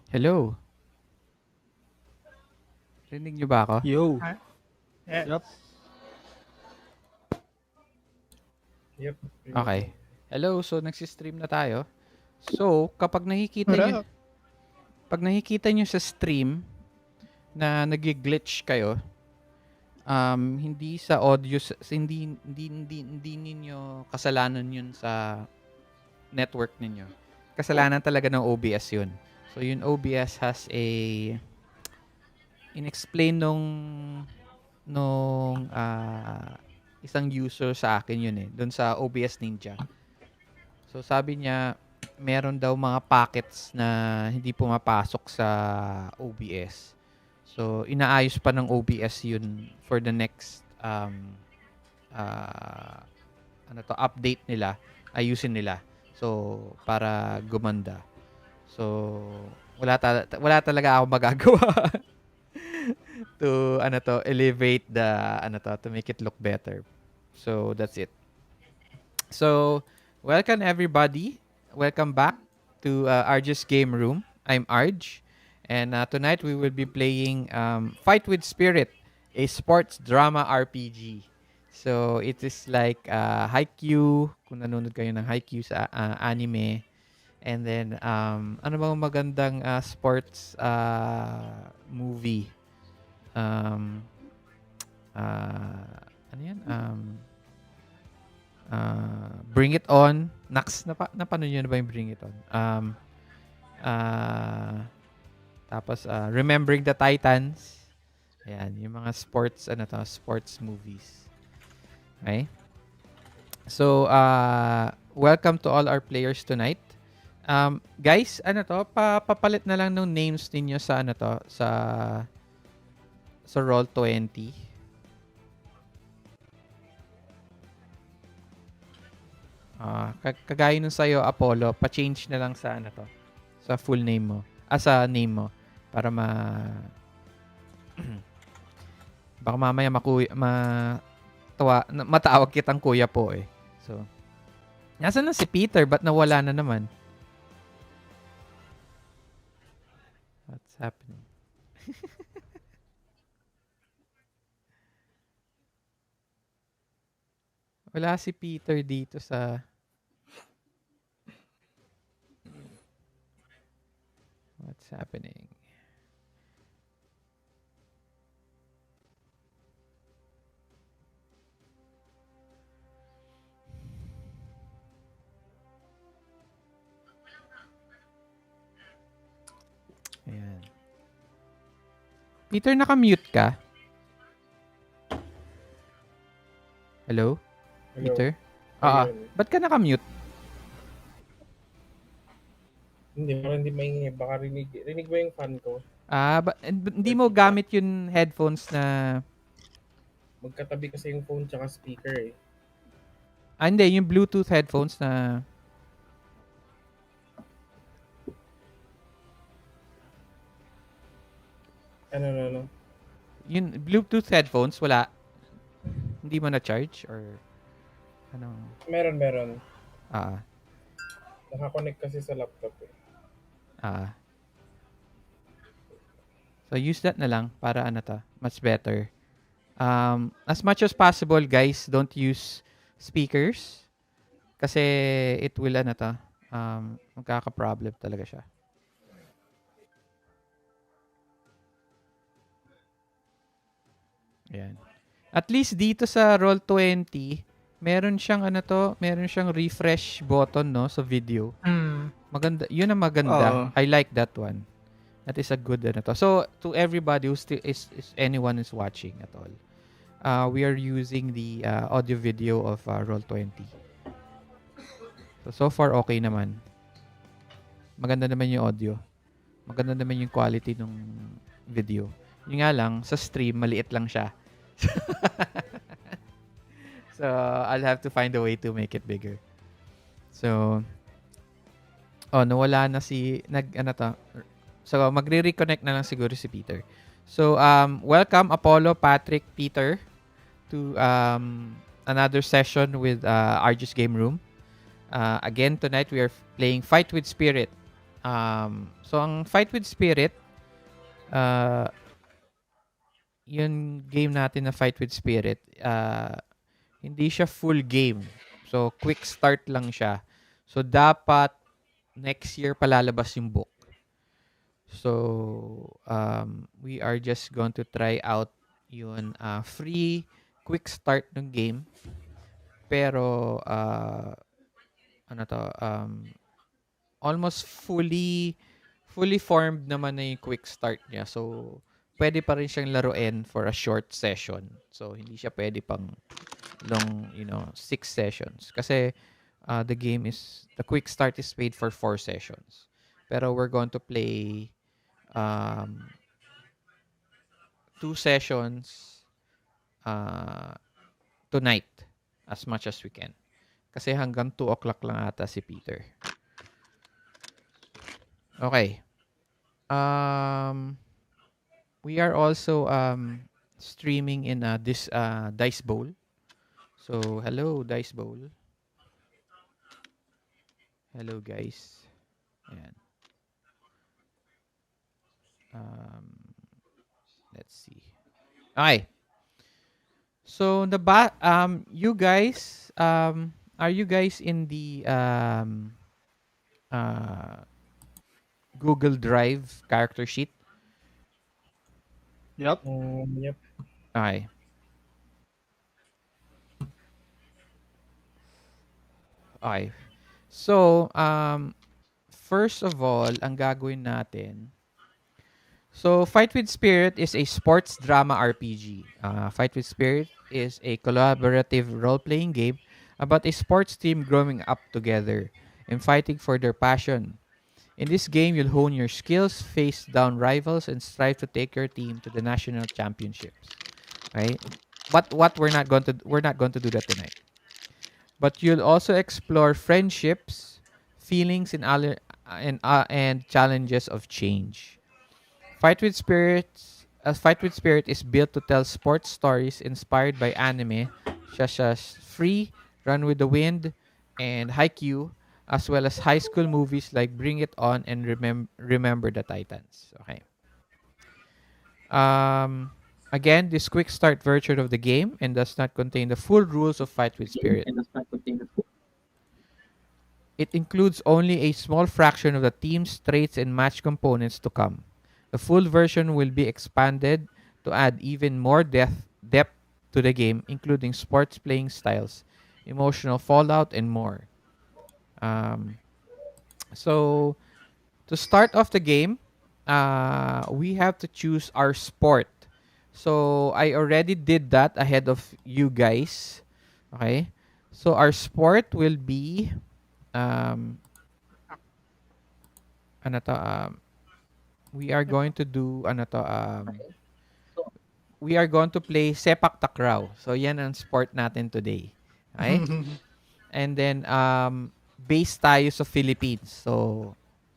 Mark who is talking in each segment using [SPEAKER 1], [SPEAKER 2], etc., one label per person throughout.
[SPEAKER 1] Hello. Rinig niyo ba ako?
[SPEAKER 2] Yo.
[SPEAKER 3] Huh? Yes.
[SPEAKER 2] Yup.
[SPEAKER 3] Yep.
[SPEAKER 1] Okay. Hello, so nagsi-stream na tayo. So, kapag nakikita
[SPEAKER 3] What
[SPEAKER 1] niyo
[SPEAKER 3] up?
[SPEAKER 1] pag nakikita niyo sa stream na nagi-glitch kayo, hindi sa audio hindi ninyo kasalanan 'yun sa network ninyo. Kasalanan talaga ng OBS 'yun. So, yung OBS has a inexplain nung isang user sa akin yun eh, doon sa OBS Ninja. So sabi niya, meron daw mga packets na hindi pumapasok sa OBS. So inaayos pa ng OBS yun for the next uh, update nila, ayusin nila. So para gumanda. So wala talaga ako magagawa to elevate to make it look better. So that's it. So welcome everybody. Welcome back to Arj's Game Room. I'm Arj, and tonight we will be playing Fight with Spirit, a sports drama RPG. So it is like Haikyuu, kung nanonood kayo ng Haikyuu sa anime. And then ano bang magandang sports movie? Um, ano yan? Bring It On. Nax, napanood nyo na ba yung Bring It On? Tapos, Remembering the Titans. Ayan, yung mga sports movies. Okay? So, welcome to all our players tonight. Guys, papalit na lang ng names ninyo sa sa Roll20. Kagaya nung sa'yo, Apollo, pa-change na lang sa sa full name mo. Sa name mo. Para baka mamaya matawag kitang kuya po eh. So, nasaan na si Peter? Ba't nawala na naman? What's happening? Wala si Peter dito sa... What's happening? Ayan. Peter, naka-mute ka? Hello? Peter? Ba't ka naka-mute?
[SPEAKER 3] Hindi maingay. Baka rinig ba yung fan ko?
[SPEAKER 1] Hindi mo gamit yung headphones na...
[SPEAKER 3] Magkatabi kasi yung phone tsaka speaker eh.
[SPEAKER 1] Hindi. Yung Bluetooth headphones na...
[SPEAKER 3] Ano?
[SPEAKER 1] Yung Bluetooth headphones, wala. Hindi mo na-charge? Or... Ano?
[SPEAKER 3] Meron.
[SPEAKER 1] Ah.
[SPEAKER 3] Nakakonect kasi sa laptop eh.
[SPEAKER 1] So, use that na lang para much better. As much as possible, guys, don't use speakers. Kasi it will, magkaka-problem talaga siya. Ayan. At least dito sa Roll20, meron siyang refresh button, no, sa video. Maganda, yun ang maganda. I like that one. That is a good So to everybody who still is anyone is watching at all, we are using the audio video of Roll20. So far okay naman. Maganda naman yung audio. Maganda naman yung quality ng video. Yung nga lang, sa stream, maliit lang siya. So, I'll have to find a way to make it bigger. So, nawala na So, magre-reconnect na lang siguro si Peter. So, welcome Apollo, Patrick, Peter to another session with Arjus Game Room. Again, tonight we are playing Fight with Spirit, So ang Fight with Spirit, uh, yung game natin na Fight with Spirit, hindi siya full game. So quick start lang siya. So dapat next year palalabas yung book. So we are just going to try out yun free quick start ng game. Pero ano to, almost fully formed naman na yung quick start niya. So, pwede pa rin siyang laruin for a short session. So, hindi siya pwede pang long, 6 sessions. Kasi the quick start is made for 4 sessions. Pero we're going to play um, 2 sessions uh, tonight as much as we can. Kasi hanggang 2 o'clock lang ata si Peter. Okay. Um, we are also streaming in this Dice Bowl. So, hello Dice Bowl. Hello guys. Ayan. Um, let's see. Okay. So, you guys are you guys in the uh Google Drive character sheet?
[SPEAKER 2] Yep.
[SPEAKER 3] Yep.
[SPEAKER 1] Okay. Okay. So, first of all, ang gagawin natin. So, Fight with Spirit is a sports drama RPG. Fight with Spirit is a collaborative role-playing game about a sports team growing up together and fighting for their passion. In this game, you'll hone your skills, face down rivals, and strive to take your team to the national championships. Right? But what we're not going to do that tonight. But you'll also explore friendships, feelings, and challenges of change. Fight with Spirit is built to tell sports stories inspired by anime such as Free, Run with the Wind, and Haikyuu, as well as high school movies like Bring It On and Remember the Titans. Okay. Um, Again, this quick start version of the game and does not contain the full rules of Fight with Spirit. It includes only a small fraction of the team's traits and match components to come. The full version will be expanded to add even more depth to the game, including sports playing styles, emotional fallout, and more. Um, so, to start off the game, we have to choose our sport. So, I already did that ahead of you guys. Okay? So, our sport will be um, ano to, we are going to do we are going to play Sepak Takraw. So yan ang sport natin today. Okay? And then based tayo sa Philippines. So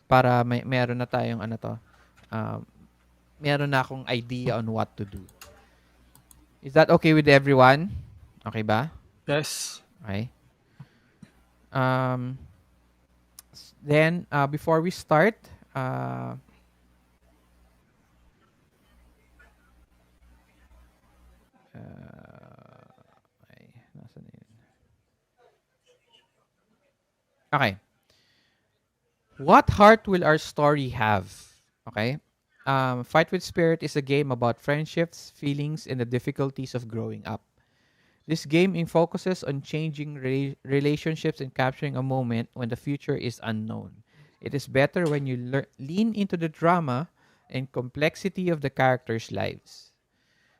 [SPEAKER 1] para meron na tayong um, meron na akong idea on what to do. Is that okay with everyone? Okay ba?
[SPEAKER 2] Yes.
[SPEAKER 1] Okay. Um, then before we start, ay, nasaan na yun? Okay. What heart will our story have? Okay. Fight with Spirit is a game about friendships, feelings, and the difficulties of growing up. This game focuses on changing relationships and capturing a moment when the future is unknown. It is better when you lean into the drama and complexity of the characters' lives.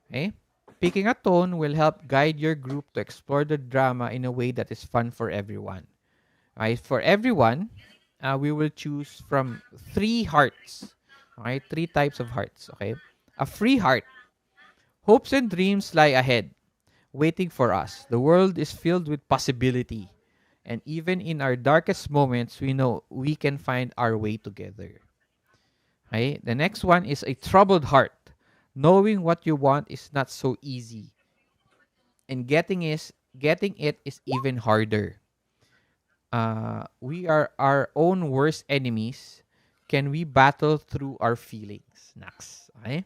[SPEAKER 1] Okay? Picking a tone will help guide your group to explore the drama in a way that is fun for everyone. Okay? For everyone, we will choose from 3 hearts. Okay? 3 types of hearts. Okay? A free heart. Hopes and dreams lie ahead, waiting for us. The world is filled with possibility. And even in our darkest moments, we know we can find our way together. Okay? The next one is a troubled heart. Knowing what you want is not so easy. And getting it is even harder. We are our own worst enemies, can we battle through our feelings? Nax. Okay?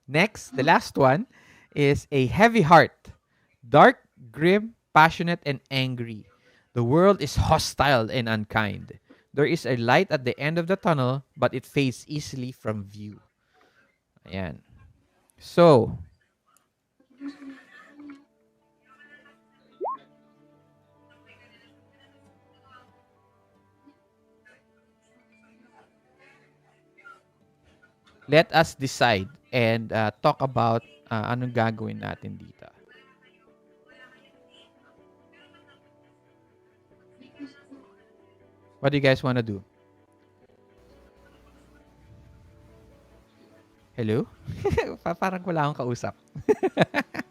[SPEAKER 1] Next, the last one is a heavy heart. Dark, grim, passionate, and angry. The world is hostile and unkind. There is a light at the end of the tunnel, but it fades easily from view. Ayan. So, let us decide and talk about anong gagawin natin dito. What do you guys want to do? Hello? Parang wala akong kausap.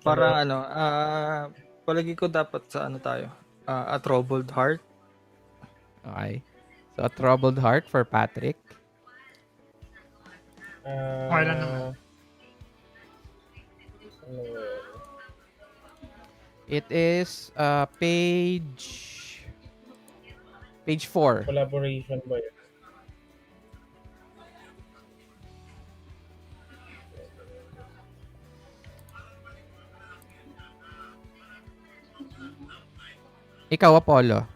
[SPEAKER 2] Parang palagi ko dapat sa ano tayo, a troubled heart.
[SPEAKER 1] Okay. So, a troubled heart for Patrick.
[SPEAKER 4] Okay lang naman.
[SPEAKER 1] It is page 4.
[SPEAKER 3] Collaboration ba yun?
[SPEAKER 1] Ikaw, Apollo.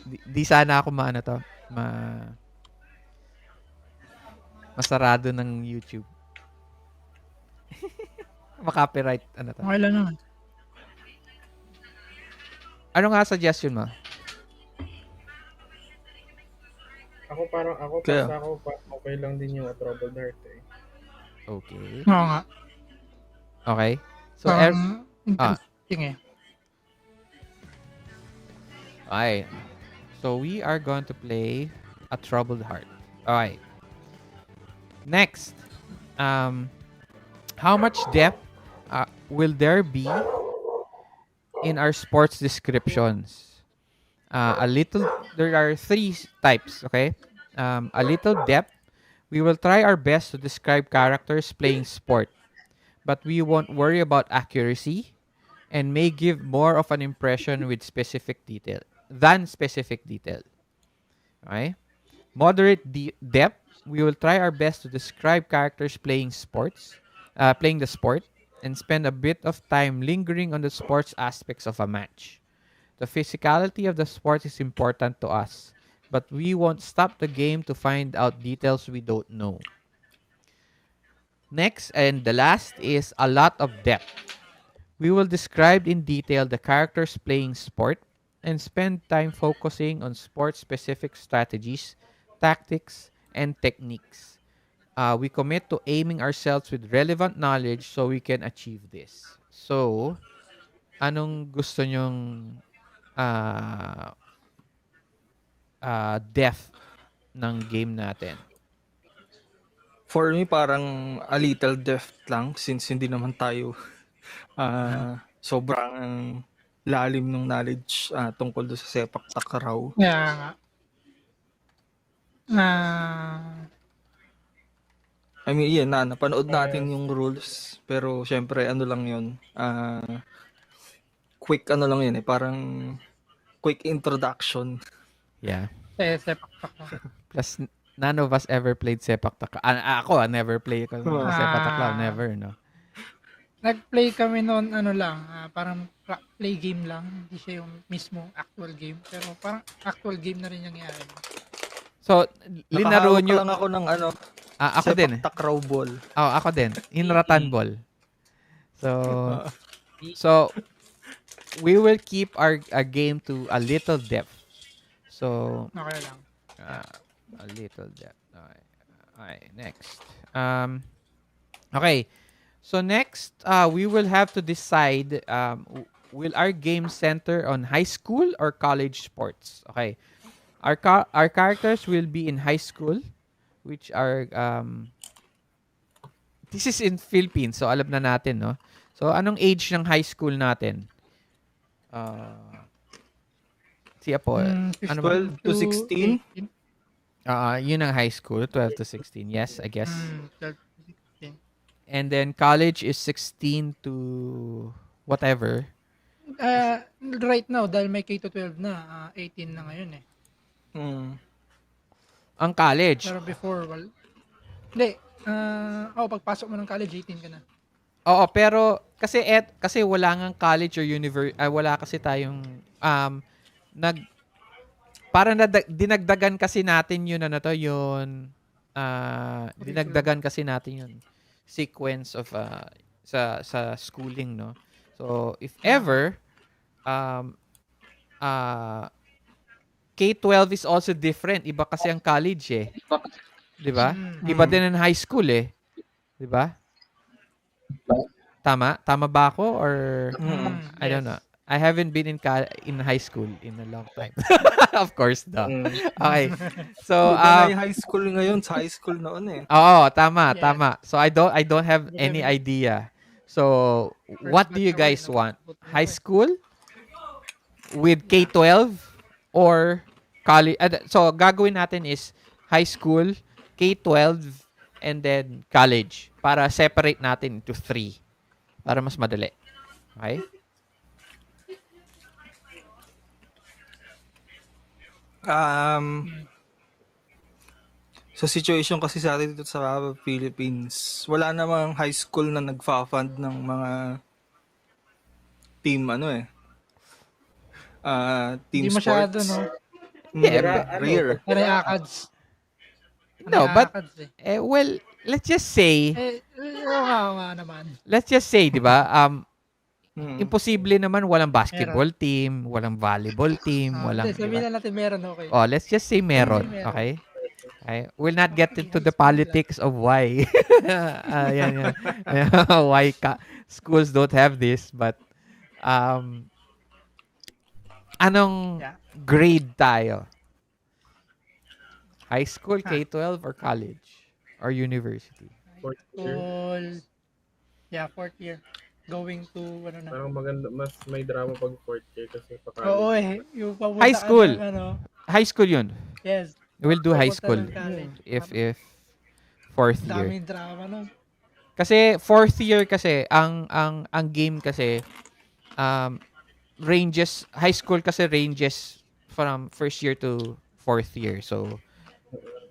[SPEAKER 1] Di sana ako maano to, masarado ng YouTube. Makopyright ano to.
[SPEAKER 4] Okay lang naman.
[SPEAKER 1] Ano nga suggestion mo?
[SPEAKER 2] Kaya-
[SPEAKER 3] Okay lang din yung troubled heart eh.
[SPEAKER 1] Okay.
[SPEAKER 4] Oo nga.
[SPEAKER 1] Okay. So,
[SPEAKER 4] Parang interesting eh.
[SPEAKER 1] okay. So, we are going to play a troubled heart. Okay. Next. How much depth will there be in our sports descriptions? There are 3 types, okay? A little depth. We will try our best to describe characters playing sport, but we won't worry about accuracy and may give more of an impression with specific detail than specific detail. Okay? Moderate depth. We will try our best to describe characters playing playing the sport, and spend a bit of time lingering on the sports aspects of a match. The physicality of the sport is important to us, but we won't stop the game to find out details we don't know. Next, and the last, is a lot of depth. We will describe in detail the characters playing sport and spend time focusing on sport-specific strategies, tactics, and techniques. We commit to aiming ourselves with relevant knowledge so we can achieve this. So, anong gusto nyong depth ng game natin?
[SPEAKER 2] For me, parang a little depth lang since hindi naman tayo sobrang lalim ng knowledge tungkol doon sa Sepak Takraw.
[SPEAKER 4] Kaya nga.
[SPEAKER 2] I mean, yan napanood natin yung rules, pero syempre ano lang yun, quick ano lang yun parang quick introduction.
[SPEAKER 1] Yeah.
[SPEAKER 4] Sepak takraw.
[SPEAKER 1] Plus, none of us ever played Sepak Takraw. Ako, never play ko Sepak Takraw. Never, no?
[SPEAKER 4] Nag-play kami noon parang play game lang. Hindi siya yung mismo actual game. Pero parang actual game na rin yung nangyari.
[SPEAKER 1] So, linaro
[SPEAKER 2] Nakahawak
[SPEAKER 1] nyo.
[SPEAKER 2] lang ako ng
[SPEAKER 1] Ako din.
[SPEAKER 2] Sepak Takraw ball.
[SPEAKER 1] Oh, ako din. In Ratan Ball. So, we will keep our game to a little depth. So,
[SPEAKER 4] Okay lang.
[SPEAKER 1] a little depth. Okay, next. Okay. So next, we will have to decide, will our game center on high school or college sports? Okay. Our characters will be in high school, which are, this is in Philippines, so alam na natin, no? So, anong age ng high school natin? Si Apo, ano ba?
[SPEAKER 2] 12 to 16?
[SPEAKER 1] Yun ang high school, 12 to 16. Yes, I guess.
[SPEAKER 4] 12 to 16.
[SPEAKER 1] And then college is 16 to whatever.
[SPEAKER 4] Right now, dahil may K to 12 na, 18 na ngayon eh.
[SPEAKER 2] Mm.
[SPEAKER 1] Ang college.
[SPEAKER 4] Pero before, hindi. Pagpasok mo ng college, 18 ka na.
[SPEAKER 1] Oo, pero kasi wala ngang college or wala kasi tayong nag para dinagdagan kasi natin yun dinagdagan kasi natin yun sequence of sa schooling, no. So if ever um uh K-12 is also different. Iba kasi ang college eh. 'Di ba? Iba din ang high school eh. 'Di ba? Tama? Tama ba ako or I don't know. I haven't been in high school in a long time. Of course, okay. So,
[SPEAKER 2] Iba na yung high school ngayon sa high school noon eh.
[SPEAKER 1] oo, tama,
[SPEAKER 4] Yes.
[SPEAKER 1] tama. So I don't have any idea. So, what do you guys want? High school with K-12 or college? So, gagawin natin is high school, K-12, and then college para separate natin into 3 para mas madali. Okay?
[SPEAKER 2] Sa situation kasi sa atin dito sa Philippines, wala namang high school na nagfa-fund ng mga team team
[SPEAKER 4] Hindi masyado,
[SPEAKER 2] sports.
[SPEAKER 4] no?
[SPEAKER 1] Yeah,
[SPEAKER 2] Rare.
[SPEAKER 4] Pero yung ACADS.
[SPEAKER 1] No, but
[SPEAKER 4] ACADS
[SPEAKER 1] well, let's just say,
[SPEAKER 4] oo nga naman.
[SPEAKER 1] di ba? Imposible naman walang basketball team, walang volleyball team, walang,
[SPEAKER 4] Hindi, sabihin na natin meron, okay.
[SPEAKER 1] Oh, let's just say meron, okay? Okay? We'll not get into the politics of why. Yan. Why schools don't have this, but anong grade tayo? High school, K-12, or college? Or university?
[SPEAKER 3] Fourth year.
[SPEAKER 4] Fourth year. Going to,
[SPEAKER 3] Parang maganda, mas may drama pag fourth year kasi pa
[SPEAKER 4] Oo yung papunta
[SPEAKER 1] High school.
[SPEAKER 4] ka ng,
[SPEAKER 1] High school yun.
[SPEAKER 4] Yes.
[SPEAKER 1] We'll do high
[SPEAKER 4] Papunta
[SPEAKER 1] school
[SPEAKER 4] ng college.
[SPEAKER 1] if fourth year.
[SPEAKER 4] Daming drama nun.
[SPEAKER 1] Kasi fourth year kasi ang game kasi ranges, high school kasi ranges from first year to fourth year. So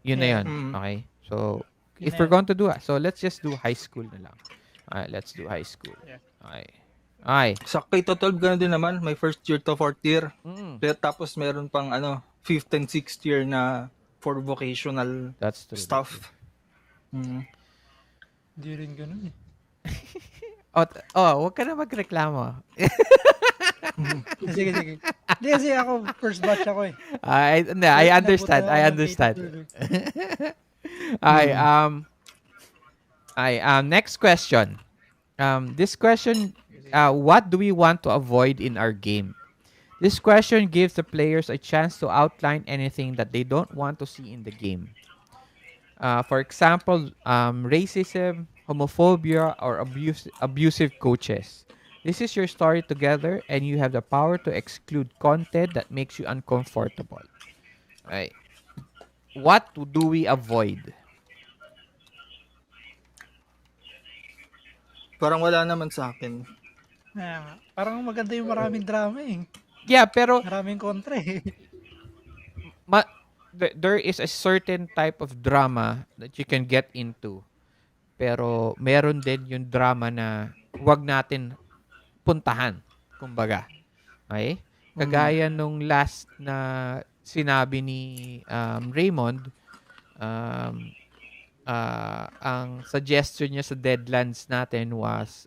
[SPEAKER 1] yun na yun. Okay? So if we're going to do so let's just do high school na lang. Alright, let's do high school. Okay. Okay.
[SPEAKER 2] Sa K-12 ganoon din naman, may first year to fourth year. Pero tapos meron pang fifth and sixth year na for vocational
[SPEAKER 1] That's true.
[SPEAKER 2] stuff.
[SPEAKER 4] Hindi rin ganun eh.
[SPEAKER 1] Wag ka na magreklamo.
[SPEAKER 4] Sige. Hindi kasi ako, first batch ako eh.
[SPEAKER 1] I understand. Next question. This question, what do we want to avoid in our game? This question gives the players a chance to outline anything that they don't want to see in the game. For example, racism, homophobia, or abusive coaches. This is your story together, and you have the power to exclude content that makes you uncomfortable. Right. What do we avoid?
[SPEAKER 2] Parang wala naman sa akin.
[SPEAKER 4] Parang maganda yung maraming drama eh.
[SPEAKER 1] Yeah, pero
[SPEAKER 4] Maraming kontra eh.
[SPEAKER 1] there is a certain type of drama that you can get into. Pero meron din yung drama na wag natin puntahan, kumbaga. Okay? Kagaya nung last na sinabi ni Raymond, ang suggestion niya sa Deadlands natin was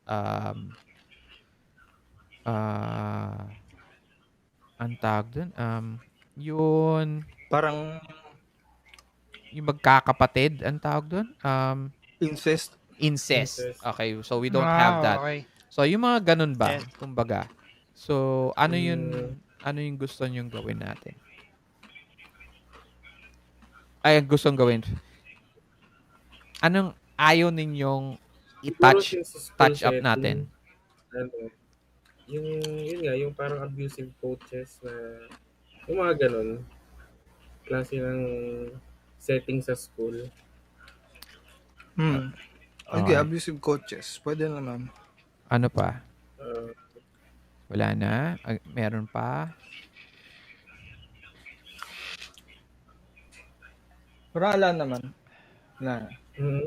[SPEAKER 1] ang tawag dun, yun
[SPEAKER 2] Parang
[SPEAKER 1] yung magkakapatid, ang tawag dun,
[SPEAKER 2] incest.
[SPEAKER 1] Okay, so we don't have that.
[SPEAKER 4] Okay.
[SPEAKER 1] So yung mga ganun ba,
[SPEAKER 4] Yes.
[SPEAKER 1] kumbaga. So ano yung gusto nyong gawin natin? Ay, gustong gawin. Anong ayaw ninyong i-touch up natin?
[SPEAKER 3] Yung parang abusive coaches na yung mga ganun klase ng setting sa school.
[SPEAKER 2] Okay,
[SPEAKER 1] Okay.
[SPEAKER 2] abusive coaches. Pwede naman.
[SPEAKER 1] Ano pa?
[SPEAKER 3] Uh,
[SPEAKER 1] Wala na? Meron pa?
[SPEAKER 2] Pero wala naman. Wala.
[SPEAKER 3] mm,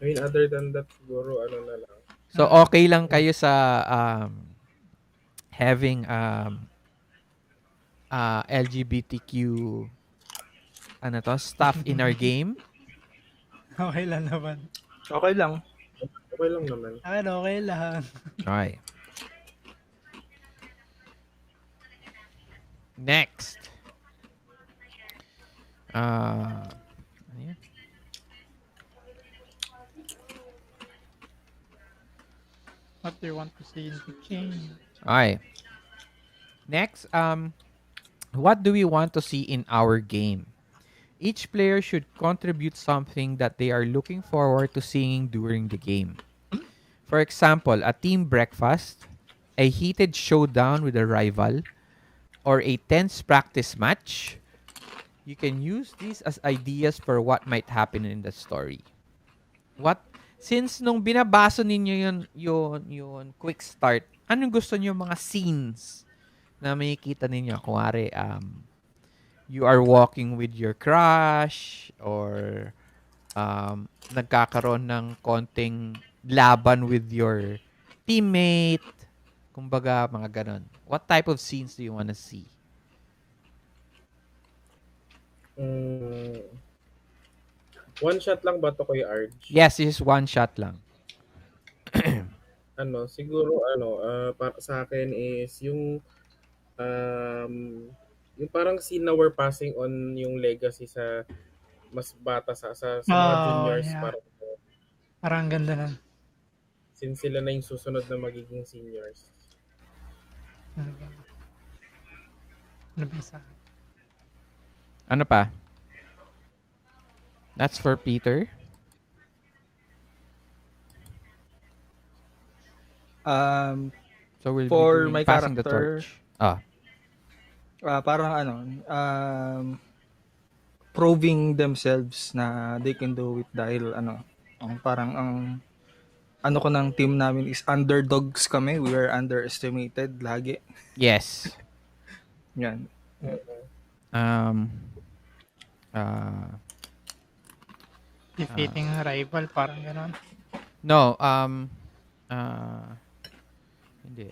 [SPEAKER 3] I mean, other than that, siguro, ano na lang.
[SPEAKER 1] So, okay lang kayo sa having LGBTQ stuff in our game?
[SPEAKER 4] Okay lang naman.
[SPEAKER 2] Okay lang.
[SPEAKER 3] Okay lang naman.
[SPEAKER 4] Akin, okay lang.
[SPEAKER 1] Okay. Next. Ano yan?
[SPEAKER 4] What do you want to see in the game?
[SPEAKER 1] Okay. Next, what do we want to see in our game? Each player should contribute something that they are looking forward to seeing during the game. For example, a team breakfast, a heated showdown with a rival, or a tense practice match. You can use these as ideas for what might happen in the story. Since nung binabasa ninyo yun quick start, anong gusto niyo mga scenes na makikita ninyo? Kuwari, you are walking with your crush or nagkakaroon ng konting laban with your teammate. Kumbaga, mga ganon. What type of scenes do you wanna see?
[SPEAKER 3] One shot lang ba to, Kuya Arj?
[SPEAKER 1] Yes, this is one shot lang.
[SPEAKER 3] Siguro, para sa akin is yung parang scene na we're passing on yung legacy sa mas bata sa mga
[SPEAKER 4] Oh,
[SPEAKER 3] juniors,
[SPEAKER 4] yeah.
[SPEAKER 3] parang
[SPEAKER 4] Parang ganda nun.
[SPEAKER 3] since sila na yung susunod na magiging seniors.
[SPEAKER 4] Ano ba? Ano ba sa akin?
[SPEAKER 1] Ano pa? That's for Peter.
[SPEAKER 2] So
[SPEAKER 1] we'll
[SPEAKER 2] for
[SPEAKER 1] be doing
[SPEAKER 2] my
[SPEAKER 1] passing the
[SPEAKER 2] character,
[SPEAKER 1] torch.
[SPEAKER 2] parang proving themselves na they can do it dahil parang ang ko ng team namin is underdogs kami. We are underestimated lagi.
[SPEAKER 1] Yes.
[SPEAKER 2] Yan.
[SPEAKER 4] Defeating a rival, parang gano'n.
[SPEAKER 1] No, hindi,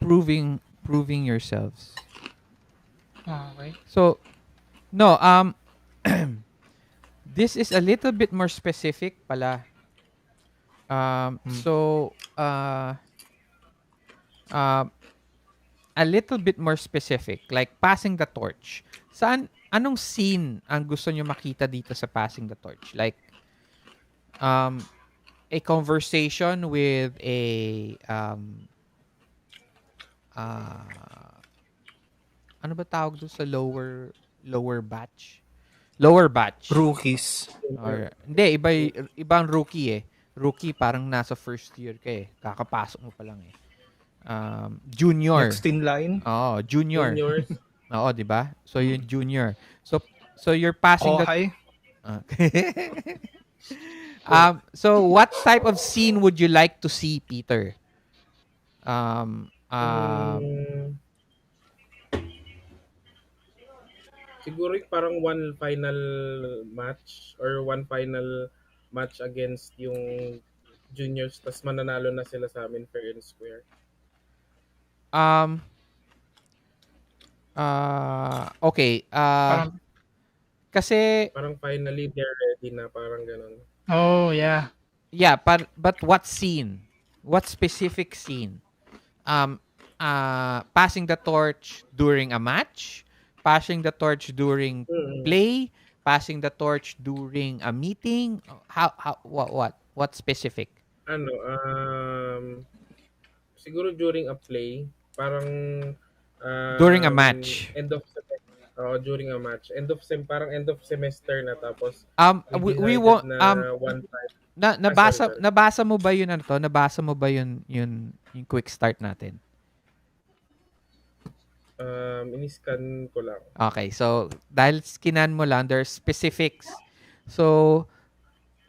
[SPEAKER 1] proving yourselves.
[SPEAKER 4] Okay.
[SPEAKER 1] So, no, this is a little bit more specific pala. So, a little bit more specific, like passing the torch. Anong scene ang gusto nyo makita dito sa passing the torch? Like, a conversation with a, ano ba tawag doon sa lower batch? Lower batch.
[SPEAKER 2] Rookies.
[SPEAKER 1] Or, hindi, ibang rookie eh. Rookie, parang nasa first year ka eh. Kakapasok mo pa lang eh. Junior.
[SPEAKER 2] Next in line.
[SPEAKER 1] Oo, junior.
[SPEAKER 3] Juniors,
[SPEAKER 1] Oo, di ba? So, yung junior. So you're passing the...
[SPEAKER 2] Kohai.
[SPEAKER 1] So, what type of scene would you like to see, Peter?
[SPEAKER 3] siguro yung parang one final match or one final match against yung juniors, tas mananalo na sila sa amin fair and square.
[SPEAKER 1] Okay.
[SPEAKER 4] Parang,
[SPEAKER 1] Kasi...
[SPEAKER 3] Parang finally they're ready na, parang ganun.
[SPEAKER 4] oh, yeah.
[SPEAKER 1] Yeah, but what scene? What specific scene? Passing the torch during a match, passing the torch during play, passing the torch during a meeting. What specific?
[SPEAKER 3] Siguro during a play, parang
[SPEAKER 1] During a match.
[SPEAKER 3] End of during a match. Parang end of semester na, tapos
[SPEAKER 1] we want
[SPEAKER 3] na one time.
[SPEAKER 1] Nabasa mo ba yun Nabasa mo ba yun quick start natin?
[SPEAKER 3] Iniscan ko lang.
[SPEAKER 1] Okay, so dahil skinan mo lang, there's specifics. So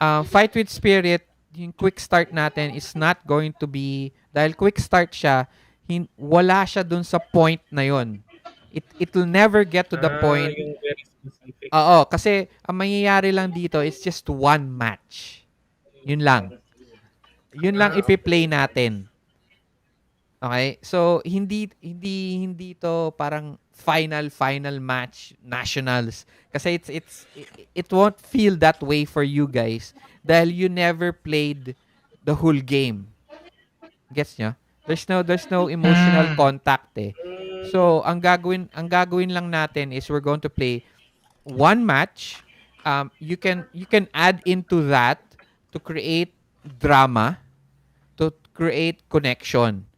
[SPEAKER 1] Fight with Spirit, yung quick start natin is not going to be, dahil quick start siya, wala siya dun sa point na yon. It will never get to the point.
[SPEAKER 3] Yung very specific.
[SPEAKER 1] Oo, kasi ang mangyayari lang dito is just one match. Yun lang. Yun lang ipi-play
[SPEAKER 3] Okay.
[SPEAKER 1] natin. Okay? So hindi to parang final match nationals kasi it won't feel that way for you guys dahil you never played the whole game. Gets nyo? There's no emotional contact eh. So ang gagawin lang natin is we're going to play one match. You can add into that to create drama, to create connection.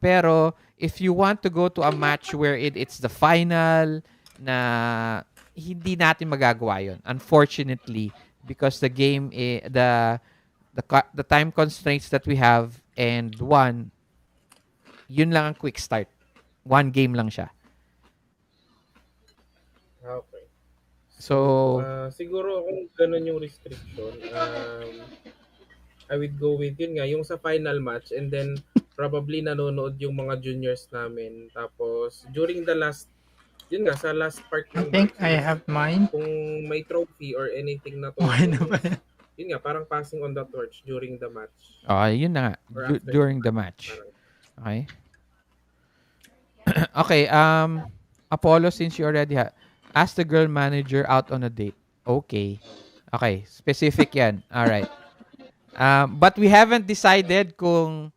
[SPEAKER 1] Pero if you want to go to a match where it's the final, na hindi natin magagawa 'yon. Unfortunately, because the game the time constraints that we have, and yun lang ang quick start. One game lang siya.
[SPEAKER 3] Okay. So,
[SPEAKER 1] So,
[SPEAKER 3] siguro kung ganun yung restriction, I would go with yun nga, yung sa final match, and then probably nanonood yung mga juniors namin. Tapos, during the last, yun nga, sa last part
[SPEAKER 4] I
[SPEAKER 3] ng
[SPEAKER 4] think I
[SPEAKER 3] matches,
[SPEAKER 4] have mine.
[SPEAKER 3] kung may trophy or anything na
[SPEAKER 4] Okay na ba
[SPEAKER 3] tutulong,
[SPEAKER 4] yan?
[SPEAKER 3] yun nga, parang passing on the torch during the match.
[SPEAKER 1] yun na nga.
[SPEAKER 3] Or after
[SPEAKER 1] During the match.
[SPEAKER 3] Parang,
[SPEAKER 1] Okay? Okay, Apollo, since you already ask the girl manager out on a date. Okay. Okay, specific yan. All right. But we haven't decided kung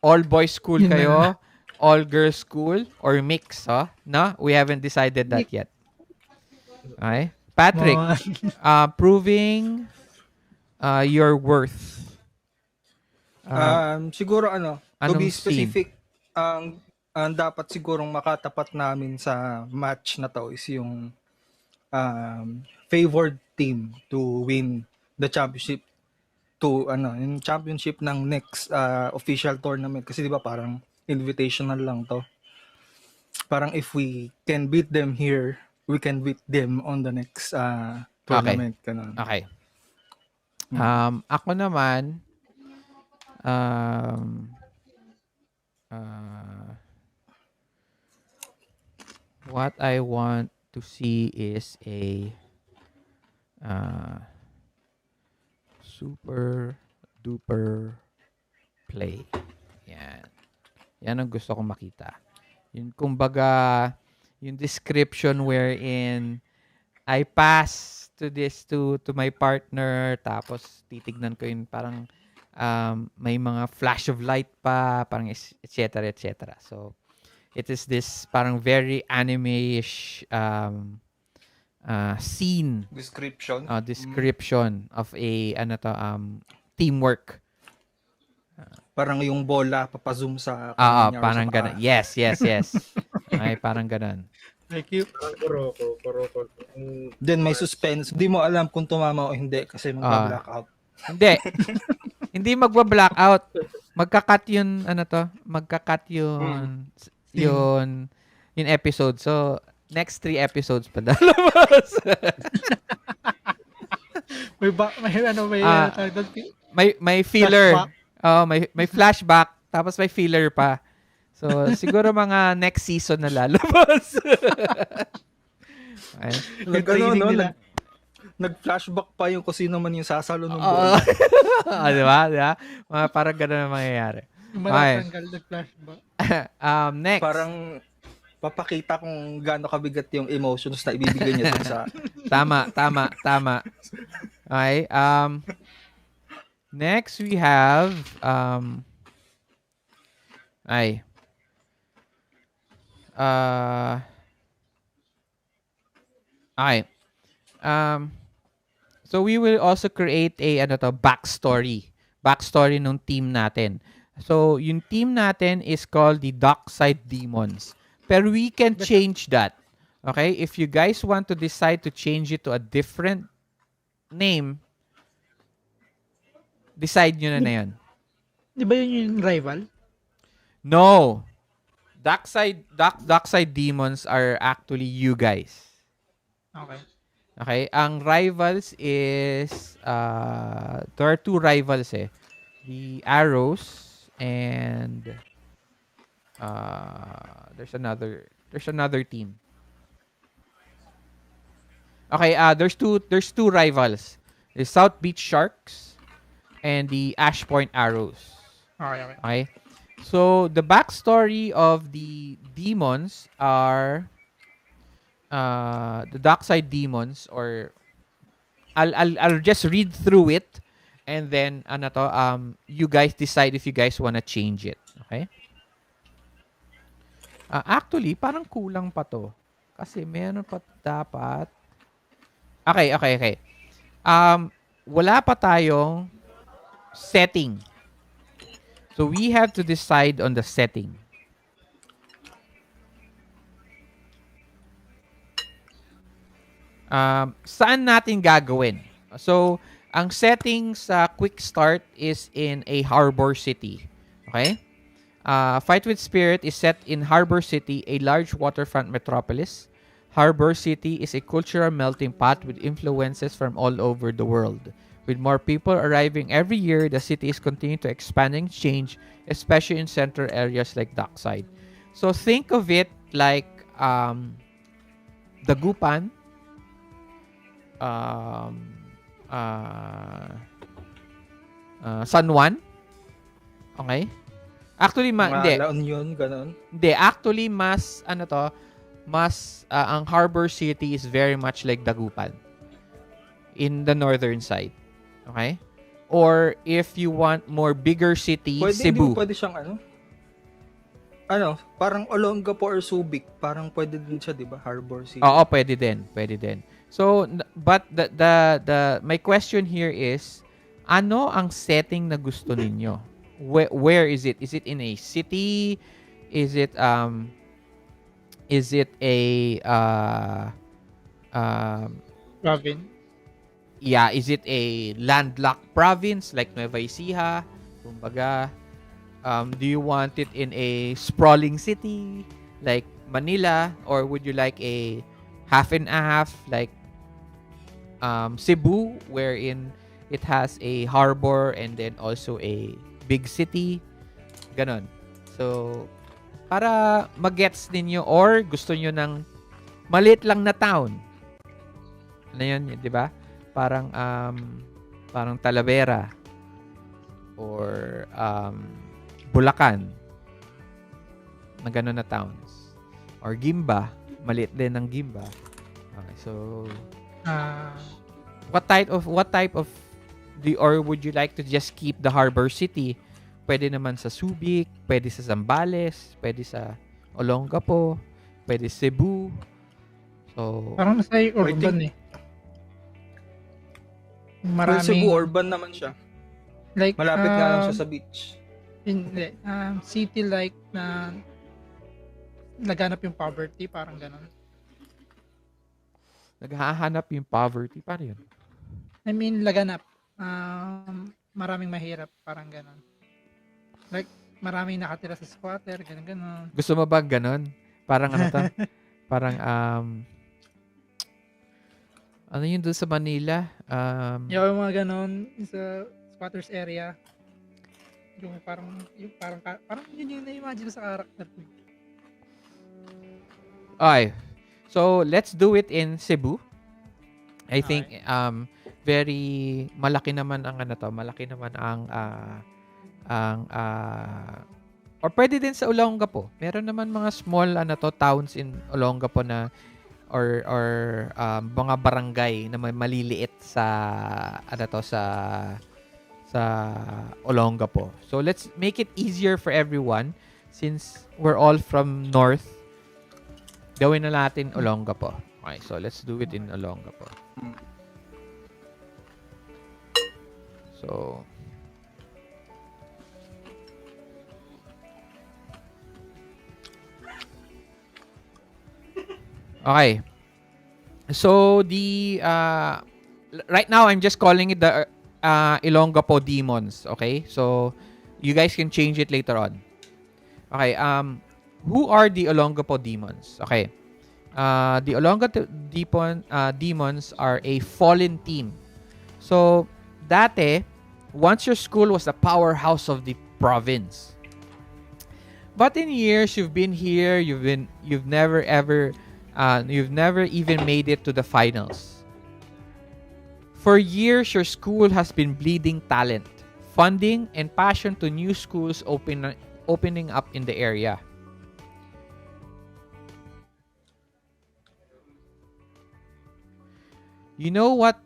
[SPEAKER 1] all boys school
[SPEAKER 4] Yun na
[SPEAKER 1] kayo,
[SPEAKER 4] nga.
[SPEAKER 1] all girls school, or mix, huh? No? We haven't decided that yet. Okay? Patrick, proving your worth.
[SPEAKER 2] Siguro to be
[SPEAKER 1] Anong scene?
[SPEAKER 2] specific, ang dapat sigurong makatapat namin sa match na to is yung favored team to win the championship, yung championship ng next official tournament, kasi di ba parang invitational lang to. Parang if we can beat them here, we can beat them on the next tournament. Ganun.
[SPEAKER 1] Okay. Ako naman, what I want to see is a super duper play. Yan. Yan ang gusto kong makita. Yung kumbaga, yung description wherein I pass to my partner, tapos titignan ko yung parang may mga flash of light pa, parang etc. So it is this parang very anime-ish scene description of a teamwork.
[SPEAKER 2] Parang yung bola papazoom sa kanya niya.
[SPEAKER 1] Parang ganun. Yes. Ay, parang ganun.
[SPEAKER 4] Thank you.
[SPEAKER 3] Kuroko.
[SPEAKER 2] Then may suspense. Hindi mo alam kung tumama o hindi kasi magba-blackout.
[SPEAKER 1] Hindi magba-blackout. Magka-cut yun, yun episode. So, next 3 episodes pa lalabas. May filler. May flashback, tapos may filler pa. So, siguro mga next season na lalabas.
[SPEAKER 2] Nag-flashback pa yung kung sino man yung sasalo ng bola.
[SPEAKER 1] Diba? Parang gano'n ang mangyayari.
[SPEAKER 4] Maratanggal na flashback.
[SPEAKER 1] Next.
[SPEAKER 2] Parang papakita kung gaano kabigat yung emotions na ibibigay niya dun sa...
[SPEAKER 1] Tama. Okay. Next, we have... so we will also create a backstory ng team natin. So yung team natin is called the Dockside Demons. Pero we can change that. Okay? If you guys want to decide to change it to a different name, decide nyo na yan.
[SPEAKER 4] Di ba yun yung rival?
[SPEAKER 1] No. Dockside Demons are actually you guys.
[SPEAKER 4] Okay.
[SPEAKER 1] Okay, ang rivals is there are two rivals eh. The arrows and there's another team. Okay, there's two rivals. The South Beach Sharks and the Ash Point Arrows.
[SPEAKER 4] Okay, okay.
[SPEAKER 1] Okay? So the backstory of the demons are the Dockside demons, or I'll just read through it, and then ano to, you guys decide if you guys wanna change it. Okay? Actually, parang kulang pa to. Kasi meron pa dapat. Okay, okay, okay. Wala pa tayong setting. So we have to decide on the setting. Saan natin gagawin? So, ang setting sa Quickstart is in a harbor city. Okay? Fight with Spirit is set in Harbor City, a large waterfront metropolis. Harbor City is a cultural melting pot with influences from all over the world. With more people arriving every year, the city is continuing to expand and change, especially in central areas like Dockside. So think of it like Dagupan, San Juan. Okay? Actually, hindi.
[SPEAKER 2] Mga La Union, ganon.
[SPEAKER 1] Hindi, actually mas ang Harbor City is very much like Dagupan in the northern side. Okay? Or if you want more bigger city,
[SPEAKER 2] Pwede,
[SPEAKER 1] Cebu.
[SPEAKER 2] Pwede siyang parang Olongapo or Subic, parang pwede din siya, 'di ba? Harbor City.
[SPEAKER 1] Oo, pwede din. So, but the my question here is, ano ang setting na gusto ninyo? Where is it? Is it in a city? Is it a
[SPEAKER 4] Robin.
[SPEAKER 1] yeah, is it a landlocked province like Nueva Ecija? Kumbaga, do you want it in a sprawling city like Manila, or would you like a half and a half like Cebu, wherein it has a harbor and then also a big city? Ganon. So, para magets ninyo, or gusto nyo ng maliit lang na town. Ano yun, di ba? Parang Talavera or Bulacan na gano'n na towns. Or Gimba, maliit din ng Gimba. Okay, so what type of or would you like to just keep the harbor city? Pwede naman sa Subic, pwede sa Zambales, pwede sa Olongapo, pwede Cebu. So,
[SPEAKER 4] Parang nasa urban eh.
[SPEAKER 2] Well, Cebu urban naman siya.
[SPEAKER 4] Like,
[SPEAKER 2] Malapit nga lang siya sa beach.
[SPEAKER 4] Hindi. City like na laganap yung poverty, parang ganon.
[SPEAKER 1] naghahanap yung poverty. Paano yun?
[SPEAKER 4] I mean, laganap. Maraming mahirap, parang ganon. Like, maraming nakatira sa squatter, ganon.
[SPEAKER 1] Gusto mo ba ganon? Parang ano to? Parang, ano yun doon sa Manila?
[SPEAKER 4] Yung mga ganon, sa squatters area. Yung parang yun yung na-imagine sa character ko.
[SPEAKER 1] Okay. So, let's do it in Cebu. I think very malaki naman ang ano to, malaki naman ang or pwede din sa Olongapo. Meron naman mga small towns in Olongapo na or mga barangay na maliliit sa sa Olongapo. So let's make it easier for everyone since we're all from north. Gawin na natin Olongapo. Okay, so let's do it in Olongapo. So okay. So the right now I'm just calling it the Olongapo Demons, okay? So you guys can change it later on. Okay, who are the Olongapo Demons? Okay. The Demons are a fallen team. So, dati, once your school was the powerhouse of the province. But in years you've been here, you've never even made it to the finals. For years, your school has been bleeding talent, funding, and passion to new schools opening up in the area. You know what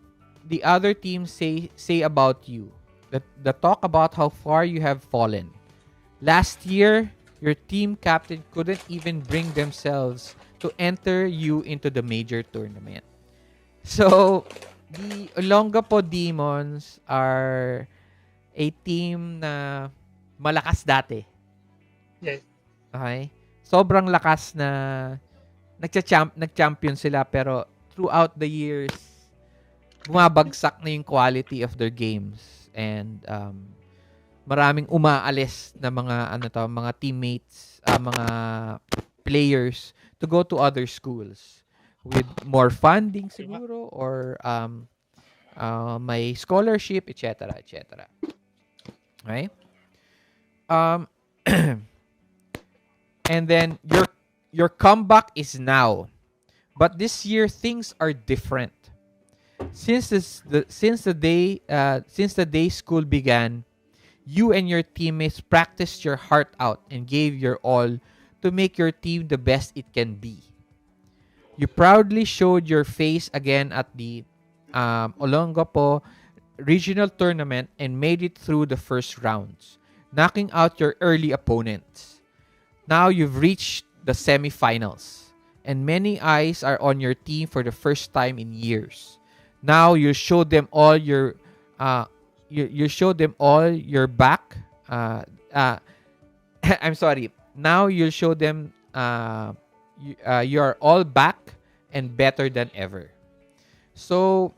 [SPEAKER 1] the other teams say about you. The talk about how far you have fallen. Last year, your team captain couldn't even bring themselves to enter you into the major tournament. So, the Olongapo Demons are a team na malakas dati.
[SPEAKER 4] Yes.
[SPEAKER 1] Okay? Sobrang lakas na nag-champion sila pero throughout the years, bumabagsak na yung quality of their games. And maraming umaalis na mga teammates, mga players to go to other schools with more funding siguro or may scholarship, etc., etc. Okay? Um and then your comeback is now. But this year things are different. Since the day school began, you and your teammates practiced your heart out and gave your all to make your team the best it can be. You proudly showed your face again at the Olongapo regional tournament and made it through the first rounds, knocking out your early opponents. Now you've reached the semifinals, and many eyes are on your team for the first time in years. Now you show them all your you show them all your back. I'm sorry. Now you'll show them you are all back and better than ever. So,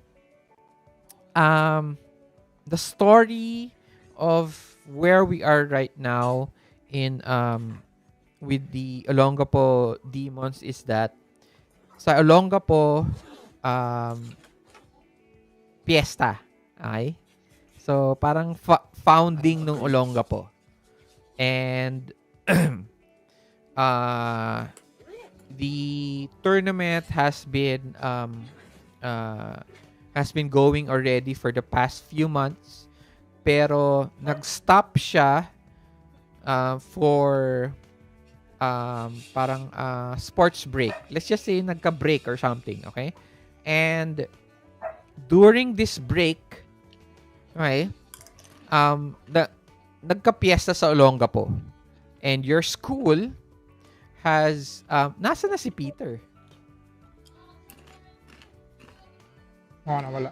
[SPEAKER 1] the story of where we are right now in with the Olongapo Demons is that sa Olongapo fiesta. Okay? So, parang founding ng Olongapo. And the tournament has been going already for the past few months, pero nag-stop siya for parang sports break. Let's just say nagka-break or something, okay? And during this break, okay, nagka-piesta sa Olongapo. And your school has nasa na si Peter?
[SPEAKER 4] Nawala.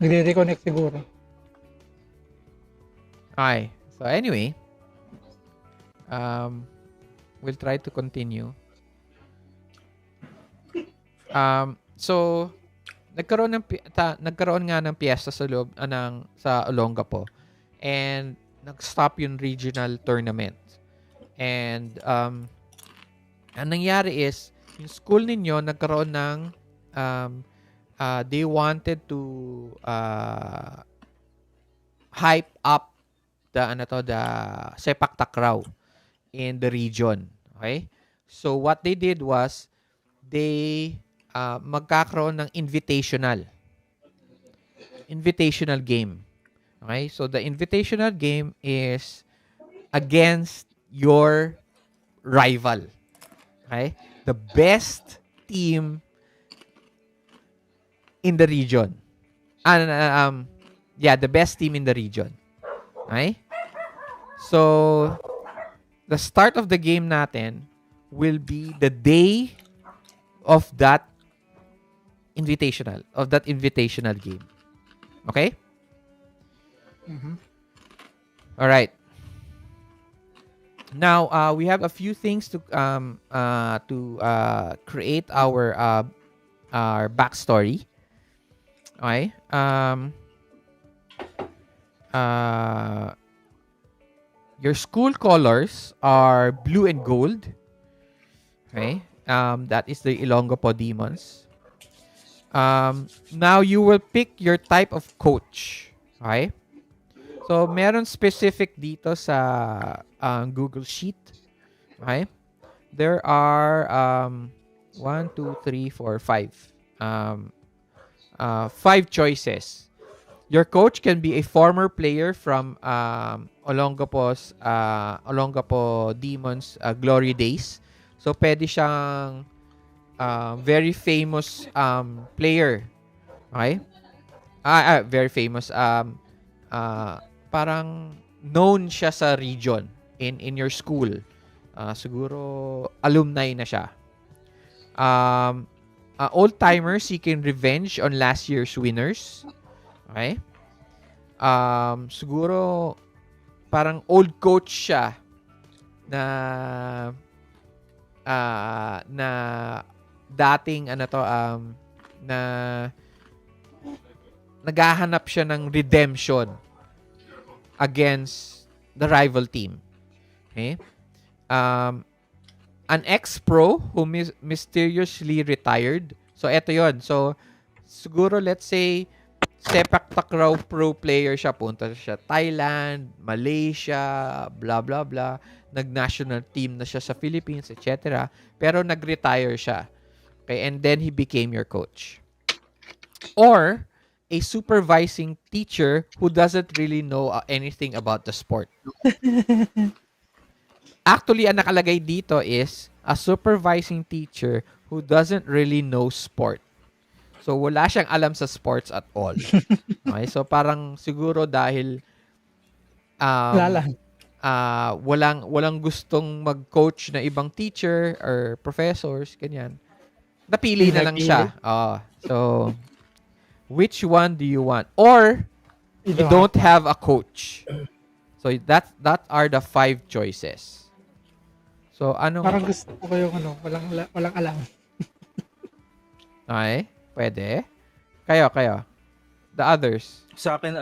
[SPEAKER 4] Nagre-reconnect siguro.
[SPEAKER 1] Okay. So anyway, we'll try to continue. So nagkaroon nga ng piyesta sa loob sa Olongapo, and nag-stop yung regional tournament. And ang nangyari is yung school ninyo nagkaroon ng they wanted to hype up the Sepak Takraw in the region. Okay? So what they did was they magkakaroon ng invitational game. Okay? So the invitational game is against your rival. Okay? The best team in the region. The best team in the region. Okay? So, the start of the game natin will be the day of that invitational game. Okay?
[SPEAKER 4] Mm-hmm.
[SPEAKER 1] All right. Now, we have a few things to create our backstory. Okay. Your school colors are blue and gold. Okay. That is the Ilonggo Demons. Now you will pick your type of coach. Okay? So, meron specific dito sa Google Sheet. Okay? There are 1, 2, 3, 4, 5. 5 choices. Your coach can be a former player from Olongapo Demons Glory Days. So, pwede siyang very famous player. Okay? Very famous. Parang known siya sa region in your school. Siguro alumni na siya. Old-timer seeking revenge on last year's winners. Okay? Siguro parang old coach siya na na dating na naghahanap siya ng redemption against the rival team. Okay? An ex-pro who mysteriously retired. So, eto yon. So, siguro let's say Sepak Takraw pro player siya. Punta siya Thailand, Malaysia, blah, blah, blah. Nag-national team na siya sa Philippines, etc. Pero nag-retire siya. Okay? And then he became your coach. Or a supervising teacher who doesn't really know anything about the sport. Actually, ang nakalagay dito is a supervising teacher who doesn't really know sport. So, wala siyang alam sa sports at all. Okay? So, parang siguro dahil
[SPEAKER 4] Lala.
[SPEAKER 1] walang gustong mag-coach na ibang teacher or professors, ganyan. Napili na lang siya. So, which one do you want? Or, you don't have a coach. So, that are the 5 choices. So,
[SPEAKER 4] Parang gusto ko yung walang alam.
[SPEAKER 1] Okay? Pwede. Kayo. The others.
[SPEAKER 2] Sa akin,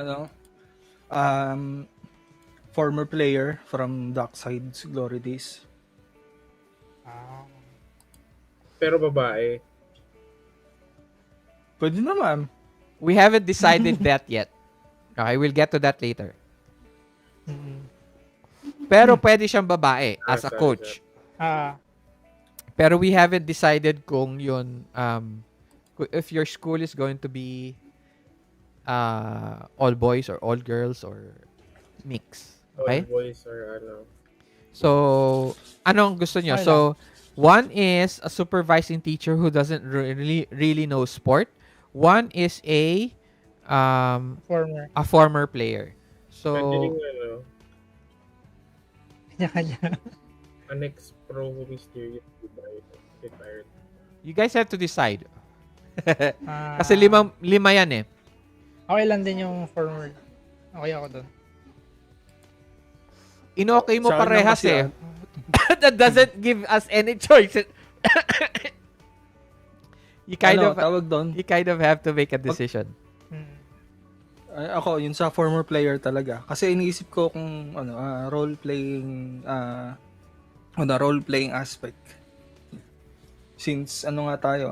[SPEAKER 2] former player from Dockside's Glory Days.
[SPEAKER 3] Pero babae.
[SPEAKER 2] Pwede naman.
[SPEAKER 1] We haven't decided that yet. Okay, we'll get to that later. Pero pwede siyang babae as a coach. Pero we haven't decided kung yun, if your school is going to be all boys or all girls or mix. Okay?
[SPEAKER 3] All boys or ano.
[SPEAKER 1] So, anong gusto niyo? So, one is a supervising teacher who doesn't really know sport. One is a former player. So,
[SPEAKER 3] Pwede rin ano,
[SPEAKER 4] Kanya-kanya.
[SPEAKER 3] an ex-pro who mysterious retired.
[SPEAKER 1] you guys have to decide. Kasi lima yan eh.
[SPEAKER 4] Okay lang din yung forward. Okay ako dun.
[SPEAKER 1] Inokay mo
[SPEAKER 2] Sa akin
[SPEAKER 1] parehas
[SPEAKER 2] kasi,
[SPEAKER 1] eh. That doesn't give us any choice. you kind
[SPEAKER 2] tawag doon?
[SPEAKER 1] you kind of have to make a decision.
[SPEAKER 2] Ako, yun sa former player talaga. Kasi iniisip ko kung role-playing aspect. Since tayo,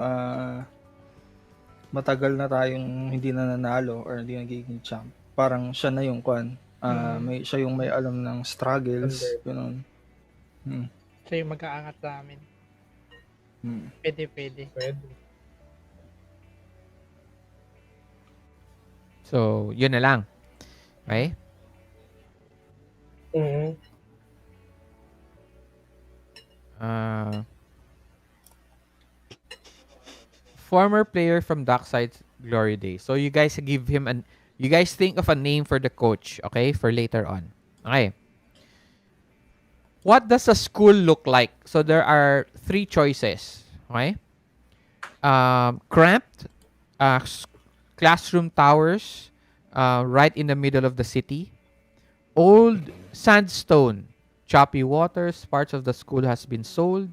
[SPEAKER 2] matagal na tayong hindi na nanalo or hindi nagiging champ. Parang siya na yung siya yung may alam ng struggles, gano'n.
[SPEAKER 4] Siya yung mag-aangat sa amin. Pwede.
[SPEAKER 1] So, yun na lang. Okay? Former player from Dockside's Glory Days. So, you guys you guys think of a name for the coach, okay? For later on. Okay. What does a school look like? So, there are 3 choices. Okay? Cramped, classroom towers, right in the middle of the city. Old sandstone, choppy waters, parts of the school has been sold.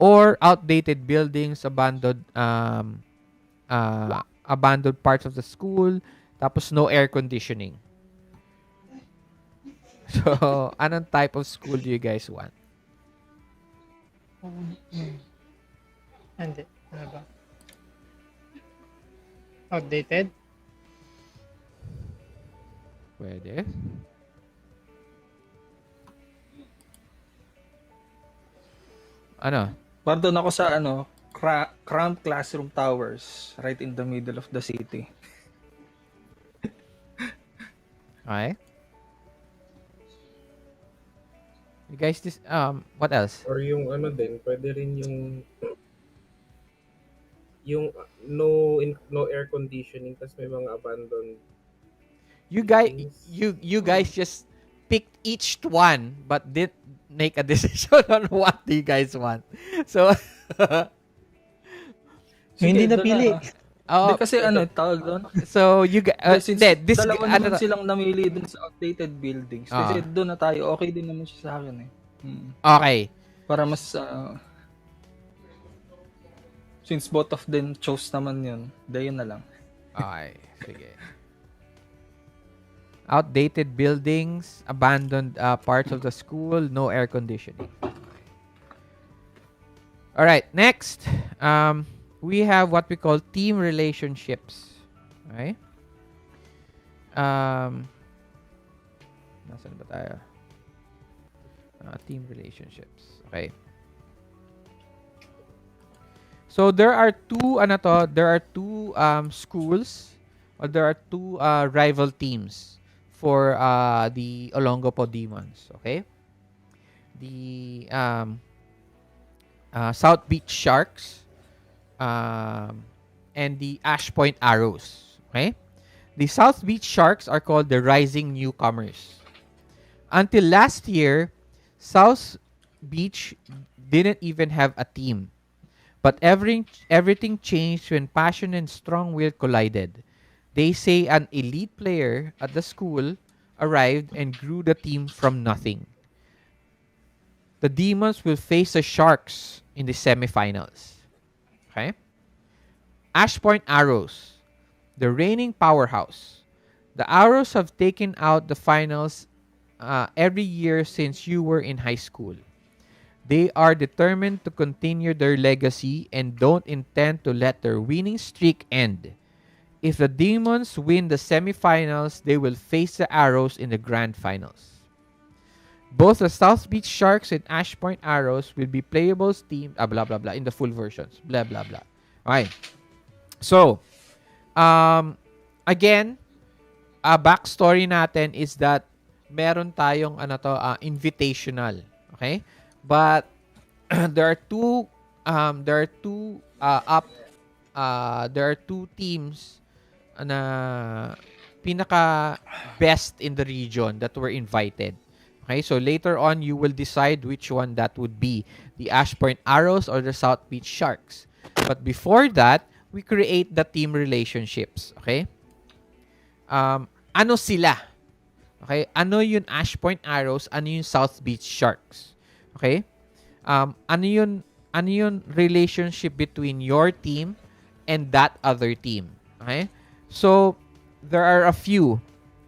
[SPEAKER 1] Or outdated buildings, abandoned parts of the school, tapos no air conditioning. So, anong type of school do you guys want?
[SPEAKER 4] Hindi. Ano ba? Outdated?
[SPEAKER 1] Pwede. Ano?
[SPEAKER 2] Parang doon ako sa Crown Classroom Towers, right in the middle of the city.
[SPEAKER 1] Okay. You guys, what else?
[SPEAKER 3] Or yung ano din, pwede rin yung no air conditioning tas may mga abandoned
[SPEAKER 1] You guys,
[SPEAKER 3] buildings.
[SPEAKER 1] you guys just picked each one, but didn't make a decision on what do you guys want. So,
[SPEAKER 4] Hindi
[SPEAKER 2] doon
[SPEAKER 4] napili.
[SPEAKER 1] oh,
[SPEAKER 2] Kasi tawag doon?
[SPEAKER 1] so you guys,
[SPEAKER 2] Since
[SPEAKER 1] this
[SPEAKER 2] dalawa
[SPEAKER 1] ano
[SPEAKER 2] naman
[SPEAKER 1] to?
[SPEAKER 2] silang namili dun sa outdated buildings. Kasi doon na tayo, okay din naman siya sa akin eh.
[SPEAKER 1] Okay.
[SPEAKER 2] Para mas, since both of them chose naman yun, yun na lang.
[SPEAKER 1] Okay, sige. Outdated buildings, abandoned parts of the school, no air conditioning. All right, next. We have what we call team relationships. Okay? Nasaan ba tayo? Team relationships. Okay. So there are two schools, or there are two rival teams for the Olongapo Demons, okay? The South Beach Sharks and the Ash Point Arrows, okay? The South Beach Sharks are called the Rising Newcomers. Until last year, South Beach didn't even have a team. But everything changed when passion and strong will collided. They say an elite player at the school arrived and grew the team from nothing. The Demons will face the Sharks in the semifinals. Okay? Ash Point Arrows, the reigning powerhouse. The Arrows have taken out the finals every year since you were in high school. They are determined to continue their legacy and don't intend to let their winning streak end. If the Demons win the semifinals, they will face the Arrows in the grand finals. Both the South Beach Sharks and Ash Point Arrows will be playable team, blah blah blah, in the full versions, blah blah blah. Okay. So, again, a backstory natin is that meron tayong invitational, okay? But there are two teams na pinaka best in the region that were invited. Okay, so later on you will decide which one that would be, the Ash Point Arrows or the South Beach Sharks. But before that, we create the team relationships. Okay, ano sila? Okay, ano yung Ash Point Arrows, ano yung South Beach Sharks? Okay? Ano yung relationship between your team and that other team? Okay? So, there are a few.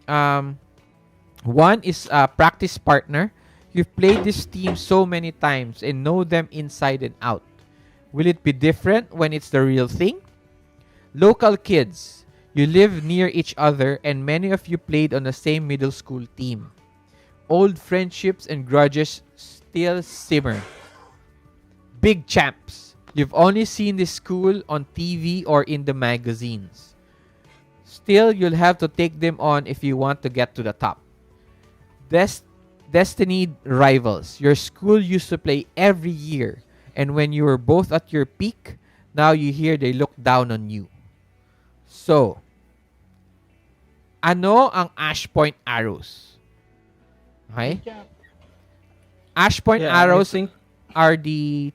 [SPEAKER 1] One is a practice partner. You've played this team so many times and know them inside and out. Will it be different when it's the real thing? Local kids. You live near each other and many of you played on the same middle school team. Old friendships and grudges still simmer. Big champs. You've only seen this school on TV or in the magazines. Still, you'll have to take them on if you want to get to the top. Destiny rivals. Your school used to play every year, and when you were both at your peak, now you hear they look down on you. So, ano ang Ash Point Arrows? Okay? Ash Point Arrows are the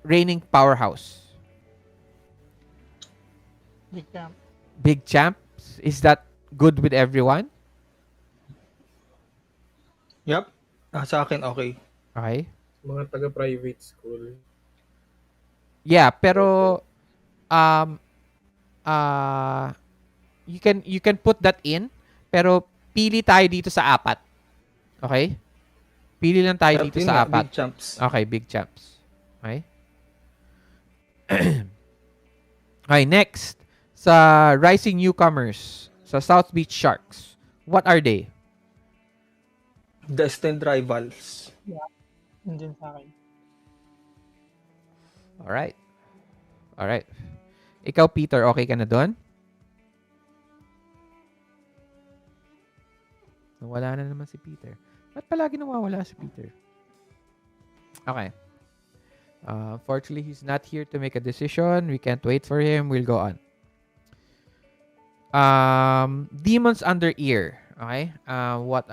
[SPEAKER 1] reigning powerhouse.
[SPEAKER 4] Big champ.
[SPEAKER 1] Big champs. Is that good with everyone?
[SPEAKER 2] Yep. Sa akin, okay.
[SPEAKER 1] Okay.
[SPEAKER 3] Mga taga-private school.
[SPEAKER 1] Yeah, pero you can put that in, pero pili tayo dito sa apat. Okay? Pili lang tayo dito sa apat.
[SPEAKER 2] Big champs.
[SPEAKER 1] Okay, big champs. Okay? Okay, next. Sa rising newcomers, sa South Beach Sharks. What are they?
[SPEAKER 2] Destined rivals.
[SPEAKER 4] Yeah, yun din sa akin.
[SPEAKER 1] Alright. Alright. Ikaw, Peter, okay ka na doon? Nawala na naman si Peter. Ba't palagi nawawala si Peter? Okay. Fortunately, he's not here to make a decision. We can't wait for him. We'll go on. Demons under ear. Okay. What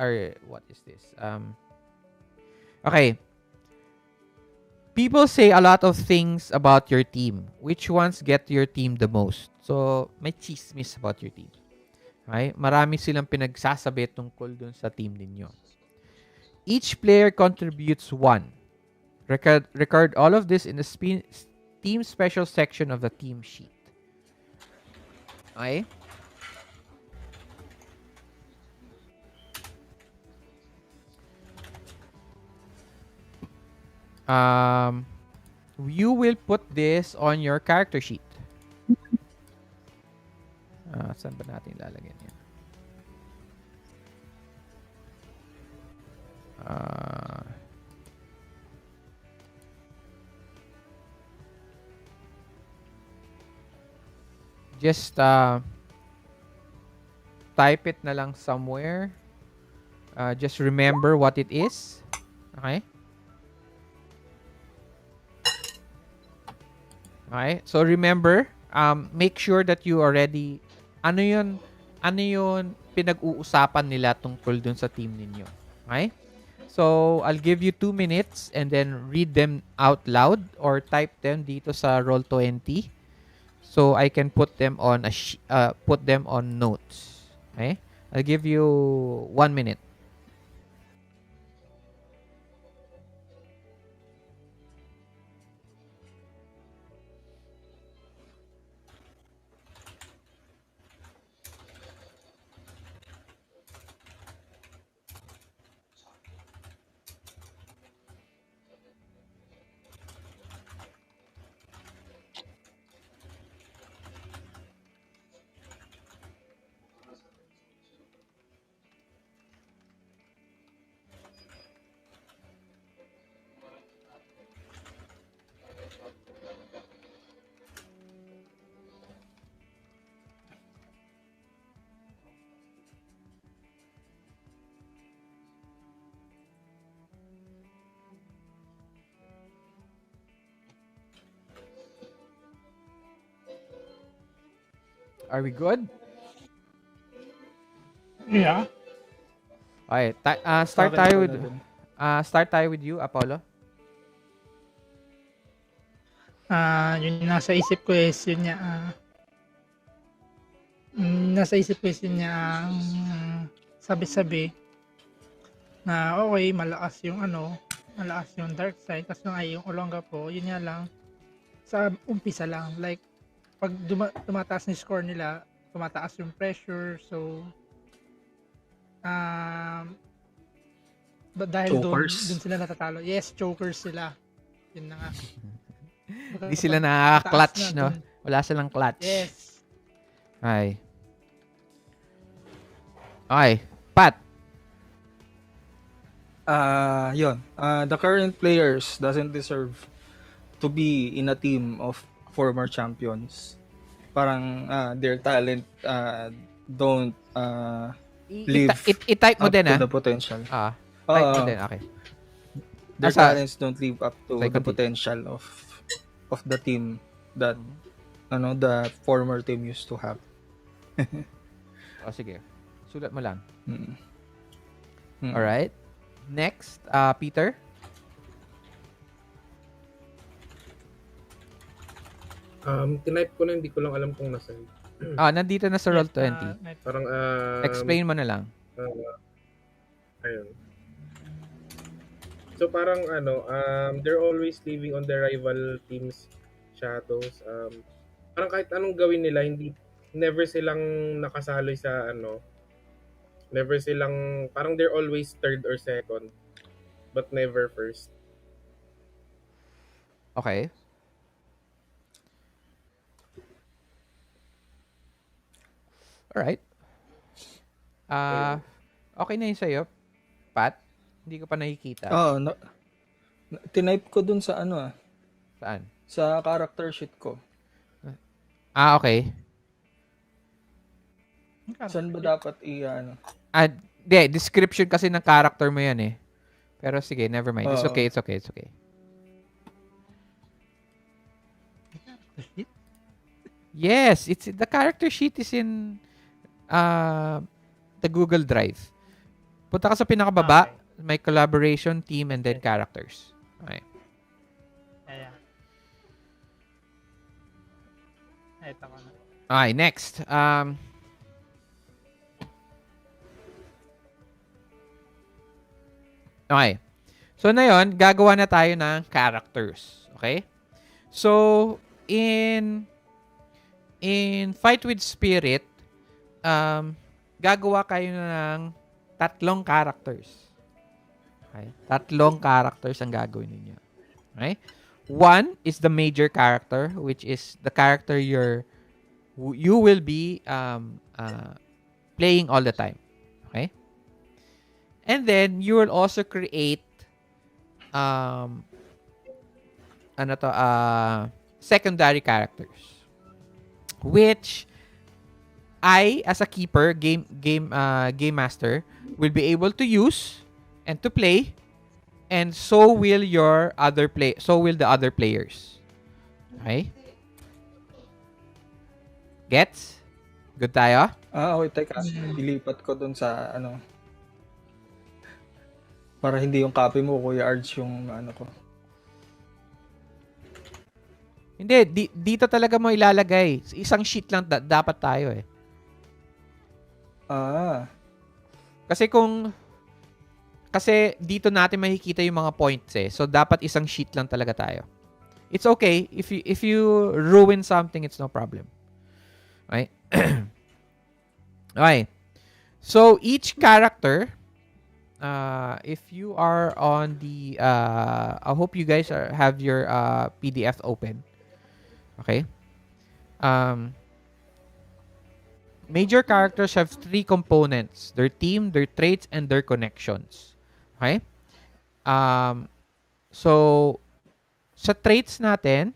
[SPEAKER 1] is this? Okay. People say a lot of things about your team. Which ones get your team the most? So, may chismis about your team. Okay? Marami silang pinagsasabi tungkol dun sa team ninyo. Each player contributes one. Record all of this in the team special section of the team sheet. Okay? You will put this on your character sheet. Saan ba natin lalagyan yan? Just type it na lang somewhere. Just remember what it is. Okay? Okay? So remember, make sure that you already ano yun pinag-uusapan nila tungkol dun sa team ninyo. Okay? So, I'll give you 2 minutes and then read them out loud or type them dito sa Roll20 so I can put them on put them on notes. Okay? I'll give you 1 minute. Are we good?
[SPEAKER 4] Yeah.
[SPEAKER 1] Okay,
[SPEAKER 2] Sa akin okay na din.
[SPEAKER 1] start tayo with you, Apollo.
[SPEAKER 4] Yun nasa isip ko is yun niya. Nasa isip ko is yun niya ang sabi-sabi na okay, malakas yung dark side. Kasi yung Olonga po, yun nga lang, sa umpisa lang. Like, pag tumataas yung score nila, tumataas yung pressure. So, dahil doon
[SPEAKER 2] Chokers.
[SPEAKER 4] sila natatalo. Yes, chokers sila. Yun na nga.
[SPEAKER 1] Hindi sila nakaka-clutch,
[SPEAKER 4] Mataas na
[SPEAKER 1] no?
[SPEAKER 4] dun.
[SPEAKER 1] Wala silang clutch.
[SPEAKER 4] Yes.
[SPEAKER 1] Okay. Okay. Pat.
[SPEAKER 2] Yun. The current players doesn't deserve to be in a team of former champions. Parang their talent don't live
[SPEAKER 1] I-type mo
[SPEAKER 2] up
[SPEAKER 1] din,
[SPEAKER 2] to the potential.
[SPEAKER 1] Type mo din. Okay.
[SPEAKER 2] Their talents don't live up to
[SPEAKER 1] Say,
[SPEAKER 2] the
[SPEAKER 1] continue.
[SPEAKER 2] potential of the team that the former team used to have.
[SPEAKER 1] Sige. Sulat mo lang.
[SPEAKER 2] Mm.
[SPEAKER 1] Alright. Next, Peter.
[SPEAKER 3] Tinype ko na, hindi ko lang alam kung nasa.
[SPEAKER 1] Nandito na sa Roll20.
[SPEAKER 3] Parang,
[SPEAKER 1] Explain mo na lang.
[SPEAKER 3] Ayun. So parang they're always living on their rival team's shadows. Parang kahit anong gawin nila, never silang nakasaloy sa never silang, parang they're always third or second, but never first.
[SPEAKER 1] Okay. Alright. Ah, okay na yun sa'yo, Pat? Hindi ko pa nakikita.
[SPEAKER 2] Oo, tinype ko dun sa
[SPEAKER 1] Saan?
[SPEAKER 2] sa character sheet ko.
[SPEAKER 1] Ah, okay.
[SPEAKER 2] Saan ba dapat
[SPEAKER 1] Di, description kasi ng character mo yan eh. Pero sige, never mind. It's
[SPEAKER 2] Oo.
[SPEAKER 1] okay, it's okay, it's okay. Yes, it's the character sheet is in the Google Drive. Punta ka sa pinakababa, may collaboration, team, and then characters. Okay.
[SPEAKER 4] Ayan. Ito ko na.
[SPEAKER 1] Okay, next. Okay. So na yun, gagawa na tayo ng characters. Okay? So, in Fight with Spirit, gagawa kayo ng 3 characters. Okay? 3 characters ang gagawin ninyo. Okay? 1 is the major character, which is the character you will be playing all the time. Okay? And then, you will also create secondary characters, which I, as a keeper, game master, will be able to use and to play, and so will the other players. Okay? Gets? Good tayo?
[SPEAKER 2] Okay, teka. Ilipat ko dun sa para hindi yung copy mo, Kuya Arj, yung ko.
[SPEAKER 1] Hindi, dito talaga mo ilalagay. Isang sheet lang dapat tayo eh. Kasi dito natin makikita yung mga points eh. So dapat isang sheet lang talaga tayo. It's okay if you ruin something, it's no problem. Okay? Okay. So each character, if you are on the I hope you guys have your PDF open. Okay? Major characters have 3 components: their team, their traits, and their connections. Okay? So sa traits natin,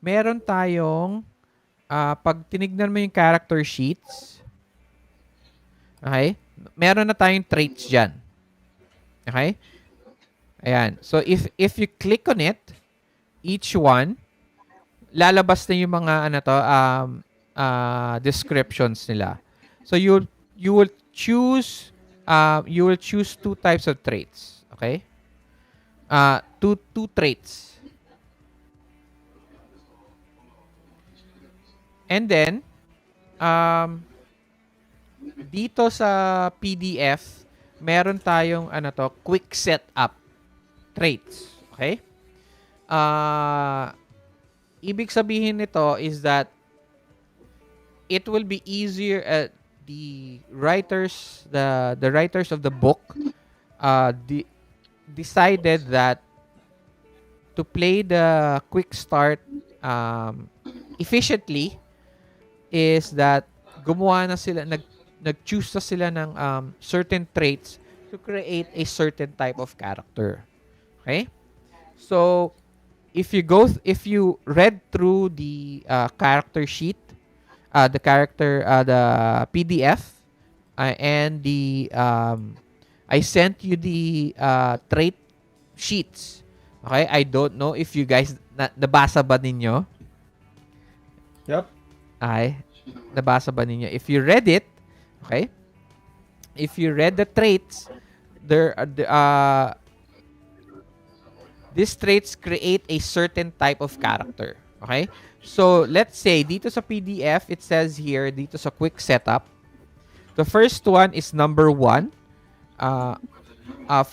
[SPEAKER 1] meron tayong pag tinignan mo yung character sheets, okay? Meron na tayong traits dyan. Okay? Ayan. So, if you click on it, each one, lalabas na yung mga descriptions nila. So, you will choose 2 types of traits. Okay? Two traits. And then, dito sa PDF, meron tayong quick setup traits. Okay? Ibig sabihin nito is that it will be easier the writers of the book decided that to play the Quickstart efficiently is that gumawa na sila, nag-choose na sila ng certain traits to create a certain type of character. Okay? So, if you read through the character sheet, the PDF, and I sent you the trait sheets. Okay? I don't know if you guys nabasa ba ninyo?
[SPEAKER 2] Yep.
[SPEAKER 1] Nabasa ba ninyo? If you read it, okay? If you read the traits, these traits create a certain type of character. Okay? So, let's say, dito sa PDF, it says here, dito sa quick setup, the first one is number 1.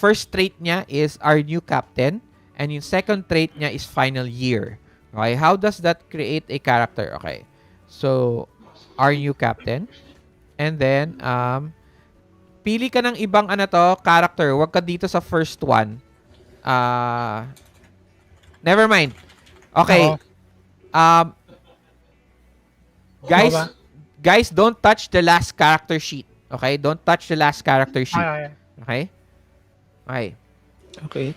[SPEAKER 1] First trait niya is our new captain, and yung second trait niya is final year. Okay? How does that create a character? Okay. So, our new captain. And then, pili ka ng ibang character. Huwag ka dito sa first one. Never mind. Okay. Guys, Guys, don't touch the last character sheet. Okay? Don't touch the last character sheet.
[SPEAKER 4] Ay.
[SPEAKER 1] Okay? Okay.
[SPEAKER 2] Okay.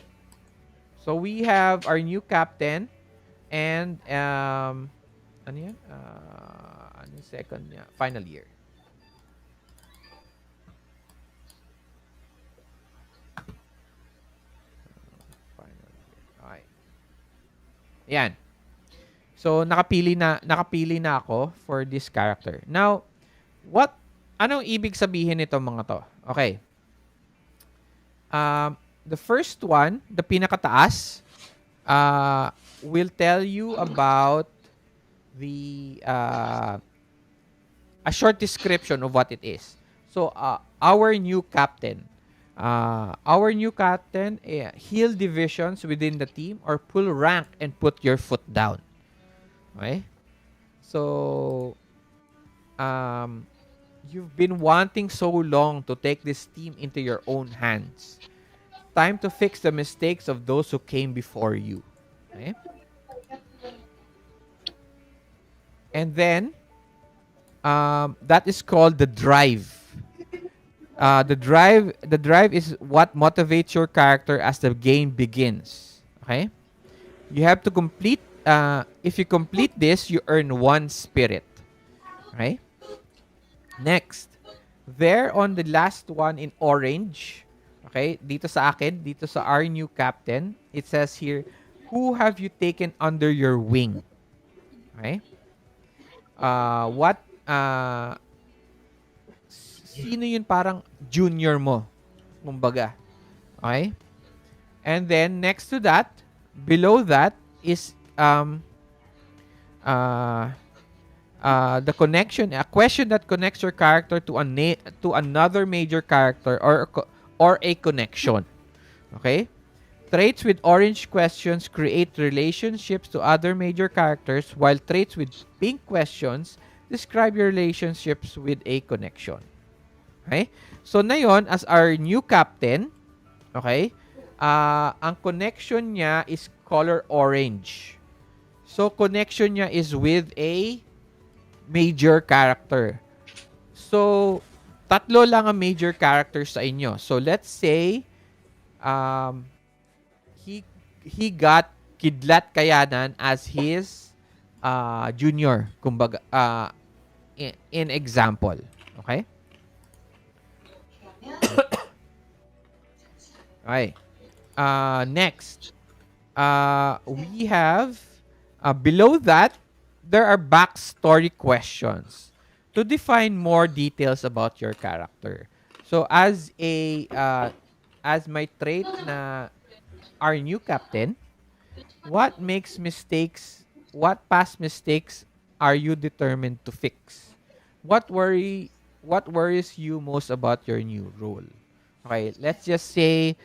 [SPEAKER 1] So we have our new captain and ano yan? Ano yung second niya? Final year. Final year. Okay. Yan. So nakapili na ako for this character. Now, anong ibig sabihin nito mga to? Okay. The first one, the pinakataas, will tell you about the a short description of what it is. So our new captain, heal divisions within the team or pull rank and put your foot down. Okay? So you've been wanting so long to take this team into your own hands. Time to fix the mistakes of those who came before you. Okay? And then, that is called the drive. The drive is what motivates your character as the game begins. Okay? You have to complete. If you complete this, you earn 1 spirit. Okay? Next, there on the last one in orange. Okay, dito sa akin, dito sa our new captain, it says here, who have you taken under your wing? Okay? Sino yun parang junior mo? Kumbaga. Okay? And then, next to that, below that is the connection, a question that connects your character to another major character or a connection. Okay? Traits with orange questions create relationships to other major characters, while traits with pink questions describe your relationships with a connection. Okay? So, na yun, as our new captain, okay, ang connection niya is color orange. So, connection niya is with a major character. So, 3 lang ang major characters sa inyo. So, let's say, he got Kidlat Kayanan as his junior. Kumbaga, in example. Okay? Okay. Next, we have, below that, there are backstory questions to define more details about your character. So as my trait na our new captain, what past mistakes are you determined to fix? What worries you most about your new role? Okay, let's just say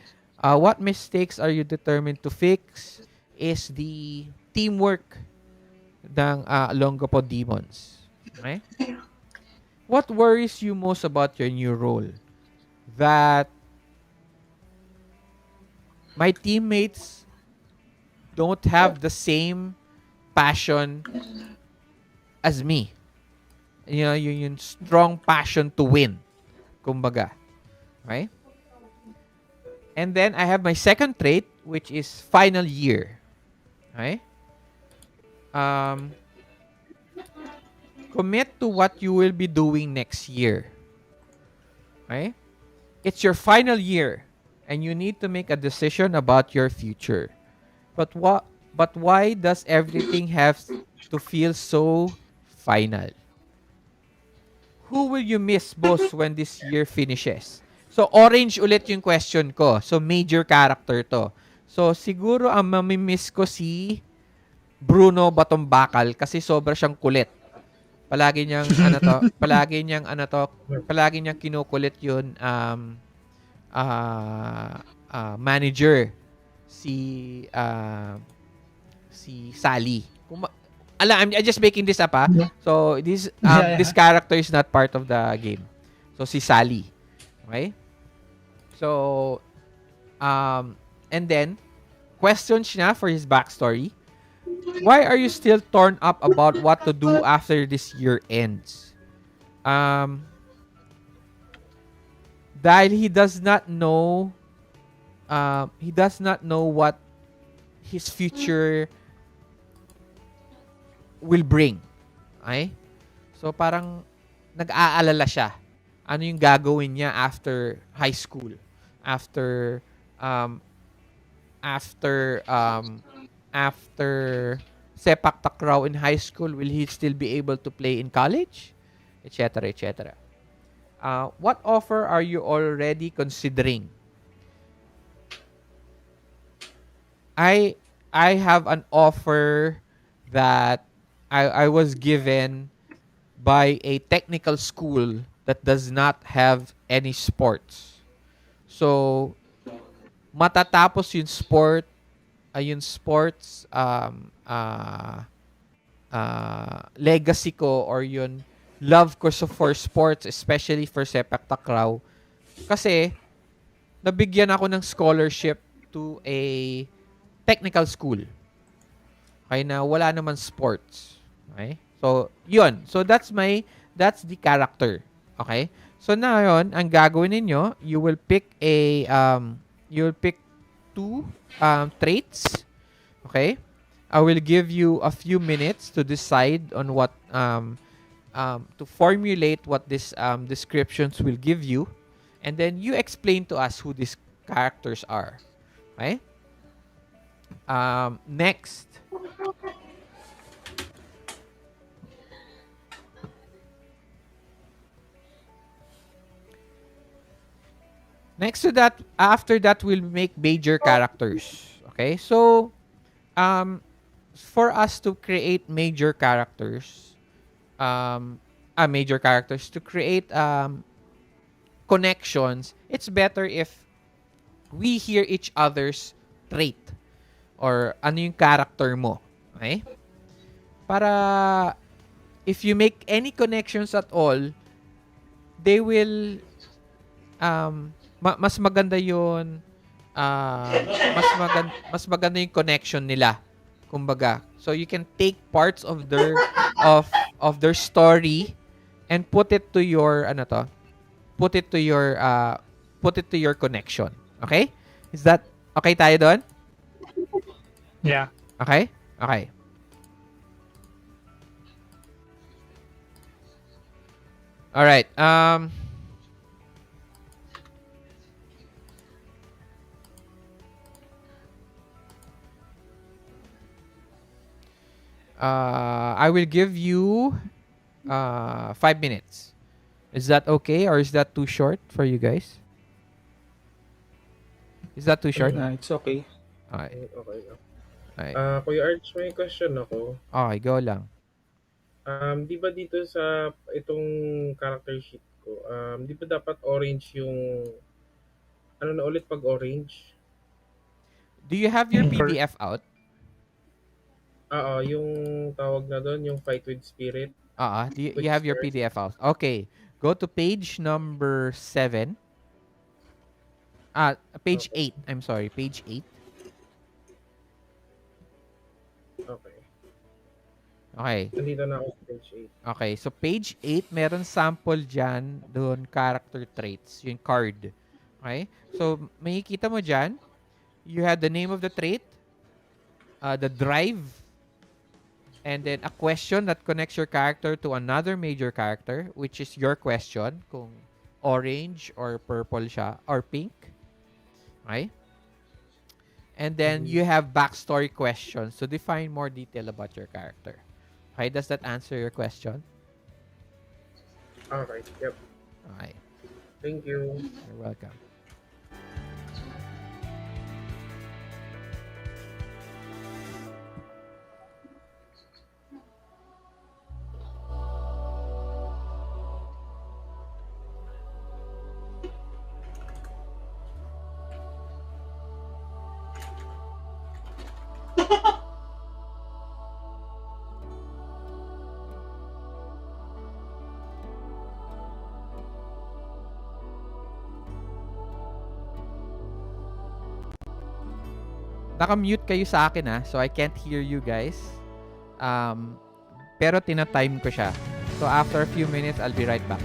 [SPEAKER 1] what mistakes are you determined to fix is the teamwork ng Longopo Demons. Okay? What worries you most about your new role? That my teammates don't have the same passion as me. You know, yung strong passion to win. Kumbaga. Okay? And then I have my second trait, which is final year. Okay? Commit to what you will be doing next year. Okay? It's your final year and you need to make a decision about your future. But why does everything have to feel so final? Who will you miss most when this year finishes? So, orange ulit yung question ko. So, major character to. So, siguro ang mamimiss ko si Bruno Batombakal kasi sobra siyang kulit. Palagi niyang palagi niyang kinukulit yun manager si Sally. I'm just making this up ha. So this character is not part of the game. So si Sally. Okay? So and then questions niya for his backstory. Why are you still torn up about what to do after this year ends? Um, dahil he does not know what his future will bring. Okay? So parang nag-aalala siya. Ano yung gagawin niya after high school? After um after um after Sepak Takraw in high school, will he still be able to play in college? Etc. etc. What offer are you already considering? I I have an offer that I was given by a technical school that does not have any sports. So matatapos yung sports legacy ko, or yun love ko for sports, especially for Sepak Takraw, kasi nabigyan ako ng scholarship to a technical school. Okay, na wala naman sports. Okay? So, yun. So, that's the character. Okay? So, na yun, ang gagawin ninyo, you will pick two traits. Okay? I will give you a few minutes to decide on what, to formulate what these descriptions will give you. And then, you explain to us who these characters are. Okay? Next. Next to that, after that, we'll make major characters. Okay? So, for us to create major characters, to create connections, it's better if we hear each other's trait or ano yung character mo. Okay? Para if you make any connections at all, they will mas maganda yun, mas maganda yung connection nila, kumbaga. So you can take parts of their story and put it to your connection. Okay? Is that okay tayo doon?
[SPEAKER 4] Yeah.
[SPEAKER 1] Okay? Okay. All right. I will give you 5 minutes. Is that okay, or is that too short for you guys? Is that too short?
[SPEAKER 2] It's okay.
[SPEAKER 1] Okay.
[SPEAKER 3] Okay.
[SPEAKER 1] Okay.
[SPEAKER 3] Kuya Arch, may question ako.
[SPEAKER 1] Okay, go lang.
[SPEAKER 3] Di ba dito sa itong character sheet ko, di ba dapat orange yung, ano na ulit pag orange?
[SPEAKER 1] Do you have your
[SPEAKER 2] For-
[SPEAKER 1] PDF out?
[SPEAKER 3] Yung tawag na doon, yung Fight with Spirit.
[SPEAKER 1] Do you have your PDF out? Okay. Go to page number 7. Page 8. I'm sorry, page 8.
[SPEAKER 3] Okay.
[SPEAKER 1] Okay.
[SPEAKER 3] Nandito na ako sa page 8.
[SPEAKER 1] Okay, so page 8, meron sample dyan, doon, character traits, yung card. Okay? So, makikita mo dyan, you have the name of the trait, the drive, and then a question that connects your character to another major character, which is your question, kung orange or purple siya, or pink. Okay? And then you have backstory questions to define more detail about your character. Okay, does that answer your question?
[SPEAKER 3] Okay, yep.
[SPEAKER 1] Okay,
[SPEAKER 3] Thank you.
[SPEAKER 1] you're welcome. Naka-mute kayo sa akin so I can't hear you guys. Pero tina-time ko siya. So after a few minutes, I'll be right back.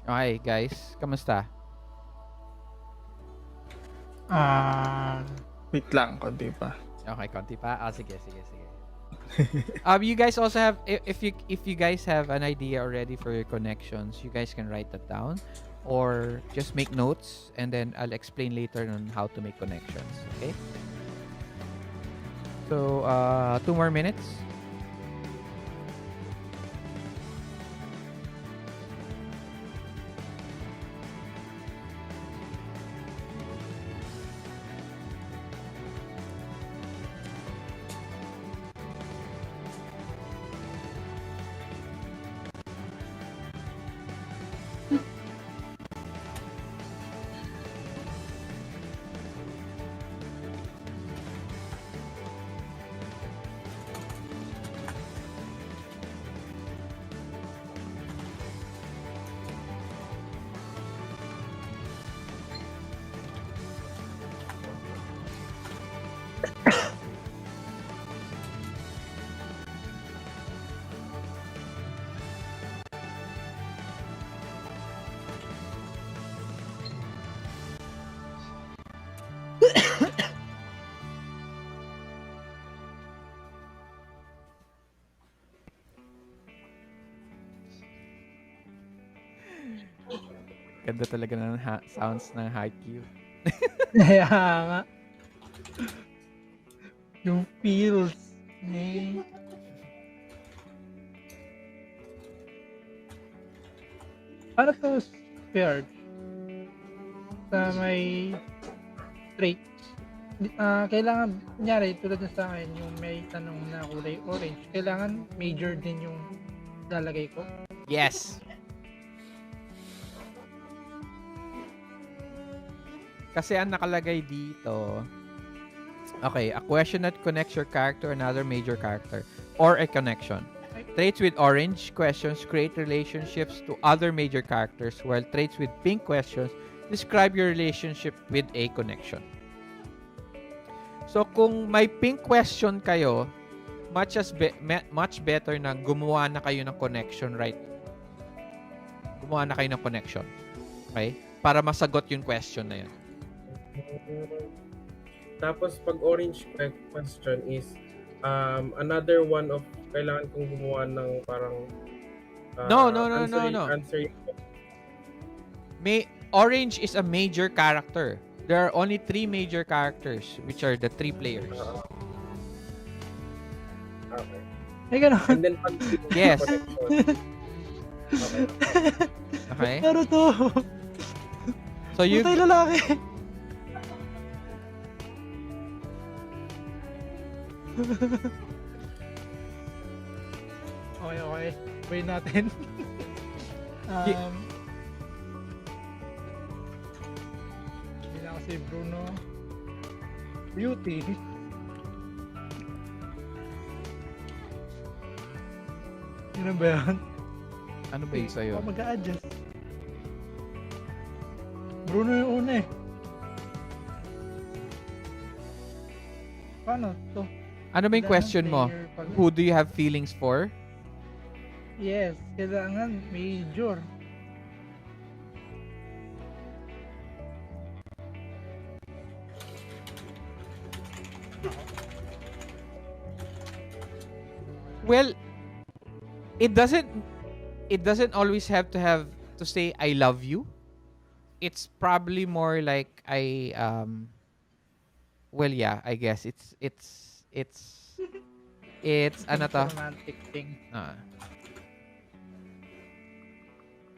[SPEAKER 1] Okay, guys. Kamusta?
[SPEAKER 4] Um,
[SPEAKER 2] Wait lang, konti pa.
[SPEAKER 1] Okay, konti pa. Sige. You guys also have if you guys have an idea already for your connections, you guys can write that down or just make notes and then I'll explain later on how to make connections. Okay? So 2 more minutes. Ganda talaga ng sounds ng Haikyuu.
[SPEAKER 4] kaya nga. Yung feels. Eh. Paano to paired? Sa may straight. Kailangan, kunyari, tulad na sa akin, yung may tanong na kulay orange, kailangan major din yung lalagay ko.
[SPEAKER 1] Yes. Kasi ang nakalagay dito, okay, a question that connects your character to another major character or a connection. Traits with orange questions create relationships to other major characters, while traits with pink questions describe your relationship with a connection. So kung may pink question kayo, much better na gumawa na kayo ng connection, right? Gumawa na kayo ng connection. Okay? Para masagot yung question na yun.
[SPEAKER 3] Tapos pag orange question is another one of kailangan kong gumawa ng parang
[SPEAKER 1] No.
[SPEAKER 3] answer
[SPEAKER 1] Orange is a major character. There are only 3 major characters, which are the 3 players.
[SPEAKER 3] Okay.
[SPEAKER 4] Ay, gano'n.
[SPEAKER 3] And then pag
[SPEAKER 1] Yes.
[SPEAKER 3] connection. Okay.
[SPEAKER 1] Okay?
[SPEAKER 4] Pero to,
[SPEAKER 1] So you
[SPEAKER 4] putay lalaki. Okay. Wait natin. Hindi na kasi Bruno. Beauty. Yun ba yan?
[SPEAKER 1] ano ba yung sa'yo?
[SPEAKER 4] Ako mag-a-adjust. Bruno yung una eh. Paano to?
[SPEAKER 1] Ano ba yung question mo?
[SPEAKER 4] Player pala.
[SPEAKER 1] Who do you have feelings for?
[SPEAKER 4] Yes, kailangan major.
[SPEAKER 1] Well, it doesn't always have to say I love you. It's probably more like well, yeah, I guess it's ano to?
[SPEAKER 4] Romantic thing.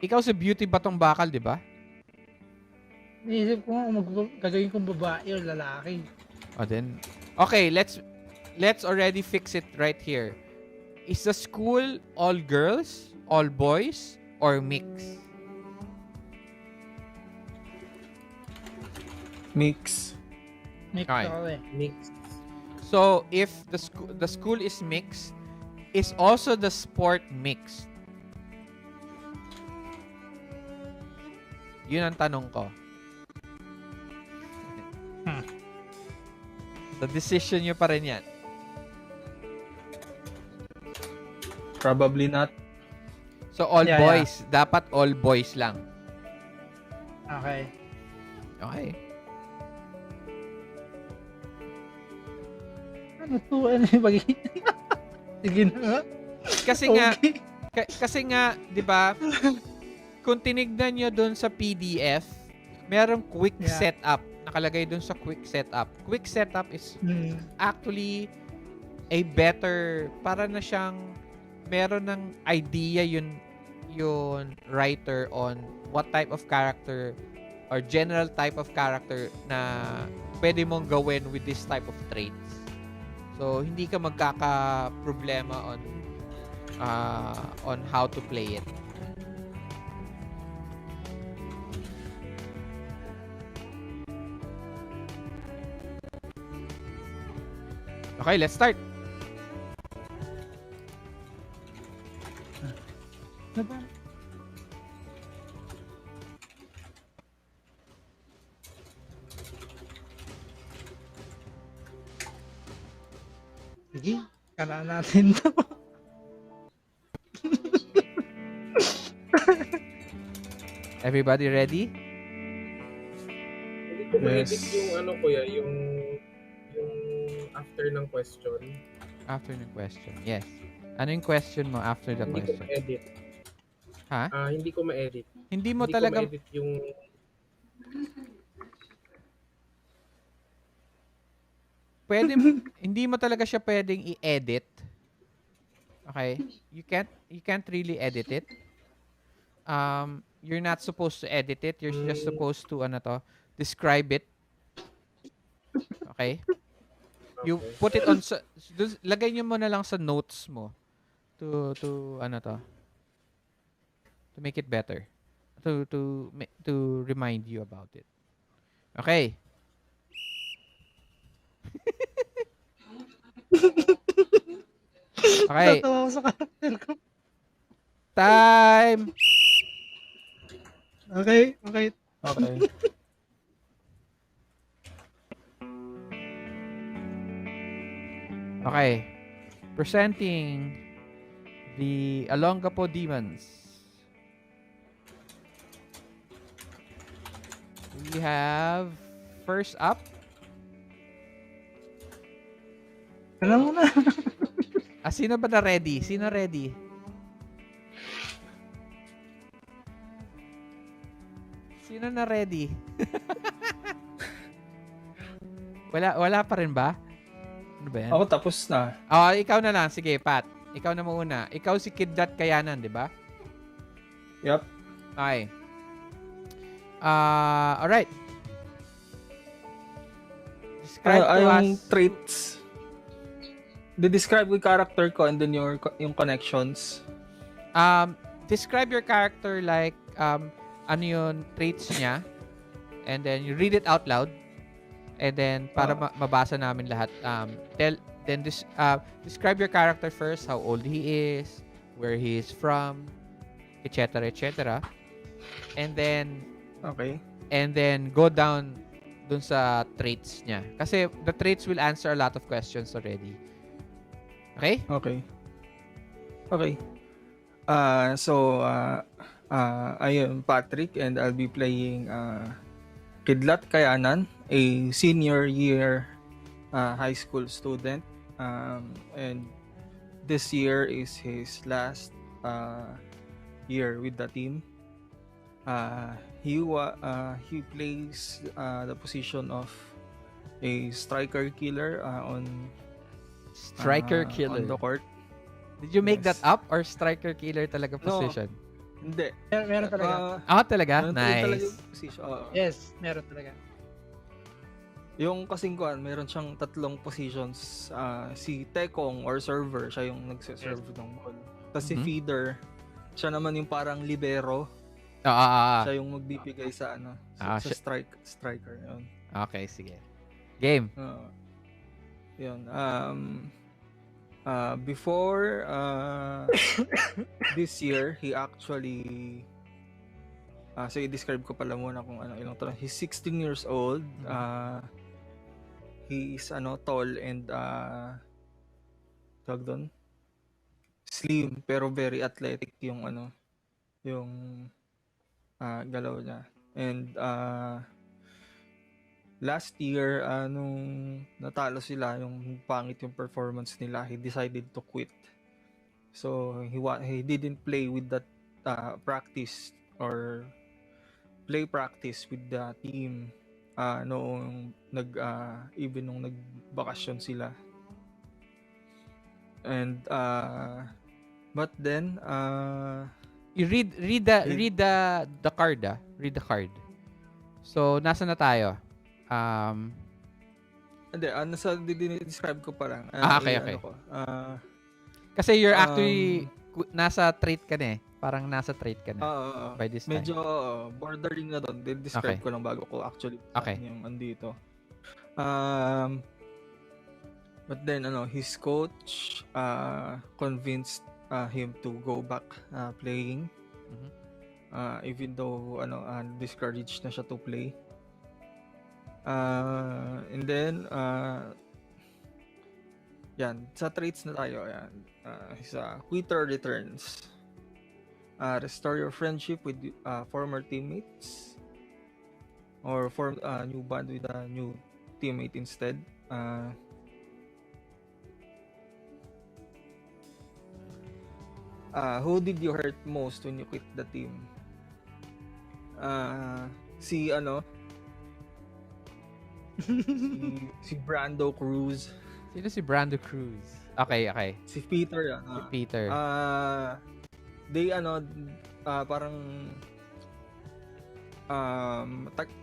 [SPEAKER 1] Ikaw si Beauty Batong Bakal, di ba?
[SPEAKER 4] Naisip ko nga gagawin kong babae o lalaki.
[SPEAKER 1] Then okay, let's already fix it right here. Is the school all girls, all boys, or mix?
[SPEAKER 2] Mix.
[SPEAKER 4] Mix
[SPEAKER 1] Okay.
[SPEAKER 4] ako eh.
[SPEAKER 3] Mix.
[SPEAKER 1] So if the school is mixed, is also the sport mixed? Yun ang tanong ko. The decision nyo pa rin yan.
[SPEAKER 2] Probably not.
[SPEAKER 1] So all
[SPEAKER 4] Yeah,
[SPEAKER 1] boys, dapat all boys lang.
[SPEAKER 4] Okay.
[SPEAKER 1] Okay.
[SPEAKER 4] Ano to? Ano yung pag- Sige na nga.
[SPEAKER 1] Kasi nga,
[SPEAKER 4] Okay.
[SPEAKER 1] kasi nga, 'di ba? Kung tinignan nyo doon sa PDF, merong quick
[SPEAKER 4] Yeah.
[SPEAKER 1] setup. Nakalagay doon sa quick setup. Quick setup is actually a better, para na siyang meron ng idea yun writer on what type of character or general type of character na pwede mong gawin with this type of traits. So hindi ka magkaka-problema on how to play it. Okay, let's start.
[SPEAKER 4] Ano ba? Sige, kanaan natin to.
[SPEAKER 1] Everybody ready?
[SPEAKER 3] Hindi ko ma-edit
[SPEAKER 2] Yes.
[SPEAKER 3] yung ano kuya, yung after ng question.
[SPEAKER 1] After the question. Yes. Ano yung question mo after the
[SPEAKER 3] Hindi ko
[SPEAKER 1] question?
[SPEAKER 3] ma-edit.
[SPEAKER 1] Ha?
[SPEAKER 3] Hindi ko ma-edit.
[SPEAKER 1] Hindi mo
[SPEAKER 3] Hindi
[SPEAKER 1] talaga
[SPEAKER 3] ko ma-edit yung
[SPEAKER 1] pwede hindi mo talaga siya pwedeng i-edit. Okay? You can't really edit it. You're not supposed to edit it. You're just supposed to describe it. Okay? You put it on lagay niyo mo na lang sa notes mo to make it better. To remind you about it. Okay. Okay.
[SPEAKER 4] Tatawa ako sa karakter ko.
[SPEAKER 1] Time.
[SPEAKER 4] Okay.
[SPEAKER 2] Okay.
[SPEAKER 1] Okay. Presenting the Olongapo Demons. We have first up.
[SPEAKER 2] Ano muna?
[SPEAKER 1] Sino ba na ready? Sino ready? Sino na ready? wala pa rin ba? Ano ba yan?
[SPEAKER 2] Ako tapos na.
[SPEAKER 1] Ikaw na lang. Sige, Pat. Ikaw na muna. Ikaw si Kidlat Kayanan, di ba?
[SPEAKER 2] Yup.
[SPEAKER 1] Okay. Alright. Describe to
[SPEAKER 2] Yung
[SPEAKER 1] us.
[SPEAKER 2] traits. Describe yung character ko and then yung connections.
[SPEAKER 1] Describe your character like ano yung traits niya, and then you read it out loud, and then para mabasa namin lahat, describe your character first, how old he is, where he is from, etc., and then go down dun sa traits niya, kasi the traits will answer a lot of questions already. Okay.
[SPEAKER 2] I am Patrick and I'll be playing Kidlat Kayanan, a senior year high school student. And this year is his last year with the team. He plays the position of a striker killer on the court.
[SPEAKER 1] Did you make that up or striker killer talaga position?
[SPEAKER 2] No, hindi.
[SPEAKER 4] Meron talaga.
[SPEAKER 1] Talaga?
[SPEAKER 2] Meron talaga
[SPEAKER 1] Nice.
[SPEAKER 2] yung position.
[SPEAKER 4] Yes, meron talaga.
[SPEAKER 2] Yung kasing kuan, meron siyang tatlong positions. Si Tekong or server, siya yung nagse-serve ng ball. Tapos si feeder, siya naman yung parang libero. Siya yung magbibigay sa striker. Yun.
[SPEAKER 1] Okay, sige. Game.
[SPEAKER 2] Yun. Before this year, he actually so i-describe ko pala muna kung ilang taon. He's 16 years old. He is tall and tawag doon, slim pero very athletic yung yung galaw niya. And last year, nung natalo sila, yung pangit yung performance nila, he decided to quit. So, he didn't play with that practice or play practice with the team noong even nung nagbakasyon sila. And but then
[SPEAKER 1] You read the card. Read the card. So, nasa na tayo?
[SPEAKER 2] Hindi, describe ko pa lang.
[SPEAKER 1] Okay. Kasi you're actually nasa trait ka na eh. Parang nasa trait ka na by this time.
[SPEAKER 2] Medyo bordering na doon. Describe ko lang bago ko actually yung andito. But then his coach convinced him to go back playing. Even though discouraged na siya to play. And then yan, sa traits na tayo, yan. Sa quitter returns. Restore your friendship with former teammates or form a new bond with a new teammate instead. Who did you hurt most when you quit the team? Si Brando Cruz.
[SPEAKER 1] Sino si Brando Cruz? Okay.
[SPEAKER 2] Si Peter yan.
[SPEAKER 1] Si Peter.
[SPEAKER 2] They parang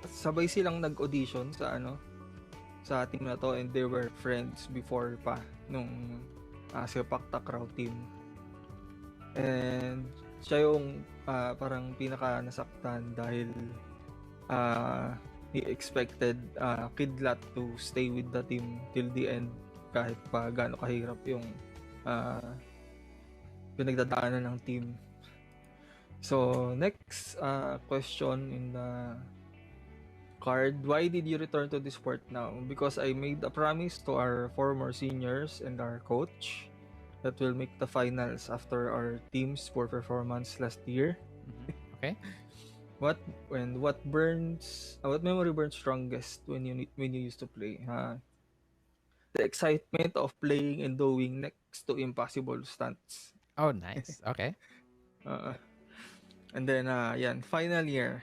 [SPEAKER 2] sabay silang nag-audition sa team na to, and they were friends before pa nung Sepak Takraw team. And siya yung parang pinaka nasaktan dahil he expected Kidlat to stay with the team till the end kahit pa gaano kahirap yung pinagdadaanan ng team. So next question in the card: why did you return to the sport now? Because I made a promise to our former seniors and our coach that will make the finals after our team's poor performance last year.
[SPEAKER 1] Okay.
[SPEAKER 2] What memory burns strongest when you used to play? The excitement of playing and doing next to impossible stunts.
[SPEAKER 1] Oh, nice. Okay.
[SPEAKER 2] Uh, and then final year.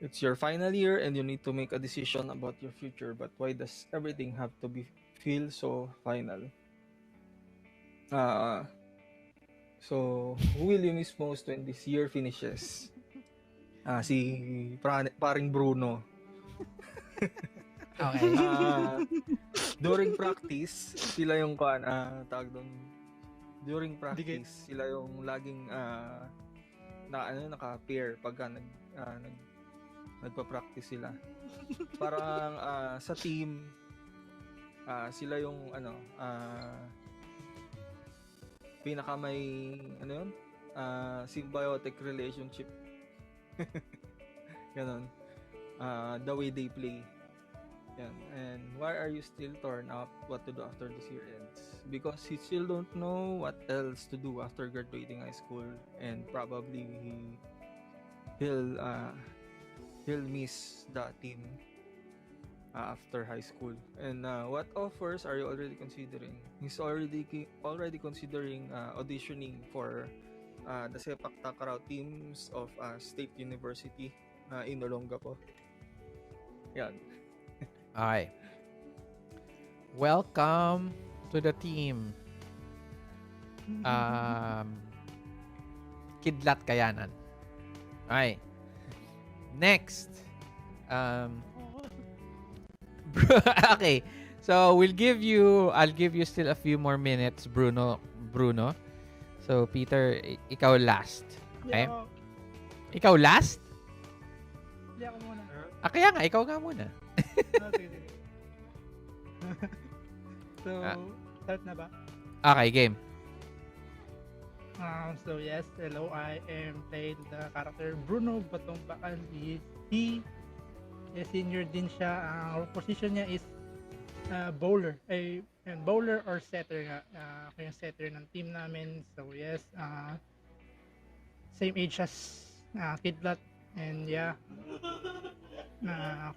[SPEAKER 2] It's your final year and you need to make a decision about your future. But why does everything have to be feel so final? Uh, so who will you miss most when this year finishes? Si paring Bruno.
[SPEAKER 1] Okay.
[SPEAKER 2] During practice, sila yung tawag doon. During
[SPEAKER 4] Dikit.
[SPEAKER 2] practice, sila yung laging naka-pair pagka nagpa-practice sila. Parang sa team sila yung pinaka may symbiotic relationship. Ganon. The way they play. Yan. And why are you still torn up what to do after this year ends? Because he still don't know what else to do after graduating high school, and probably he'll miss the team after high school. And what offers are you already considering? He's already considering auditioning for the Sepak Takraw teams of State University in Olongapo. Yan.
[SPEAKER 1] Okay. Welcome to the team. Kidlat Kayanan. Okay. Next. Okay. So I'll give you still a few more minutes, Bruno. So Peter, ikaw last. Okay? Ikaw last?
[SPEAKER 4] Hindi ako muna.
[SPEAKER 1] Kaya nga, ikaw nga muna.
[SPEAKER 4] Sige. So, start na ba?
[SPEAKER 1] Okay, game.
[SPEAKER 4] So yes, hello, I am playing the character Bruno Batong Bakal. He senior din siya. Ang position niya is bowler. Bowler or setter nga. Ako yung setter ng team namin. So yes, same age as Kidlat. And yeah.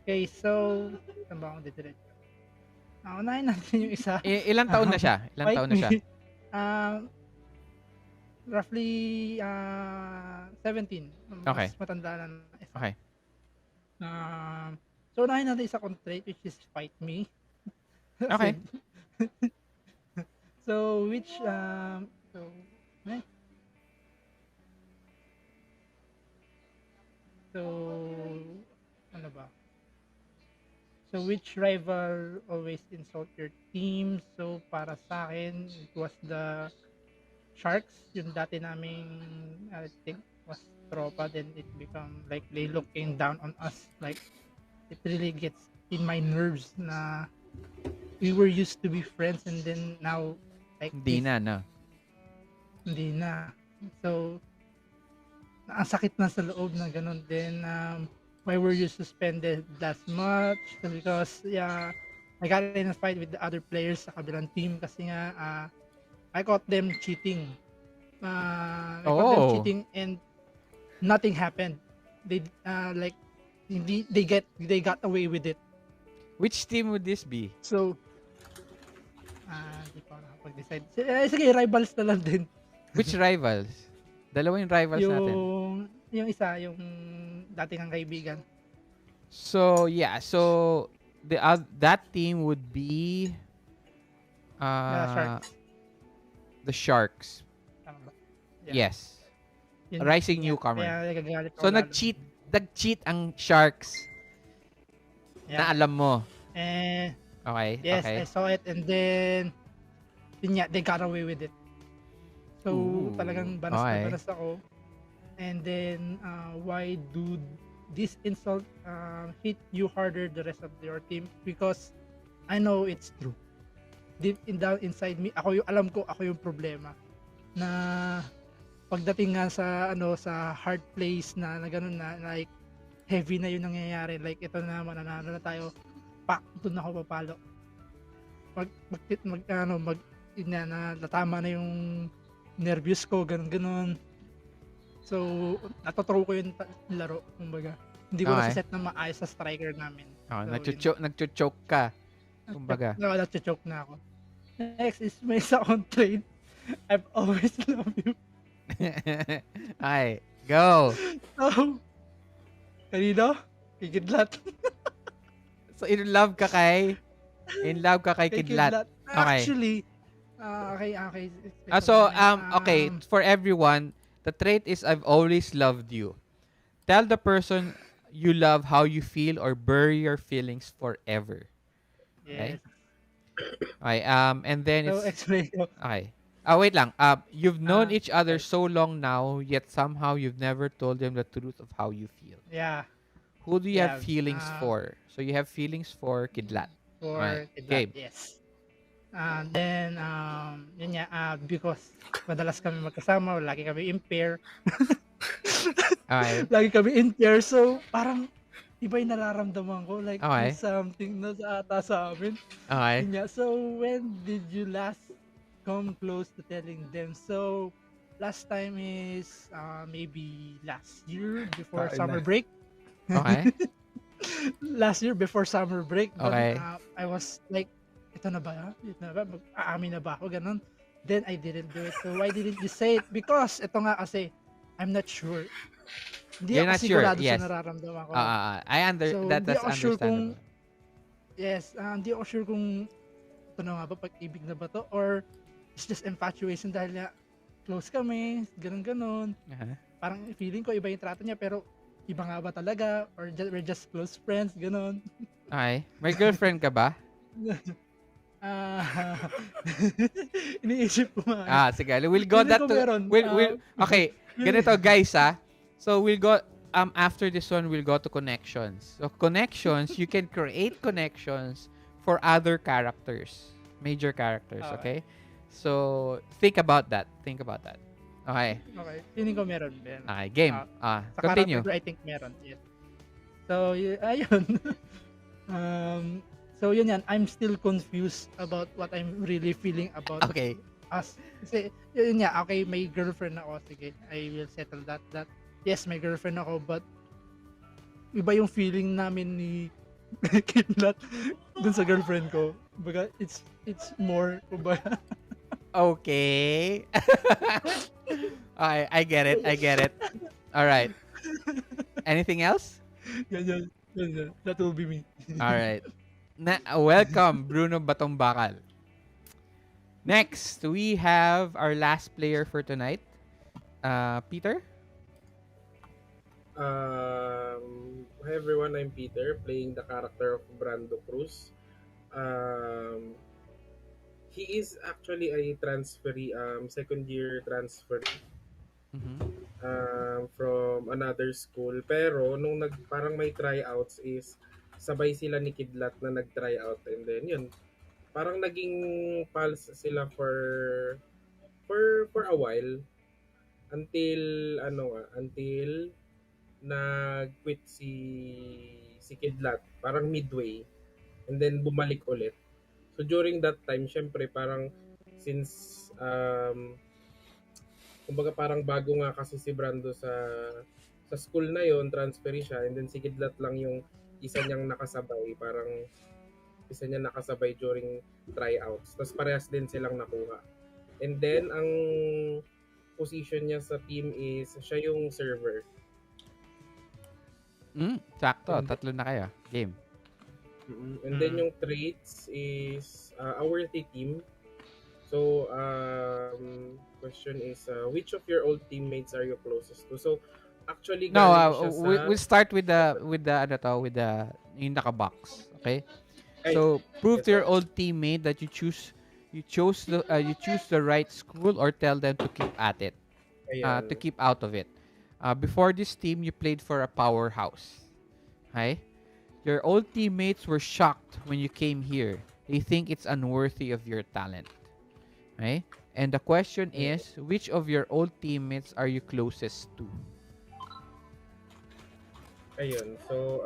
[SPEAKER 4] Okay, so saan ba akong didiretso? Unahin natin yung isa.
[SPEAKER 1] Ilang taon na siya? Ilang taon na siya?
[SPEAKER 4] Roughly 17.
[SPEAKER 1] Okay.
[SPEAKER 4] Mas matanda na isa.
[SPEAKER 1] Okay.
[SPEAKER 4] So unahin natin isa kong trait, which is fight me.
[SPEAKER 1] Okay.
[SPEAKER 4] So ano ba? So which rival always insult your team? So para sa akin, it was the Sharks. Yung dati naming, I think, was tropa. Then it become like they looking down on us. Like it really gets in my nerves na we were used to be friends and then now like
[SPEAKER 1] Hindi na, no?
[SPEAKER 4] Hindi na. So ang sakit na sa loob na ganun. Then why were you suspended that much? Because I got in a fight with the other players sa kabilang team kasi nga I caught them cheating. I caught them cheating and nothing happened. They they got away with it.
[SPEAKER 1] Which team would this be?
[SPEAKER 4] So hindi pa ako nakapag-decide. Sige, rivals na lang din.
[SPEAKER 1] Which rivals? Dalawa yung rivals natin.
[SPEAKER 4] Yung isa, yung dating ang kaibigan.
[SPEAKER 1] So, yeah. So, that team would be
[SPEAKER 4] Sharks.
[SPEAKER 1] The Sharks.
[SPEAKER 4] Tama ba? Yeah.
[SPEAKER 1] Yes. Rising newcomer.
[SPEAKER 4] Kaya nagagalit
[SPEAKER 1] So,
[SPEAKER 4] ako lalo.
[SPEAKER 1] nag-cheat ang Sharks na alam mo. Okay.
[SPEAKER 4] Yes,
[SPEAKER 1] okay.
[SPEAKER 4] I saw it and then they got away with it. So, talagang banas na banas ako. And then, why do this insult hit you harder the rest of your team? Because I know it's true. Deep down inside me, alam ko ako yung problema. Na pagdating nga sa hard place na ganun na like heavy na yung nangyayari. Like ito na mananalo na tayo. Pak, doon ako papalo. yun na natama na yung nervous ko, ganun. So, natuturo ko yung laro, kumbaga. Hindi ko
[SPEAKER 1] Okay.
[SPEAKER 4] nasa-set na maayos sa striker namin.
[SPEAKER 1] Oh,
[SPEAKER 4] So,
[SPEAKER 1] nagcho-choke ka. Kumbaga.
[SPEAKER 4] Nag-choke na ako. Next is may second trade. I've always loved you.
[SPEAKER 1] Ay, go.
[SPEAKER 4] So, kanino? Kikidlat.
[SPEAKER 1] So, in love ka kay
[SPEAKER 4] Kay
[SPEAKER 1] Kidlat.
[SPEAKER 4] Kidlat.
[SPEAKER 1] Okay.
[SPEAKER 4] Actually, okay.
[SPEAKER 1] Okay, for everyone, the trait is I've always loved you. Tell the person you love how you feel or bury your feelings forever. Okay?
[SPEAKER 4] Yes.
[SPEAKER 1] Okay, and then
[SPEAKER 4] So,
[SPEAKER 1] it's
[SPEAKER 4] explain ko.
[SPEAKER 1] okay. Wait lang. You've known each other so long now, yet somehow you've never told them the truth of how you feel.
[SPEAKER 4] Yeah.
[SPEAKER 1] Who do you
[SPEAKER 4] Yeah,
[SPEAKER 1] have feelings for? So you have feelings for Kidlat.
[SPEAKER 4] For
[SPEAKER 1] Okay,
[SPEAKER 4] Kidlat,
[SPEAKER 1] game.
[SPEAKER 4] yes. Then, yun nga, because madalas kami magkasama, lagi kami in pair.
[SPEAKER 1] Okay.
[SPEAKER 4] Lagi kami in pair, so parang iba yung nararamdaman ko. Like,
[SPEAKER 1] Okay.
[SPEAKER 4] may something na sa ata sa amin.
[SPEAKER 1] Okay.
[SPEAKER 4] Yun nga. So, when did you last come close to telling them? So, last time is maybe last year before
[SPEAKER 2] Kain
[SPEAKER 4] summer
[SPEAKER 2] na.
[SPEAKER 4] break.
[SPEAKER 1] Okay.
[SPEAKER 4] Last year before summer break. Then,
[SPEAKER 1] Okay.
[SPEAKER 4] I was like, ito na ba? Aamin na ba ako? Ganon. Then, I didn't do it. So, why didn't you say it? Because, ito nga kasi, I'm not sure. Hindi
[SPEAKER 1] You're
[SPEAKER 4] ako
[SPEAKER 1] not sure,
[SPEAKER 4] sigurado
[SPEAKER 1] yes.
[SPEAKER 4] sa nararamdaman ko. So,
[SPEAKER 1] That's
[SPEAKER 4] hindi ako sure kung,
[SPEAKER 1] understandable.
[SPEAKER 4] hindi ako sure kung ito na nga ba, pag-ibig na ba to? Or it's just infatuation dahil nga close kami, ganun.
[SPEAKER 1] Uh-huh.
[SPEAKER 4] Parang feeling ko iba yung trato niya, pero iba nga ba talaga? Or we're just close friends, ganun.
[SPEAKER 1] Okay. May girlfriend ka ba?
[SPEAKER 4] Iniisip ko nga.
[SPEAKER 1] Sige. We'll go
[SPEAKER 4] Feeling
[SPEAKER 1] that
[SPEAKER 4] ko
[SPEAKER 1] to
[SPEAKER 4] meron.
[SPEAKER 1] okay. Ganito guys, So we'll go after this one we'll go to connections. So connections, you can create connections for other characters, major characters, okay? So think about that. Okay.
[SPEAKER 4] Okay. Feeling ko meron.
[SPEAKER 1] Okay, game.
[SPEAKER 4] Sa
[SPEAKER 1] Continue.
[SPEAKER 4] character, I think meron. Yes. So, ayun. So, yun yan. I'm still confused about what I'm really feeling about
[SPEAKER 1] Okay.
[SPEAKER 4] us. Kasi, yun nga. Okay, may girlfriend ako. Sige, I will settle that. Yes, may girlfriend ako, but iba yung feeling namin ni Kidlat dun sa girlfriend ko. Baga, it's more, kumbaga.
[SPEAKER 1] Okay. Okay, I get it. All right. Anything else?
[SPEAKER 4] Yan. That will be me.
[SPEAKER 1] All right. Welcome, Bruno Batong Bakal. Next, we have our last player for tonight. Peter?
[SPEAKER 3] Hi everyone, I'm Peter, playing the character of Brando Cruz. He is actually a transferee, second year transferee from another school. Pero nung parang may tryouts is sabay sila ni Kidlat na nag-tryout, and then yun, parang naging pals sila for a while until nag-quit si Kidlat, parang midway, and then bumalik ulit. So during that time, syempre parang since kumbaga parang bago nga kasi si Brando sa school na yon, transfer siya, and then si Kidlat lang yung isa niyang nakasabay, parang isa niya nakasabay during tryouts. Tapos parehas din silang nakuha. And then ang position niya sa team is siya yung server.
[SPEAKER 1] Sakto. Tatlo na kayo. Game.
[SPEAKER 3] And then yung traits is a worthy team. So question is which of your old teammates are you closest to? So actually
[SPEAKER 1] we'll start with the yung naka-box. Okay? So prove to your old teammate that you chose the right school, or tell them to keep at it. To keep out of it. Before this team, you played for a powerhouse. Okay? Your old teammates were shocked when you came here. They think it's unworthy of your talent. Okay? And the question is, which of your old teammates are you closest to?
[SPEAKER 3] Ayun. So,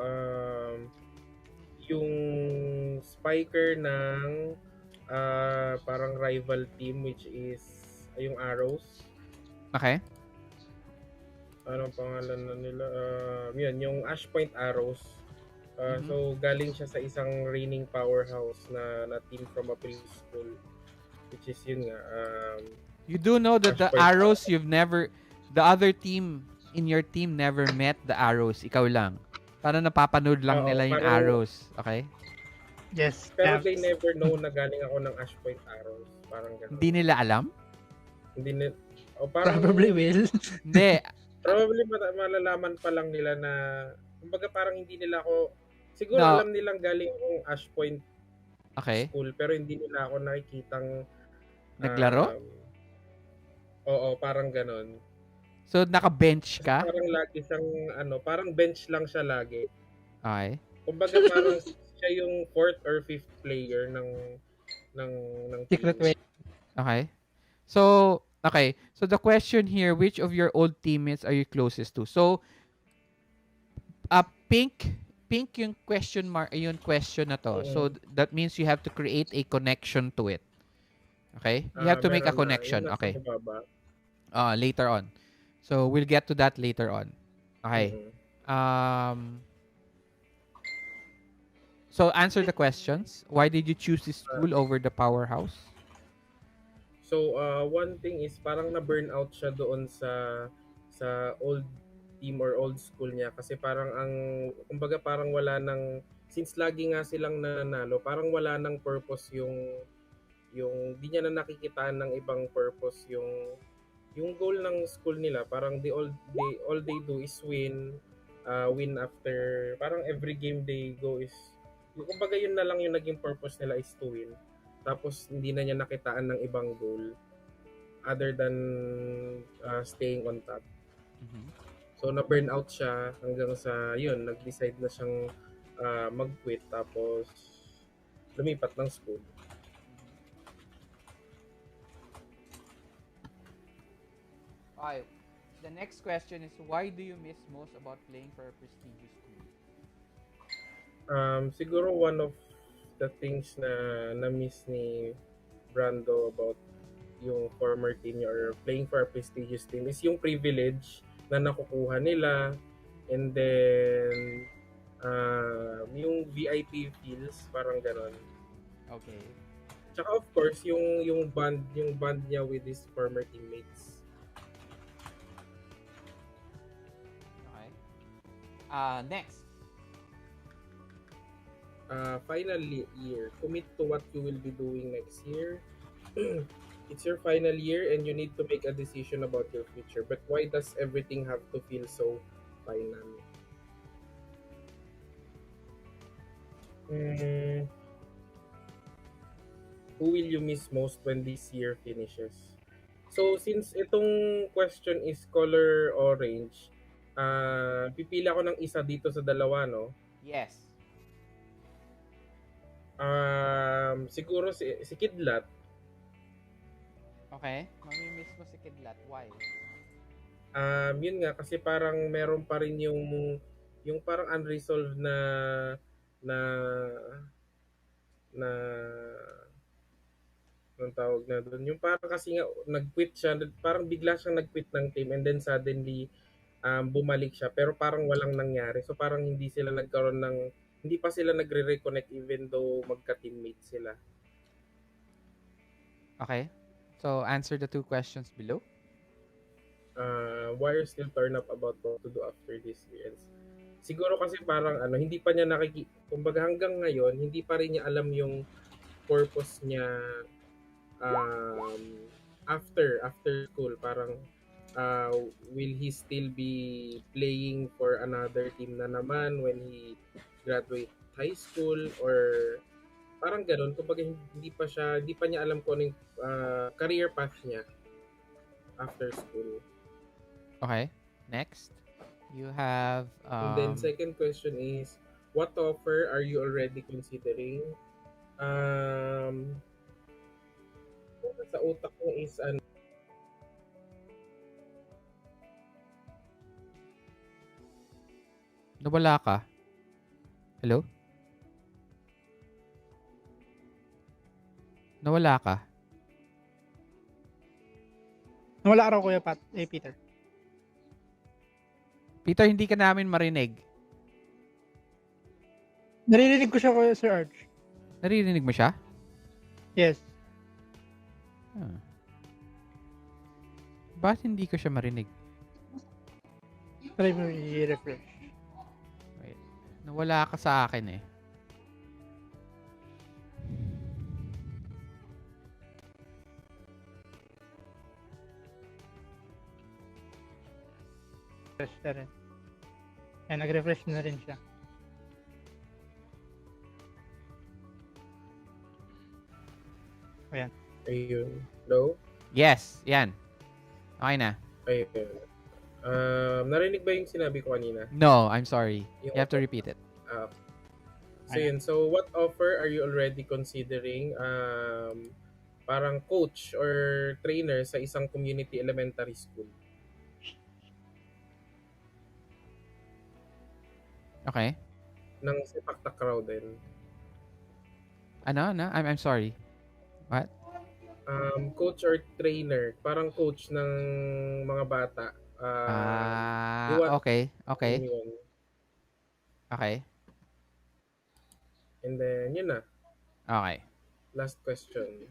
[SPEAKER 3] yung spiker ng parang rival team which is yung Arrows.
[SPEAKER 1] Okay.
[SPEAKER 3] Anong pangalan na nila? Yun, yung Ash Point Arrows.
[SPEAKER 1] Mhm.
[SPEAKER 3] So galing siya sa isang reigning powerhouse na team from a previous school, which is yun nga,
[SPEAKER 1] You do know that
[SPEAKER 3] Ash
[SPEAKER 1] the
[SPEAKER 3] Point
[SPEAKER 1] Arrows the other team in your team never met the Arrows. Ikaw lang. Para napapanood lang
[SPEAKER 3] Oo,
[SPEAKER 1] nila yung
[SPEAKER 3] parang,
[SPEAKER 1] Arrows. Okay?
[SPEAKER 4] Yes,
[SPEAKER 3] pero they
[SPEAKER 4] Cavs.
[SPEAKER 3] never know na galing ako ng Ash Point Arrows. Parang
[SPEAKER 1] Hindi
[SPEAKER 3] gano'n.
[SPEAKER 1] nila alam?
[SPEAKER 3] Hindi nila, o parang,
[SPEAKER 4] Probably will.
[SPEAKER 1] Hindi.
[SPEAKER 3] probably malalaman pa lang nila na, kumbaga parang hindi nila ako, siguro
[SPEAKER 1] No.
[SPEAKER 3] alam nilang galing akong Ash Point
[SPEAKER 1] Okay.
[SPEAKER 3] School, pero hindi nila ako nakikitang,
[SPEAKER 1] Naglaro?
[SPEAKER 3] um, oo, parang gano'n.
[SPEAKER 1] So, naka-bench
[SPEAKER 3] Kasi
[SPEAKER 1] ka?
[SPEAKER 3] parang lagi siyang, parang bench lang siya lagi.
[SPEAKER 1] Okay.
[SPEAKER 3] Kumbaga parang siya yung fourth or fifth player ng ng
[SPEAKER 4] Secret
[SPEAKER 3] team.
[SPEAKER 4] way.
[SPEAKER 1] Okay. So, okay. So, the question here, which of your old teammates are you closest to? So, pink yung question mark, yung question na to. So, that means you have to create a connection to it. Okay? You have to make a
[SPEAKER 3] Meron na. Yung
[SPEAKER 1] connection.
[SPEAKER 3] nasa
[SPEAKER 1] Okay.
[SPEAKER 3] mababa.
[SPEAKER 1] Later on. So, we'll get to that later on. Okay.
[SPEAKER 3] Mm-mm.
[SPEAKER 1] So, answer the questions. Why did you choose this school over the powerhouse?
[SPEAKER 3] So, one thing is parang na-burn out siya doon sa old team or old school niya kasi parang kumbaga parang wala nang, since lagi nga silang nananalo, parang wala nang purpose yung di niya na nakikitaan ng ibang purpose yung goal ng school nila. Parang all they do is win after, parang every game they go is, kumbaga yun na lang yung naging purpose nila, is to win. Tapos hindi na niya nakitaan ng ibang goal other than staying on top.
[SPEAKER 1] Mhm.
[SPEAKER 3] So na-burn out siya hanggang sa yun, nag-decide na siyang mag-quit tapos lumipat ng school.
[SPEAKER 1] Okay. The next question is, why do you miss most about playing for a prestigious team?
[SPEAKER 3] Siguro one of the things na miss ni Brando about yung former team niya or playing for a prestigious team is yung privilege na nakukuha nila, and then yung VIP feels, parang ganon.
[SPEAKER 1] Okay.
[SPEAKER 3] Tsaka of course yung band niya with his former teammates.
[SPEAKER 1] Okay. Next.
[SPEAKER 3] Final year, commit to what you will be doing next year. It's your final year and you need to make a decision about your future, but why does everything have to feel so final? Who will you miss most when this year finishes? So since itong question is color orange, pipili ako ng isa dito sa dalawa, no?
[SPEAKER 1] Yes.
[SPEAKER 3] Siguro si Kidlat.
[SPEAKER 1] Okay. Mamimiss mo si Kidlat. Why?
[SPEAKER 3] Yun nga kasi parang meron pa rin yung parang unresolved na na anong tawag na doon. Yung parang kasi nga nag-quit siya, parang bigla siyang nag-quit ng team and then suddenly bumalik siya pero parang walang nangyari. So parang hindi pa sila nagre-reconnect even though magka-teammates sila.
[SPEAKER 1] Okay. So, answer the two questions below.
[SPEAKER 3] Why are you still torn up about what to do after this year? Siguro kasi parang hindi pa niya kumbaga hanggang ngayon, hindi pa rin niya alam yung purpose niya after school. Parang will he still be playing for another team na naman when he graduate high school, or parang ganoon. Kumbaga hindi pa niya alam kung ano yung career path niya after school.
[SPEAKER 1] Okay. Next. You have
[SPEAKER 3] And then second question is, what offer are you already considering? Sa utak ko is
[SPEAKER 1] nawala ka. Hello? Nawala ka.
[SPEAKER 4] Nawala raw Kuya Peter.
[SPEAKER 1] Peter, hindi ka namin marinig.
[SPEAKER 4] Naririnig ko siya Kuya Sir Arch.
[SPEAKER 1] Naririnig mo siya?
[SPEAKER 4] Yes.
[SPEAKER 1] Ah. Bakit hindi ko siya marinig?
[SPEAKER 4] Try mo i-refresh.
[SPEAKER 1] Wait. Nawala ka sa akin eh.
[SPEAKER 4] Refresh na rin. Ayan, nag-refresh na rin siya. Ayan.
[SPEAKER 3] Ayun. Hello?
[SPEAKER 1] Yes, yan. Okay na.
[SPEAKER 3] Ayun. Narinig ba yung sinabi ko kanina?
[SPEAKER 1] No, I'm sorry.
[SPEAKER 3] Yung
[SPEAKER 1] You have to repeat it.
[SPEAKER 3] So yun. So what offer are you already considering parang coach or trainer sa isang community elementary school?
[SPEAKER 1] Okay.
[SPEAKER 3] Ng Sepak Takraw din.
[SPEAKER 1] Ano? I'm sorry. What?
[SPEAKER 3] Coach or trainer, parang coach ng mga bata. You want
[SPEAKER 1] Okay. Okay.
[SPEAKER 3] yun.
[SPEAKER 1] Okay.
[SPEAKER 3] And then, yun na.
[SPEAKER 1] Okay.
[SPEAKER 3] Last question.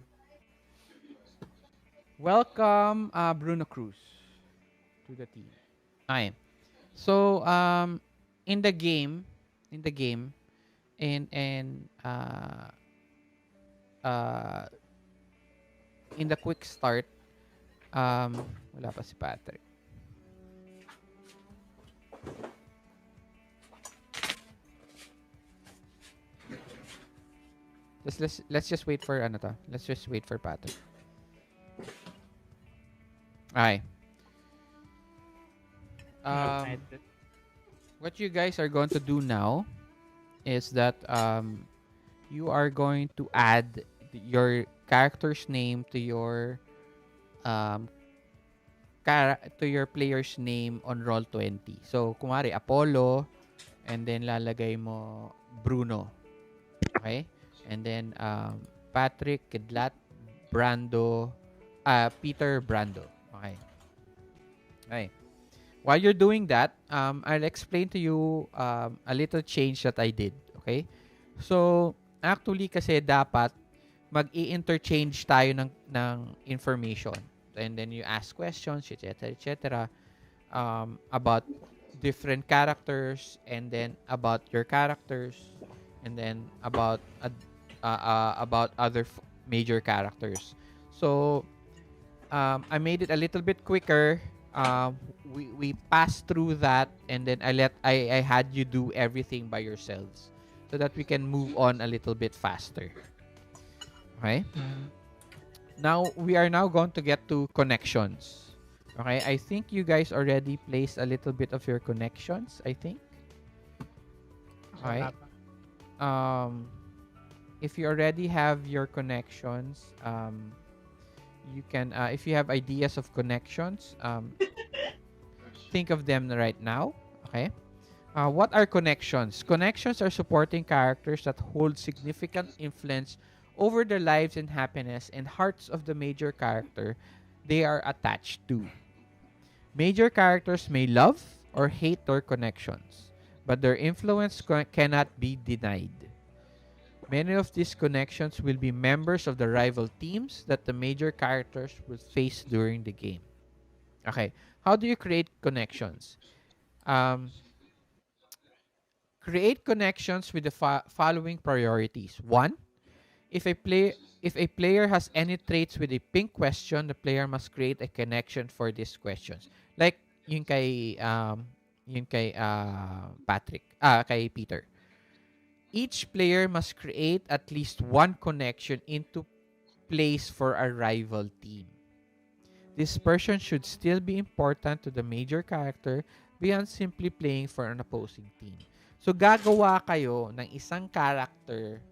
[SPEAKER 1] Welcome, Bruno Cruz, to the team. Okay. So, in the game, in the quick start, wala pa si Patrick. Let's just wait for ano to. Let's just wait for Patrick. Okay. What you guys are going to do now is that you are going to add your character's name to your to your player's name on Roll20. So, kumari Apollo, and then lalagay mo Bruno. Okay? And then Patrick, Kidlat, Brando, Peter, Brando. Okay. Okay. While you're doing that, I'll explain to you a little change that I did. Okay? So, actually kasi dapat mag-i-interchange tayo ng information. And then you ask questions, etc. About different characters, and then about your characters, and then about other major characters. So, I made it a little bit quicker. We passed through that, and then I had you do everything by yourselves so that we can move on a little bit faster. Okay? Now, we are now going to get to connections. Okay? I think you guys already placed a little bit of your connections, I think. Okay? If you already have your connections, you can, if you have ideas of connections, think of them right now. Okay? What are connections? Connections are supporting characters that hold significant influence over the lives and happiness and hearts of the major character they are attached to. Major characters may love or hate their connections, but their influence cannot be denied. Many of these connections will be members of the rival teams that the major characters will face during the game. Okay, how do you create connections? Create connections with the following priorities. 1, if a player has any traits with a pink question, the player must create a connection for these questions. Like yun kay Patrick, kay Peter. Each player must create at least one connection into place for a rival team. This person should still be important to the major character beyond simply playing for an opposing team. So gagawa kayo ng isang character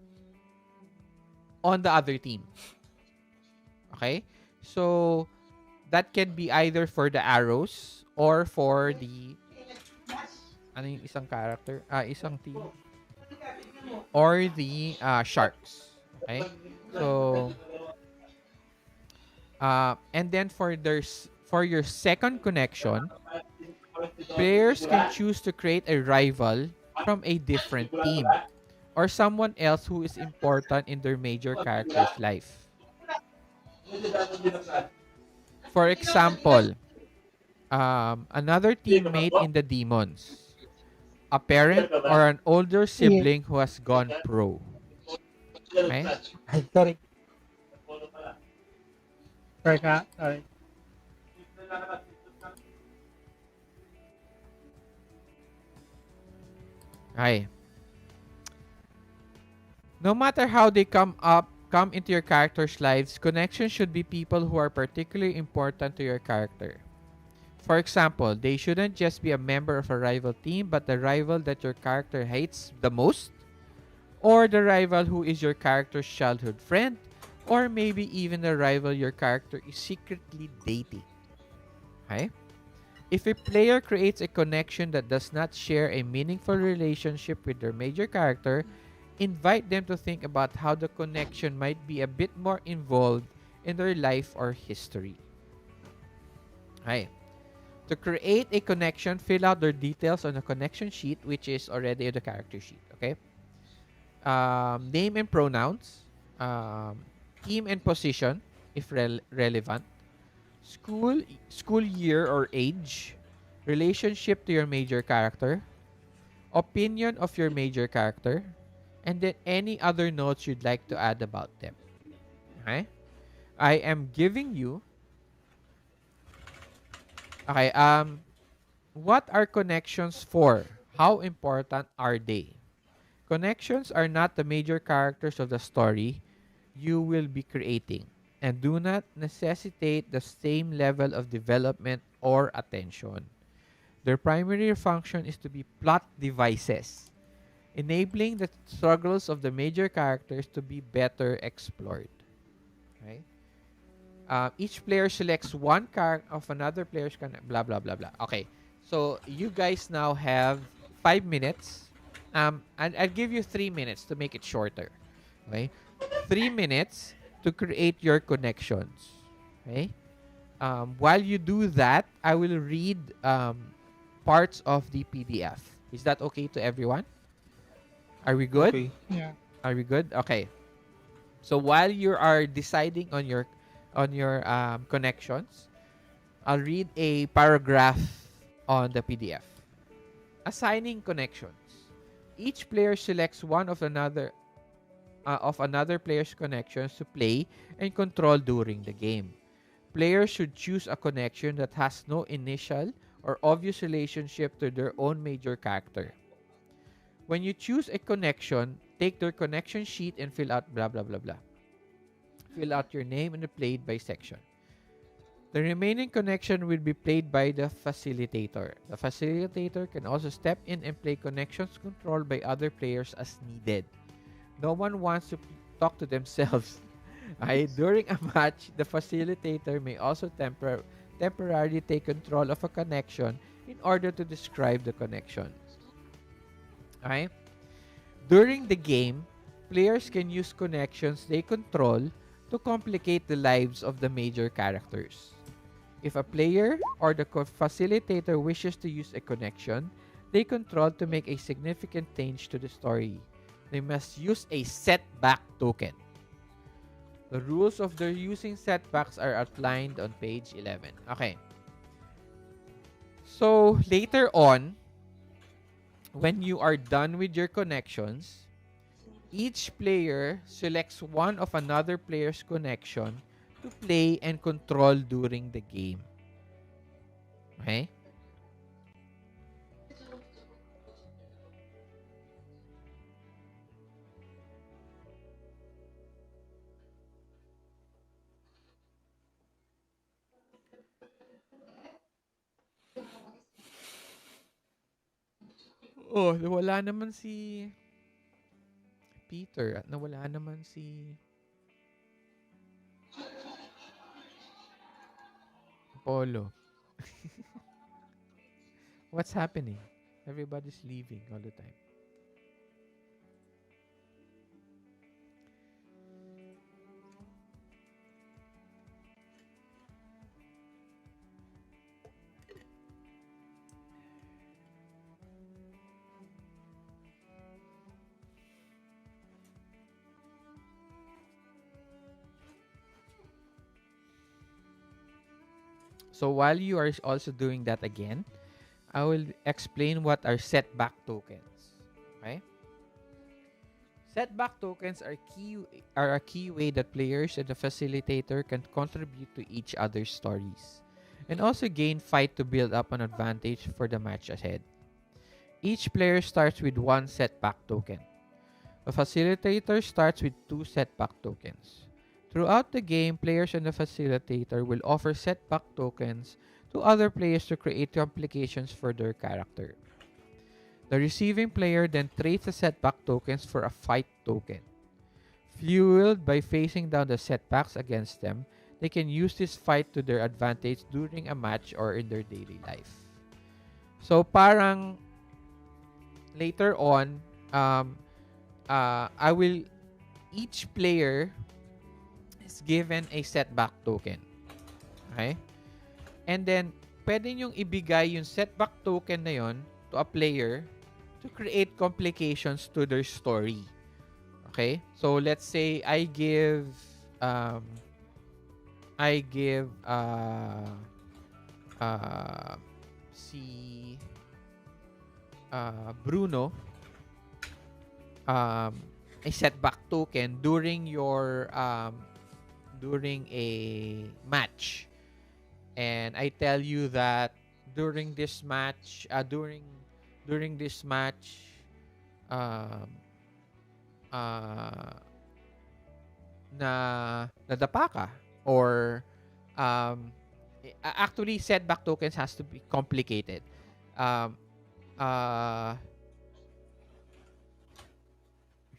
[SPEAKER 1] on the other team. Okay? So, that can be either for the arrows or for the ano yung isang character? Isang team. Or the sharks. Okay? So, And then for your second connection, players can choose to create a rival from a different team or someone else who is important in their major character's life. For example, another teammate in the Demons, a parent or an older
[SPEAKER 4] Yes.
[SPEAKER 1] sibling who has gone pro. Okay?
[SPEAKER 4] Ay, sorry. Sorry ka. Sorry.
[SPEAKER 1] Okay. No matter how they come into your character's lives, connections should be people who are particularly important to your character. For example, they shouldn't just be a member of a rival team, but the rival that your character hates the most, or the rival who is your character's childhood friend, or maybe even the rival your character is secretly dating. Okay? If a player creates a connection that does not share a meaningful relationship with their major character, invite them to think about how the connection might be a bit more involved in their life or history. Okay. To create a connection, fill out their details on a connection sheet, which is already in the character sheet. Okay. Name and pronouns, um, team and position, if relevant, school school year or age, relationship to your major character, opinion of your major character, and then any other notes you'd like to add about them. Okay? I am giving you. Okay, what are connections for? How important are they? Connections are not the major characters of the story you will be creating and do not necessitate the same level of development or attention. Their primary function is to be plot devices, enabling the struggles of the major characters to be better explored. Right? Each player selects one card of another player's blah blah blah blah. Okay, so you guys now have 5 minutes. And I'll give you 3 minutes to make it shorter. Okay, 3 minutes to create your connections. Okay. While you do that, I will read parts of the PDF. Is that okay to everyone? Are we good?
[SPEAKER 2] Okay.
[SPEAKER 4] Yeah.
[SPEAKER 1] Are we good? Okay. So while you are deciding on your connections, I'll read a paragraph on the PDF. Assigning connections. Each player selects one of another player's connections to play and control during the game. Players should choose a connection that has no initial or obvious relationship to their own major character. When you choose a connection, take their connection sheet and fill out blah blah blah blah. Fill out your name and the played by section. The remaining connection will be played by the facilitator. The facilitator can also step in and play connections controlled by other players as needed. No one wants to talk to themselves. During a match, the facilitator may also temporarily take control of a connection in order to describe the connection. Okay? During the game, players can use connections they control to complicate the lives of the major characters. If a player or the facilitator wishes to use a connection they control to make a significant change to the story, they must use a setback token. The rules of their using setbacks are outlined on page 11. Okay. So, later on, when you are done with your connections, each player selects one of another player's connection to play and control during the game. Okay? Oh, nawala naman si Peter at nawala naman si Polo. What's happening? Everybody's leaving all the time. So while you are also doing that again, I will explain what are setback tokens. Okay? Setback tokens are a key way that players and the facilitator can contribute to each other's stories and also gain fight to build up an advantage for the match ahead. Each player starts with one setback token. The facilitator starts with two setback tokens. Throughout the game, players and the facilitator will offer setback tokens to other players to create complications for their character. The receiving player then trades the setback tokens for a fight token. Fueled by facing down the setbacks against them, they can use this fight to their advantage during a match or in their daily life. So parang later on, I will each player is given a setback token. Okay? And then, pwede nyong ibigay yung setback token na yon to a player to create complications to their story. Okay? So, let's say I give um, si Bruno a setback token during during a match, and I tell you that during this match um uh na nadapa ka or actually setback tokens has to be complicated. um uh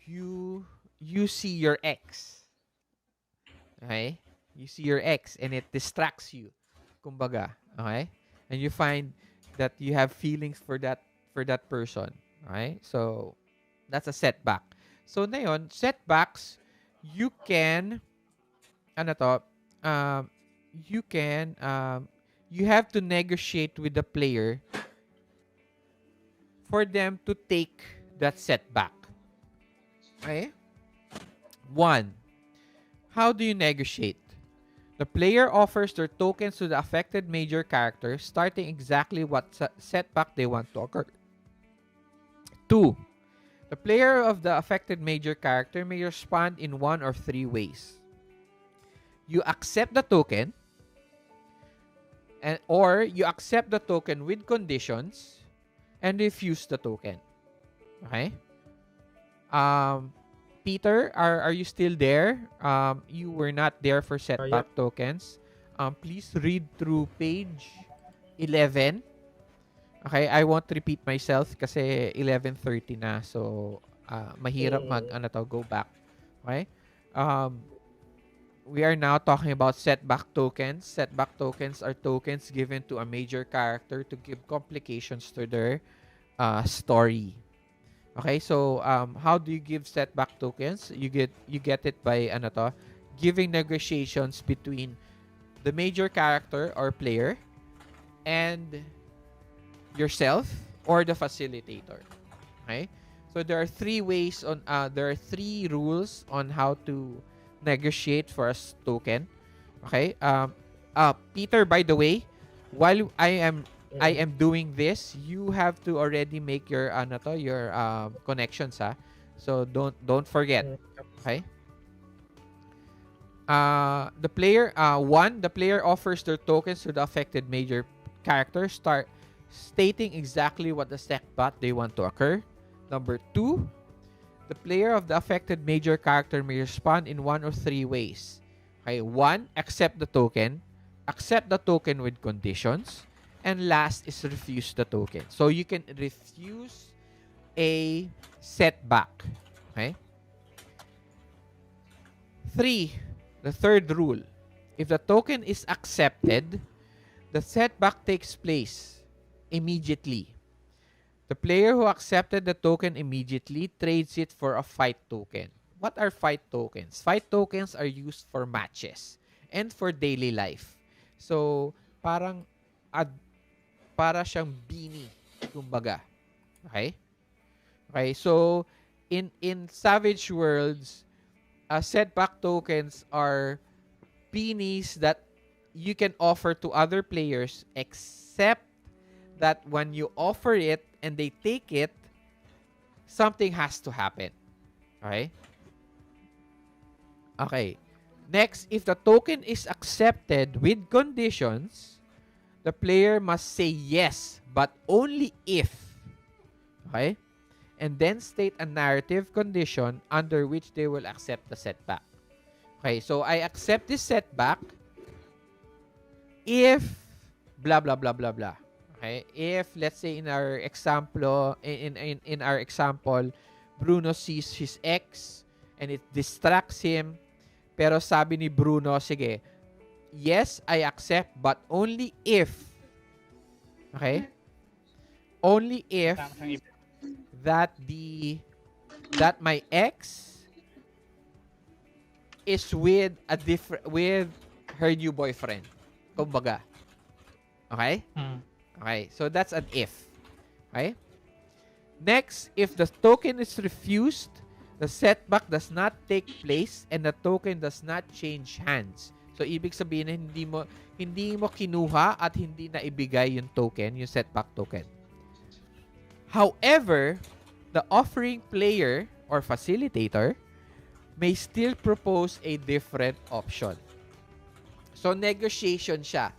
[SPEAKER 1] you see your ex. Okay? You see your ex and it distracts you. Kumbaga, okay? And you find that you have feelings for that person. Okay? So that's a setback. So na yun, setbacks, you can ano to, um you can you have to negotiate with the player for them to take that setback. Okay? One, how do you negotiate? The player offers their tokens to the affected major character, starting exactly what setback they want to occur. Two, the player of the affected major character may respond in one or three ways. You accept the token, or you accept the token with conditions and refuse the token. Okay? Peter, are you still there? You were not there for setback
[SPEAKER 3] Yep.
[SPEAKER 1] tokens. Please read through page 11. Okay, I won't repeat myself kasi 11:30 na. So, mahirap go back. Okay? Um, we are now talking about setback tokens. Setback tokens are tokens given to a major character to give complications to their story. Okay, so how do you give setback tokens? You get it by giving negotiations between the major character or player and yourself or the facilitator. Okay? So there are there are three rules on how to negotiate for a token. Okay? Peter, by the way, while I am doing this, you have to already make your your connections, ha. So don't forget. Okay? The player offers their tokens to the affected major character, start stating exactly what the setback they want to occur. Number 2, the player of the affected major character may respond in one of three ways. Okay, 1, accept the token with conditions, and last is refuse the token. So you can refuse a setback. Okay? 3, the third rule. If the token is accepted, the setback takes place immediately. The player who accepted the token immediately trades it for a fight token. What are fight tokens? Fight tokens are used for matches and for daily life. So, para siyang beanie, kumbaga. Okay? Okay, so in Savage Worlds, setback tokens are beanies that you can offer to other players, except that when you offer it and they take it, something has to happen. Okay? Okay. Next, if the token is accepted with conditions, the player must say yes, but only if. Okay? And then state a narrative condition under which they will accept the setback. Okay, so I accept this setback if blah blah blah blah blah. Okay, if let's say in our example, in our example, Bruno sees his ex and it distracts him, pero sabi ni Bruno, sige, yes, I accept, but only if, okay, only if
[SPEAKER 4] Tama siyang
[SPEAKER 1] that the that my ex is with a different with her new boyfriend. Kumbaga. Okay? Okay, so that's an if. Okay? Next, if the token is refused, the setback does not take place and the token does not change hands. So ibig sabihin na hindi mo kinuha at hindi na ibigay yung token, yung setback token. However, the offering player or facilitator may still propose a different option. So negotiation siya.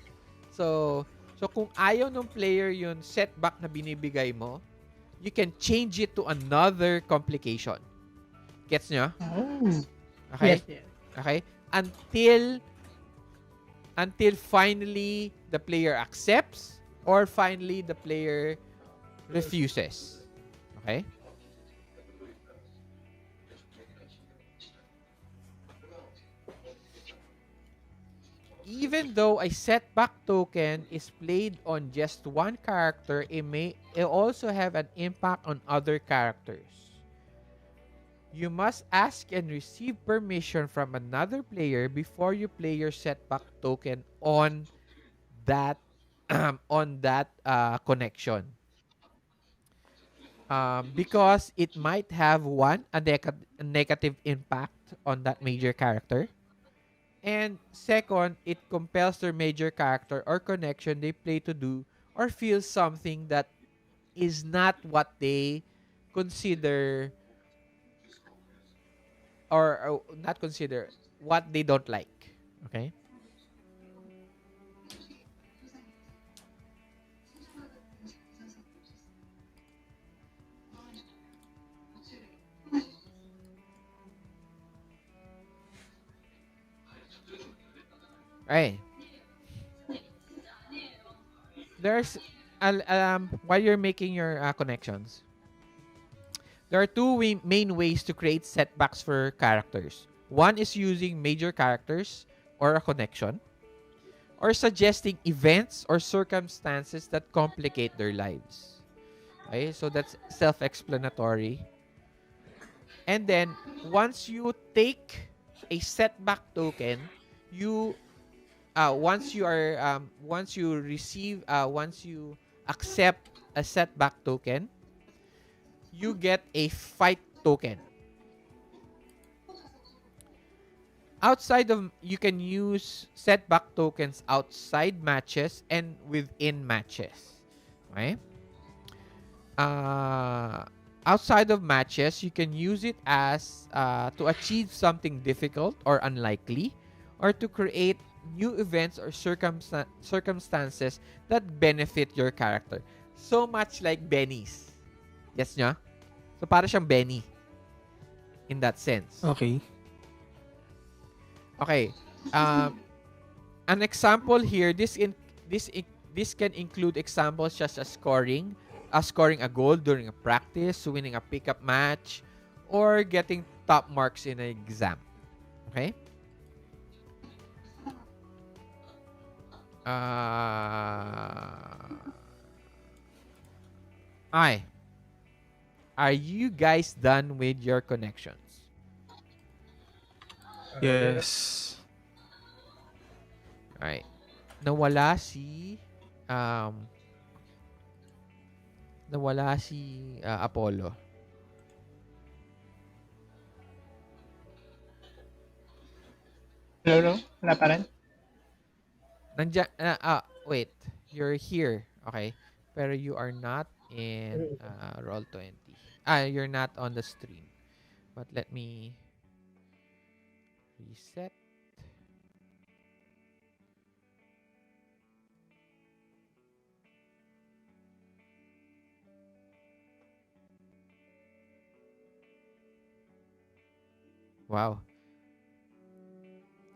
[SPEAKER 1] So kung ayaw ng player yung setback na binibigay mo, you can change it to another complication. Gets nyo?
[SPEAKER 4] Oh.
[SPEAKER 1] Okay?
[SPEAKER 4] Yes, yes.
[SPEAKER 1] Okay? Until finally the player accepts or finally the player refuses. Okay? Even though a setback token is played on just one character, it also have an impact on other characters. You must ask and receive permission from another player before you play your setback token on that connection. Because it might have a negative impact on that major character. And second, it compels their major character or connection they play to do or feel something that is not what they consider or not consider what they don't like. Okay? Right. There's while you're making your connections, there are two main ways to create setbacks for characters. One is using major characters or a connection, or suggesting events or circumstances that complicate their lives. Okay, so that's self-explanatory. And then once you take a setback token, you once you receive once you accept a setback token, you get a fight token. Outside of You can use setback tokens outside matches and within matches. Okay? Outside of matches, you can use it as to achieve something difficult or unlikely, or to create new events or circumstances that benefit your character. So much like Benny's. Yes nyo? So para siyang Benny in that sense.
[SPEAKER 2] Okay.
[SPEAKER 1] Okay. An example here, this can include examples such as scoring a goal during a practice, winning a pickup match, or getting top marks in an exam. Okay? Are you guys done with your connections?
[SPEAKER 2] Yes.
[SPEAKER 1] Alright. Nawala si Apollo.
[SPEAKER 4] Hello? Wala pa rin?
[SPEAKER 1] Wait. You're here. Okay. Pero you are not in Roll20. You're not on the stream. But let me reset. Wow.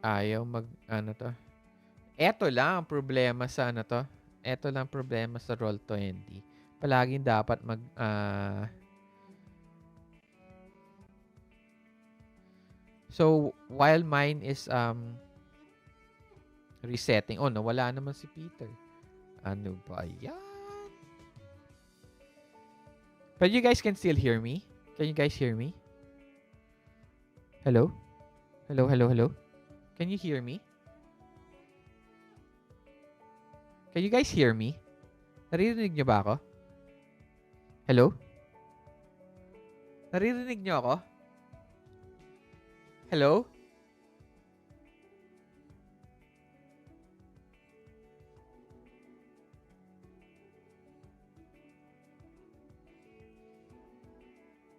[SPEAKER 1] Ayaw ano to. Eto lang ang problema sa ano to. Eto lang ang problema sa Roll20. Palaging dapat so, while mine is resetting. Oh, nawala naman si Peter. Ano ba yan? But you guys can still hear me? Can you guys hear me? Hello? Hello, hello, hello? Can you hear me? Can you guys hear me? Naririnig niyo ba ako? Hello? Naririnig niyo ako? Hello?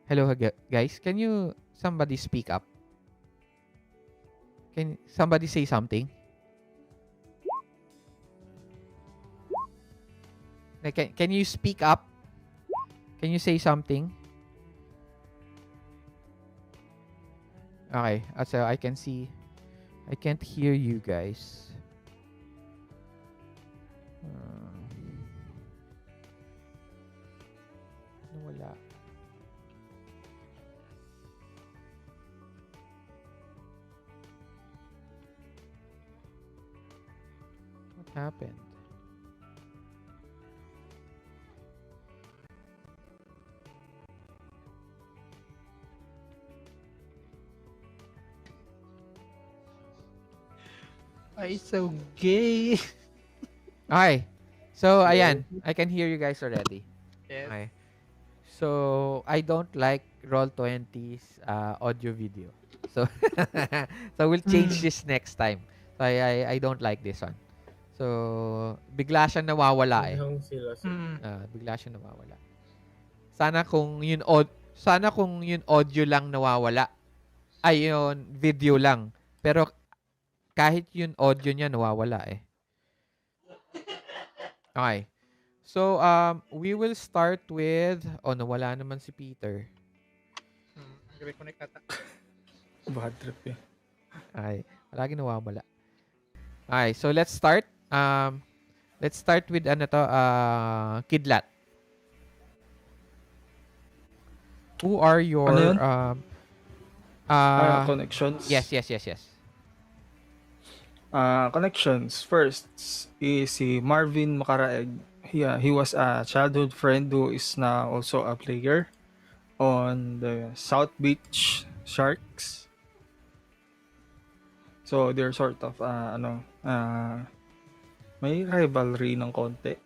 [SPEAKER 1] Hello, guys. Can you somebody speak up? Can somebody say something? Like, can you speak up? Can you say something? Okay, so I can see. I can't hear you guys. Wala. What happened?
[SPEAKER 4] Ay, so gay.
[SPEAKER 1] Okay. So, ayan. I can hear you guys already.
[SPEAKER 4] Yes.
[SPEAKER 1] Okay. So, I don't like Roll20's audio video. So, so we'll change this next time. So, I don't like this one. So, bigla siyang nawawala eh.
[SPEAKER 3] Sila.
[SPEAKER 1] Bigla siyang nawawala. Sana kung yun audio lang nawawala. Ay, yun video lang. Pero kahit yun audio niya nawawala eh. Okay. So, we will start with... Oh, nawala naman si Peter.
[SPEAKER 4] Reconnect ata.
[SPEAKER 2] Bad trip eh.
[SPEAKER 1] Okay. Palagi nawawala. Okay, so let's start. Let's start with Kidlat. Who are your...
[SPEAKER 2] Ano yun? Connections?
[SPEAKER 1] Yes.
[SPEAKER 2] Connections. First is si Marvin Macaraeg. He was a childhood friend who is now also a player on the South Beach Sharks. So they're sort of may rivalry ng konti.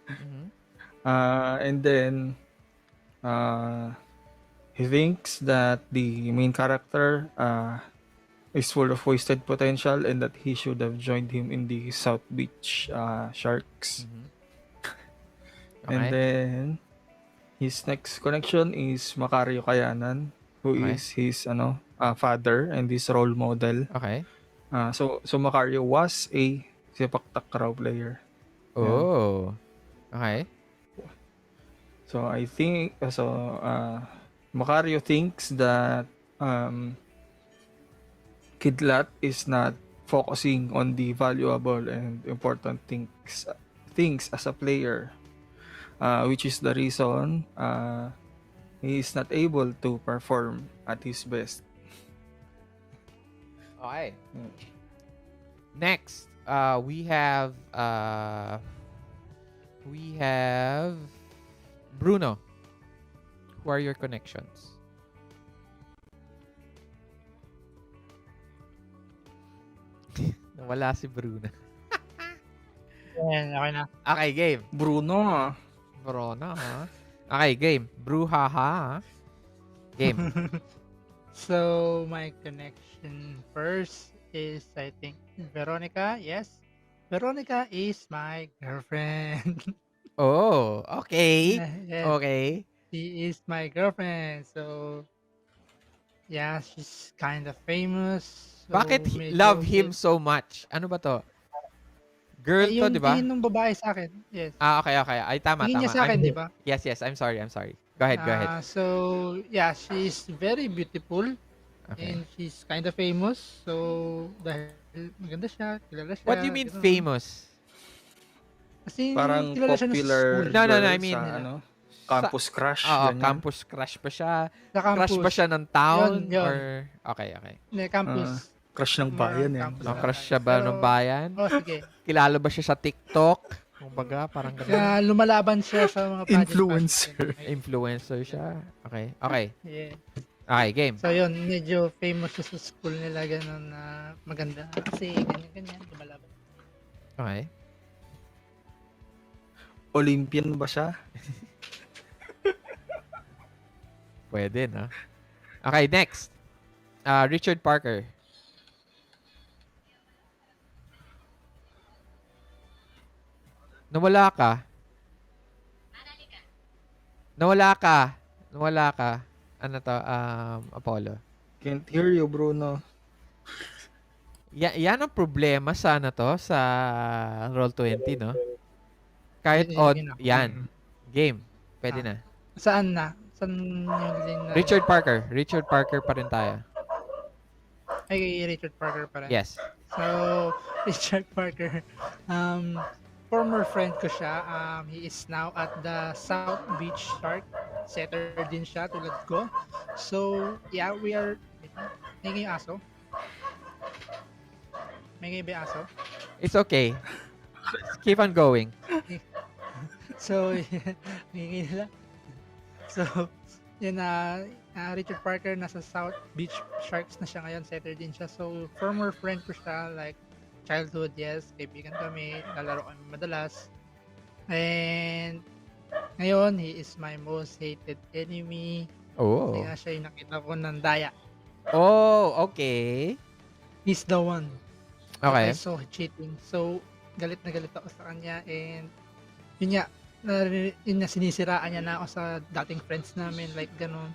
[SPEAKER 1] Mm-hmm.
[SPEAKER 2] And then he thinks that the main character is full of wasted potential and that he should have joined him in the South Beach Sharks.
[SPEAKER 1] Mm-hmm.
[SPEAKER 2] Okay. And then his next connection is Macario Kayanan, who is his father and his role model.
[SPEAKER 1] Okay.
[SPEAKER 2] So Macario was a Sepak Takraw player.
[SPEAKER 1] Oh. Okay.
[SPEAKER 2] So I think Macario thinks that Kidlat is not focusing on the valuable and important things as a player, which is the reason he is not able to perform at his best.
[SPEAKER 1] Okay. Next, we have Bruno. Who are your connections? Nawala si Bruno.
[SPEAKER 4] Ayan, okay na.
[SPEAKER 1] Okay, game.
[SPEAKER 2] Bruno.
[SPEAKER 1] Ha? Okay, game. Bruhaha. Game.
[SPEAKER 4] So, my connection first is, I think, Veronica, yes. Veronica is my girlfriend.
[SPEAKER 1] Oh, okay.
[SPEAKER 4] Yes,
[SPEAKER 1] Okay.
[SPEAKER 4] she is my girlfriend. So, yeah, she's kind of famous.
[SPEAKER 1] Bakit
[SPEAKER 4] So,
[SPEAKER 1] love
[SPEAKER 4] medyo
[SPEAKER 1] him so much? Ano ba to? Girl to,
[SPEAKER 4] yung
[SPEAKER 1] di ba?
[SPEAKER 4] tingin ng babae sa akin. Yes.
[SPEAKER 1] Okay, okay. Ay, tama,
[SPEAKER 4] Tingin niya
[SPEAKER 1] tama.
[SPEAKER 4] sa akin, di ba?
[SPEAKER 1] Yes, yes. I'm sorry, I'm sorry. Go ahead, go ahead.
[SPEAKER 4] So, yeah, she's very beautiful
[SPEAKER 1] Okay.
[SPEAKER 4] and she's kind of famous. So, dahil maganda siya, kilala
[SPEAKER 1] What do you
[SPEAKER 4] siya,
[SPEAKER 1] mean
[SPEAKER 4] gano'n.
[SPEAKER 1] famous?
[SPEAKER 4] Kasi
[SPEAKER 2] Parang
[SPEAKER 4] kilala siya sa
[SPEAKER 2] popular
[SPEAKER 4] school,
[SPEAKER 1] No, no, no. I
[SPEAKER 2] girl
[SPEAKER 1] mean,
[SPEAKER 2] sa ano,
[SPEAKER 1] sa,
[SPEAKER 2] campus crush, ganyan.
[SPEAKER 1] campus crush ba siya?
[SPEAKER 4] sa
[SPEAKER 1] Crush ba
[SPEAKER 4] campus.
[SPEAKER 1] siya ng town?
[SPEAKER 4] Yun.
[SPEAKER 1] Or, okay, okay.
[SPEAKER 4] Hindi,
[SPEAKER 2] Ah,
[SPEAKER 4] campus.
[SPEAKER 2] crush ng
[SPEAKER 4] More on
[SPEAKER 2] bayan yan.
[SPEAKER 4] campus
[SPEAKER 1] Oh,
[SPEAKER 4] lang
[SPEAKER 1] crush
[SPEAKER 4] tayo.
[SPEAKER 1] siya ba ng
[SPEAKER 4] Pero,
[SPEAKER 1] bayan?
[SPEAKER 4] sige.
[SPEAKER 1] Kilala ba siya sa TikTok? Kumbaga, parang ganun.
[SPEAKER 4] Kaya lumalaban siya sa mga
[SPEAKER 2] Influencer.
[SPEAKER 1] Influencer siya. Okay, okay.
[SPEAKER 4] Yeah.
[SPEAKER 1] Okay, game.
[SPEAKER 4] So yun, medyo famous siya sa school nila ganun na maganda. Kasi ganyan-ganyan, lumalaban.
[SPEAKER 1] Okay.
[SPEAKER 2] Olympian ba siya?
[SPEAKER 1] Pwede, no? Okay, next. Richard Parker. Nawala ka. Nawala ka. Nawala ka. Ano to? Apollo.
[SPEAKER 2] Can't hear you, Bruno.
[SPEAKER 1] Yan ang problema sa ano to? Sa Roll20, no? Kahit
[SPEAKER 4] Yun,
[SPEAKER 1] odd,
[SPEAKER 4] yun ako.
[SPEAKER 1] yan. Game. Pwede
[SPEAKER 4] Ah.
[SPEAKER 1] na.
[SPEAKER 4] Saan na? Saan yung link na?
[SPEAKER 1] Richard Parker. Richard Parker pa rin tayo.
[SPEAKER 4] Ay, Richard Parker pa rin.
[SPEAKER 1] Yes.
[SPEAKER 4] So, Richard Parker, former friend ko siya. He is now at the South Beach Shark. Setter din siya, tulad ko. So, yeah, we are... May ngayon aso? May ngayon ba yung aso?
[SPEAKER 1] It's okay. Keep on going.
[SPEAKER 4] So, may nila. So, yun na, Richard Parker nasa South Beach Sharks na siya ngayon. Setter din siya. So, former friend ko siya, like, childhood, yes. Kaibigan kami. Lalaro kami madalas. And, ngayon, he is my most hated enemy.
[SPEAKER 1] Oh.
[SPEAKER 4] Kaya siya yung nakita ko ng daya.
[SPEAKER 1] Oh, okay.
[SPEAKER 4] He's the one.
[SPEAKER 1] Okay.
[SPEAKER 4] I saw cheating. So, galit na galit ako sa kanya. And, yun nga, yun nga, sinisiraan niya na ako sa dating friends namin. Like, ganun.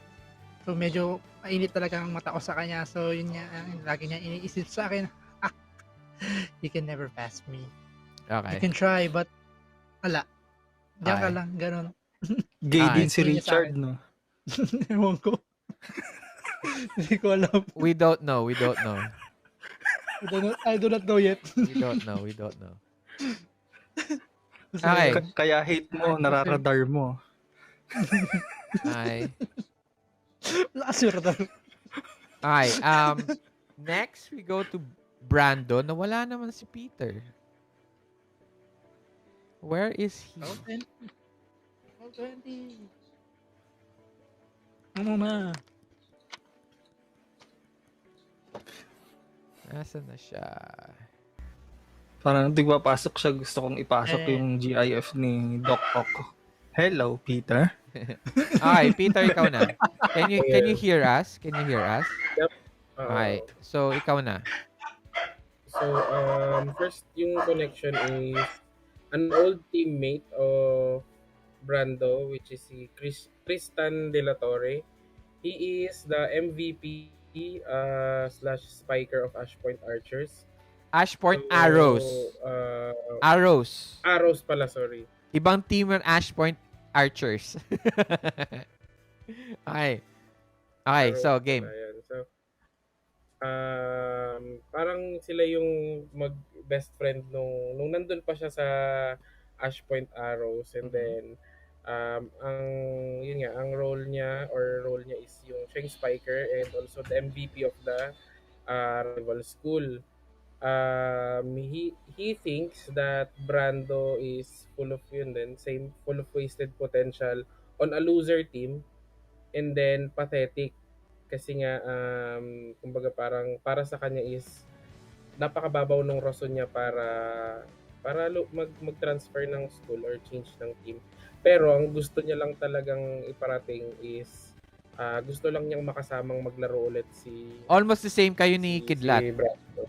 [SPEAKER 4] So, medyo mainit talaga ang mata ko sa kanya. So, yun nga, lagi niya iniisip sa akin, he can never pass me. You
[SPEAKER 1] Okay.
[SPEAKER 4] can try, but, wala. Diyan ka
[SPEAKER 1] Ay.
[SPEAKER 4] lang, ganun.
[SPEAKER 2] Gay din si
[SPEAKER 4] Hindi niya sa
[SPEAKER 2] Richard,
[SPEAKER 4] akin.
[SPEAKER 2] no?
[SPEAKER 4] Ewan ko. Hindi ko alam.
[SPEAKER 1] We don't know. We don't know.
[SPEAKER 4] I do not know yet.
[SPEAKER 1] We don't know. We don't know. Okay.
[SPEAKER 2] Kaya hate mo, nararadar mo.
[SPEAKER 1] Okay.
[SPEAKER 4] Lakas yung radar.
[SPEAKER 1] Okay. Next, we go to Brando. Nawala naman si Peter. Where is he?
[SPEAKER 4] 20. 20. Ano na?
[SPEAKER 1] Nasaan na siya?
[SPEAKER 2] Parang di ba pasok siya, gusto kong ipasok yung GIF ni Doc Ock. Hello, Peter.
[SPEAKER 1] Okay, Peter, ikaw na. Can you hear us? Can you hear us?
[SPEAKER 3] Yep.
[SPEAKER 1] Okay. So, ikaw na.
[SPEAKER 3] So, first yung connection is an old teammate of Brando, which is si Tristan De La Torre. He is the MVP slash spiker of Ashpoint Archers.
[SPEAKER 1] Ashpoint
[SPEAKER 3] So,
[SPEAKER 1] Arrows. Arrows.
[SPEAKER 3] Arrows pala, sorry.
[SPEAKER 1] Ibang team ng Ashpoint Archers. Okay. Okay,
[SPEAKER 3] Arrows
[SPEAKER 1] so
[SPEAKER 3] pala
[SPEAKER 1] game.
[SPEAKER 3] yan. So, parang sila yung best friend nung nandun pa siya sa Ashpoint Arrows, and then ang role niya is yung siya yung spiker and also the MVP of the rival school. He thinks that Brando is full of full of wasted potential on a loser team, and then pathetic kasi nga kumbaga parang para sa kanya is napakababaw ng rason niya para mag-transfer ng school or change ng team. Pero ang gusto niya lang talagang iparating is gusto lang niyang makasamang maglaro ulit si
[SPEAKER 1] Almost the same kayo ni Kidlat.
[SPEAKER 3] si Brando.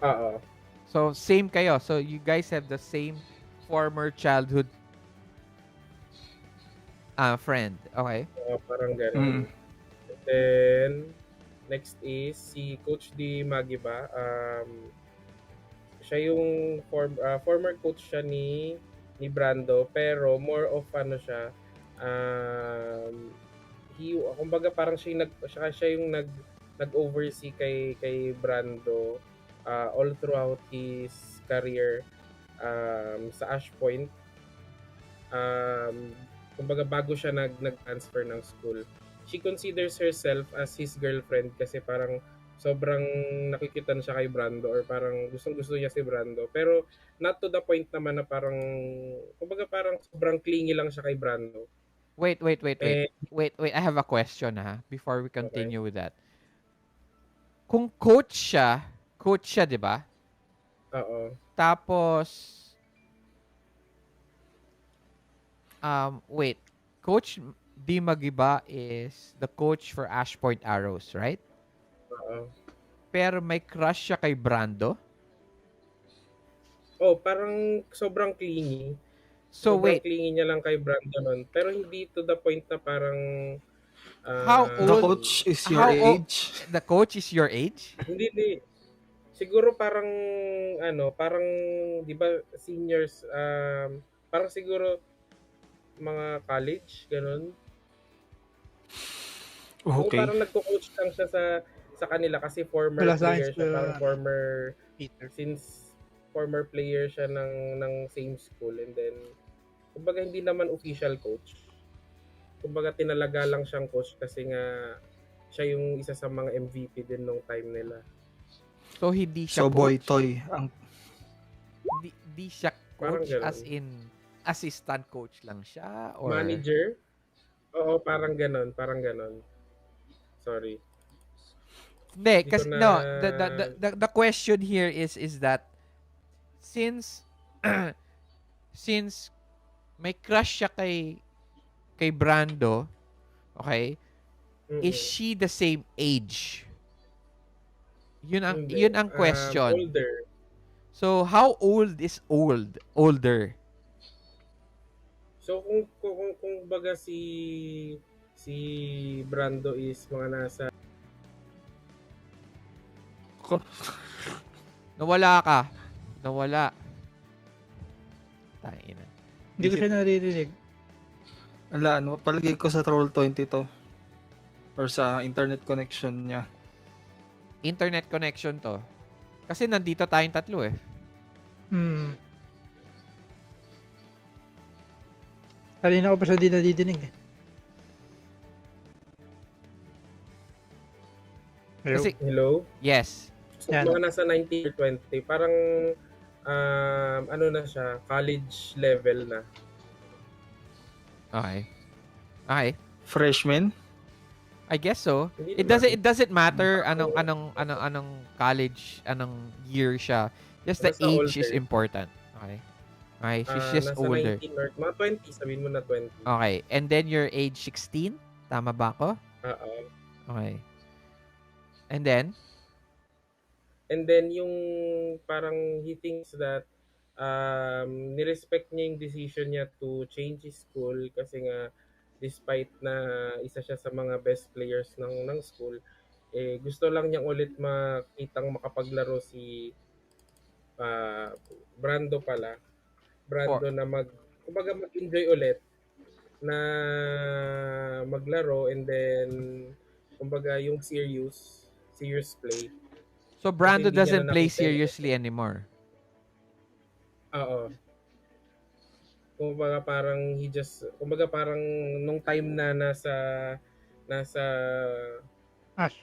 [SPEAKER 3] Oo.
[SPEAKER 1] So, same kayo. So, you guys have the same former childhood friend. Okay?
[SPEAKER 3] Parang ganon.
[SPEAKER 2] Mm.
[SPEAKER 3] And then, next is si Coach Di Magiba. Siya yung former coach siya ni Brando, pero more of ano siya, kumbaga parang siya yung nag-oversee kay Brando all throughout his career sa Ash Point. Kumbaga bago siya nag-transfer ng school. She considers herself as his girlfriend kasi parang sobrang nakikitan siya kay Brando or parang gustong-gusto niya si Brando. Pero not to the point naman na parang kumbaga parang sobrang clingy lang siya kay Brando.
[SPEAKER 1] Wait.
[SPEAKER 3] Eh,
[SPEAKER 1] I have a question before we
[SPEAKER 3] okay.
[SPEAKER 1] continue with that. Kung coach siya, 'di ba?
[SPEAKER 3] Oo.
[SPEAKER 1] Tapos wait. Coach Di Magiba is the coach for Ash Point Arrows, right?
[SPEAKER 3] Oo.
[SPEAKER 1] Pero may crush siya kay Brando.
[SPEAKER 3] Oh, parang sobrang clingy.
[SPEAKER 1] So
[SPEAKER 3] Sobrang
[SPEAKER 1] wait,
[SPEAKER 3] clingy niya lang kay Brando nun. Pero hindi to the point na parang
[SPEAKER 1] how
[SPEAKER 2] The
[SPEAKER 1] old
[SPEAKER 2] coach is your
[SPEAKER 1] how old
[SPEAKER 2] age.
[SPEAKER 1] the coach is your age?
[SPEAKER 3] hindi. Siguro parang parang 'di ba seniors parang siguro mga college ganun. Oo,
[SPEAKER 2] Okay.
[SPEAKER 3] parang nagko-coach lang siya sa kanila kasi former
[SPEAKER 4] Wala sa akin
[SPEAKER 3] player siya, parang former
[SPEAKER 4] Peter.
[SPEAKER 3] since former player siya ng same school and then kumbaga hindi naman official coach. Kumbaga tinalaga lang siyang coach kasi nga siya yung isa sa mga MVP din nung time nila.
[SPEAKER 1] So hindi siya
[SPEAKER 2] So boy
[SPEAKER 1] coach.
[SPEAKER 2] toy ang
[SPEAKER 1] Di siya
[SPEAKER 3] Parang
[SPEAKER 1] coach as
[SPEAKER 3] ganun.
[SPEAKER 1] in assistant coach lang siya or
[SPEAKER 3] Manager? Oo, parang ganon. Sorry.
[SPEAKER 1] hindi
[SPEAKER 3] Hindi ko
[SPEAKER 1] kasi
[SPEAKER 3] na
[SPEAKER 1] no the question here is that since since may crush siya kay Brando, okay? Is
[SPEAKER 3] mm
[SPEAKER 1] she the same age?
[SPEAKER 3] Hindi.
[SPEAKER 1] Yun ang question.
[SPEAKER 3] Older.
[SPEAKER 1] So how old is older?
[SPEAKER 3] So kung baga si Brando is mga nasa
[SPEAKER 1] Nawala ka. Nawala. Tangina.
[SPEAKER 4] Hindi ko siya naririnig.
[SPEAKER 2] ala ano, palagay ko sa Roll20 to. Or sa internet connection niya.
[SPEAKER 1] Internet connection to. Kasi nandito tayong tatlo eh.
[SPEAKER 4] Kanina ko pa siya di nadidinig eh. Hello?
[SPEAKER 1] Kasi,
[SPEAKER 3] hello?
[SPEAKER 1] yes.
[SPEAKER 3] So,
[SPEAKER 4] Yan.
[SPEAKER 3] mga nasa 19 or 20. Parang ano na siya, college level na.
[SPEAKER 1] Okay. Okay.
[SPEAKER 2] Freshman?
[SPEAKER 1] I guess so.
[SPEAKER 3] Hindi
[SPEAKER 1] It
[SPEAKER 3] naman.
[SPEAKER 1] doesn't matter anong college, anong year siya. Just the
[SPEAKER 3] Basta
[SPEAKER 1] age is
[SPEAKER 3] older.
[SPEAKER 1] important. Okay. Okay, she's just
[SPEAKER 3] Nasa
[SPEAKER 1] older.
[SPEAKER 3] 19 or mga 20, sabihin mo na 20.
[SPEAKER 1] Okay. And then you're age 16? Tama ba ako?
[SPEAKER 3] Oo.
[SPEAKER 1] Okay. And then?
[SPEAKER 3] And then yung parang he thinks that nirespect niya yung decision niya to change his school kasi nga despite na isa siya sa mga best players ng school, eh gusto lang niyang ulit makitang makapaglaro si Brando pala. Brando na kumbaga mag-enjoy ulit na maglaro and then kumbaga yung serious play.
[SPEAKER 1] So Brando
[SPEAKER 3] hindi niya
[SPEAKER 1] doesn't
[SPEAKER 3] na
[SPEAKER 1] play
[SPEAKER 3] nakita yung
[SPEAKER 1] seriously anymore.
[SPEAKER 3] Oo. Kumbaga parang nung time na nasa
[SPEAKER 4] Ash.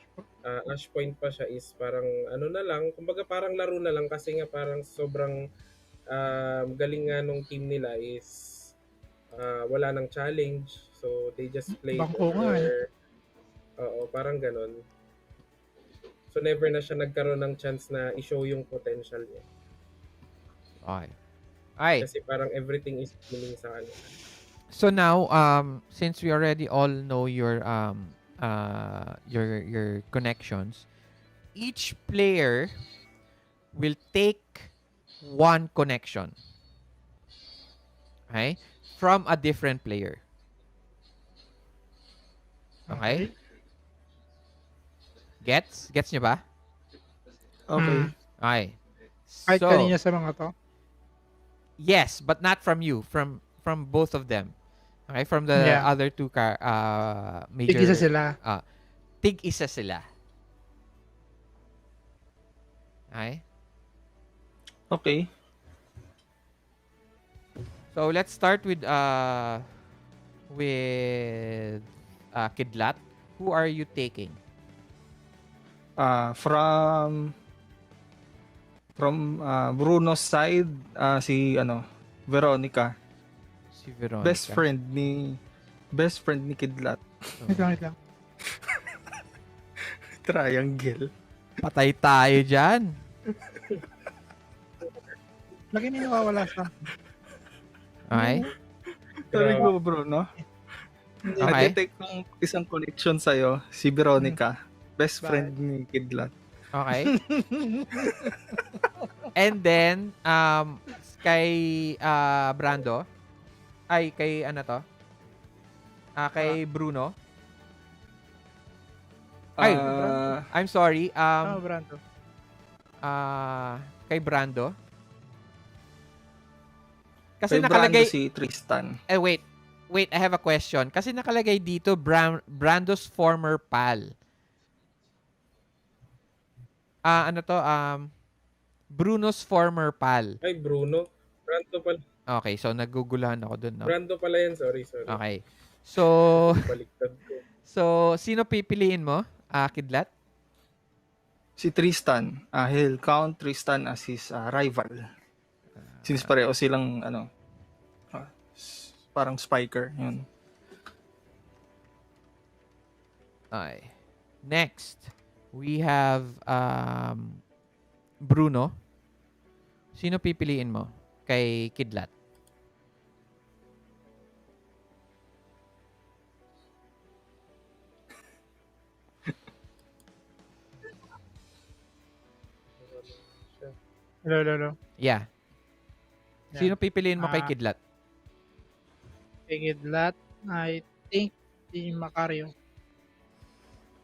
[SPEAKER 3] Ash Point pa siya is parang ano na lang, kumbaga parang laro na lang kasi nga parang sobrang galing nga nung team nila is wala nang challenge. So they just played
[SPEAKER 4] Bangko nga eh.
[SPEAKER 3] Oo, parang ganon. So never na siya nagkaroon ng chance na i-show yung potential niya.
[SPEAKER 1] Okay. Ay.
[SPEAKER 3] Kasi parang everything is winning sa kanya.
[SPEAKER 1] So now, since we already all know your connections, each player will take one connection. Okay? From a different player. Okay?
[SPEAKER 4] Okay.
[SPEAKER 1] Gets? Gets nyo ba?
[SPEAKER 2] Okay.
[SPEAKER 1] Okay.
[SPEAKER 4] Kahit
[SPEAKER 1] So,
[SPEAKER 4] kanino sa mga to.
[SPEAKER 1] yes, but not from you. From both of them. Okay? From the
[SPEAKER 4] Yeah.
[SPEAKER 1] other two
[SPEAKER 4] Tig-isa
[SPEAKER 1] major...
[SPEAKER 4] sila.
[SPEAKER 1] Tig-isa sila. Okay?
[SPEAKER 2] Okay.
[SPEAKER 1] So, let's start with Kidlat. Who are you taking?
[SPEAKER 2] From Bruno's side, si Veronica,
[SPEAKER 1] Si Veronica.
[SPEAKER 2] best friend ni Kidlat.
[SPEAKER 4] Wait lang.
[SPEAKER 2] Triangle.
[SPEAKER 1] Patay tayo dyan.
[SPEAKER 4] Lagi may nawawala sa...
[SPEAKER 1] Okay?
[SPEAKER 2] Tarig mo, Bruno.
[SPEAKER 1] Okay.
[SPEAKER 2] Nag-detect kong isang connection sa'yo, si Veronica. Best friend ni Kidlat.
[SPEAKER 1] Okay. And then, kay Brando, ay, kay ano to? Kay Bruno. Ay, I'm sorry.
[SPEAKER 4] Brando.
[SPEAKER 1] Kay Brando. Kasi
[SPEAKER 2] Kay
[SPEAKER 1] nakalagay...
[SPEAKER 2] Brando si Tristan.
[SPEAKER 1] Wait, I have a question. Kasi nakalagay dito, Brando's former pal. Ano to? Bruno's former pal.
[SPEAKER 3] Ay, Bruno. Brando pala.
[SPEAKER 1] Okay, so naguguluhan ako dun, no?
[SPEAKER 3] Brando pala yan. Sorry.
[SPEAKER 1] Okay. So,
[SPEAKER 3] Baliktad ko.
[SPEAKER 1] so sino pipiliin mo? Kidlat?
[SPEAKER 2] Si Tristan. He'll count Tristan as his rival. Since pareho silang parang spiker. Yun.
[SPEAKER 1] Okay. Next, we have Bruno. Sino pipiliin mo? Kay Kidlat.
[SPEAKER 4] Hello.
[SPEAKER 1] Yeah. Sino pipiliin mo kay
[SPEAKER 4] Ah.
[SPEAKER 1] Kidlat?
[SPEAKER 4] Kidlat, I think si Macario,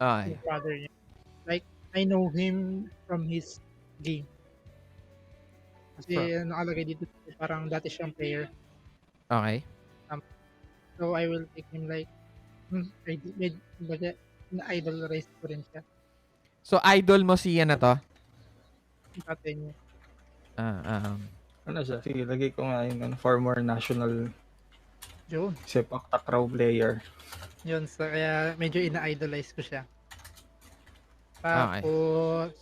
[SPEAKER 1] Okay.
[SPEAKER 4] yung brother niya. Like, I know him from his game. Kasi nakalagay dito, parang dati siyang player.
[SPEAKER 1] Okay.
[SPEAKER 4] So, I will take him like, na-idol race ko rin siya.
[SPEAKER 1] So, idol mo si ano to?
[SPEAKER 4] Dati niya.
[SPEAKER 2] Ano siya? Sige, lagay ko nga yung former national
[SPEAKER 4] Yun.
[SPEAKER 2] Sepak Takraw player.
[SPEAKER 4] Yun, so kaya medyo ina-idolize ko siya. Tapos,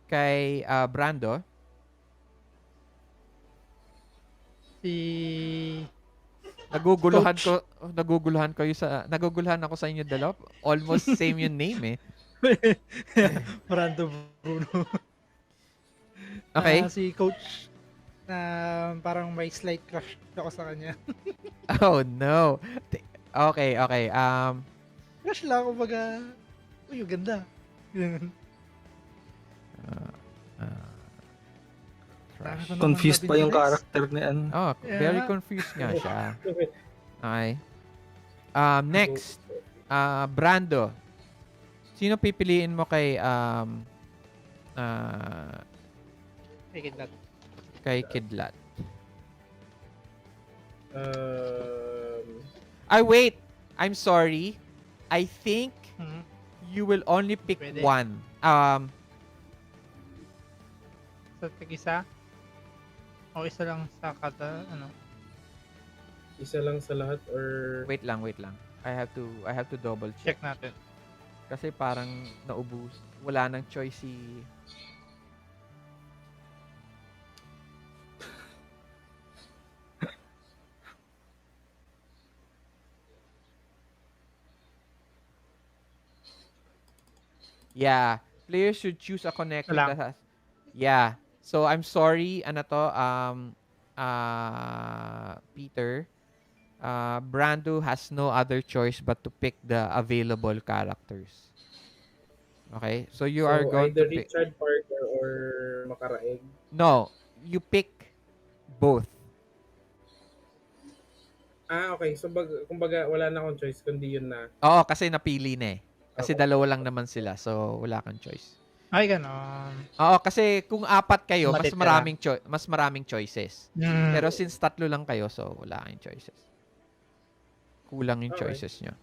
[SPEAKER 1] Kay Brando?
[SPEAKER 4] si...
[SPEAKER 1] Naguguluhan
[SPEAKER 4] Coach.
[SPEAKER 1] naguguluhan ako sa inyo dalawa. Almost same yung name eh.
[SPEAKER 4] Brando Bruno.
[SPEAKER 1] Okay.
[SPEAKER 4] Si Coach na parang may slight crush ako sa kanya.
[SPEAKER 1] Oh no. Okay.
[SPEAKER 4] Crush lang, kumbaga, uy, ganda. Ganun.
[SPEAKER 1] Crush.
[SPEAKER 2] Confused pa yung character ni ano.
[SPEAKER 1] Oh, very
[SPEAKER 4] Yeah.
[SPEAKER 1] confused nga siya. Okay. Next, Brando. Sino pipiliin mo kay
[SPEAKER 4] Kidlat.
[SPEAKER 1] kay Kidlat? Wait. I'm sorry. I think you will only pick
[SPEAKER 4] Pwede.
[SPEAKER 1] one.
[SPEAKER 4] So, tig-isa? O isa lang sa kada,
[SPEAKER 3] Isa lang sa lahat or...
[SPEAKER 1] Wait lang. I have to double check.
[SPEAKER 4] check natin.
[SPEAKER 1] Kasi parang naubos. Wala nang choice si... Yeah. Players should choose a connection
[SPEAKER 4] Wala.
[SPEAKER 1] that has... Yeah. So, I'm sorry. Ano to? Peter. Brando has no other choice but to pick the available characters. Okay? So, you are going
[SPEAKER 3] either
[SPEAKER 1] to pick...
[SPEAKER 3] Richard Parker or Makaraeg.
[SPEAKER 1] No. you pick both.
[SPEAKER 3] Okay. So, kumbaga, wala na akong choice kundi yun na.
[SPEAKER 1] Oo, kasi napili na eh. Kasi
[SPEAKER 3] Okay.
[SPEAKER 1] dalawa lang naman sila. So, wala kang choice.
[SPEAKER 4] Ay, ganon.
[SPEAKER 1] Oo, kasi kung apat kayo,
[SPEAKER 4] Matitira.
[SPEAKER 1] mas maraming choices.
[SPEAKER 4] Mm.
[SPEAKER 1] Pero since tatlo lang kayo, so wala kang choices. Kulang yung
[SPEAKER 3] Okay.
[SPEAKER 1] choices nyo.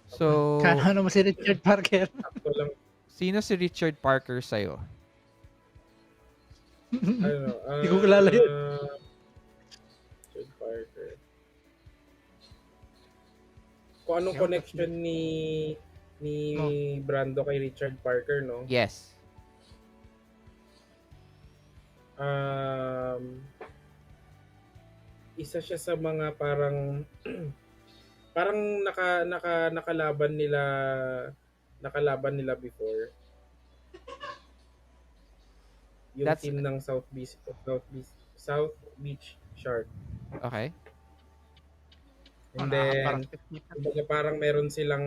[SPEAKER 1] So,
[SPEAKER 4] Kano mo si Richard Parker?
[SPEAKER 3] Sakto lang.
[SPEAKER 1] sino si Richard Parker sa'yo?
[SPEAKER 3] Ano,
[SPEAKER 4] Hindi ko kilala yun.
[SPEAKER 3] Richard Parker. Kung anong connection ni Brando kay Richard Parker, no?
[SPEAKER 1] Yes.
[SPEAKER 3] Isa siya sa mga parang nakalaban nila before. Yung
[SPEAKER 1] That's-
[SPEAKER 3] team ng South Beach Shark.
[SPEAKER 1] Okay.
[SPEAKER 3] And then, kumbaga parang meron silang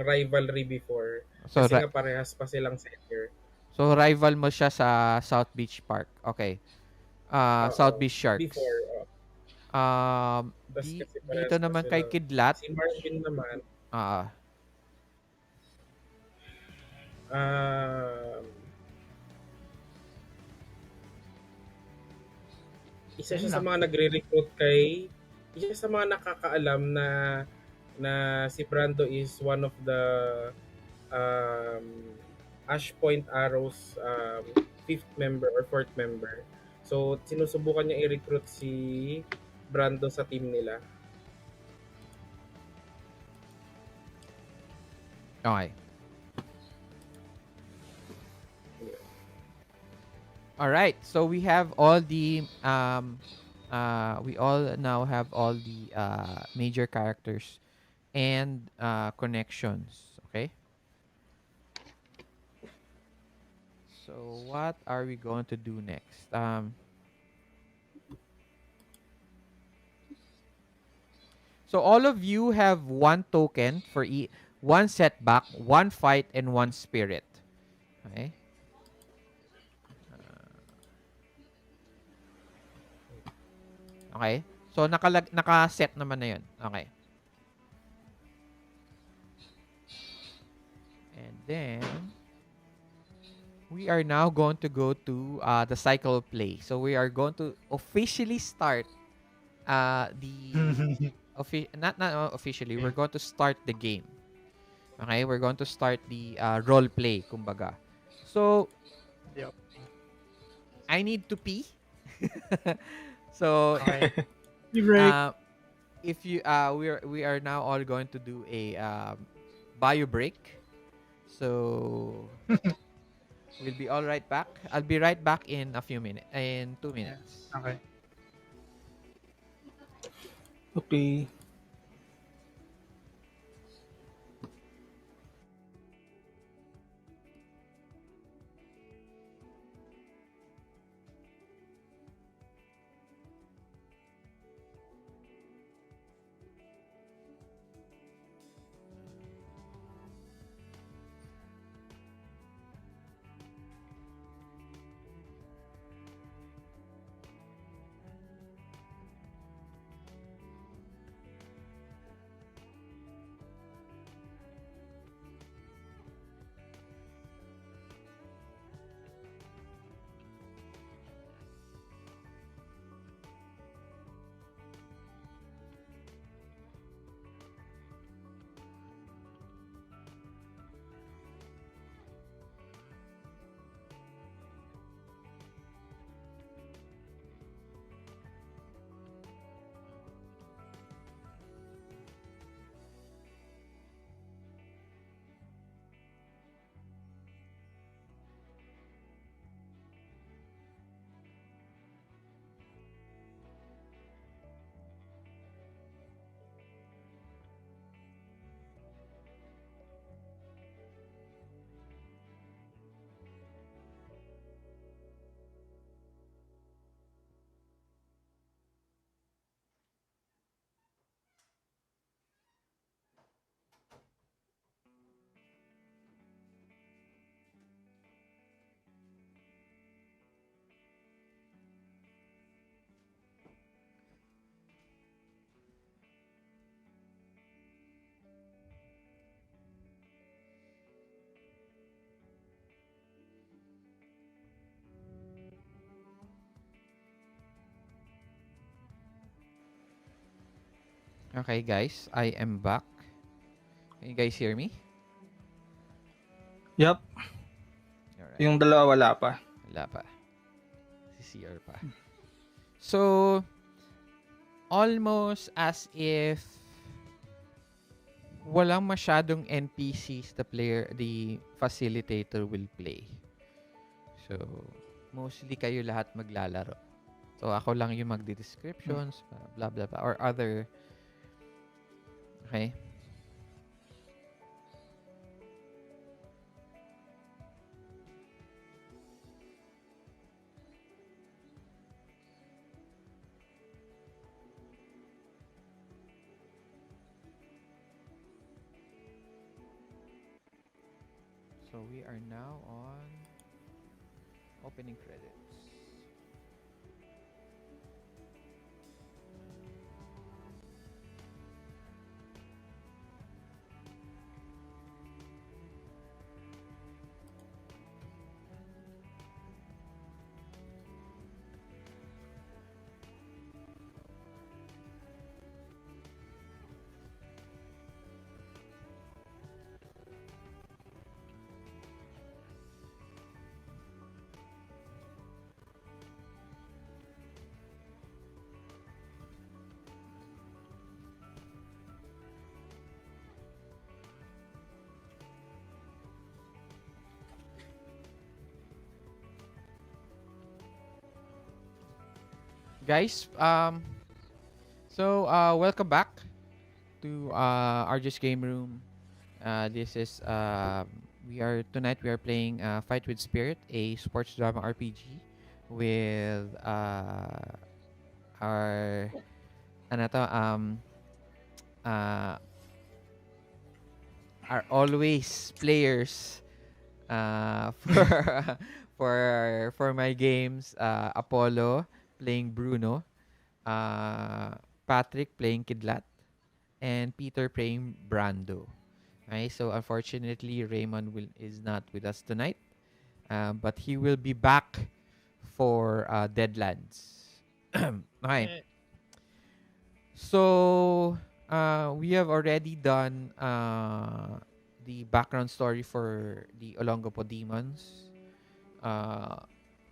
[SPEAKER 3] rivalry before.
[SPEAKER 1] So,
[SPEAKER 3] Kasi nga parehas pa silang senior.
[SPEAKER 1] so rival mo siya sa South Beach Park. Okay. South Beach Sharks.
[SPEAKER 3] Before.
[SPEAKER 1] Di-
[SPEAKER 3] kasi parehas
[SPEAKER 1] dito
[SPEAKER 3] pa
[SPEAKER 1] naman
[SPEAKER 3] sila.
[SPEAKER 1] kay Kidlat.
[SPEAKER 3] Si Marvin naman, isa siya sa mga nagre-recruit isa sa mga nakakaalam na si Brando is one of the Ash Point Arrows fifth member or fourth member. So, sinusubukan niya i-recruit si Brando sa team nila.
[SPEAKER 1] Okay. All right. So we have all the we all now have all the major characters and connections. Okay. So what are we going to do next? So all of you have one token for one setback, one fight, and one spirit. Okay. Okay. So naka-set naman na 'yon. Okay. And then we are now going to go to the cycle play. So we are going to officially start not officially. We're going to start the game. Okay, we're going to start the role play, kumbaga. So
[SPEAKER 4] Yep.
[SPEAKER 1] I need to pee. So
[SPEAKER 4] Okay. Break.
[SPEAKER 1] if you we are now all going to do a bio break. So we'll be all right back. I'll be right back in a few minutes. In 2 minutes.
[SPEAKER 4] Okay.
[SPEAKER 2] Okay.
[SPEAKER 1] Okay, guys, I am back. Can you guys hear me?
[SPEAKER 2] Yup,
[SPEAKER 1] Alright.
[SPEAKER 2] yung dalawa wala pa.
[SPEAKER 1] Wala pa. Si CR pa. So, almost as if walang masyadong NPCs the facilitator will play. So, mostly kayo lahat maglalaro. So, ako lang yung magdi-descriptions, blah, blah, blah, or other. Okay? So, we are now on opening credits. Guys, welcome back to RJ's Game Room. This is we are playing Fight with Spirit, a sports drama RPG with our ano to, uh, are always players for for my games. Apollo playing Bruno, Patrick playing Kidlat, and Peter playing Brando. Okay, so unfortunately Raymond is not with us tonight, but he will be back for Deadlands. Okay,
[SPEAKER 4] Eh,
[SPEAKER 1] so we have already done the background story for the Olongapo Demons.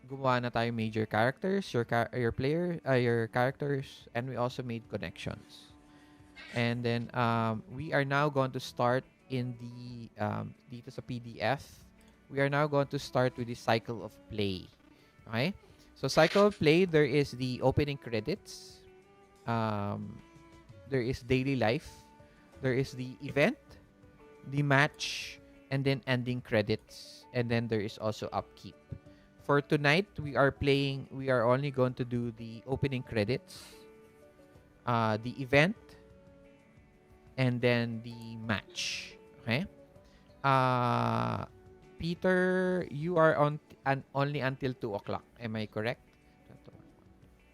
[SPEAKER 1] Gumawa na tayo major characters, your characters, and we also made connections. And then we are now going to start in the dito sa PDF. We are now going to start with the cycle of play. Okay? So cycle of play, there is the opening credits. There is daily life. There is the event, the match, and then ending credits. And then there is also upkeep. For tonight, we are only going to do the opening credits, the event, and then the match. Okay? Uh, Peter, you are only until 2 o'clock. Am I correct?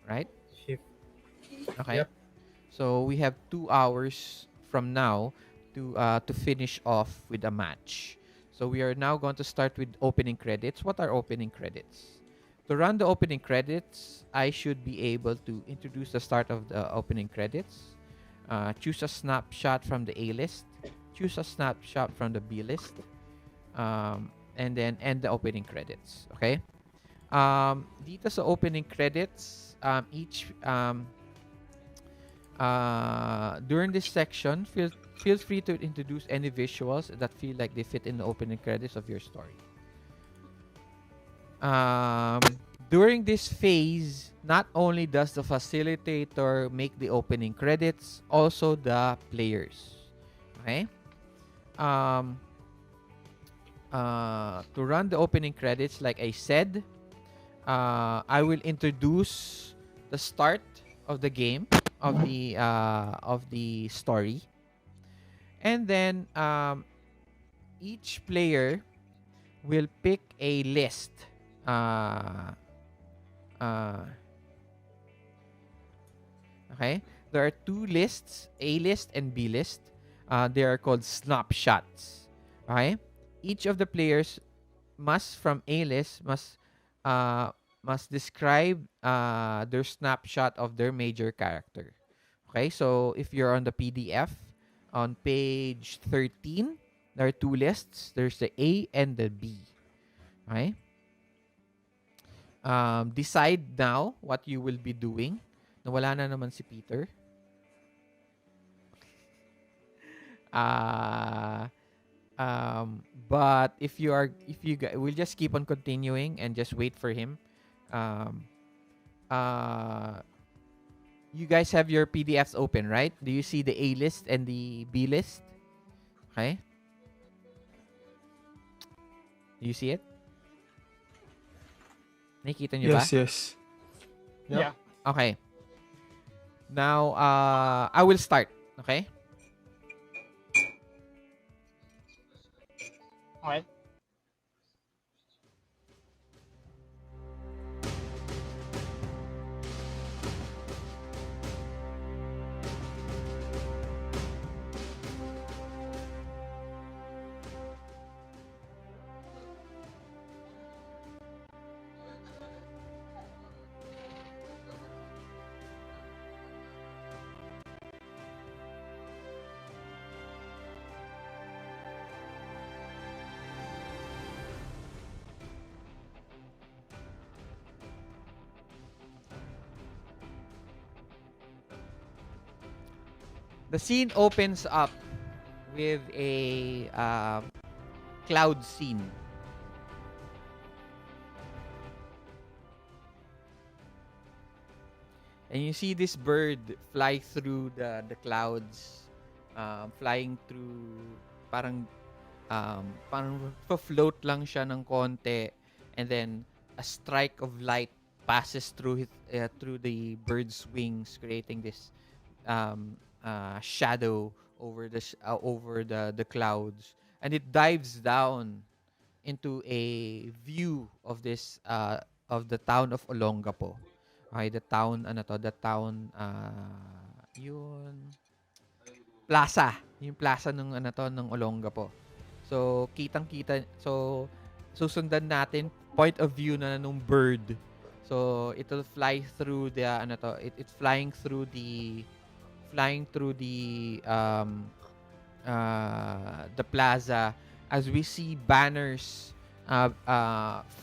[SPEAKER 1] Right?
[SPEAKER 3] Shift.
[SPEAKER 1] Okay.
[SPEAKER 3] Yep.
[SPEAKER 1] So we have 2 hours from now to finish off with a match. So we are now going to start with opening credits. What are opening credits? To run the opening credits, I should be able to introduce the start of the opening credits. Choose a snapshot from the A list. Choose a snapshot from the B list. And then end the opening credits. Okay? Dito sa opening credits, during this section, feel free to introduce any visuals that feel like they fit in the opening credits of your story. During this phase, not only does the facilitator make the opening credits, also the players. Okay? To run the opening credits, like I said, I will introduce the start of the game of the story, and then each player will pick a list. Okay, there are 2 lists, A list and B list. They are called snapshots. Okay, each of the players from A list must describe their snapshot of their major character. Okay, so if you're on the PDF, on page 13, there are two lists. There's the A and the B. Okay? Decide now what you will be doing. Nawala na naman si Peter. But if we'll just keep on continuing and just wait for him. Um, you guys have your PDFs open, right? Do you see the A list and the B list? Okay. Do you see it? Nakikita niyo ba?
[SPEAKER 2] Yes. Yep.
[SPEAKER 4] Yeah.
[SPEAKER 1] Okay. Now, I will start. Okay?
[SPEAKER 4] Okay.
[SPEAKER 1] The scene opens up with a cloud scene. And you see this bird fly through the clouds, flying through, parang float lang siya ng konti, and then a strike of light passes through the bird's wings, creating this shadow over the clouds, and it dives down into a view of this of the town of Olongapo. Okay, the town yun plaza, yung plaza ng Olongapo. So kitang-kita, so susundan natin point of view na nung bird. So it'll fly through it's flying through the plaza as we see banners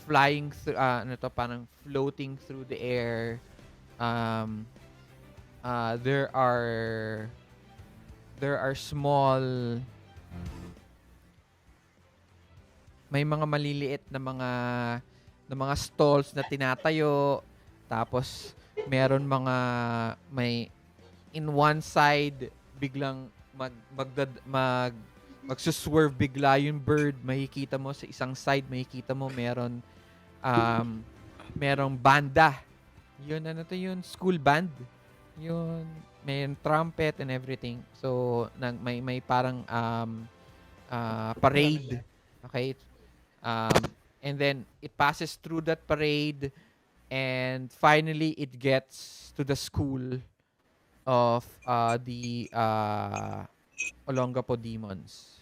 [SPEAKER 1] flying through parang floating through the air. There are small, may mga maliliit na mga stalls na tinatayo, tapos meron may in one side biglang magsuswerve bigla yung bird. Makikita mo sa isang side, makikita mo merong banda. Yun, yun, school band. Yun, may trumpet and everything. So, may parang parade. Okay? And then, it passes through that parade, and finally, it gets to the school of the Olongapo Demons.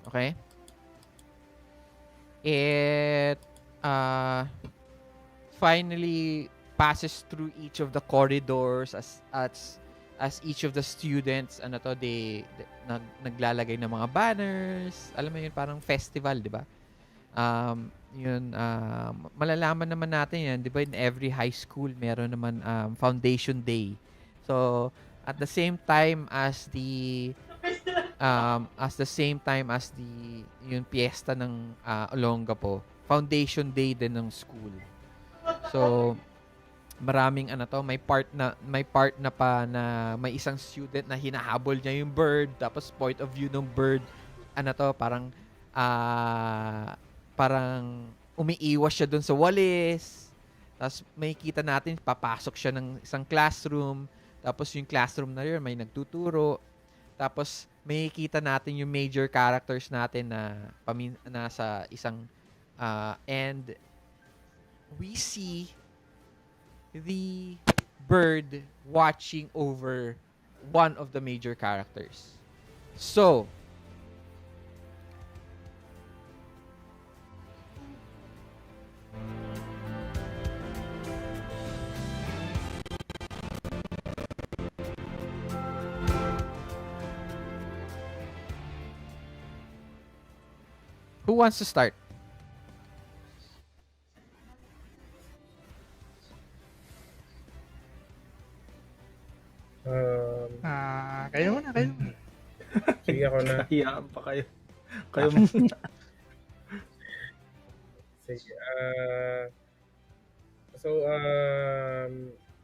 [SPEAKER 1] Okay? It finally passes through each of the corridors as each of the students naglalagay ng mga banners. Alam mo yun, parang festival, di ba? Malalaman naman natin yan, di ba? In every high school meron naman foundation day. So at the same time as the yung piyesta ng Olongapo, foundation day din ng school. So maraming may part na pa na may isang student na hinahabol niya yung bird, tapos point of view ng bird parang umiiwas siya dun sa walis. Tapos makikita natin papasok siya ng isang classroom, tapos yung classroom na yun may nagtuturo. Tapos makikita natin yung major characters natin na sa isang and we see the bird watching over one of the major characters. So, who wants to start?
[SPEAKER 3] Um,
[SPEAKER 4] Kayo muna, kayo muna.
[SPEAKER 3] sige ako na.
[SPEAKER 2] Kahiyaan pa kayo. Kayo muna.
[SPEAKER 3] Sige. So,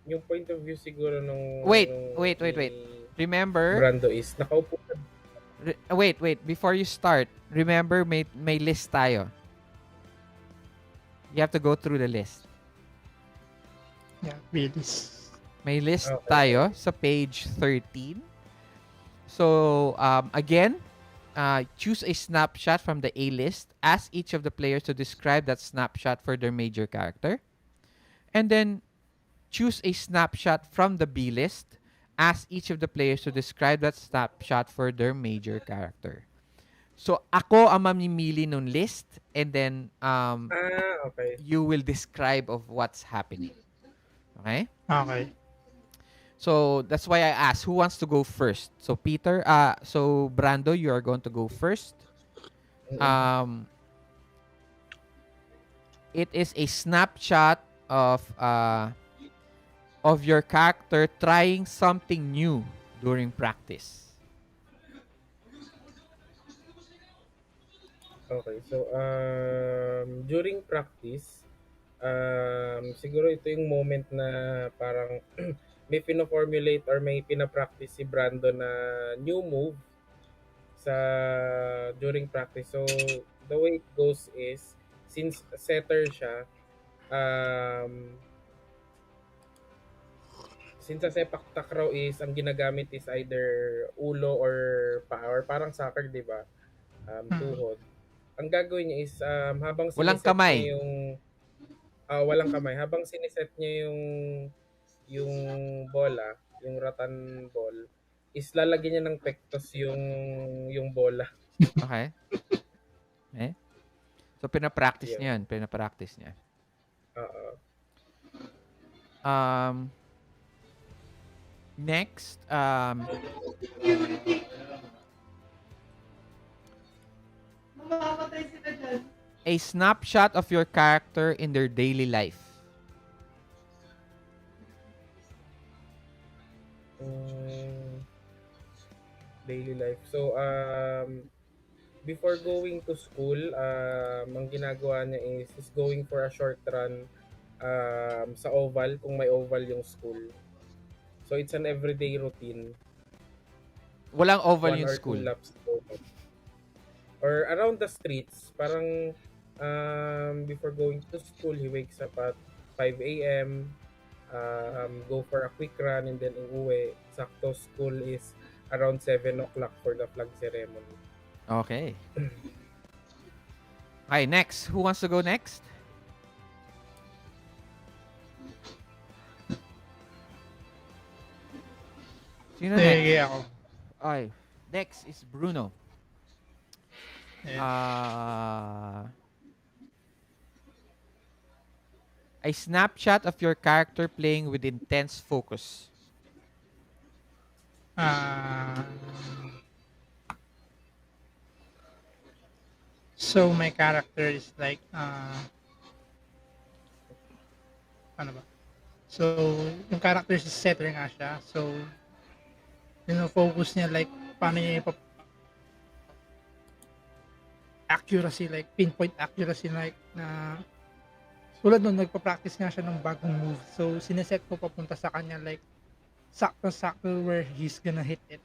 [SPEAKER 3] yung point of view siguro
[SPEAKER 1] Wait.
[SPEAKER 3] ni
[SPEAKER 1] Remember,
[SPEAKER 3] Brando is nakaupo ka.
[SPEAKER 1] wait. Before you start, remember may list tayo. You have to go through the list.
[SPEAKER 4] Yeah, release.
[SPEAKER 1] May list
[SPEAKER 3] Okay.
[SPEAKER 1] tayo sa page 13. So, again, choose a snapshot from the A list. Ask each of the players to describe that snapshot for their major character. And then, choose a snapshot from the B list. Ask each of the players to describe that snapshot for their major character. So, ako ang mamimili nung list and then
[SPEAKER 3] Okay.
[SPEAKER 1] you will describe of what's happening. Okay?
[SPEAKER 4] Okay.
[SPEAKER 1] So, that's why I asked who wants to go first. So, so Brando, you are going to go first. It is a snapshot of your character trying something new during practice.
[SPEAKER 3] Okay. So, during practice, siguro ito yung moment na parang may pino-formulate or may pina-practice si Brando na new move sa during practice. So, the way it goes is, since setter siya, um, since sa Sepak Takraw is, ang ginagamit is either ulo or paa, or parang soccer, di ba? Tuhod. Ang gagawin niya is, habang
[SPEAKER 1] Walang
[SPEAKER 3] siniset
[SPEAKER 1] kamay.
[SPEAKER 3] niya yung walang kamay, habang siniset niya yung bola, yung rattan ball, is lalagyan niya ng pektos yung bola.
[SPEAKER 1] Okay? Eh? So, pinapractice
[SPEAKER 3] Yeah.
[SPEAKER 1] niya yan. Pinapractice niya.
[SPEAKER 3] Oo.
[SPEAKER 1] Next, a snapshot of your character in their daily life.
[SPEAKER 3] Daily life. So, before going to school, ang ginagawa niya is going for a short run sa oval, kung may oval yung school. So, it's an everyday routine.
[SPEAKER 1] Walang oval
[SPEAKER 3] 1
[SPEAKER 1] yung
[SPEAKER 3] or 2
[SPEAKER 1] school.
[SPEAKER 3] laps oval. Or around the streets, parang before going to school, he wakes up at 5 a.m., go for a quick run, and then uuwi. Sakto school is around 7 o'clock for the flag ceremony.
[SPEAKER 1] Okay. Okay, next. Who wants to go next? Sino next?
[SPEAKER 4] Sige ako.
[SPEAKER 1] Okay. Next is Bruno. A snapshot of your character playing with intense focus.
[SPEAKER 4] So my character is like ano ba? So yung character is setter nga siya. So focus niya like paano niya accuracy, like pinpoint accuracy, like na tulad nun nagpa-practice nga siya ng bagong move. So sineset ko papunta sa kanya like sakto where he's gonna hit it.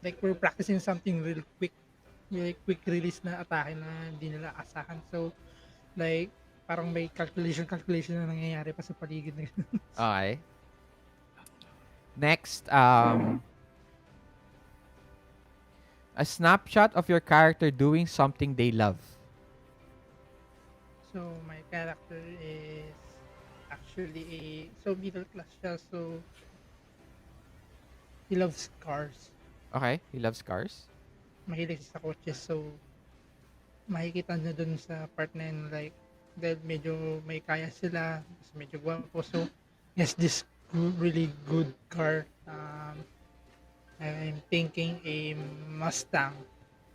[SPEAKER 4] Like we're practicing something real quick. Like quick release na atake na hindi nila asahan. So like parang may calculation na nangyayari pa sa paligid.
[SPEAKER 1] Okay. Next, a snapshot of your character doing something they love.
[SPEAKER 4] So my character is actually middle class siya. So he loves cars.
[SPEAKER 1] Okay, he loves cars.
[SPEAKER 4] Mahilig siya sa kotse, so makikita niyo dun sa part na yun, like, dahil medyo may kaya sila, tapos medyo gwapo, so yes, this really good car. I'm thinking a Mustang,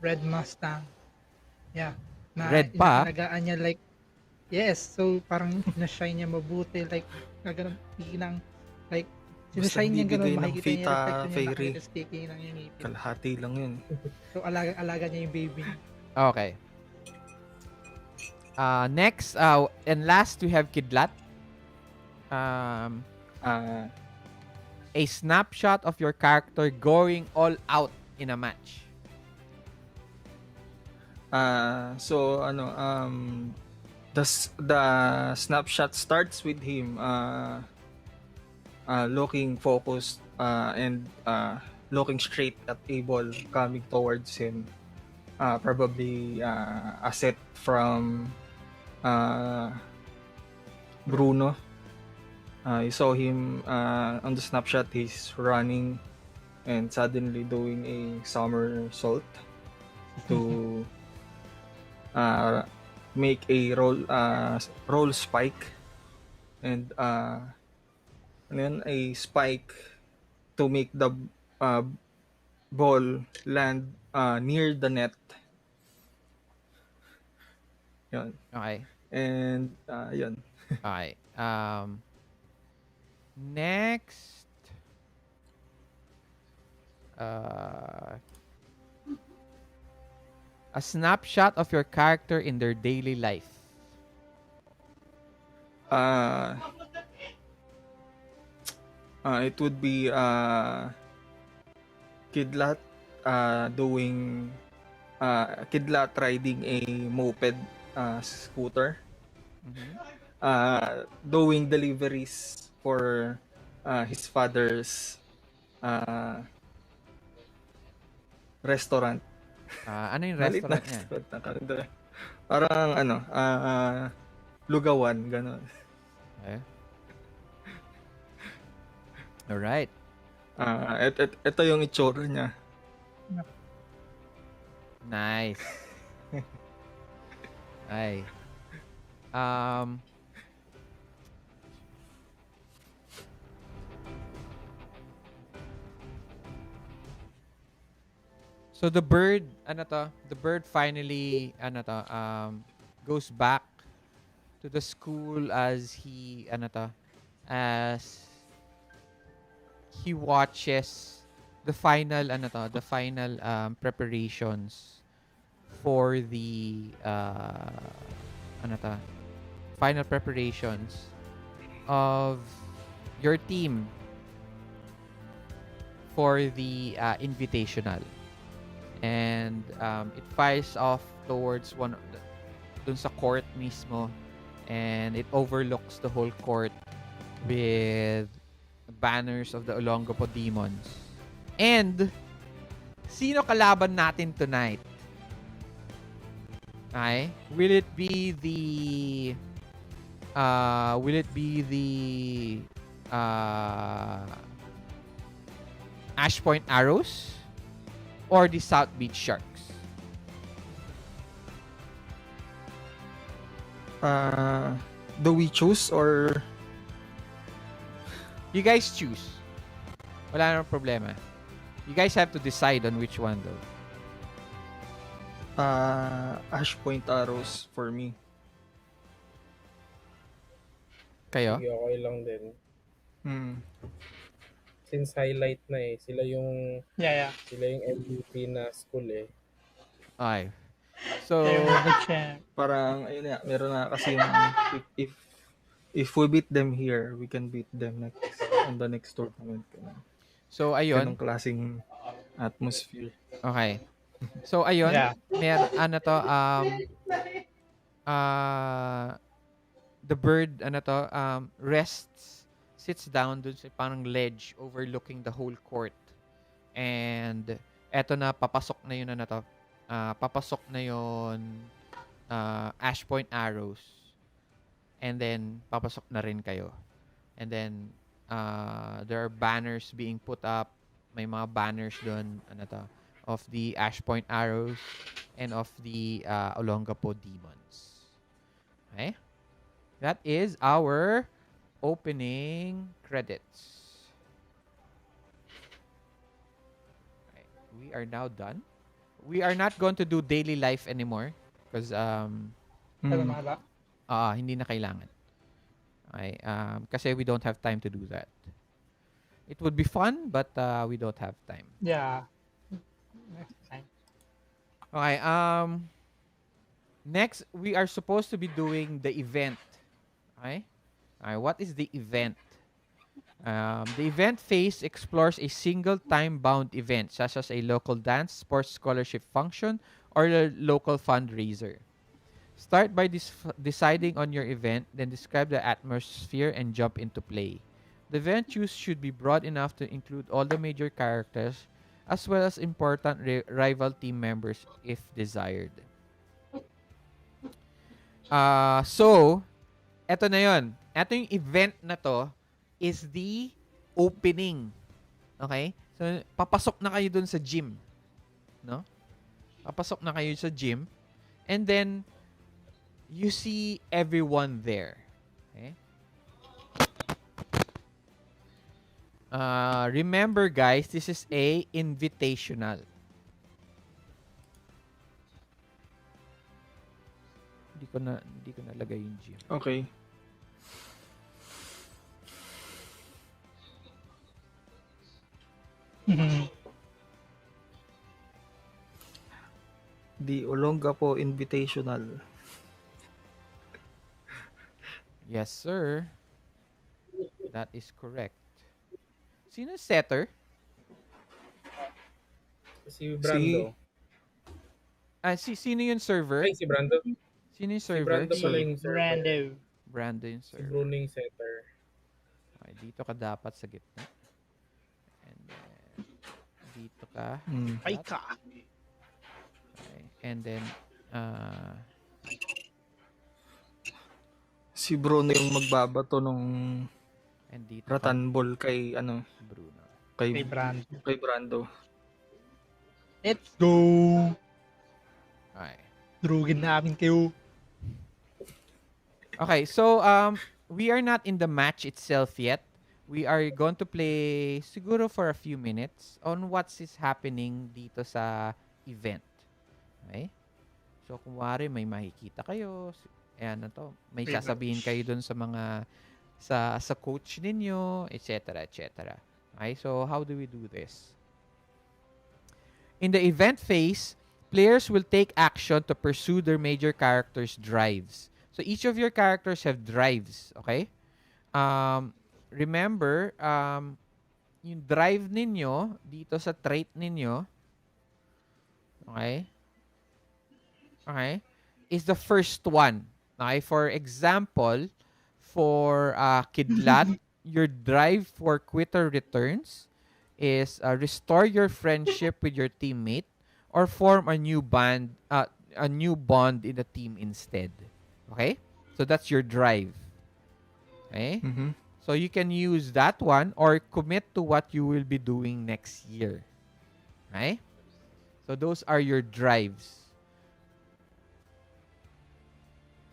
[SPEAKER 4] red Mustang. Yeah, na
[SPEAKER 1] Red pa.
[SPEAKER 4] inaalagaan niya, like, yes, so parang sinashine niya mabuti, like, gano'n ng, like,
[SPEAKER 2] Basta
[SPEAKER 4] sinashine
[SPEAKER 2] hindi
[SPEAKER 4] niya gano'n,
[SPEAKER 2] bigay ng
[SPEAKER 4] makikita niya yung
[SPEAKER 2] Vita
[SPEAKER 4] reflection niya,
[SPEAKER 2] Fairy.
[SPEAKER 4] nakaka-sticky ng yung ngipin.
[SPEAKER 2] Kalahati lang yun.
[SPEAKER 4] So, alaga niya yung baby niya.
[SPEAKER 1] Okay. Next, and last, we have Kidlat.
[SPEAKER 2] Ah,
[SPEAKER 1] A snapshot of your character going all out in a match.
[SPEAKER 2] so ano, the snapshot starts with him looking focused and looking straight at a ball coming towards him. Probably a set from Bruno. You saw him on the snapshot. He's running and suddenly doing a somersault to make a roll spike and ano yun, a spike to make the ball land near the net. Yun.
[SPEAKER 1] Okay.
[SPEAKER 2] And yun.
[SPEAKER 1] Okay. Next. A snapshot of your character in their daily life.
[SPEAKER 2] It would be Kidlat doing Kidlat riding a moped scooter, doing deliveries for his father's restaurant.
[SPEAKER 1] Ano yung
[SPEAKER 2] Maliit na
[SPEAKER 1] restaurant niya?
[SPEAKER 2] restaurant na kalendar. Parang ano, lugawan, gano'n.
[SPEAKER 1] Okay. Alright.
[SPEAKER 2] Ito yung itsura niya.
[SPEAKER 1] Nice. Ay. So the bird, the bird finally, goes back to the school as as he watches the final, preparations for the, final preparations of your team for the invitational. And it fires off towards dun sa court mismo, and it overlooks the whole court with banners of the Olongapo Demons. And sino kalaban natin tonight? Okay? Will it be the Ash Point Arrows or the South Beach Sharks?
[SPEAKER 2] Do we choose or
[SPEAKER 1] You guys choose. Wala namang problema. You guys have to decide on which one though.
[SPEAKER 2] Ash Point Arrows for me?
[SPEAKER 1] Kayo?
[SPEAKER 3] Sige, okay lang din. Since highlight na eh. Sila yung
[SPEAKER 4] Yeah.
[SPEAKER 3] MVP na school eh.
[SPEAKER 1] Okay. So,
[SPEAKER 4] Yung good champ.
[SPEAKER 2] Parang ayun na, meron na kasi yung if we beat them here, we can beat them next on the next tournament.
[SPEAKER 1] so ayun.
[SPEAKER 2] Ganong klaseng atmosphere.
[SPEAKER 1] Okay. So ayun,
[SPEAKER 4] Yeah.
[SPEAKER 1] the bird sits down dun sa parang ledge overlooking the whole court. And eto na papasok na yun Ash Point Arrows. And then papasok na rin kayo. And then there are banners being put up May mga banners doon, of the Ash Point Arrows and of the Olongapo Demons. Okay? That is our opening credits. Okay. We are now done. We are not going to do daily life anymore because
[SPEAKER 2] Mm.
[SPEAKER 1] hindi na kailangan. Okay? Kasi we don't have time to do that. It would be fun, but we don't have time.
[SPEAKER 4] Yeah. Next time.
[SPEAKER 1] Okay, next, we are supposed to be doing the event. Okay? Alright, what is the event? The event phase explores a single time-bound event, such as a local dance, sports scholarship function, or a local fundraiser. Start by deciding on your event, then describe the atmosphere and jump into play. The event choose should be broad enough to include all the major characters, as well as important rival team members if desired. So, eto na yon. Eto yung event na to is the opening. Okay? So, papasok na kayo dun sa gym. No? Papasok na kayo sa gym. And then, you see everyone there. Okay? Remember guys, this is a invitational. Hindi ko nalagay yung gym.
[SPEAKER 2] Okay. The Olongapo Invitational.
[SPEAKER 1] Yes, sir. That is correct. Sino setter?
[SPEAKER 3] Si Brando.
[SPEAKER 1] Sino yung server?
[SPEAKER 3] Ay, si Brando.
[SPEAKER 1] Sino yung
[SPEAKER 3] Si
[SPEAKER 1] server?
[SPEAKER 3] Brando pala yung server.
[SPEAKER 4] Brando.
[SPEAKER 1] Brando yung
[SPEAKER 3] Si
[SPEAKER 1] server.
[SPEAKER 3] Bruno yung setter.
[SPEAKER 1] Okay, dito ka dapat sa gitna. And then, dito ka.
[SPEAKER 4] Ay ka.
[SPEAKER 1] Okay. And then,
[SPEAKER 2] Si Bruno yung magbabato nung
[SPEAKER 1] and dito
[SPEAKER 2] Ratan Ball kay
[SPEAKER 1] Bruno.
[SPEAKER 4] Kay Brando.
[SPEAKER 2] Kay Brando.
[SPEAKER 4] Let's go.
[SPEAKER 1] Okay.
[SPEAKER 4] Drugin namin kayo.
[SPEAKER 1] Okay, so we are not in the match itself yet. We are going to play siguro for a few minutes on what is happening dito sa event. Okay? So kung wari may makikita kayo, ayan na to. May sasabihin kayo dun sa mga sa coach ninyo, etc., etc. Okay? So how do we do this? In the event phase, players will take action to pursue their major characters' drives. So each of your characters have drives, okay? Remember, yung drive ninyo dito sa trait ninyo, okay? Okay? Is the first one. Okay? For example, for Kidlat, your drive for quitter returns is restore your friendship with your teammate or form a new bond in the team instead. Okay? So that's your drive. Okay?
[SPEAKER 2] Mhm.
[SPEAKER 1] So you can use that one or commit to what you will be doing next year. Okay? So those are your drives.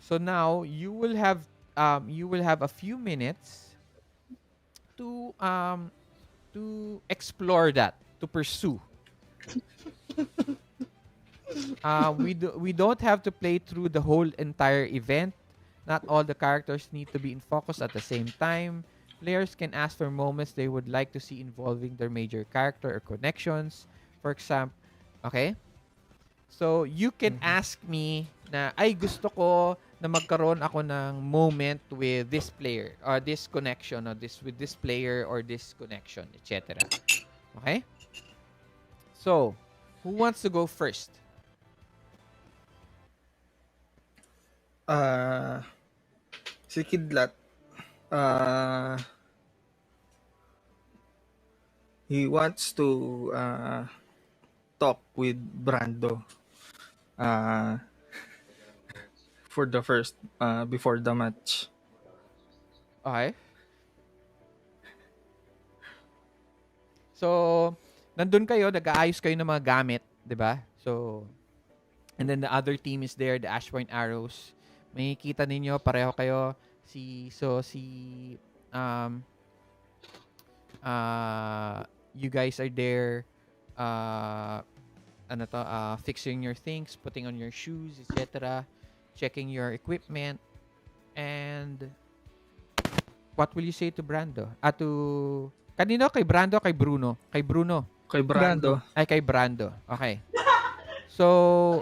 [SPEAKER 1] So now you will have a few minutes to explore that, to pursue. We don't have to play through the whole entire event. Not all the characters need to be in focus at the same time. Players can ask for moments they would like to see involving their major character or connections. For example, okay? So, you can ask me na, ay, gusto ko na magkaroon ako ng moment with this player or this connection or with this player or this connection, etc. Okay? So, who wants to go first?
[SPEAKER 2] Si Kidlat, he wants to talk with Brando for the first before the match.
[SPEAKER 1] Okay. So, nandun kayo, nag-aayos kayo ng mga gamit, 'di ba? So, and then the other team is there, the Ash Point Arrows. Makikita ninyo pareho kayo si um you guys are there uh fixing your things, putting on your shoes, etc., checking your equipment, and what will you say to Brando? To kanino? Kay Brando, kay Bruno? Kay Bruno.
[SPEAKER 2] Kay Brando.
[SPEAKER 1] Ay, kay Brando. Okay. So,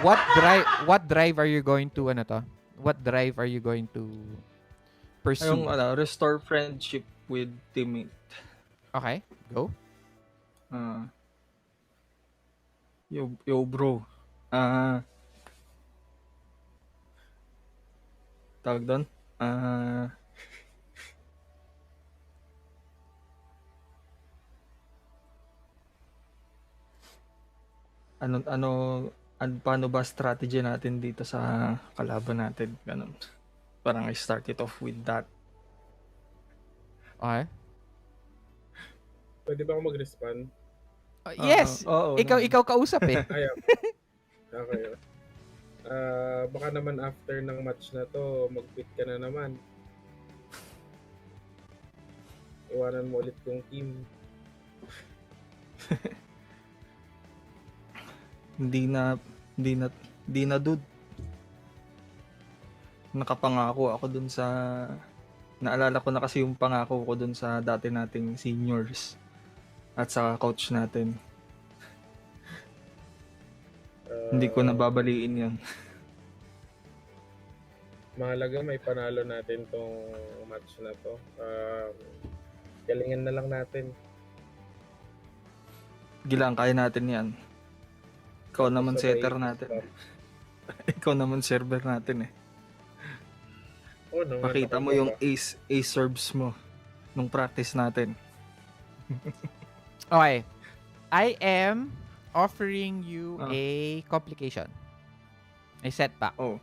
[SPEAKER 1] what drive are you going to What drive are you going to pursue?
[SPEAKER 2] Yung restore friendship with teammate.
[SPEAKER 1] Okay, go.
[SPEAKER 2] Ah, yo bro. Tawag doon. Paano ba strategy natin dito sa kalaban natin? Ganun. Parang I start it off with that.
[SPEAKER 1] Okay.
[SPEAKER 3] Pwede ba ako mag-respond?
[SPEAKER 1] Yes.
[SPEAKER 2] Oo,
[SPEAKER 1] ikaw kausap eh.
[SPEAKER 3] Ayaw. Okay. Baka naman after ng match na to, mag-quit ka na naman. Iwanan mo ulit yung team.
[SPEAKER 2] Hindi na dude. Nakapangako ako dun sa naalala ko na kasi yung pangako ko dun sa dati nating seniors at sa coach natin. Hindi ko nababaliin yun.
[SPEAKER 3] Mahalaga may panalo natin tong match na to. Galingan na lang natin.
[SPEAKER 2] Gilang, kaya natin yan. Ikaw naman
[SPEAKER 3] Sabay
[SPEAKER 2] setter natin. Ikaw naman server natin eh.
[SPEAKER 3] Oh, naman,
[SPEAKER 2] Pakita mo yung ace serves mo nung practice natin.
[SPEAKER 1] Okay. I am offering you a complication. A setback.
[SPEAKER 2] Oh.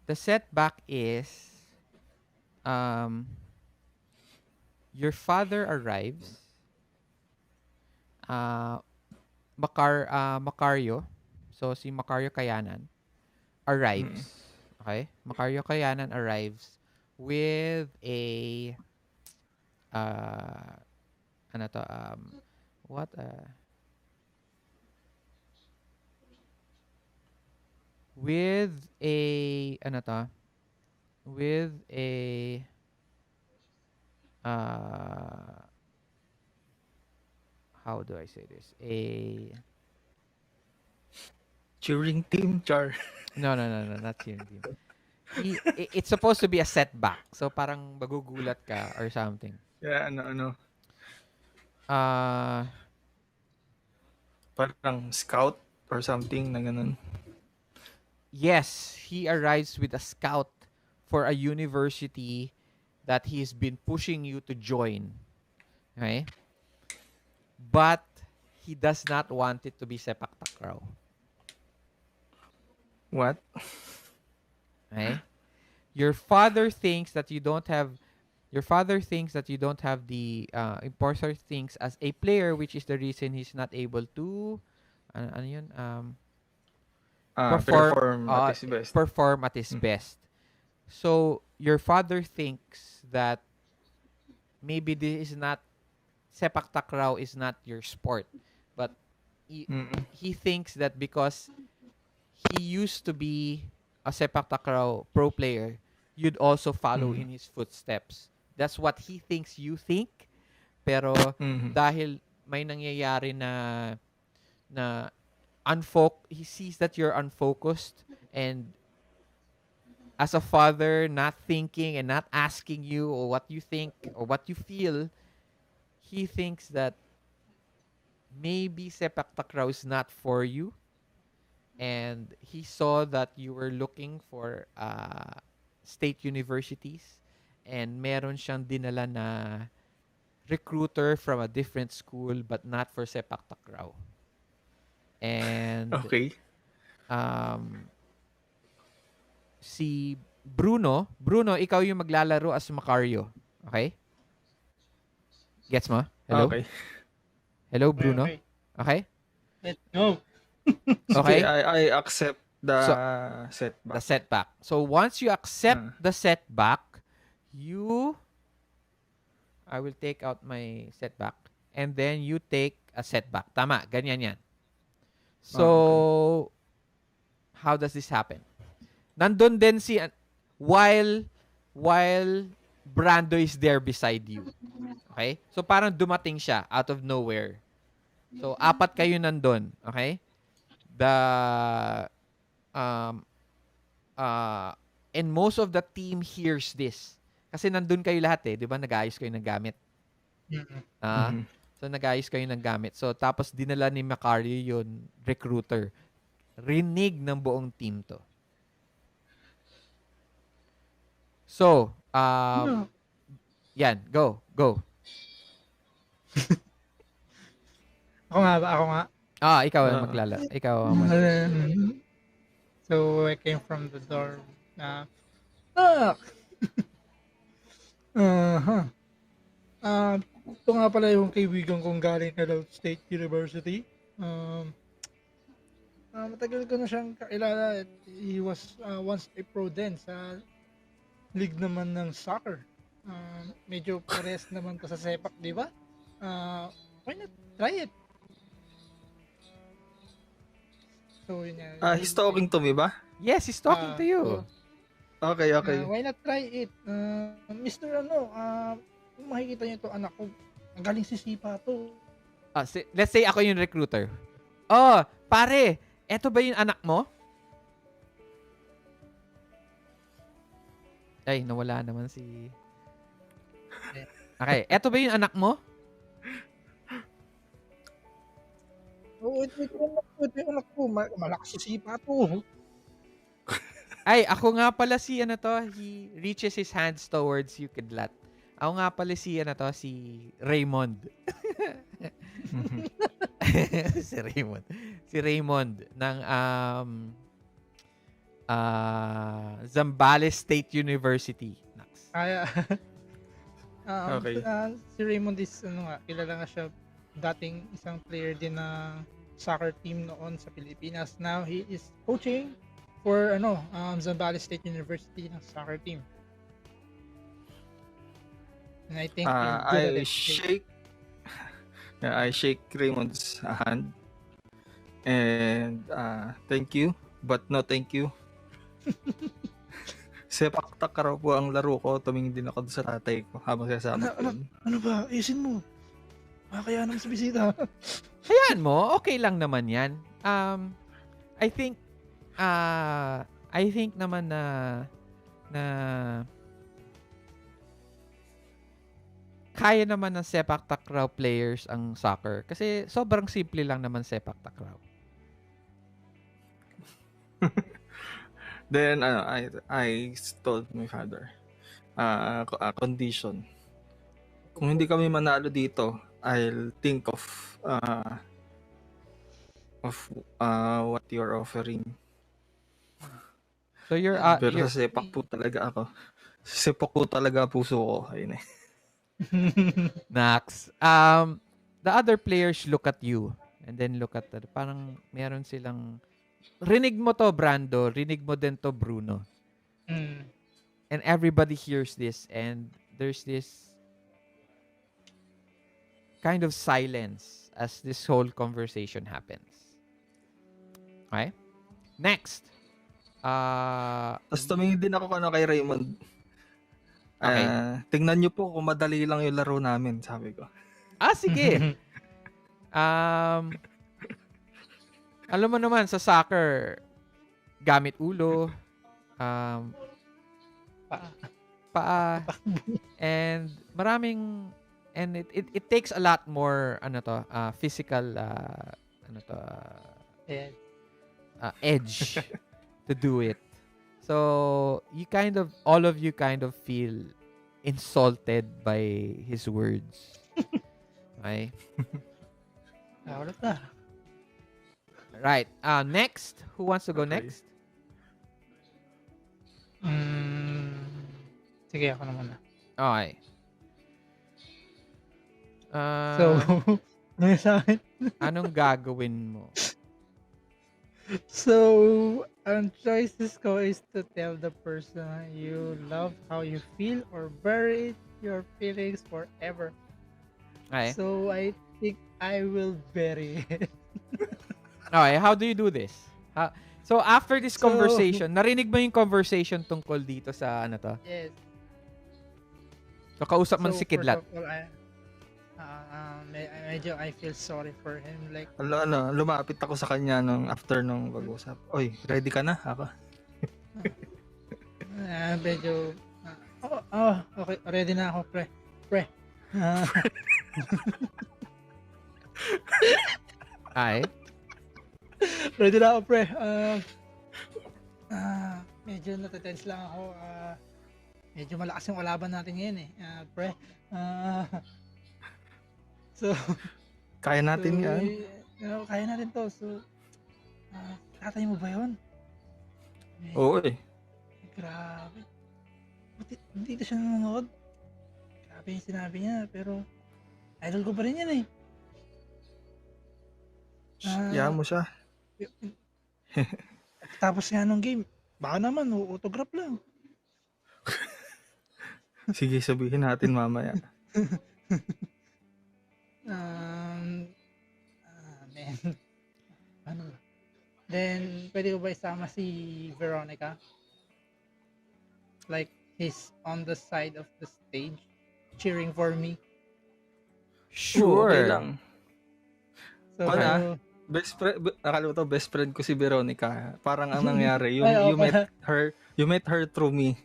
[SPEAKER 1] The setback is your father arrives. Macario. So si Macario Kayanan arrives. Okay? Macario Kayanan arrives with a with a how do I say this?
[SPEAKER 2] Cheering team, Char.
[SPEAKER 1] No, not cheering team. It's supposed to be a setback. So parang magugulat ka or something.
[SPEAKER 2] Yeah, parang scout or something na ganun.
[SPEAKER 1] Yes, he arrives with a scout for a university that he's been pushing you to join. Okay? But he does not want it to be Sepak Takraw.
[SPEAKER 2] What?
[SPEAKER 1] Okay? Your father thinks that you don't have the important things as a player, which is the reason he's not able to
[SPEAKER 2] perform at his best.
[SPEAKER 1] Perform at his best. So your father thinks that maybe this is not Sepak Takraw is not your sport, but he thinks that because he used to be a Sepak Takraw pro player, you'd also follow in his footsteps. That's what he thinks you think. Pero dahil may nangyayari na he sees that you're unfocused, and as a father, not thinking and not asking you or what you think or what you feel, he thinks that maybe Sepak Takraw is not for you. And he saw that you were looking for state universities, and meron siyang dinala na recruiter from a different school but not for Sepak Takraw. And
[SPEAKER 2] okay.
[SPEAKER 1] Si Bruno, ikaw yung maglalaro as Macario. Okay? Gets mo? Hello?
[SPEAKER 2] Okay.
[SPEAKER 1] Hello,
[SPEAKER 4] Okay,
[SPEAKER 1] Bruno?
[SPEAKER 4] okay.
[SPEAKER 1] Okay?
[SPEAKER 4] Let's go.
[SPEAKER 2] Sige,
[SPEAKER 1] Okay?
[SPEAKER 2] I accept the
[SPEAKER 1] So, the
[SPEAKER 2] setback.
[SPEAKER 1] setback. So, once you accept
[SPEAKER 2] Ah.
[SPEAKER 1] the setback, I will take out my setback and then you take a setback. Tama, ganyan yan.
[SPEAKER 2] Okay.
[SPEAKER 1] So, how does this happen? Nandun din while Brando is there beside you. Okay? So, parang dumating siya out of nowhere. So, apat kayo nandun. Okay? The, um, and most of the team hears this. Kasi nandun kayo lahat eh. Di ba? Nag-ayos kayo ng gamit.
[SPEAKER 4] Mm-mm.
[SPEAKER 2] Mhm.
[SPEAKER 1] So, nag-ayos kayo ng gamit. So, tapos dinala ni Macario yun, recruiter. Rinig ng buong team to. So,
[SPEAKER 4] Ano?
[SPEAKER 1] yan. Go.
[SPEAKER 4] Ako nga ba? Ako nga.
[SPEAKER 1] Ikaw ang
[SPEAKER 2] Ah.
[SPEAKER 1] Ikaw ang mag-
[SPEAKER 4] So, I came from the dorm na, ah! Uh-huh. Ito nga pala yung kaibigan kong galing Hello State University. Matagal ko na siyang kakilala. He was once a pro din sa league naman ng soccer. Medyo pares naman to sa sepak, di ba? Why not try it? So, yun nga.
[SPEAKER 2] He's talking to me ba?
[SPEAKER 1] Yes, he's talking to you.
[SPEAKER 2] Okay.
[SPEAKER 4] Why not try it? Mr. Kung makikita niyo to anak ko, ang galing si Sipa to.
[SPEAKER 1] Let's say ako yung recruiter. Pare, eto ba yung anak mo? Ay, nawala naman si... Okay, eto ba yung anak mo?
[SPEAKER 4] Ito yung anak ko. Malakas si Sipa to.
[SPEAKER 1] Ay, ako nga pala si he reaches his hands towards you, Kidlat. Ako nga pala si si Raymond. Si Raymond ng Zambales State University. Naks.
[SPEAKER 2] Okay.
[SPEAKER 4] Si Raymond is kilala nga siya, dating isang player din ng soccer team noon sa Pilipinas. Now he is coaching for Zambales State University ng soccer team. And I think he's good at it.
[SPEAKER 2] I shake Raymond's hand. And thank you, but no thank you. Sepak takraw po ang laro ko. Tumingin din ako sa tatay ko habang sasama ko.
[SPEAKER 4] Ano ba? Isin mo. Kaya naman sa bisita.
[SPEAKER 1] Hayaan mo, okay lang naman yan. I think naman na kaya naman ng sepak takraw players ang soccer kasi sobrang simple lang naman sepak takraw.
[SPEAKER 2] Then I told my father condition. Kung hindi kami manalo dito, I'll think of what you're offering.
[SPEAKER 1] So
[SPEAKER 2] Pero sa sepak po talaga ako. Sepak po talaga puso ko. Ayun eh.
[SPEAKER 1] Nax. The other players look at you and then look at parang meron silang rinig mo to, Brando. Rinig mo din to, Bruno. And everybody hears this and there's this kind of silence as this whole conversation happens. Okay? Next.
[SPEAKER 2] Tapos tumingin din ako kay Raymond.
[SPEAKER 1] Okay.
[SPEAKER 2] Tingnan nyo po kung madali lang yung laro namin, sabi ko.
[SPEAKER 1] Sige. Alam mo naman, sa soccer, gamit ulo, paa, and it takes a lot more physical edge to do it. So all of you kind of feel insulted by his words. Okay? Right. Next, who wants to go next?
[SPEAKER 4] Sige, ako na muna.
[SPEAKER 1] Okay.
[SPEAKER 4] So, ano sa akin?
[SPEAKER 1] Anong gagawin mo?
[SPEAKER 4] So, ang choices ko is to tell the person you love how you feel or bury your feelings forever.
[SPEAKER 1] Okay.
[SPEAKER 4] So, I think I will bury it.
[SPEAKER 1] Okay, how do you do this? So, after this
[SPEAKER 4] So-
[SPEAKER 1] conversation, narinig mo yung conversation tungkol dito sa ano to?
[SPEAKER 4] Yes.
[SPEAKER 1] So, kausap mo
[SPEAKER 4] So,
[SPEAKER 1] si Kidlat.
[SPEAKER 4] first of all, medyo I feel sorry for him. Like,
[SPEAKER 2] Lumapit ako sa kanya nung after nung pag-usap. Oy, ready ka na? Ako.
[SPEAKER 4] medyo, okay, ready na ako, pre. Ah,
[SPEAKER 1] Ay.
[SPEAKER 4] ready na ako, pre. Medyo natatense lang ako. Medyo malakas yung kalaban natin ngayon eh. Pre. So,
[SPEAKER 2] Kaya natin
[SPEAKER 4] so,
[SPEAKER 2] yan.
[SPEAKER 4] kaya natin to. So, tatay mo ba yun?
[SPEAKER 2] Oo eh.
[SPEAKER 4] Grabe. Buti, hindi na siya nanonood. Grabe yung sinabi niya, pero idol ko pa rin yan eh.
[SPEAKER 2] Yaman mo siya.
[SPEAKER 4] Tapos nga nung game, baka naman, autograph lang.
[SPEAKER 2] Sige, sabihin natin mamaya.
[SPEAKER 4] Man. Ano? Then, pwede ko ba isama si Veronica? Like, he's on the side of the stage, cheering for me.
[SPEAKER 1] Sure.
[SPEAKER 2] Okay lang.
[SPEAKER 4] So,
[SPEAKER 2] Wala. Akala ko best friend ko si Veronica. Parang ang nangyari,
[SPEAKER 4] Ay,
[SPEAKER 2] you met her through me.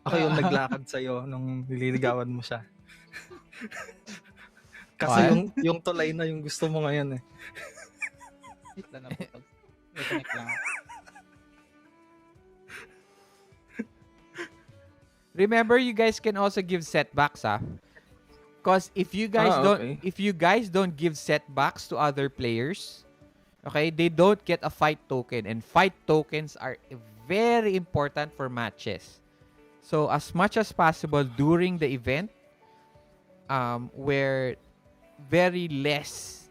[SPEAKER 2] Ako yung naglakad sa'yo nung nililigawan mo siya. Kasi yung tulay na yung gusto mo ngayon eh.
[SPEAKER 4] wait lang na po. Connect lang ako.
[SPEAKER 1] Remember, you guys can also give setbacks, because if you guys don't give setbacks to other players, okay, they don't get a fight token, and fight tokens are very important for matches. So as much as possible during the event, where very less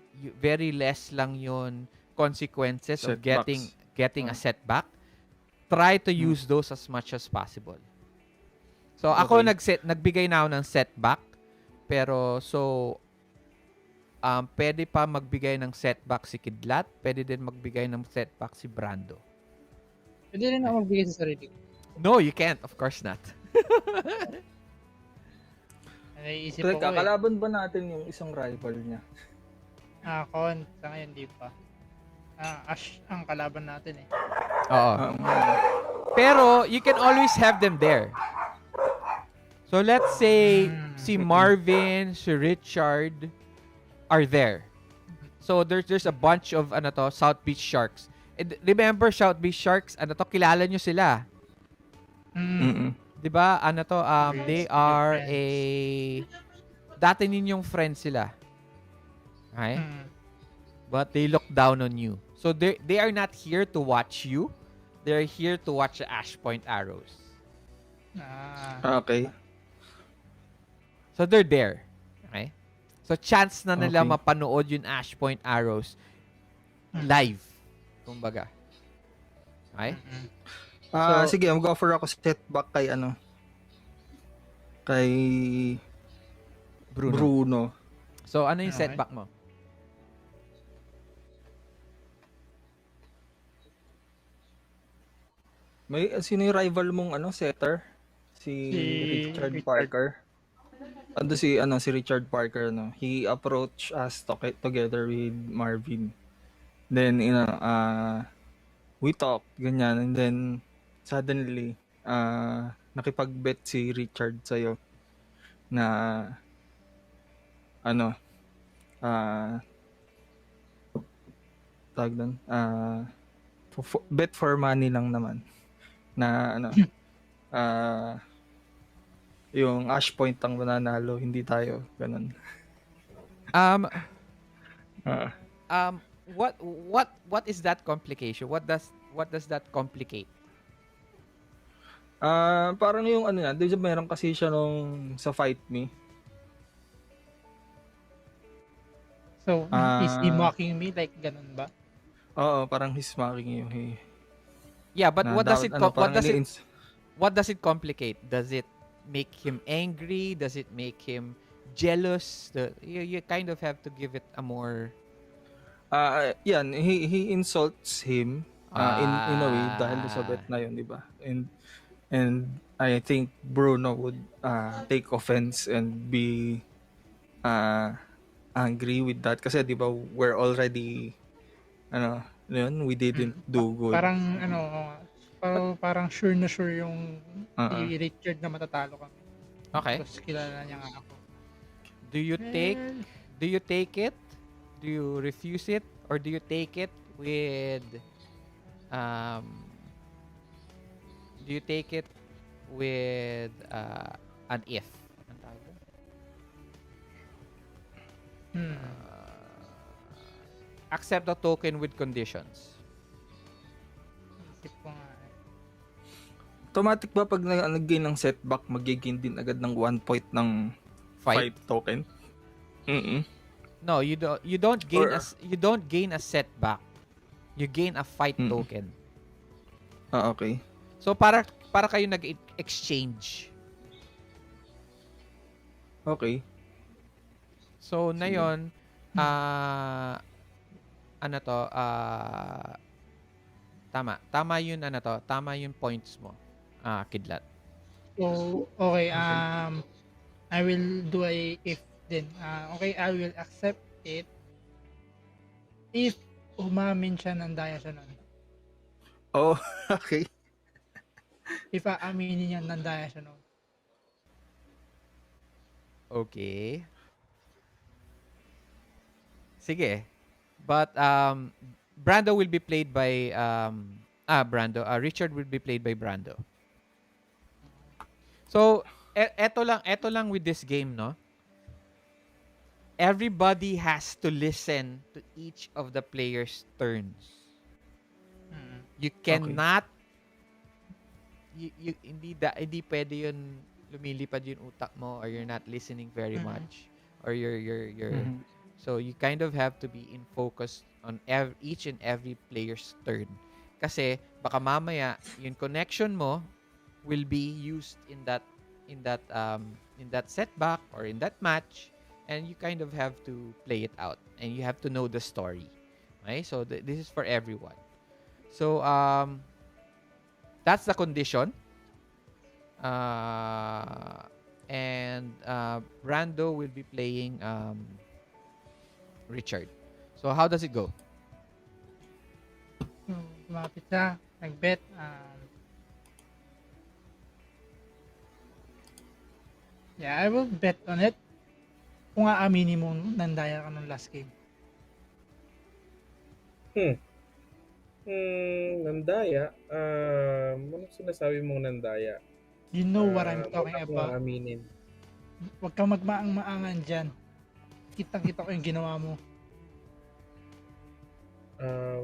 [SPEAKER 1] lang yon consequences of getting a setback, try to use those as much as possible. So ako nagbigay na ako ng setback, pero pwede pa magbigay ng setback si Kidlat, pwede din magbigay ng setback si Brando.
[SPEAKER 4] Pwede rin ako magbigay sa sarili ko.
[SPEAKER 1] No, you can't, of course not.
[SPEAKER 4] Naiisip ako
[SPEAKER 2] Kalaban ba natin yung isang rival niya?
[SPEAKER 4] Con, sa ngayon di pa. Ash ang kalaban natin eh.
[SPEAKER 1] Oo. Pero you can always have them there. So let's say si Marvin, si Richard are there. So there's a bunch of South Beach Sharks. And remember, South Beach Sharks, kilala nyo sila. 'Di ba? They are dati ninyong friends sila. Okay? But they look down on you. So they are not here to watch you. They're here to watch the Ash Point Arrows.
[SPEAKER 2] Okay.
[SPEAKER 1] So they're there. Okay? So chance na nila mapanood yung Ash Point Arrows live. Kumbaga. Okay?
[SPEAKER 2] Sige, mag-offer ako setback kay kay Bruno.
[SPEAKER 1] So ano yung setback mo?
[SPEAKER 2] Sino yung rival mong setter? Si Richard Parker. Si Richard Parker he approached us together with Marvin. Then we talked ganyan, and then suddenly nakipag-bet si Richard sa'yo na tawag doon, bet for money lang naman na yung Ash Point ang mananalo, hindi tayo ganun.
[SPEAKER 1] What is that complication? What does that complicate?
[SPEAKER 2] Parang yung ano yan, di ba meron kasi siya nung sa Fight Me.
[SPEAKER 4] So, is he
[SPEAKER 2] Ah,
[SPEAKER 4] mocking me? Like, ganun ba?
[SPEAKER 2] oo, parang he's mocking you.
[SPEAKER 1] Yeah, but
[SPEAKER 2] Na dapat ano, parang
[SPEAKER 1] what does it complicate? Does it make him angry? Does it make him jealous? You kind of have to give it a more
[SPEAKER 2] yan, he insults him in a way dahil sa bet
[SPEAKER 1] ah
[SPEAKER 2] na yun, di ba? And I think Bruno would take offense and be uh, angry with that kasi di ba we're already ano yun, we didn't do good.
[SPEAKER 4] Parang, ano, parang sure na sure yung
[SPEAKER 2] Uh-uh.
[SPEAKER 4] si Richard na matatalo kami.
[SPEAKER 1] okay.
[SPEAKER 4] Tapos kilala niya nga ako.
[SPEAKER 1] Do you take
[SPEAKER 4] Well,
[SPEAKER 1] do you take it? Do you refuse it or do you take it with um do you take it with an if? Ang tawag doon? Accept the token with conditions.
[SPEAKER 4] isip ko nga.
[SPEAKER 2] Automatic ba pag nag-gain ng setback, mag-gain din agad ng 1 point ng
[SPEAKER 1] Fight?
[SPEAKER 2] fight token? Mm-mm.
[SPEAKER 1] No, you don't gain you don't gain a setback. You gain a fight
[SPEAKER 2] Mm.
[SPEAKER 1] token.
[SPEAKER 2] Okay.
[SPEAKER 1] So para kayo nag-exchange.
[SPEAKER 2] Okay.
[SPEAKER 1] So na
[SPEAKER 2] Sige.
[SPEAKER 1] yon ano to tama yun tama yung points mo. Kidlat.
[SPEAKER 4] So, okay, I will do a if din. Okay, I will accept it if umamin siya ng daya siya nun.
[SPEAKER 2] Oh, okay.
[SPEAKER 4] If aaminin niya ng daya siya nun.
[SPEAKER 1] Okay. Sige. But Brando will be played by Richard will be played by Brando. So, eto lang with this game, no? Everybody has to listen to each of the players' turns. You cannot hindi pwede yun lumilipad yung utak mo or you're not listening very much or you're so you kind of have to be in focus on each and every player's turn kasi baka mamaya yung connection mo will be used in that setback or in that match and you kind of have to play it out and you have to know the story. Okay? So this is for everyone. So that's the condition. And Brando will be playing Richard. So how does it go?
[SPEAKER 4] Lumapit siya, nag-bet. Yeah, I will bet on it. Kung aaminin mo nandaya ka nung last game.
[SPEAKER 3] Nandaya? Anong sinasabi mong nandaya?
[SPEAKER 4] You know what I'm talking
[SPEAKER 3] Wag
[SPEAKER 4] about.
[SPEAKER 3] akong aminin.
[SPEAKER 4] Huwag kang magmaang-maangan dyan. Kitang-kita ko yung ginawa mo.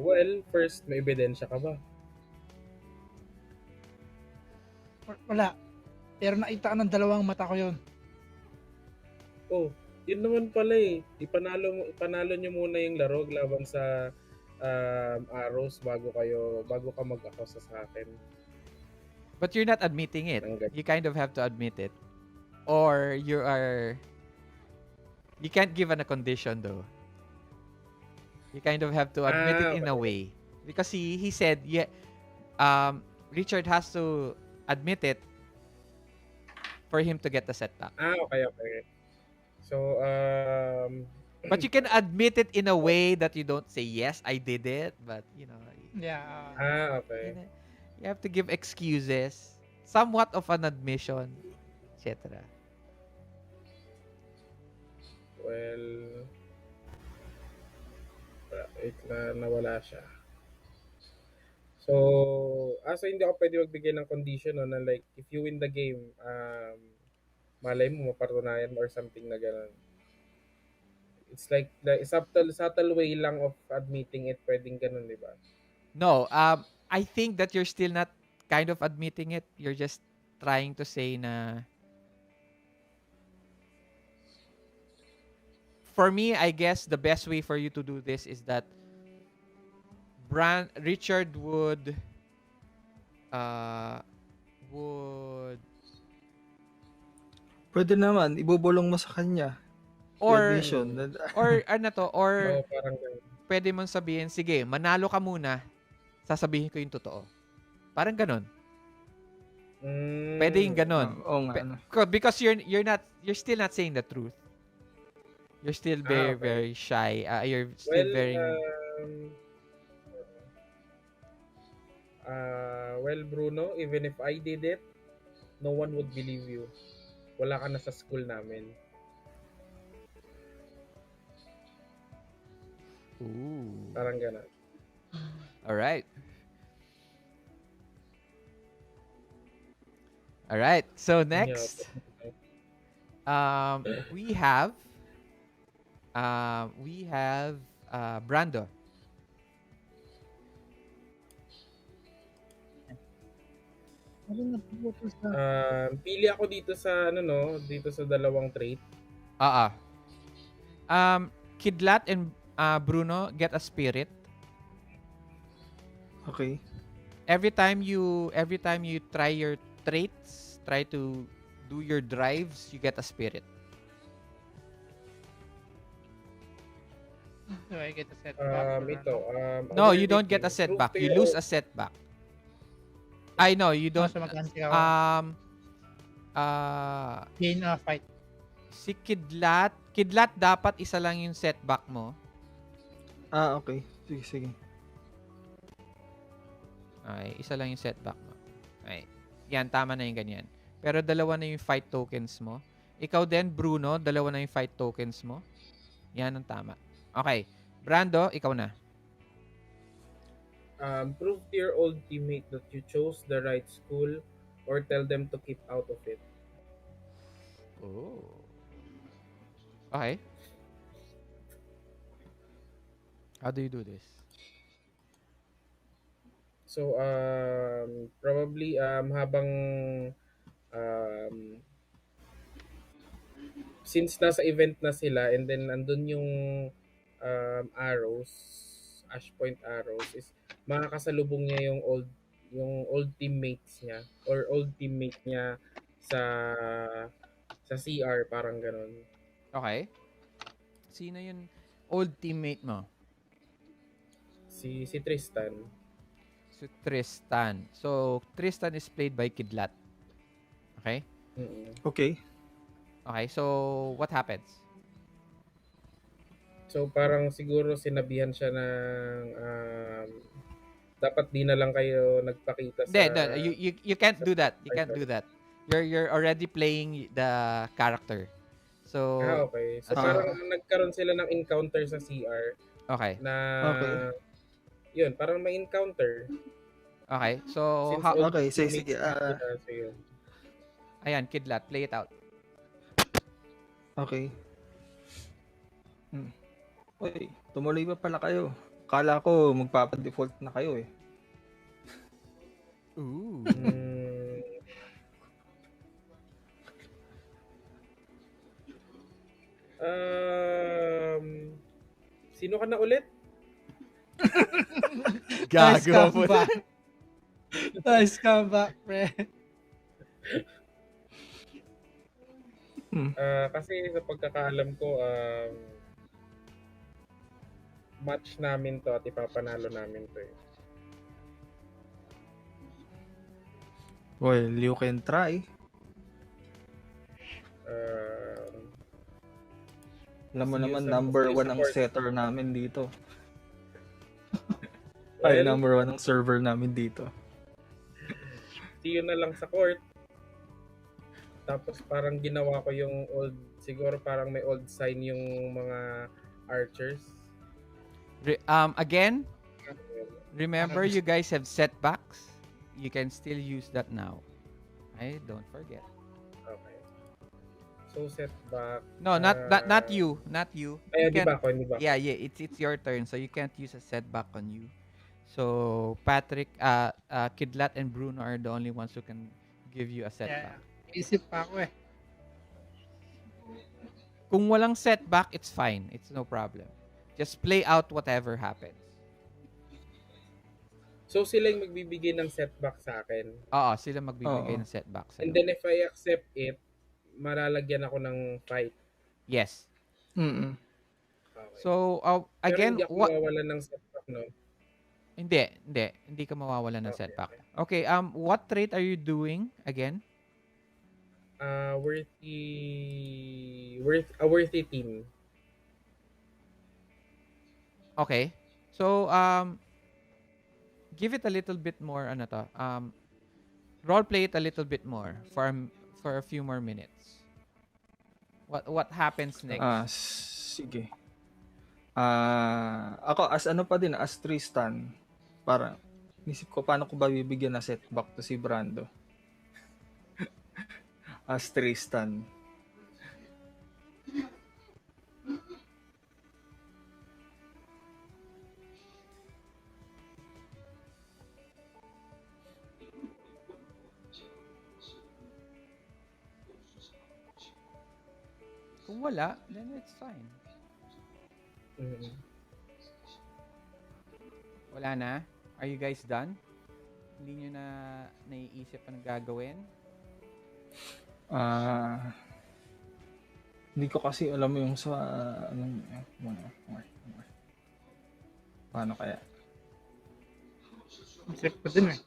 [SPEAKER 3] Well, first, may ebidensya ka ba?
[SPEAKER 4] Wala. Pero nakita ka ng dalawang mata ko yun.
[SPEAKER 3] Oh, yun naman pala eh. Ipanalo nyo muna yung laro laban sa arrows bago ka mag-acosa sa akin.
[SPEAKER 1] But you're not admitting it. You kind of have to admit it. Or you can't give a condition though. You kind of have to admit it in a way. Because he said, yeah, Richard has to admit it for him to get the setback.
[SPEAKER 3] Okay. So,
[SPEAKER 1] but you can admit it in a way that you don't say, yes, I did it. But,
[SPEAKER 4] Yeah.
[SPEAKER 3] okay.
[SPEAKER 1] You have to give excuses. Somewhat of an admission, etc.
[SPEAKER 3] Well, wait na nawala siya. So hindi ako pwede magbigay ng condition no, na like, if you win the game, malay mo mapatunayan or something na gano'n. It's like the subtle way lang of admitting it, pwedeng gano'n, di ba?
[SPEAKER 1] No, I think that you're still not kind of admitting it. You're just trying to say na, for me, I guess the best way for you to do this is that Richard uh would
[SPEAKER 2] Pwede naman, ibubulong mo sa kanya. Yung
[SPEAKER 1] or
[SPEAKER 2] vision.
[SPEAKER 1] ano to, or
[SPEAKER 3] Oo, parang ganun.
[SPEAKER 1] pwede mong sabihin, sige, manalo ka muna, sasabihin ko yung totoo. Parang ganun. Pwede yung ganun.
[SPEAKER 2] Oo nga, ano.
[SPEAKER 1] Because you're still not saying the truth. You're still very,
[SPEAKER 3] Okay.
[SPEAKER 1] very shy. You're still very...
[SPEAKER 3] Well, Bruno, even if I did it, no one would believe you. Wala ka na sa school namin.
[SPEAKER 1] Ooh.
[SPEAKER 3] Parang gano'n.
[SPEAKER 1] Alright. Alright. So next, we have Brando.
[SPEAKER 3] Pili ako dito sa dito sa dalawang trait.
[SPEAKER 1] Kidlat and Bruno get a spirit.
[SPEAKER 2] Okay.
[SPEAKER 1] Every time you try your traits, try to do your drives, you get a spirit.
[SPEAKER 4] Do I get a setback?
[SPEAKER 1] No, you don't get a setback. You lose a setback. I know you don't.
[SPEAKER 4] So mag-anti ako. Gain a fight.
[SPEAKER 1] Si Kidlat dapat isa lang yung setback mo.
[SPEAKER 2] Okay. Sige.
[SPEAKER 1] Okay, isa lang yung setback mo. Okay. Yan, tama na yung ganyan. Pero dalawa na yung fight tokens mo. Ikaw din, Bruno, dalawa na yung fight tokens mo. Yan ang tama. Okay. Brando, ikaw na.
[SPEAKER 3] Prove to your old teammate that you chose the right school or tell them to keep out of it.
[SPEAKER 1] Oh. Okay. How do you do this?
[SPEAKER 3] So, probably habang since nasa event na sila and then andun yung arrows, ash point arrows, is makakasalubong niya yung old teammates niya or old teammate niya sa CR, parang ganun.
[SPEAKER 1] Okay. Sino yung old teammate mo?
[SPEAKER 3] Si Tristan.
[SPEAKER 1] So, Tristan. So, Tristan is played by Kidlat. Okay?
[SPEAKER 2] Okay.
[SPEAKER 1] Okay, so what happens?
[SPEAKER 3] So parang siguro sinabihan siya ng dapat di na lang kayo nagpakita sa...
[SPEAKER 1] You can't do that. You can't do that. You're already playing the character. So
[SPEAKER 3] okay. So parang nagkaroon sila ng encounter sa CR.
[SPEAKER 1] Okay.
[SPEAKER 3] Na yun, parang may encounter.
[SPEAKER 1] Okay. So
[SPEAKER 2] okay, sige.
[SPEAKER 3] So yun.
[SPEAKER 1] Ayan, Kidlat, play it out.
[SPEAKER 2] Okay. Uy, tumuloy pa pala kayo. Kala ko magpapa-default na kayo eh.
[SPEAKER 1] Ooh.
[SPEAKER 3] Sino ka na ulit?
[SPEAKER 1] Gago mo.
[SPEAKER 4] Nice comeback, pre.
[SPEAKER 3] Kasi sa pagkakaalam ko, match namin to at ipapanalo namin to eh.
[SPEAKER 2] Well, you can try. Alam mo naman, number 1 ang setter namin dito. Ay, number 1 ang server namin dito.
[SPEAKER 3] See you na lang sa court. Tapos parang ginawa ko yung old, siguro parang may old sign yung mga archers.
[SPEAKER 1] Again, remember you guys have setbacks. You can still use that now. Don't forget.
[SPEAKER 3] Okay. So setback.
[SPEAKER 1] No, not you. Not you.
[SPEAKER 3] Ay, hindi ba ako?
[SPEAKER 1] Yeah, it's your turn. So you can't use a setback on you. So Patrick, Kidlat and Bruno are the only ones who can give you a setback.
[SPEAKER 4] Yeah. Isip pa ako eh.
[SPEAKER 1] Kung walang setback, it's fine. It's no problem. Just play out whatever happens.
[SPEAKER 3] So sila yung magbibigay ng setback sa akin.
[SPEAKER 1] Oo, sila magbibigay
[SPEAKER 2] Oo.
[SPEAKER 1] ng setback
[SPEAKER 3] And
[SPEAKER 1] sa'yo.
[SPEAKER 3] then if I accept it, malalagyan ako ng fight.
[SPEAKER 1] Yes.
[SPEAKER 2] Mm.
[SPEAKER 3] Okay.
[SPEAKER 1] So,
[SPEAKER 3] Pero
[SPEAKER 1] again,
[SPEAKER 3] hindi ako
[SPEAKER 1] what...
[SPEAKER 3] mawawalan ng setback, no?
[SPEAKER 1] Hindi ka mawawalan ng
[SPEAKER 3] Okay,
[SPEAKER 1] setback.
[SPEAKER 3] okay.
[SPEAKER 1] Okay, what trait are you doing again?
[SPEAKER 3] A worthy team.
[SPEAKER 1] Okay. So, give it a little bit more, role play it a little bit more for a few more minutes. What happens next?
[SPEAKER 2] Sige. Ako as Tristan, para isip ko paano ko ba bibigyan na setback to si Brando. As Tristan.
[SPEAKER 1] Kung wala, then it's fine.
[SPEAKER 3] Mhm.
[SPEAKER 1] Wala na? Are you guys done? Hindi nyo na naiisip anong gagawin?
[SPEAKER 2] Hindi ko kasi alam yung sa paano kaya?
[SPEAKER 4] Isip ko din eh.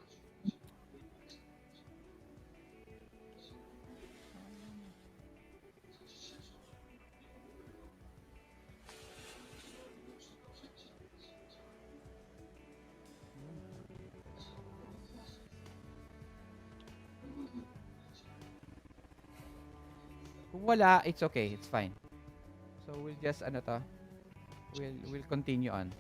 [SPEAKER 1] Kung wala, it's okay. It's fine. So, we'll just, we'll continue on.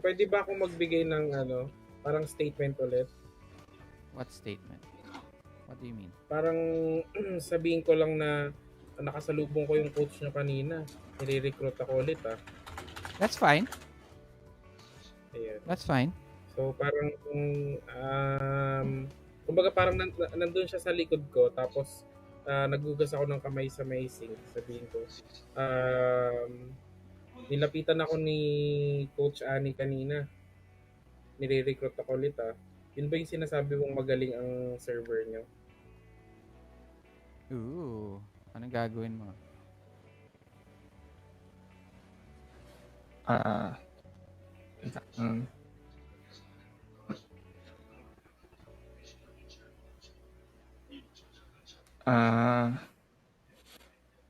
[SPEAKER 3] Pwede ba akong magbigay ng parang statement ulit?
[SPEAKER 1] What statement? What do you mean?
[SPEAKER 3] Parang sabihin ko lang na nakasalubong ko yung coach nyo kanina. Nire-recruit ako ulit
[SPEAKER 1] That's fine.
[SPEAKER 3] Ayan.
[SPEAKER 1] That's fine.
[SPEAKER 3] So parang kumbaga parang nandun siya sa likod ko tapos naghugas ako ng kamay sa may sink, sabihin ko. Nilapitan ako ni Coach Ani kanina. Nire-recruit ako ulit Yun ba yung sinasabi mong magaling ang server nyo?
[SPEAKER 1] Ooh. Anong gagawin mo?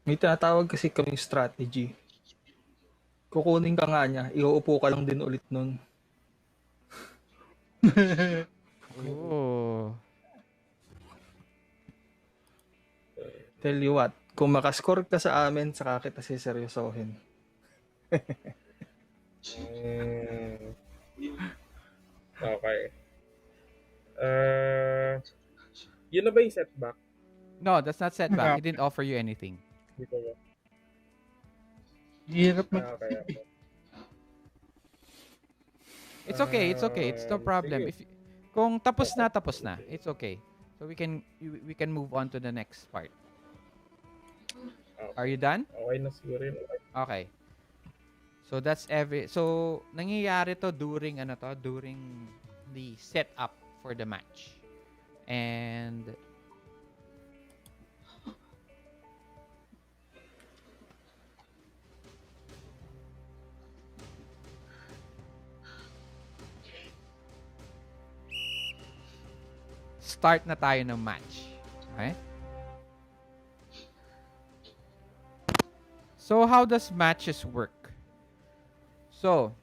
[SPEAKER 2] May tinatawag kasi kaming strategy. Kukunin ka nga niya, iuupo ka lang din ulit nun.
[SPEAKER 1] Ooh.
[SPEAKER 2] Tell you what, kung makascore ka sa amin, saka kita siseryosohin.
[SPEAKER 3] Okay. Yun na ba yung setback?
[SPEAKER 1] No, that's not setback. He didn't offer you anything.
[SPEAKER 3] Dito ba?
[SPEAKER 4] Hirap mag...
[SPEAKER 3] Okay.
[SPEAKER 1] It's okay. It's okay. It's no problem.
[SPEAKER 3] Sige.
[SPEAKER 1] Kung tapos na, it's okay. So we can move on to the next part. Are you done?
[SPEAKER 3] Okay na siguro yun.
[SPEAKER 1] Okay. So that's so nangyayari to during the setup for the match. And start na tayo ng match. Okay? So how does matches work? So,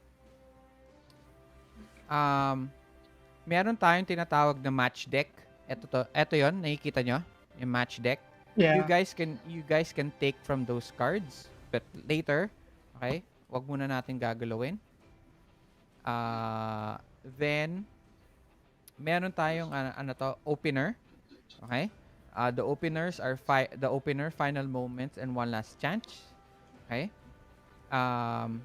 [SPEAKER 1] meron tayong tinatawag na match deck. Ito 'yon, nakikita nyo? Yung match deck.
[SPEAKER 4] Yeah.
[SPEAKER 1] You guys can take from those cards, but later, okay? Wag muna natin gagalawin. Then meron tayong opener, okay? The openers are the opener, final moments, and one last chance. Okay. Um,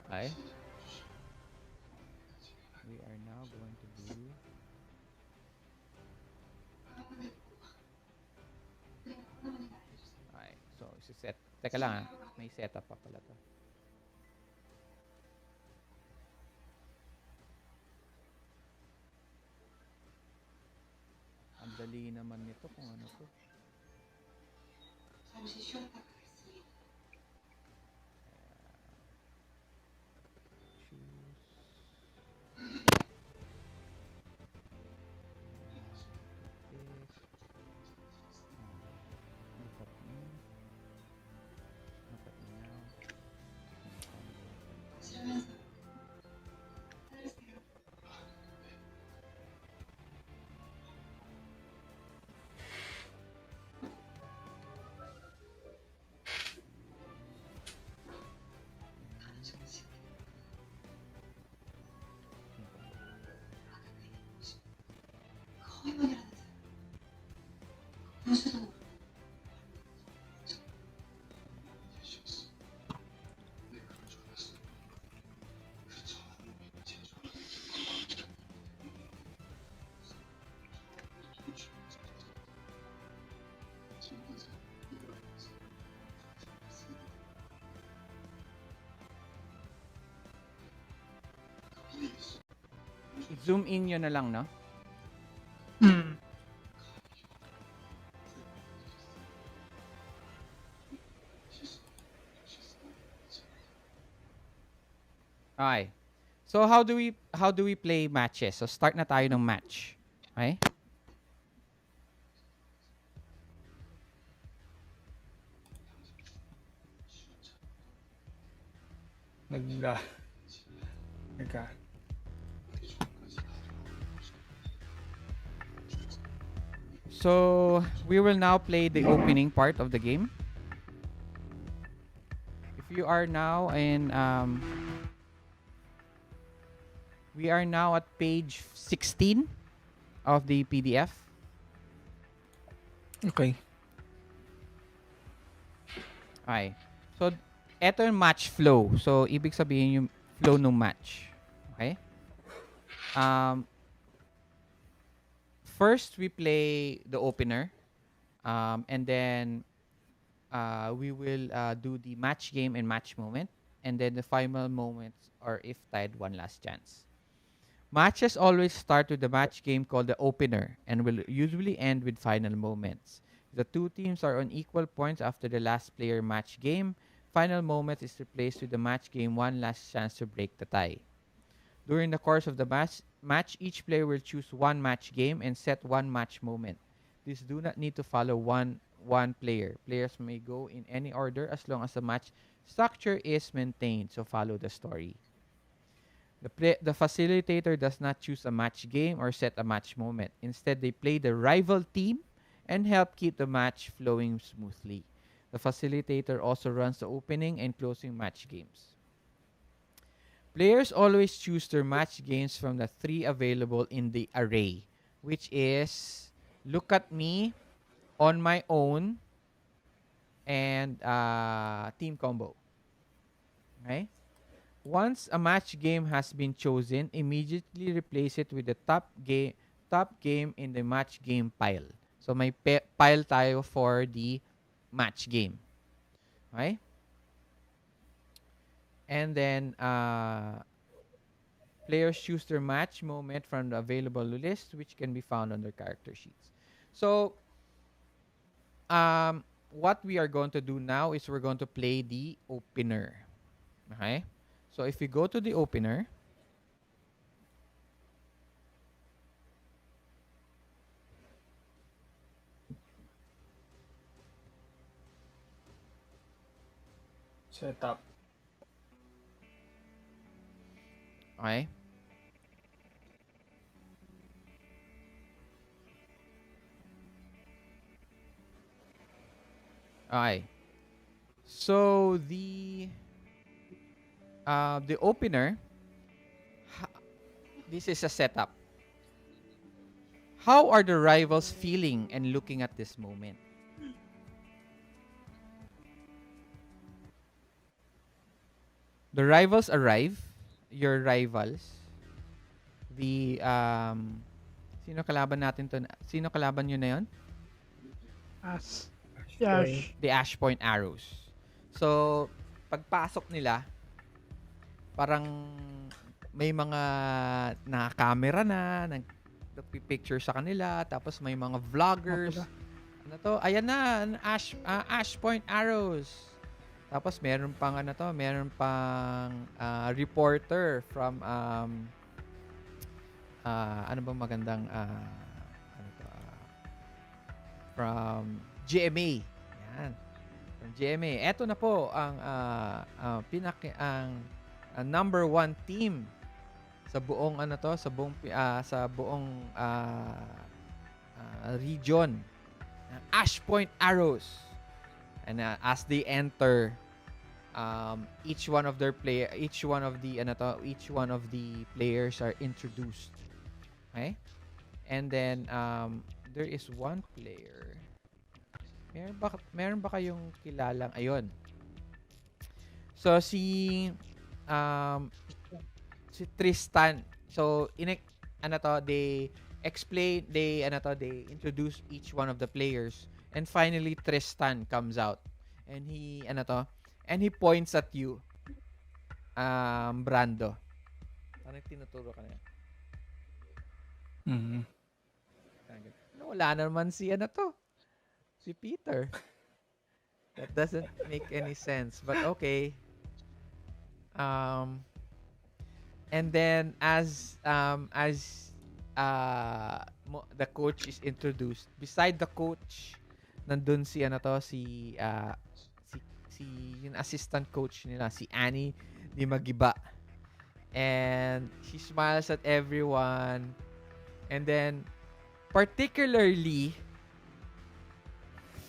[SPEAKER 1] okay. We are now going to do. Okay. So, set. Teka lang may setup pa pala to. Ang dali naman nito kung ano to. Zoom in nyo na lang, no? Okay. So how do we play matches? So start na tayo ng match. Okay? So we will now play the opening part of the game. If you are now in we are now at page 16 of the PDF.
[SPEAKER 2] Okay.
[SPEAKER 1] Okay. So eto yung match flow. So ibig sabihin yung flow ng match. Okay? First we play the opener. And then we will do the match game and match moment. And then the final moments, or if tied, one last chance. Matches always start with the match game called the opener and will usually end with final moments. The two teams are on equal points after the last player match game. Final moments is replaced with the match game, one last chance to break the tie. During the course of the match, each player will choose one match game and set one match moment. These do not need to follow one player. Players may go in any order as long as the match structure is maintained. So follow the story. The facilitator does not choose a match game or set a match moment. Instead, they play the rival team and help keep the match flowing smoothly. The facilitator also runs the opening and closing match games. Players always choose their match games from the 3 available in the array, which is Look at Me, On My Own, and Team Combo. Okay? Once a match game has been chosen, immediately replace it with the top game in the match game pile. So may pile tayo for the match game. Okay? And then players choose their match moment from the available list, which can be found on their character sheets. So what we are going to do now is we're going to play the opener. Okay? So if we go to the opener,
[SPEAKER 2] Setup.
[SPEAKER 1] okay? Okay. So the opener, this is a setup. How are the rivals feeling and looking at this moment? The rivals arrive, your rivals. The sino kalaban natin to? Sino kalaban nyo na 'yon?
[SPEAKER 4] As
[SPEAKER 3] Point.
[SPEAKER 4] Yash.
[SPEAKER 1] The Ash Point Arrows. So, pagpasok nila, parang may mga naka-camera na, nagpi-picture sa kanila, tapos may mga vloggers.
[SPEAKER 4] Opo.
[SPEAKER 1] Ano to? Ayan na, Ash Point Arrows. Tapos meron pang reporter from ano ba magandang ano to, from GMA. Yan. From GMA. Eto na po ang number one team sa buong region. Ash Point Arrows. And as they enter, each one of the players are introduced. Okay? And then there is one player. Meron ba kayong kilalang ayun? So si Tristan. So they introduce each one of the players, and finally Tristan comes out, and he points at you, Brando. Parang tinuturo ka na.
[SPEAKER 2] Mhm.
[SPEAKER 1] Wala naman si Peter. That doesn't make any sense, but okay. And then as the coach is introduced, beside the coach, nandun si yung assistant coach nila, si Annie Di Magiba. And she smiles at everyone. And then, particularly,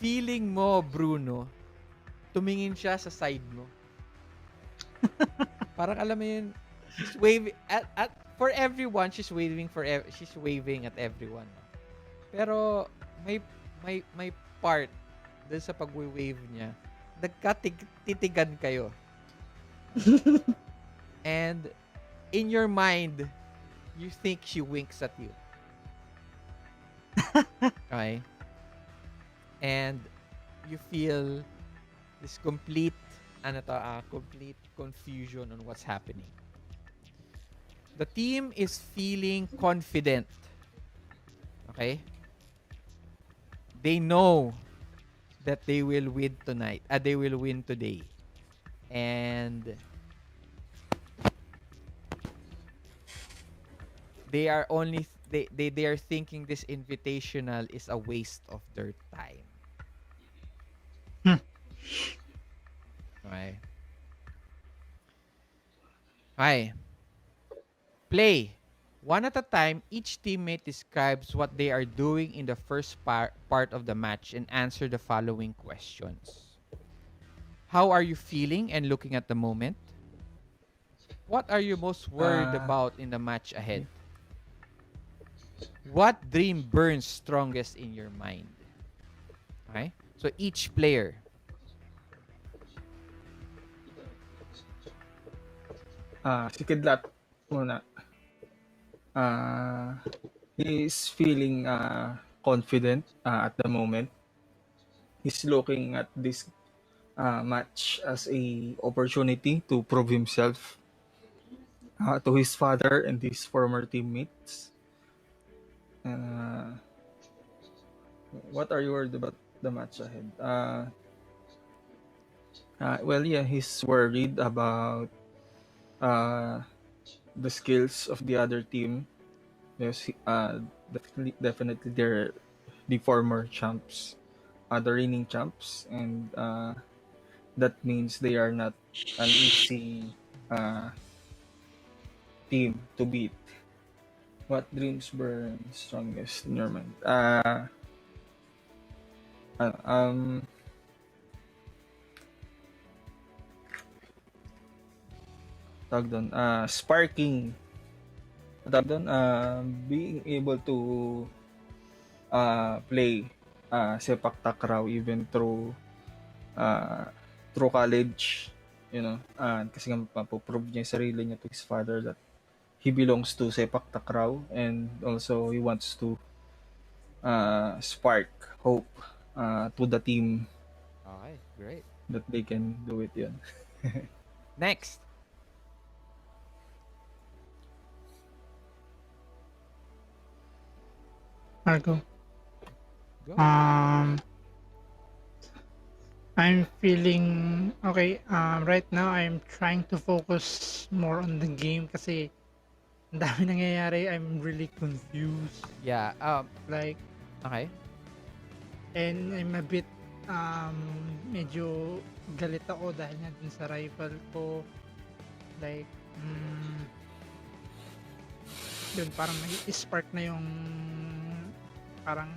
[SPEAKER 1] feeling mo, Bruno, tumingin siya sa side mo. Parang alam mo yun, she's waving for everyone, she's waving at everyone. Pero may part dun sa pag-wave niya, nagkatitigan kayo. And in your mind, you think she winks at you. Okay? And you feel this complete confusion on what's happening. The team is feeling confident. Okay? They know that they will win tonight. They will win today. And they are thinking this invitational is a waste of their time. Okay. Okay. Play. One at a time, each teammate describes what they are doing in the first part of the match and answer the following questions. How are you feeling and looking at the moment? What are you most worried about in the match ahead? What dream burns strongest in your mind? Okay? So each player.
[SPEAKER 2] Si Kidlat muna. He is feeling confident at the moment. He's looking at this match as a opportunity to prove himself to his father and his former teammates. What are you worried about the match ahead? Well, yeah, he's worried about the skills of the other team. Yes, definitely they're the former champs, the reigning champs, and that means they are not an easy team to beat. What dreams burn strongest in your mind? tawag doon, sparking, tawag doon, being able to play sepak takraw even through college, kasi nga mapoprove niya yung sarili niya to his father that he belongs to sepak takraw, and also he wants to spark hope to the team
[SPEAKER 1] Okay, great.
[SPEAKER 2] that they can do it yun.
[SPEAKER 1] Next.
[SPEAKER 4] Marco.
[SPEAKER 1] Go.
[SPEAKER 4] I'm feeling okay. Right now, I'm trying to focus more on the game kasi ang dami nangyayari. I'm really confused.
[SPEAKER 1] Yeah.
[SPEAKER 4] Like,
[SPEAKER 1] Okay.
[SPEAKER 4] and I'm a bit medyo galit ako dahil nga dun sa rival ko. Like, yun, parang nag-spark na yung parang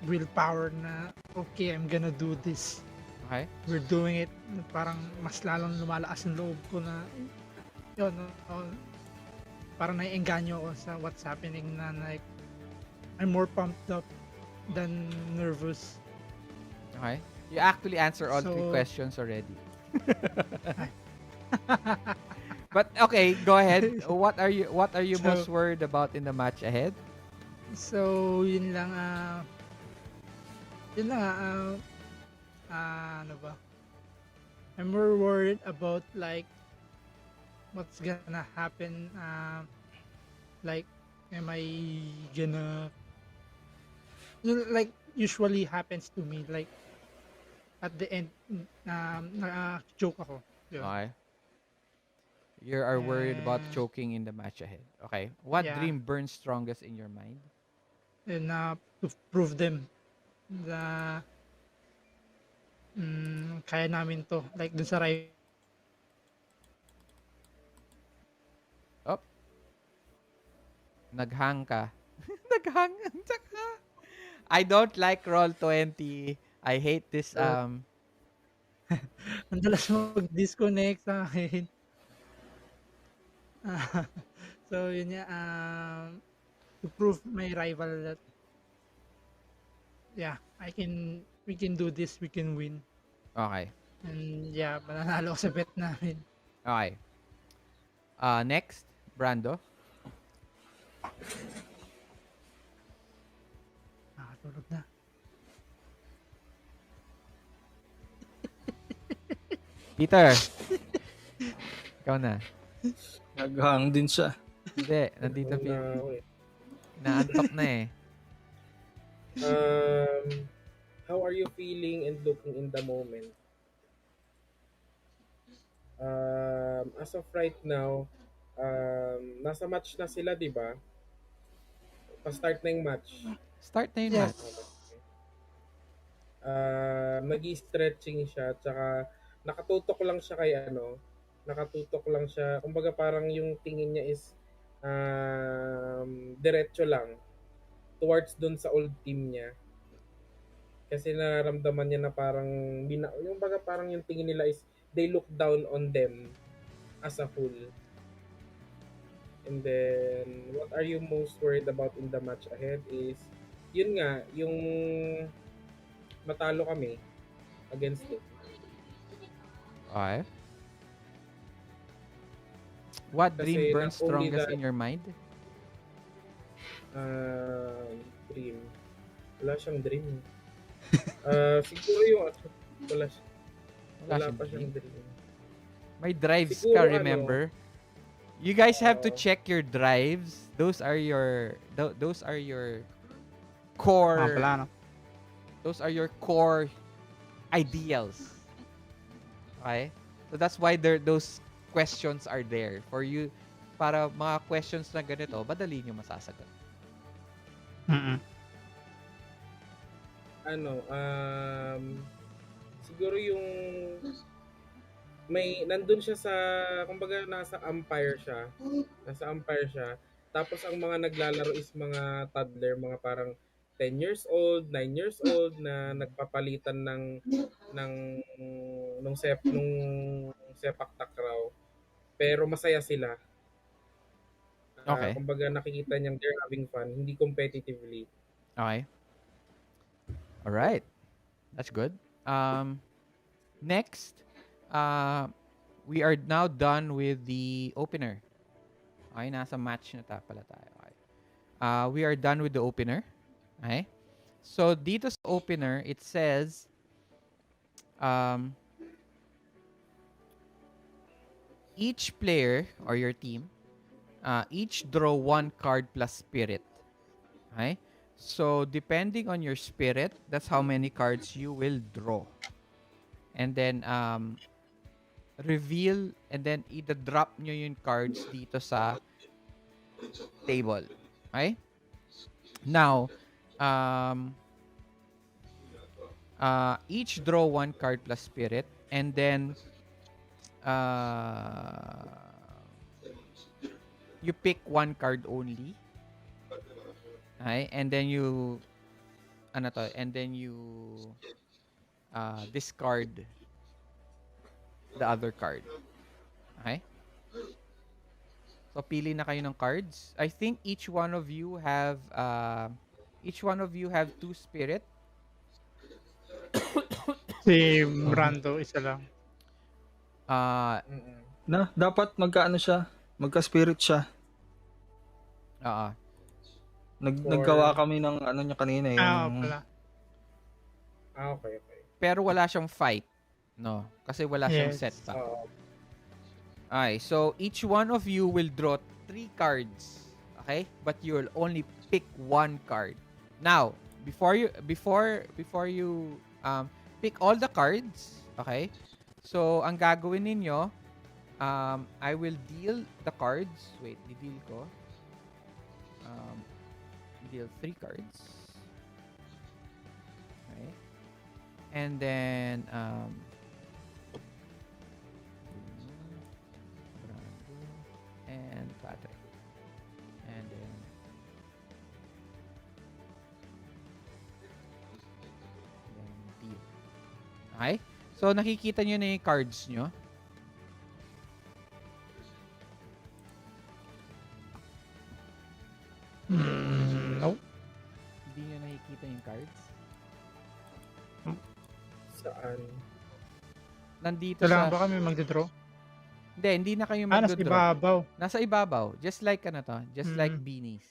[SPEAKER 4] willpower na okay, I'm gonna do this.
[SPEAKER 1] Okay.
[SPEAKER 4] We're doing it. Parang mas lalong lumalakas yung loob ko na yun, parang naiengganyo ako sa what's happening na like I'm more pumped up than nervous.
[SPEAKER 1] Okay. You actually answer all 3
[SPEAKER 4] So-
[SPEAKER 1] questions already. But okay, go ahead. What are you
[SPEAKER 4] So-
[SPEAKER 1] most worried about in the match ahead?
[SPEAKER 4] So, yun lang, ano ba? I'm more worried about like what's gonna happen, like am I gonna like usually happens to me, like at the end joke ako. Yun.
[SPEAKER 1] Okay. You are worried about
[SPEAKER 4] And-
[SPEAKER 1] choking in the match ahead. Okay. What
[SPEAKER 4] Yeah.
[SPEAKER 1] dream burns strongest in your mind?
[SPEAKER 4] And to prove them na kaya namin to, like dun sa rival.
[SPEAKER 1] Up. Naghang ka. Naghang. Tsaka. I don't like Roll20. I hate this
[SPEAKER 4] Ang dalas mag-disconnect sa akin. So yun nga, to prove my rival that we can do this, we can win.
[SPEAKER 1] Okay.
[SPEAKER 4] And yeah, mananalo ako sa bet namin.
[SPEAKER 1] Okay. Next, Brando.
[SPEAKER 4] Nakatulog na.
[SPEAKER 1] Peter. Ikaw na.
[SPEAKER 2] Naghang din siya.
[SPEAKER 1] Hindi, nandito
[SPEAKER 3] Na
[SPEAKER 1] Peter.
[SPEAKER 3] ako eh.
[SPEAKER 1] Naantok na eh.
[SPEAKER 3] How are you feeling and looking in the moment? As of right now, nasa match na sila, di ba? Pa-start na yung match.
[SPEAKER 1] Start na yung
[SPEAKER 4] Yes.
[SPEAKER 1] match.
[SPEAKER 3] Nag-i-stretching siya, tsaka nakatutok lang siya kay nakatutok lang siya. Kumbaga parang yung tingin niya is diretso lang towards dun sa old team niya. Kasi nararamdaman niya na parang yung baga parang yung tingin nila is they look down on them as a whole. And then what are you most worried about in the match ahead is yun nga, yung matalo kami against it.
[SPEAKER 1] Okay. What
[SPEAKER 3] Kasi
[SPEAKER 1] dream burns
[SPEAKER 3] not only
[SPEAKER 1] strongest
[SPEAKER 3] that-
[SPEAKER 1] in your mind?
[SPEAKER 3] Dream. Wala siyang dream. Siguro yung wala
[SPEAKER 1] Wala
[SPEAKER 3] pa
[SPEAKER 1] siyang
[SPEAKER 3] siyang dream.
[SPEAKER 1] May drives
[SPEAKER 3] Siguro
[SPEAKER 1] ka,
[SPEAKER 3] ano,
[SPEAKER 1] remember? You guys have to
[SPEAKER 3] Oo.
[SPEAKER 1] check your drives. Those are your core.
[SPEAKER 5] Pala, no?
[SPEAKER 1] Those are your core ideals. Okay? So that's why those questions are there for you, para mga questions na ganito, madali nyo masasagot.
[SPEAKER 3] Siguro yung nandun siya sa, kumbaga nasa umpire siya. Tapos ang mga naglalaro is mga toddler, mga parang 10 years old, 9 years old na nagpapalitan nung sepak takraw. pero masaya sila.
[SPEAKER 1] Okay.
[SPEAKER 3] Kumbaga nakikita niyang they're having fun, hindi competitively.
[SPEAKER 1] Okay. All right. That's good. Next, we are now done with the opener. Okay, nasa match na pala tayo. Okay. We are done with the opener. Okay. So, dito sa opener, it says, each player or your team, each draw one card plus spirit. Okay? So, depending on your spirit, that's how many cards you will draw. And then, reveal, and then either drop nyo yung cards dito sa table. Okay? Now, each draw one card plus spirit, and then, you pick one card only. Okay? And then you, and then you discard the other card. Okay? So, pili na kayo ng cards. I think each one of you have two spirit.
[SPEAKER 4] Si Brando, isa lang.
[SPEAKER 2] Dapat magka-spirit siya. Naggawa kami ng niya kanina yung...
[SPEAKER 4] Pala.
[SPEAKER 3] Okay.
[SPEAKER 1] Pero wala siyang fight. No? Kasi wala siyang set pa. Okay, so each one of you will draw 3 cards. Okay? But you will only pick one card. Now, before you pick all the cards, okay? So, ang gagawin ninyo, I will deal the cards. Wait, di-deal ko. Deal 3 cards. Okay. And then, Brando and Patrick. And then, deal. Okay? So, nakikita nyo na yung cards nyo.
[SPEAKER 4] Nope.
[SPEAKER 1] Hindi nyo nakikita yung cards.
[SPEAKER 3] Saan?
[SPEAKER 1] Nandito
[SPEAKER 4] Kailangan
[SPEAKER 1] sa...
[SPEAKER 4] ba kami magdodraw?
[SPEAKER 1] Hindi na kayo
[SPEAKER 4] Nasa
[SPEAKER 1] magdodraw.
[SPEAKER 4] ibabaw.
[SPEAKER 1] Nasa ibabaw. Just like Just like beanies.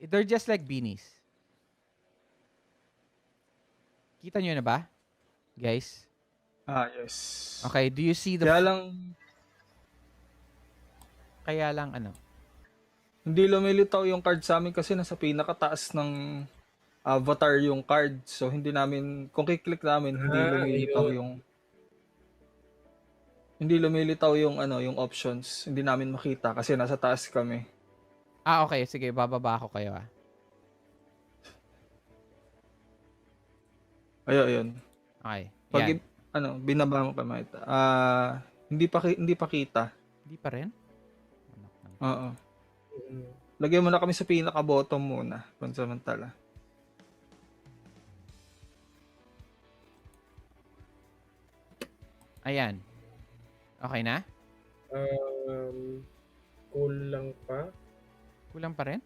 [SPEAKER 1] They're just like beanies. Kita nyo na ba? Guys?
[SPEAKER 2] Yes.
[SPEAKER 1] Okay, do you see the... Kaya lang ano?
[SPEAKER 2] Hindi lumilitaw yung card sa amin kasi nasa pinakataas ng avatar yung card. So, hindi namin... Kung kiklik namin, hindi lumilitaw yung options. Hindi namin makita kasi nasa taas kami.
[SPEAKER 1] Okay. Sige, bababa ako kayo
[SPEAKER 2] Ayun.
[SPEAKER 1] Okay.
[SPEAKER 2] Pag
[SPEAKER 1] Yan.
[SPEAKER 2] binaba mo kami. Hindi pa kita.
[SPEAKER 1] Hindi pa rin?
[SPEAKER 2] Oo. Lagyan mo na kami sa pinaka-bottom muna. Pansamantala.
[SPEAKER 1] Ayan. Okay na?
[SPEAKER 3] Kulang pa.
[SPEAKER 1] Kulang pa rin?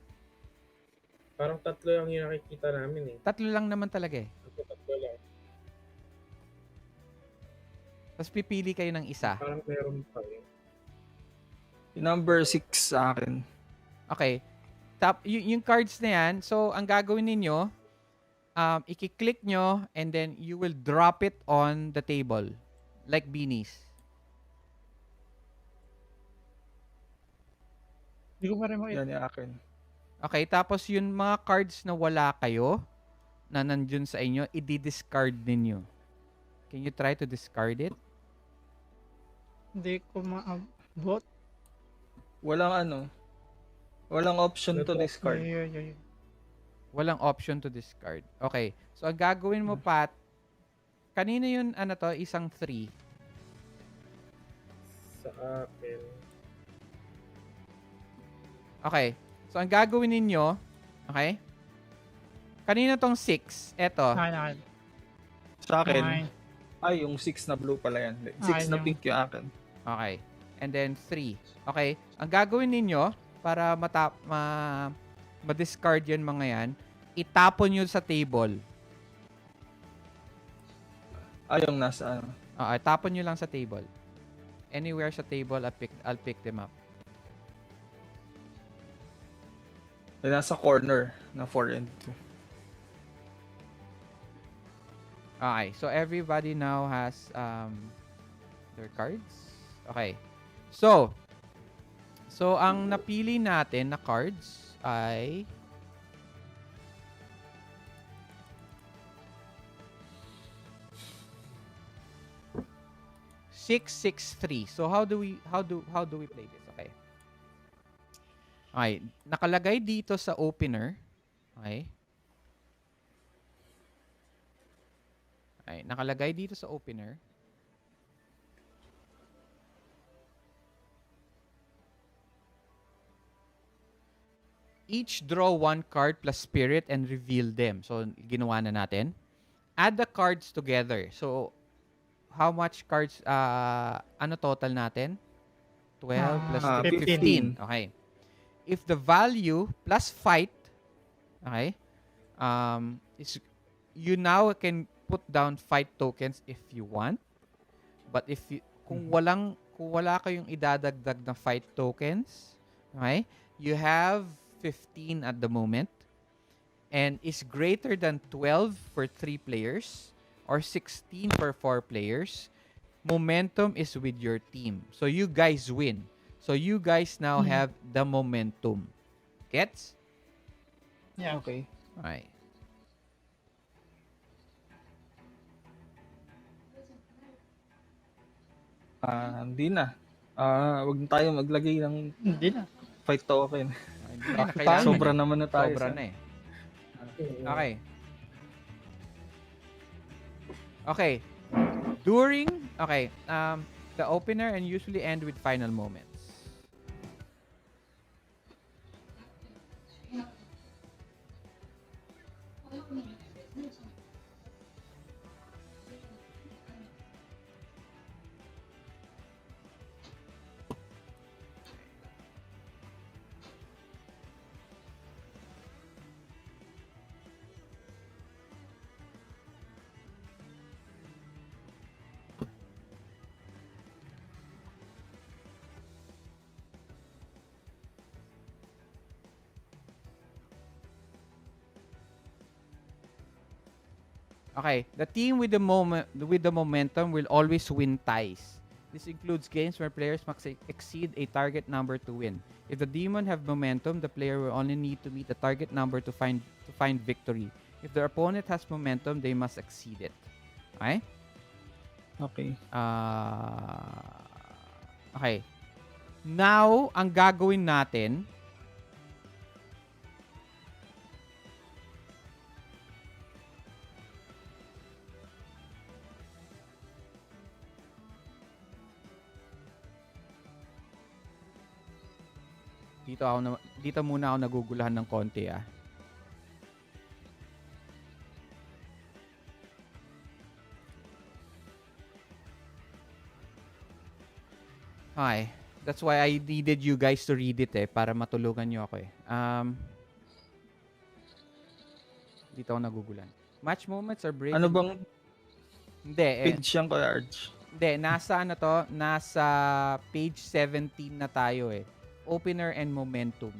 [SPEAKER 3] Parang 3 lang yung nakikita namin
[SPEAKER 1] 3 lang naman talaga
[SPEAKER 3] 3 lang.
[SPEAKER 1] Tapos pipili kayo ng isa.
[SPEAKER 3] Parang meron pa
[SPEAKER 2] Number 6 sa akin.
[SPEAKER 1] Okay. Yung cards na yan, so ang gagawin ninyo, i-click nyo and then you will drop it on the table. Like beanies.
[SPEAKER 4] Hindi ko pa rin
[SPEAKER 2] Yan yung akin.
[SPEAKER 1] Okay, tapos yung mga cards na wala kayo, na nandun sa inyo, i-discard ninyo. Can you try to discard it?
[SPEAKER 4] Hindi ko maabot.
[SPEAKER 2] Walang option to discard.
[SPEAKER 4] Yeah.
[SPEAKER 1] Walang option to discard. Okay. So, ang gagawin mo, Pat, kanina yun, isang 3.
[SPEAKER 3] sa akin.
[SPEAKER 1] Okay. So, ang gagawin ninyo, okay? Kanina tong 6. Eto.
[SPEAKER 4] Nine.
[SPEAKER 2] Sa akin, yung 6 na blue pala yan. 6 na
[SPEAKER 4] yung...
[SPEAKER 2] pink yung akin.
[SPEAKER 1] Okay. and then 3. Okay? Ang gagawin ninyo para ma-discard yan mga yan, itapon nyo sa table.
[SPEAKER 2] Yung nasa ano.
[SPEAKER 1] Tapon nyo lang sa table. Anywhere sa table, I'll pick them up.
[SPEAKER 2] Nasa corner na 4 and 2.
[SPEAKER 1] Okay, so everybody now has their cards. Okay. So ang napili natin na cards ay 663. So how do we play this? Okay. Okay, nakalagay dito sa opener. Okay. Ay, nakalagay dito sa opener. Each draw one card plus spirit and reveal them. So, ginawa na natin. Add the cards together. So, how much cards, ano total natin? 12 plus 15. Okay. If the value plus fight, okay, you now can put down fight tokens if you want. But if kung wala kayong idadagdag na fight tokens, okay, you have 15 at the moment and is greater than 12 for 3 players or 16 for 4 players, momentum is with your team. So you guys win. So you guys now have the momentum. Gets?
[SPEAKER 4] Yeah.
[SPEAKER 2] Okay.
[SPEAKER 1] Okay.
[SPEAKER 2] Hindi na. Wag na tayo maglagay ng
[SPEAKER 4] Hindi na.
[SPEAKER 2] fight token.
[SPEAKER 1] Hindi na kailangan.
[SPEAKER 2] Sobra naman na tayo.
[SPEAKER 1] Sobra na eh. Okay. Okay. The opener and usually end with final moments. Okay, the team with the momentum will always win ties. This includes games where players must exceed a target number to win. If the demon have momentum, the player will only need to meet the target number to find victory. If their opponent has momentum, they must exceed it. Okay?
[SPEAKER 2] Okay.
[SPEAKER 1] Okay. Now, ang gagawin natin, dito muna ako nagugulahan ng konti ah. Hi. That's why I needed you guys to read it eh, para matulungan nyo ako eh. Dito ako naguguluhan. Match moments are break.
[SPEAKER 2] Ano bang
[SPEAKER 1] Hindi
[SPEAKER 2] page yung Kuya Arch?
[SPEAKER 1] Hindi, nasa page 17 na tayo eh. Opener and momentum.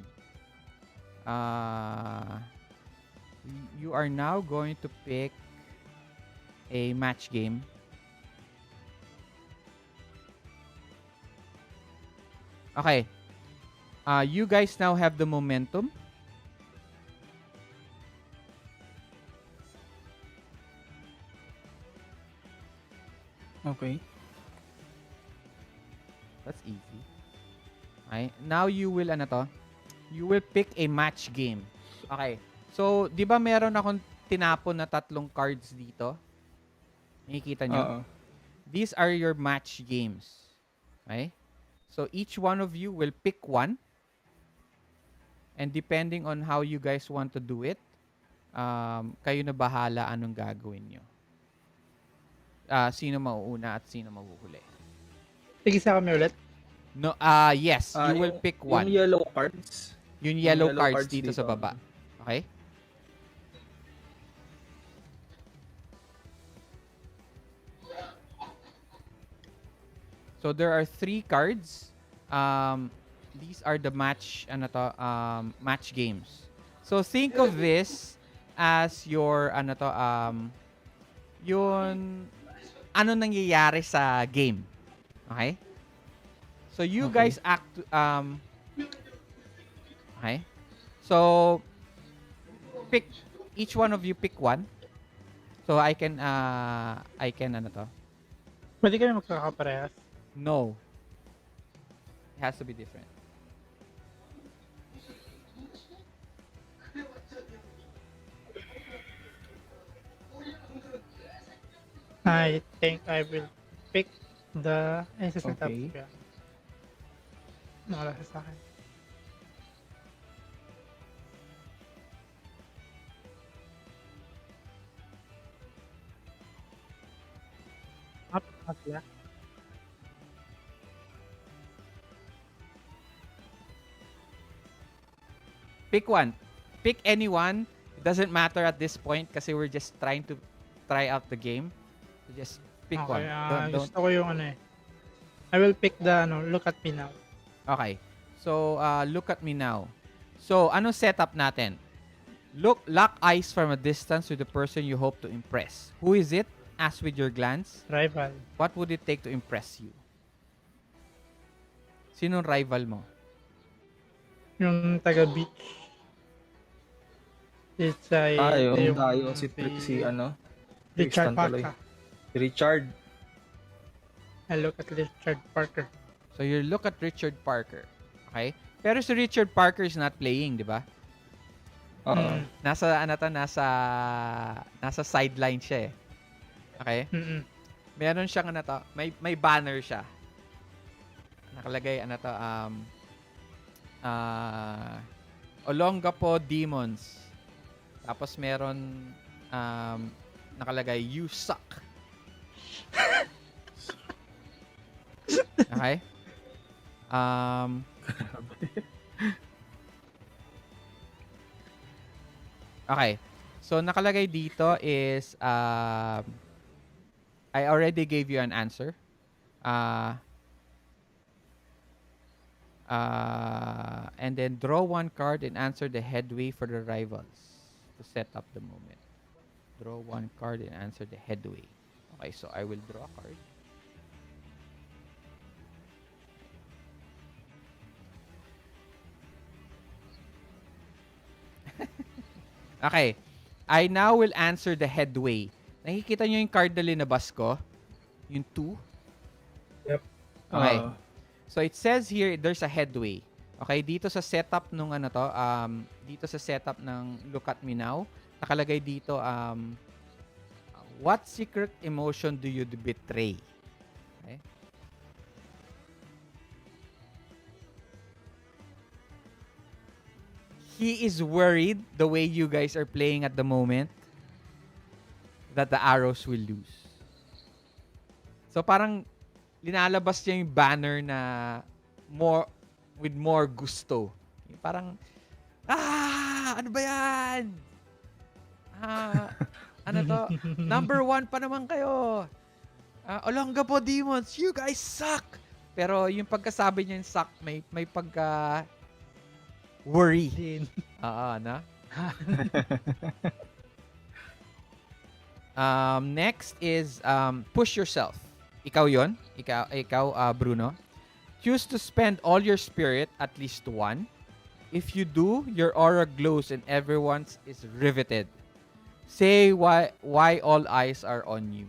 [SPEAKER 1] You are now going to pick a match game. Okay. You guys now have the momentum.
[SPEAKER 2] Okay.
[SPEAKER 1] That's easy. Okay. Now you will you will pick a match game. Okay. So, 'di ba meron akong tinapon na 3 cards dito? Nakikita nyo?
[SPEAKER 2] Oo.
[SPEAKER 1] These are your match games. Okay? So, each one of you will pick one. And depending on how you guys want to do it, kayo na bahala anong gagawin nyo. Sino mauuna at sino mahuhuli.
[SPEAKER 4] Tigisa kami ulit.
[SPEAKER 1] No, yes, you will pick
[SPEAKER 2] Yung
[SPEAKER 1] one.
[SPEAKER 2] yellow cards.
[SPEAKER 1] Yung
[SPEAKER 2] Yung
[SPEAKER 1] yellow
[SPEAKER 2] yellow
[SPEAKER 1] cards
[SPEAKER 2] cards
[SPEAKER 1] dito sa
[SPEAKER 2] dito.
[SPEAKER 1] baba. Okay? So there are 3 cards. These are the match games. So think of this as your yun ano nangyayari sa game. Okay? So you
[SPEAKER 2] Okay.
[SPEAKER 1] guys okay? So pick each one of you pick one. So I can
[SPEAKER 4] Pwede kami magkakaparehas.
[SPEAKER 1] No. It has to be different.
[SPEAKER 4] I think I will pick the... Ay, sasalta
[SPEAKER 2] Okay.
[SPEAKER 4] ko yan. Nakala sa akin. Sila.
[SPEAKER 1] Pick one. Pick anyone. It doesn't matter at this point kasi we're just trying to try out the game. So just pick one.
[SPEAKER 4] Okay,
[SPEAKER 1] Don't.
[SPEAKER 4] gusto ko yung ano eh. I will pick the look at me now.
[SPEAKER 1] Okay. So look at me now. So ano setup natin? Lock eyes from a distance to the person you hope to impress. Who is it? Ask with your glance.
[SPEAKER 4] Rival.
[SPEAKER 1] What would it take to impress you? Sinong rival mo?
[SPEAKER 4] Yung taga beach. It's
[SPEAKER 2] Yung tayo si ano?
[SPEAKER 4] Richard
[SPEAKER 2] Tristan tuloy.
[SPEAKER 4] Parker.
[SPEAKER 2] Si Richard.
[SPEAKER 4] I look at Richard Parker.
[SPEAKER 1] So you look at Richard Parker. Okay? Pero si Richard Parker is not playing, di ba?
[SPEAKER 2] Oo.
[SPEAKER 1] Nasa sideline siya eh. Okay? Meron siyang may banner siya. Nakalagay Olongapo Demons. Tapos meron nakalagay you suck. Okay? Okay. So nakalagay dito is I already gave you an answer. And then draw one card and answer the headway for the rivals to set up the moment. Draw one card and answer the headway. Okay, so I will draw a card. Okay. I now will answer the headway. Nakikita nyo yung card na linabas ko? Yung 2?
[SPEAKER 3] Yep.
[SPEAKER 1] Okay. So it says here there's a headway. Okay, dito sa setup nung dito sa setup ng Look at Me Now, nakalagay dito what secret emotion do you betray? Okay? He is worried the way you guys are playing at the moment that the arrows will lose. So parang linalabas niya yung banner na with more gusto. Yung parang ano ba yan? Ano to? Number 1 pa naman kayo. Olongapo Demons, you guys suck. Pero yung pagkasabi niya yung suck, may pagka worry. Na? Next is push yourself. Ikaw yon? Ikaw Bruno. Choose to spend all your spirit, at least one. If you do, your aura glows and everyone's is riveted. Say why all eyes are on you.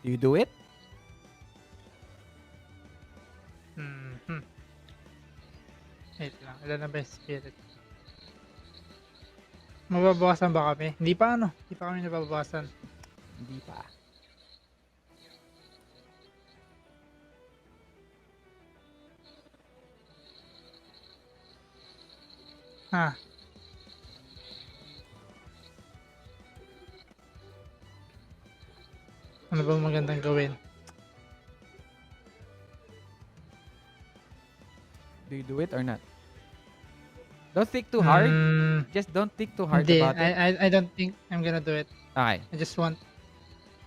[SPEAKER 1] Do you do it?
[SPEAKER 4] Wait lang. Ilan na ba yung spirit? Mababawasan ba kami? Hindi pa Hindi pa kami nababawasan.
[SPEAKER 1] Hindi pa.
[SPEAKER 4] Ano ba magandang gawin?
[SPEAKER 1] Do you do it or not? Don't think too hard. Just don't think too hard
[SPEAKER 4] Hindi,
[SPEAKER 1] about it.
[SPEAKER 4] I don't think I'm gonna do it.
[SPEAKER 1] Okay.
[SPEAKER 4] I just want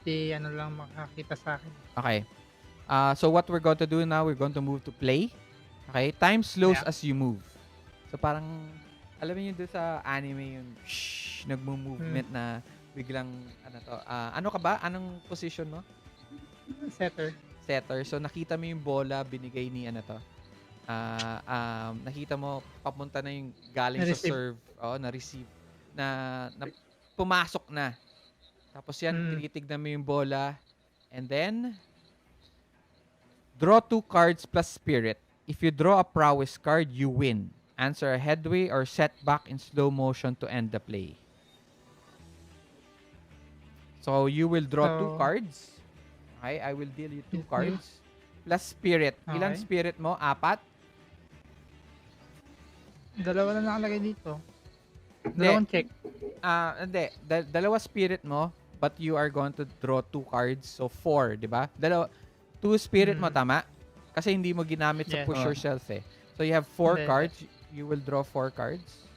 [SPEAKER 4] the ano lang makakita sa akin.
[SPEAKER 1] Okay. So what we're going to do now, we're going to move to play. Okay? Time slows
[SPEAKER 4] Yeah.
[SPEAKER 1] as you move. So parang, alam mo yun doon sa anime, yung nagmo-movement na biglang, ano ka ba? Anong position mo?
[SPEAKER 4] Setter.
[SPEAKER 1] Setter. So nakita mo yung bola, binigay ni nakita mo, papunta na yung galing sa
[SPEAKER 4] Na-receive.
[SPEAKER 1] serve. Na-receive. Na pumasok na. Tapos yan, tinitignan mo yung bola. And then, draw 2 cards plus spirit. If you draw a prowess card, you win. Answer a headway or setback in slow motion to end the play. So, you will draw 2 cards. Okay, I will deal you 2 cards. Plus spirit. Ilan spirit mo? 4?
[SPEAKER 4] Dalawa na nakalagay dito. Dalawang check.
[SPEAKER 1] Hindi. Dalawa spirit mo, but you are going to draw 2 cards. So, 4, di ba? 2 spirit mo, tama? Kasi hindi mo ginamit sa push yourself eh. So, you have 4 cards. You will draw 4 cards.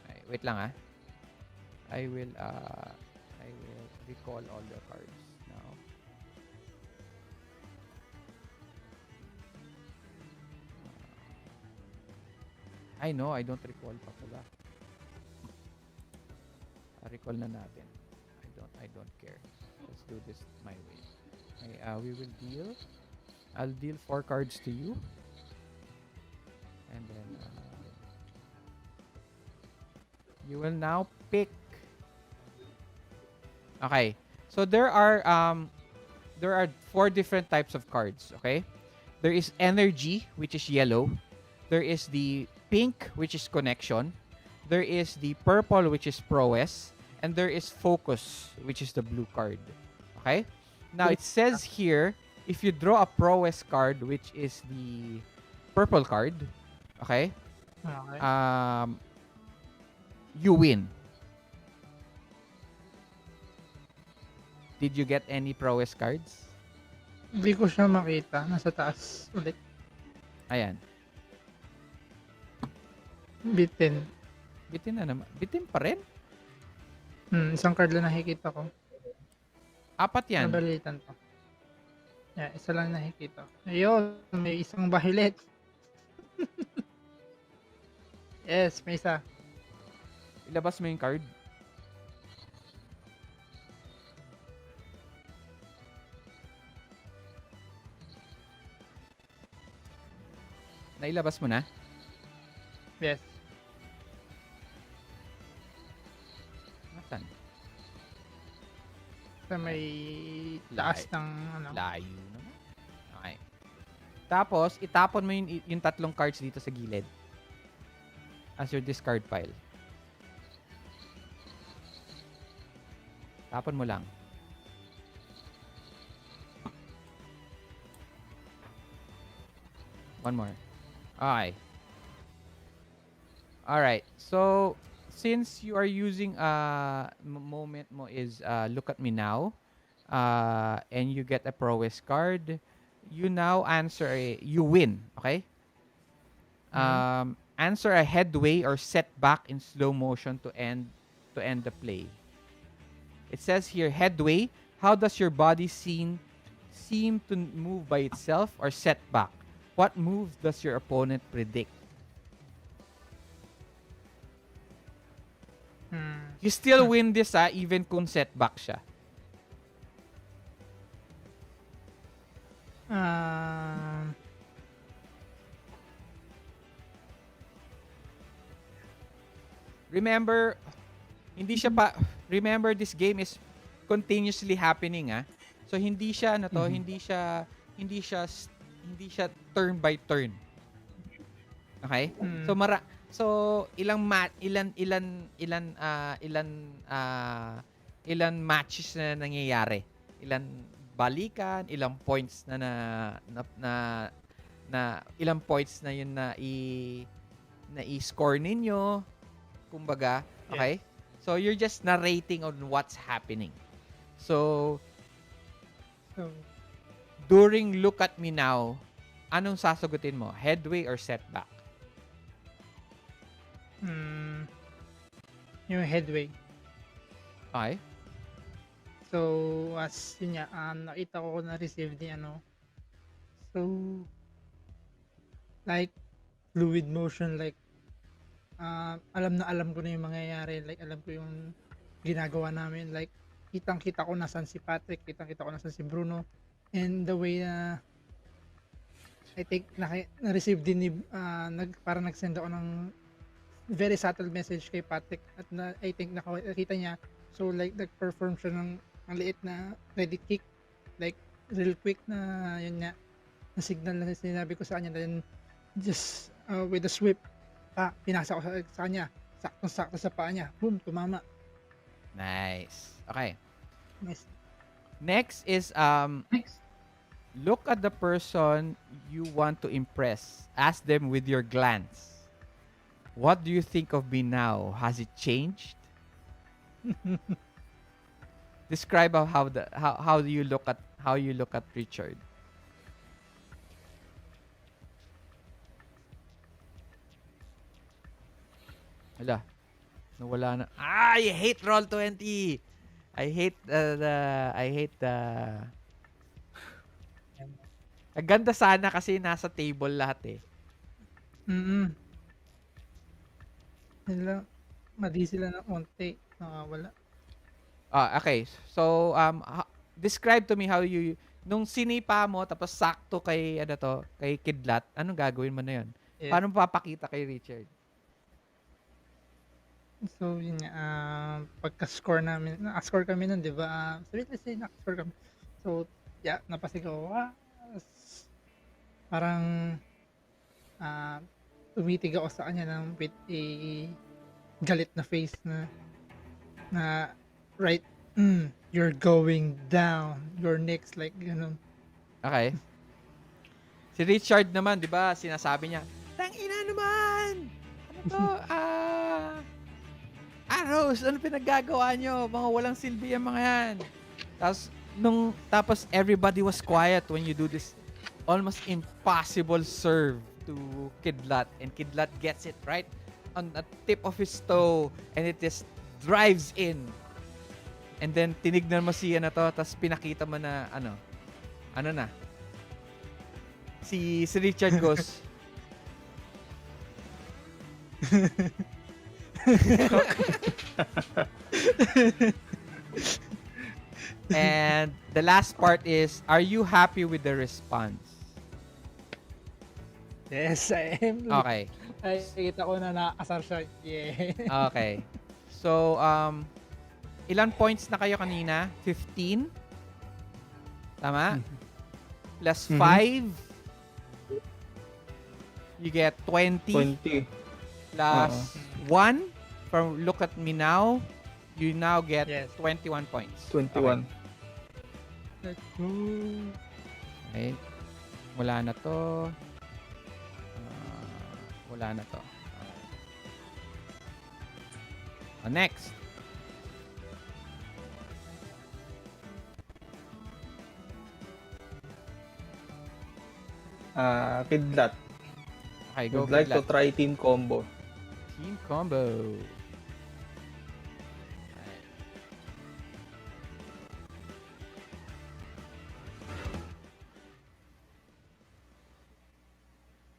[SPEAKER 1] Okay, wait lang I will recall all the cards now. I know, I don't recall pa pala. Recall na natin. I don't care. Let's do this my way. Okay, I'll deal 4 cards to you. And then you will now pick. Okay. So there are 4 different types of cards, okay? There is energy, which is yellow. There is the pink, which is connection. There is the purple, which is prowess. And there is focus, which is the blue card. Okay? Now, it says here, if you draw a prowess card, which is the purple card, okay? You win. Did you get any prowess cards?
[SPEAKER 4] Hindi ko siya makita. Nasa taas ulit.
[SPEAKER 1] Ayan.
[SPEAKER 4] Bitin.
[SPEAKER 1] Bitin na naman. Bitin pa rin?
[SPEAKER 4] Isang card lang nakikita ko.
[SPEAKER 1] 4 yan.
[SPEAKER 4] Nabalitan to. Yeah, isa lang nakikita. Ayun, may isang bahilet. Yes, may isa.
[SPEAKER 1] Ilabas mo yung card. Nailabas mo na?
[SPEAKER 4] Yes.
[SPEAKER 1] Nasaan?
[SPEAKER 4] Sa may taas ng ano.
[SPEAKER 1] Layo naman. Okay. Tapos, itapon mo yung 3 cards dito sa gilid. As your discard pile. Tapon mo lang. One more. Okay. Alright. So, since you are using moment mo is look at me now, and you get a prowess card, you now answer you win, okay? Answer a headway or setback in slow motion to end the play. It says here, headway, how does your body seem to move by itself, or setback? What move does your opponent predict? You still win this even kung setback siya. Remember, remember this game is continuously happening So hindi siya hindi siya turn by turn. Okay? So ilang matches na nangyayari. Ilan balikan, ilang points na ilang points na yun na i-score ninyo. Kumbaga, okay? So you're just narrating on what's happening. So during Look at Me Now, anong sasagutin mo? Headway or setback?
[SPEAKER 4] Yung headway.
[SPEAKER 1] Okay.
[SPEAKER 4] So, as yun nga, nakita ko na receive ni ano. So, like, fluid motion, like, alam na alam ko na yung mangyayari. Like, alam ko yung ginagawa namin. Like, kitang-kita ko nasan si Patrick, kitang-kita ko nasan si Bruno. And the way na I think na-receive din ni, parang nag-send ako ng very subtle message kay Patrick at I think nakita niya. So, like, nag-perform siya ng ang liit na credit kick, like real quick na yun nga na signal na sinabi ko sa kanya, then just with a sweep pinasa ko sa kanya, sakto sa paa niya, boom, tumama.
[SPEAKER 1] Nice. Okay.
[SPEAKER 4] Nice.
[SPEAKER 1] Next is look at the person you want to impress. Ask them with your glance. What do you think of me now? Has it changed? Describe how do you look at Richard. Hala. Nawala na. I hate Roll20. I hate the Ang ganda sana kasi nasa table lahat eh.
[SPEAKER 4] Madi sila ng konti, nakawala.
[SPEAKER 1] Okay. So describe to me how you nung sinipa mo tapos sakto kay kay Kidlat, anong gagawin mo na 'yon?
[SPEAKER 4] Yeah.
[SPEAKER 1] Paano mo papakita kay Richard?
[SPEAKER 4] So, yun nga, pagka-score namin, na-score kami nun, di ba? So, let's say, na-score kami. So, yeah, napasigaw. Parang, tumitig ako sa kanya ng with a galit na face na right, you're going down. You're next, like, ganun.
[SPEAKER 1] Okay. Si Richard naman, di ba, sinasabi niya, tangina naman! Ano to? Arrows, ano pinaggagawa nyo? Mga walang silbi yung mga yan. Tapos everybody was quiet when you do this almost impossible serve to Kidlat. And Kidlat gets it right on the tip of his toe and it just drives in. And then tinignan mo si tapos pinakita mo na ano na. Si Richard goes, and the last part is, are you happy with the response?
[SPEAKER 4] Yes, I am.
[SPEAKER 1] Okay.
[SPEAKER 4] Ay, kita ko na nakasar siya. Yeah.
[SPEAKER 1] Okay. So, ilan points na kayo kanina? 15? Tama? Plus 5. You get 20.
[SPEAKER 2] 20.
[SPEAKER 1] Plus 1. From look at me now, you now get
[SPEAKER 4] Yes.
[SPEAKER 1] 21 points.
[SPEAKER 2] 21.
[SPEAKER 4] Let's go.
[SPEAKER 1] Okay. Wala na to. Wala na to. Next.
[SPEAKER 2] Kidlat.
[SPEAKER 1] Okay, go.
[SPEAKER 2] Would like to
[SPEAKER 1] Kidlat.
[SPEAKER 2] try team combo.
[SPEAKER 1] Team combo.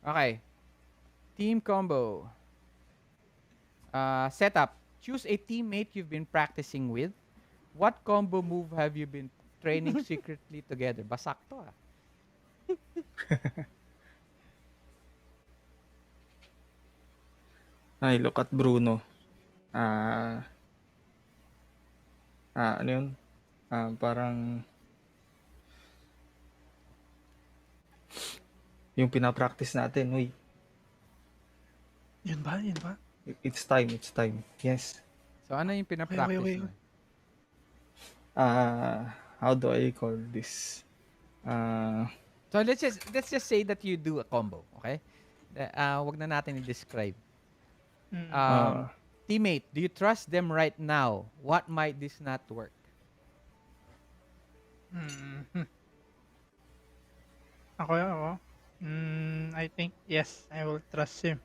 [SPEAKER 1] Okay. Team combo. Setup. Choose a teammate you've been practicing with. What combo move have you been training secretly together? Basak to ah.
[SPEAKER 2] Ay, look at Bruno. Ano yun? Parang yung pinapractice natin. Uy,
[SPEAKER 4] Yun ba?
[SPEAKER 2] it's time. Yes.
[SPEAKER 1] So ano yung pinapractice
[SPEAKER 4] Wait.
[SPEAKER 1] mo?
[SPEAKER 2] How do I call this?
[SPEAKER 1] So let's just say that you do a combo, okay? Wag na natin i-describe. Teammate, do you trust them right now? What might this not work?
[SPEAKER 4] Ako. I think yes, I will trust him.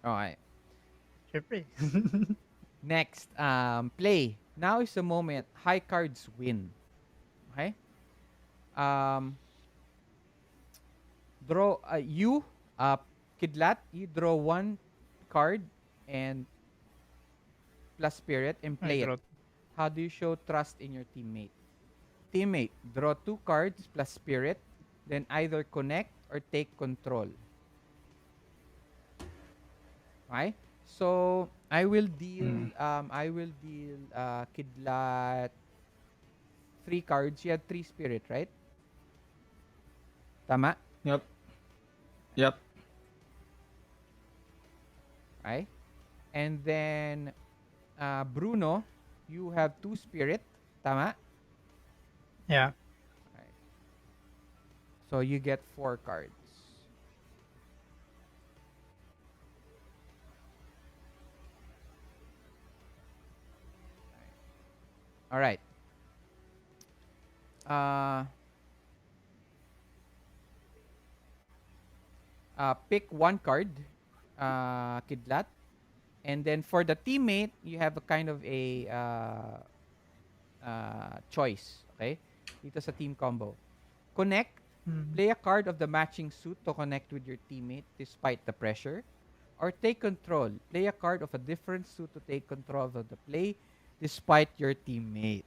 [SPEAKER 1] Okay.
[SPEAKER 4] Syempre.
[SPEAKER 1] Next, play. Now is the moment. High cards win. Okay? Um, draw, Kidlat, you draw one card and plus spirit and
[SPEAKER 4] I
[SPEAKER 1] play it.
[SPEAKER 4] draw.
[SPEAKER 1] How do you show trust in your teammate? Teammate, draw two cards plus spirit, then either connect or take control. Okay? So, I will deal Kidlat three cards. You had three spirit, right? Tama?
[SPEAKER 2] Yep. Yep.
[SPEAKER 1] Okay? And then, Bruno, you have two spirit. Tama?
[SPEAKER 4] Yeah.
[SPEAKER 1] Okay. So, you get four cards. All right. Pick one card, Kidlat. And then for the teammate, you have a kind of a choice. Okay? Dito sa team combo. Connect.
[SPEAKER 4] Mm.
[SPEAKER 1] Play a card of the matching suit to connect with your teammate despite the pressure. Or take control. Play a card of a different suit to take control of the play despite your teammate.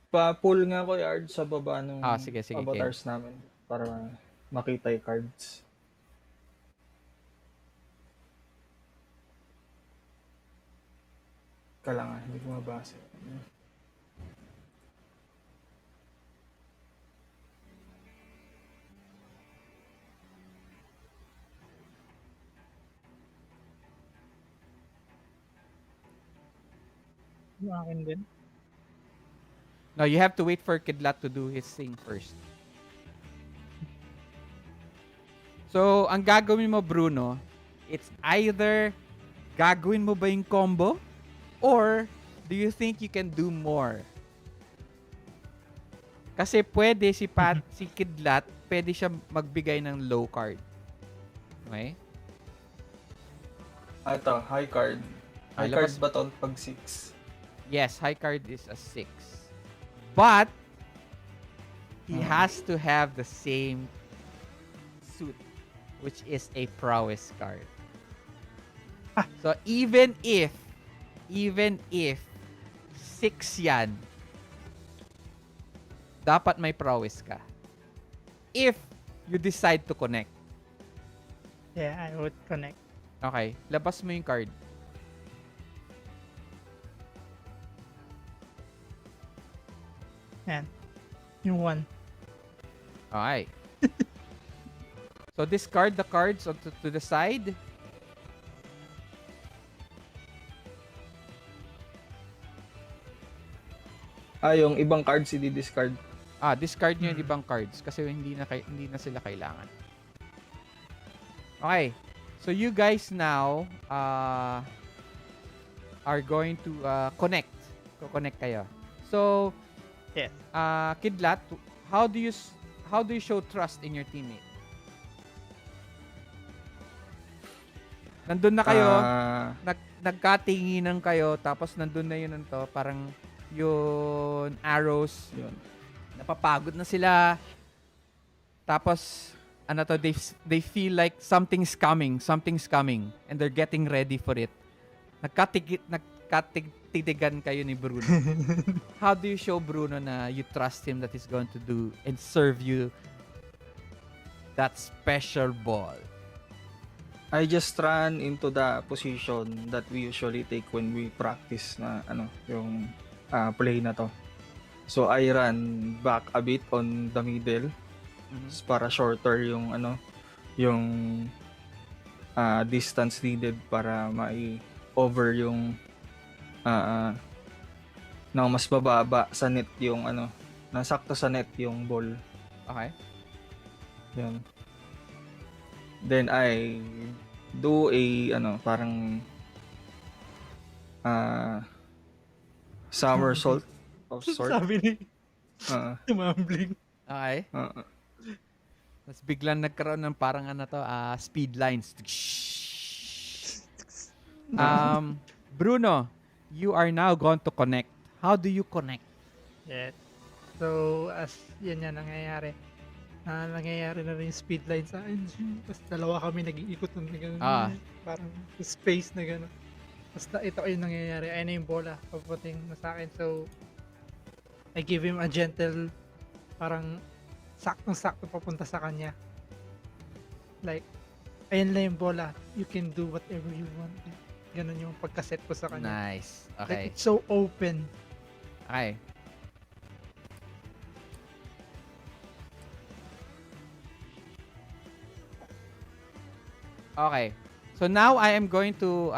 [SPEAKER 2] Pa-pull nga ko yard sa baba ng
[SPEAKER 1] Sige, Ken.
[SPEAKER 2] avatars namin para makita yung cards. Kailangan, hindi ko mabasa.
[SPEAKER 4] Yung akin din.
[SPEAKER 1] No, you have to wait for Kidlat to do his thing first. So, ang gagawin mo, Bruno, it's either gagawin mo ba yung combo or do you think you can do more? Kasi pwede si Kidlat, pwede siya magbigay ng low card. Okay?
[SPEAKER 2] Ito, high card. High card ba to pag 6?
[SPEAKER 1] Yes, high card is a 6. But, he has to have the same suit, which is a prowess card. So, even if 6 yan, dapat may prowess ka. If you decide to connect.
[SPEAKER 4] Yeah, I would connect.
[SPEAKER 1] Okay, labas mo yung card.
[SPEAKER 4] Yan. Yung one.
[SPEAKER 1] Okay. So, discard the cards to the side.
[SPEAKER 2] Yung ibang cards i-discard.
[SPEAKER 1] Discard nyo yung ibang cards kasi hindi na sila kailangan. Okay. So, you guys now are going to connect. Ko-connect kayo. So,
[SPEAKER 4] Yes.
[SPEAKER 1] Kidlat, how do you show trust in your teammate? Nandun na kayo, nagkatinginan kayo, tapos nandun na yun parang yun arrows, yun. Napapagod na sila. Tapos they feel like something's coming, and they're getting ready for it. Nagkatitigan kayo ni Bruno. How do you show Bruno na you trust him that he's going to do and serve you that special ball?
[SPEAKER 2] I just run into the position that we usually take when we practice na yung play na to. So I run back a bit on the middle para shorter yung yung distance needed para mai-over yung na mas bababa sa net yung nasakto sa net yung ball.
[SPEAKER 1] Okay.
[SPEAKER 2] Yan. Then I do a parang somersault of sort.
[SPEAKER 4] Sabi ni
[SPEAKER 2] Uh,
[SPEAKER 4] Tumambling.
[SPEAKER 1] Okay. Tapos biglang nagkaroon ng parang speed lines. Bruno, you are now going to connect. How do you connect?
[SPEAKER 4] Yeah. So, as yan nangyayari. Nangyayari na rin yung speed line sa akin. Tapos dalawa kami nag-iikot ng gano'n.
[SPEAKER 1] Ah.
[SPEAKER 4] Parang space na gano'n. Basta ito yung nangyayari. Ayun na yung bola. Paputing na sa akin. So, I give him a gentle, parang saktong-sakto papunta sa kanya. Like, ayun lang yung bola. You can do whatever you want. Ganun yung pagkaset ko sa kanya.
[SPEAKER 1] Nice.
[SPEAKER 4] Like,
[SPEAKER 1] Okay.
[SPEAKER 4] it's so open.
[SPEAKER 1] Okay. Okay. So now I'm going to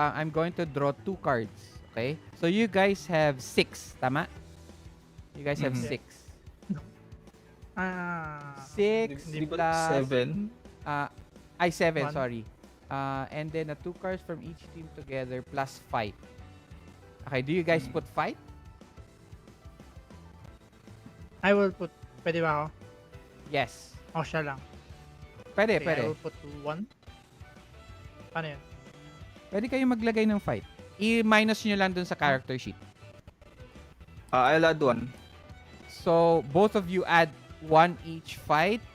[SPEAKER 1] draw 2 cards. Okay? So you guys have 6, tama? You guys have 6. 6
[SPEAKER 2] Di ba
[SPEAKER 1] plus
[SPEAKER 2] 7?
[SPEAKER 1] 7,
[SPEAKER 4] One.
[SPEAKER 1] sorry. And then 2 cards from each team together plus fight. Okay, do you guys put fight?
[SPEAKER 4] I will put, pwede ba ako?
[SPEAKER 1] Yes.
[SPEAKER 4] O siya lang.
[SPEAKER 1] Pwede,
[SPEAKER 4] Okay, I
[SPEAKER 1] pwede.
[SPEAKER 4] will put 1. Paano yun?
[SPEAKER 1] Pwede kayo maglagay ng fight. I-minus nyo lang dun sa character sheet.
[SPEAKER 2] I'll add 1.
[SPEAKER 1] So, both of you add 1 each fight.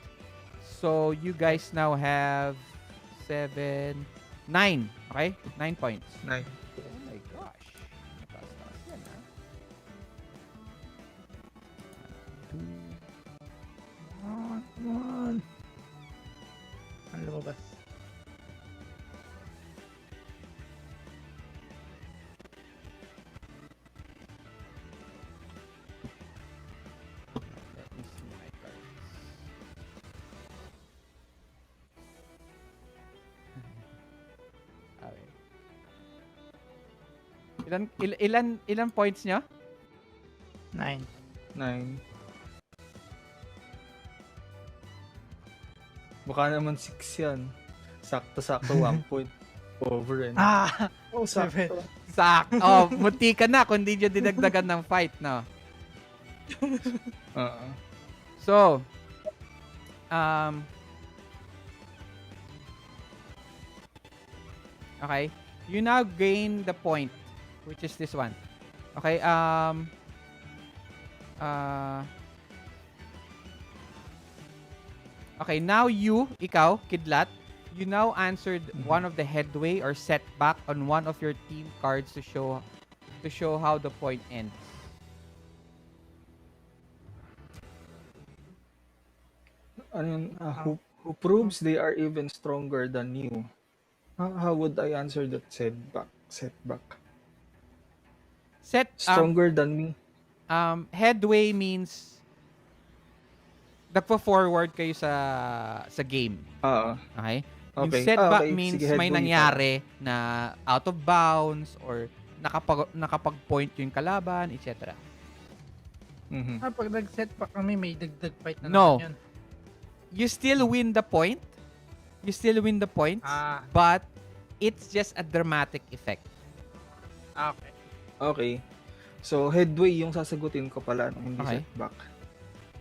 [SPEAKER 1] So, you guys now have 7, 9. Okay? 9 points.
[SPEAKER 2] 9.
[SPEAKER 1] Oh my gosh. Mataas-taas yan, ha? 2.
[SPEAKER 4] 1. Ano lumabas?
[SPEAKER 1] Let me see my cards. Okay. Ilan points nyo?
[SPEAKER 4] 9.
[SPEAKER 2] 9. Baka naman 6 yan. Sakto-sakto 1 point. Over and.
[SPEAKER 4] Oh, 7.
[SPEAKER 1] Oh, munti ka na kung di nyo dinagdagan ng fight, no? So, okay. You now gain the point, which is this one. Okay, okay, now ikaw, Kidlat, you now answered one of the headway or setback on one of your team cards to show how the point ends.
[SPEAKER 2] Ano yun? Who proves they are even stronger than you? How would I answer that setback? Stronger than me?
[SPEAKER 1] Headway means nagpo-forward kayo sa game. Okay? Yung
[SPEAKER 2] Okay.
[SPEAKER 1] setback
[SPEAKER 2] Okay.
[SPEAKER 1] means
[SPEAKER 2] Sige,
[SPEAKER 1] may
[SPEAKER 2] headway
[SPEAKER 1] nangyari na out of bounds or nakapag-point yung kalaban, etc.
[SPEAKER 2] Mhm.
[SPEAKER 4] Pag nag-set pa kami, may dagdag fight na
[SPEAKER 1] No.
[SPEAKER 4] naman yun.
[SPEAKER 1] You still win the point. You still win the points, but it's just a dramatic effect.
[SPEAKER 4] Okay.
[SPEAKER 2] Okay. So, headway yung sasagutin ko pala, hindi
[SPEAKER 1] Okay.
[SPEAKER 2] setback.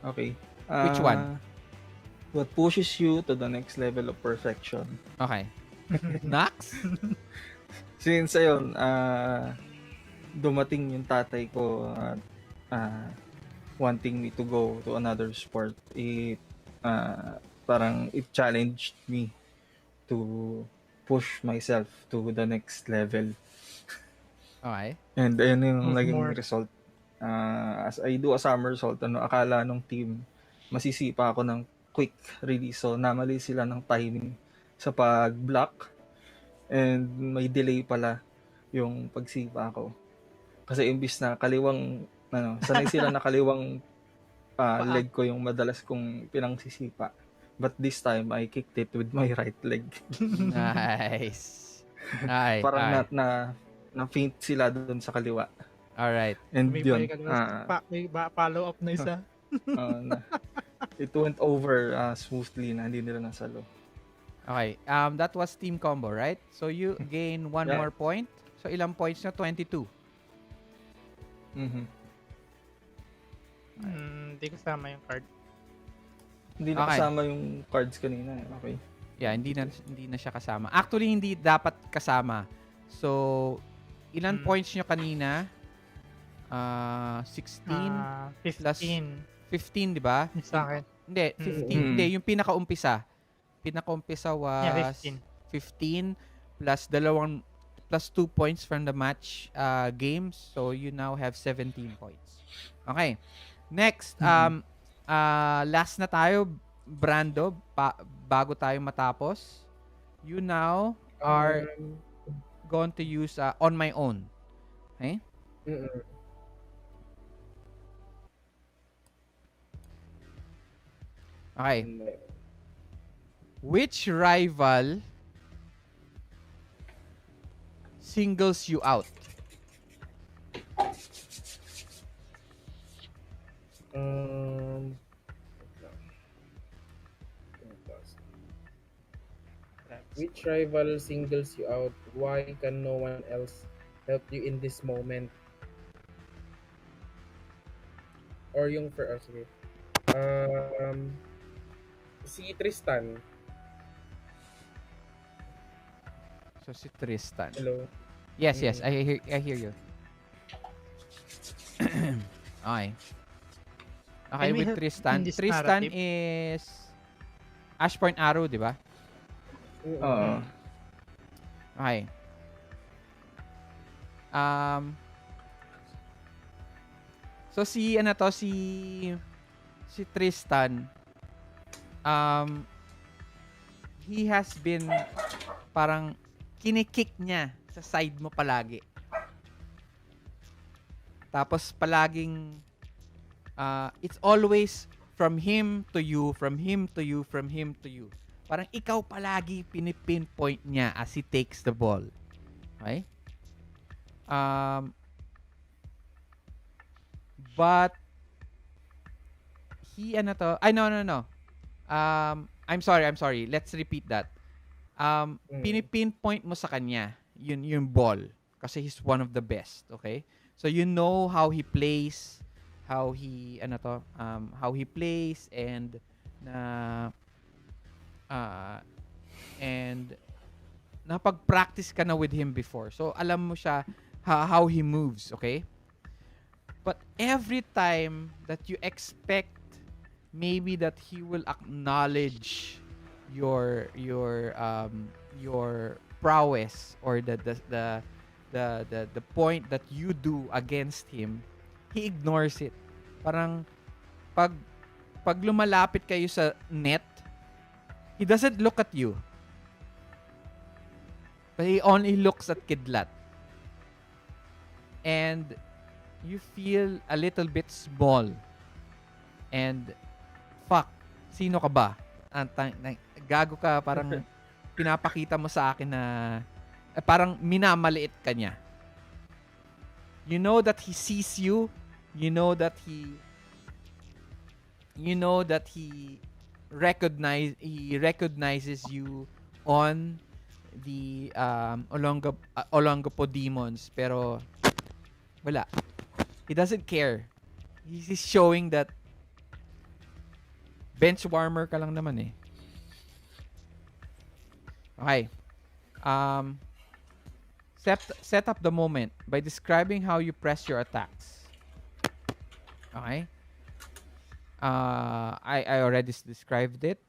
[SPEAKER 2] Okay.
[SPEAKER 1] Which one?
[SPEAKER 2] What pushes you to the next level of perfection?
[SPEAKER 1] Okay. Nax?
[SPEAKER 2] Since ayun, dumating yung tatay ko at wanting me to go to another sport, parang it challenged me to push myself to the next level.
[SPEAKER 1] Okay.
[SPEAKER 2] And ayun yung naging
[SPEAKER 4] More.
[SPEAKER 2] result. As I do a somersault, akala nung team, masisipa ako ng quick release. So, namali sila ng timing sa pag-block. And may delay pala yung pagsipa ko. Kasi imbis na kaliwang, sanay sila na kaliwang leg ko yung madalas kong pinangsisipa. But this time, I kicked it with my right leg.
[SPEAKER 1] Nice. Nice.
[SPEAKER 2] Parang na-faint sila doon sa kaliwa.
[SPEAKER 1] Alright.
[SPEAKER 2] And
[SPEAKER 4] May
[SPEAKER 2] yun,
[SPEAKER 4] follow up na isa.
[SPEAKER 2] it went over smoothly na hindi nila nasalo.
[SPEAKER 1] Okay. That was team combo, right? So you gain one
[SPEAKER 2] Yeah.
[SPEAKER 1] more point. So ilang points na? 22.
[SPEAKER 2] Mhm.
[SPEAKER 4] Hindi kasama yung card.
[SPEAKER 2] Hindi na
[SPEAKER 1] Okay.
[SPEAKER 2] kasama yung cards kanina. Okay.
[SPEAKER 1] Yeah, hindi na siya kasama. Actually, hindi dapat kasama. So, ilan points nyo kanina? 16 plus
[SPEAKER 4] 15
[SPEAKER 1] 15, di ba?
[SPEAKER 4] yung sa akin.
[SPEAKER 1] Hindi, 15. Hindi, yung pinakaumpisa. Pinakaumpisa
[SPEAKER 4] Yeah,
[SPEAKER 1] was 15 plus 2 points from the match games. So, you now have 17 points. Okay. Next, last na tayo, Brando, bago tayo matapos. You now are going to use on my own. Okay? Okay. Which rival singles you out?
[SPEAKER 3] Which rival singles you out? Why can no one else help you in this moment? Or yung sige. Si Tristan.
[SPEAKER 1] So si Tristan.
[SPEAKER 3] Hello.
[SPEAKER 1] Yes, I hear you. Okay. Okay,
[SPEAKER 4] Can we
[SPEAKER 1] with
[SPEAKER 4] help
[SPEAKER 1] Tristan.
[SPEAKER 4] in this
[SPEAKER 1] Tristan
[SPEAKER 4] narrative?
[SPEAKER 1] is Ash Point Arrow, di ba?
[SPEAKER 2] Oo.
[SPEAKER 1] Okay. So si Tristan, he has been parang kinikick niya sa side mo palagi. Tapos palaging it's always from him to you, from him to you, from him to you. Parang ikaw palagi pinipinpoint niya as he takes the ball. Okay? But he no. I'm sorry. Let's repeat that. Pinipinpoint mo sa kanya yung ball kasi he's one of the best, okay? So you know how he plays, how he plays and napag-practice ka na with him before. So alam mo siya how he moves, okay? But every time that you expect maybe that he will acknowledge your prowess or the point that you do against him, he ignores it. Parang pag lumalapit kayo sa net, he doesn't look at you. But he only looks at Kidlat. And you feel a little bit small. And fuck, sino ka ba? Gago ka, parang pinapakita mo sa akin na parang minamaliit ka niya. You know that he sees you. You know that he recognizes you on the Olongapo demons, pero wala. He doesn't care. He's showing that bench warmer ka lang naman eh. Okay. Set up the moment by describing how you press your attacks. Okay. I already described it.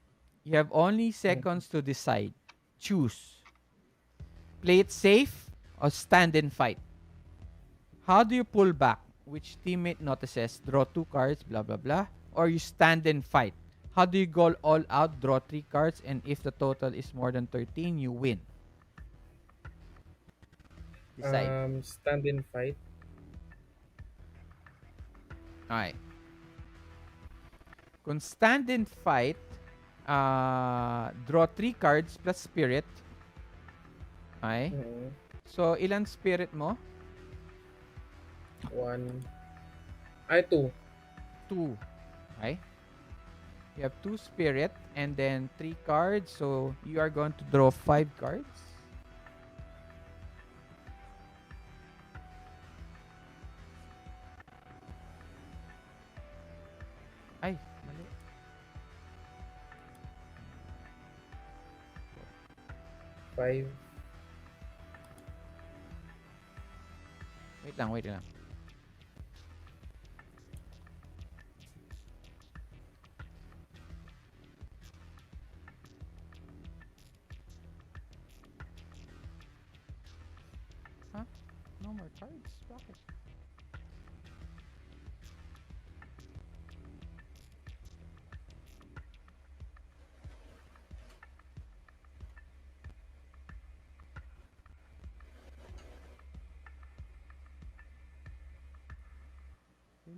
[SPEAKER 1] You have only seconds to decide. Choose. Play it safe or stand and fight. How do you pull back? Which teammate notices? Draw 2 cards, blah, blah, blah. Or you stand and fight. How do you go all out? Draw 3 cards, and if the total is more than 13, you win. Decide.
[SPEAKER 3] Stand and fight.
[SPEAKER 1] Alright. Kung stand and fight, draw 3 cards plus spirit. Okay. So, ilan spirit mo?
[SPEAKER 3] 1. Ay, 2.
[SPEAKER 1] 2. Okay. You have 2 spirit and then 3 cards. So, you are going to draw 5 cards. Ay, mali.
[SPEAKER 3] 5.
[SPEAKER 1] Wait lang. Huh? No more cards? Bakit?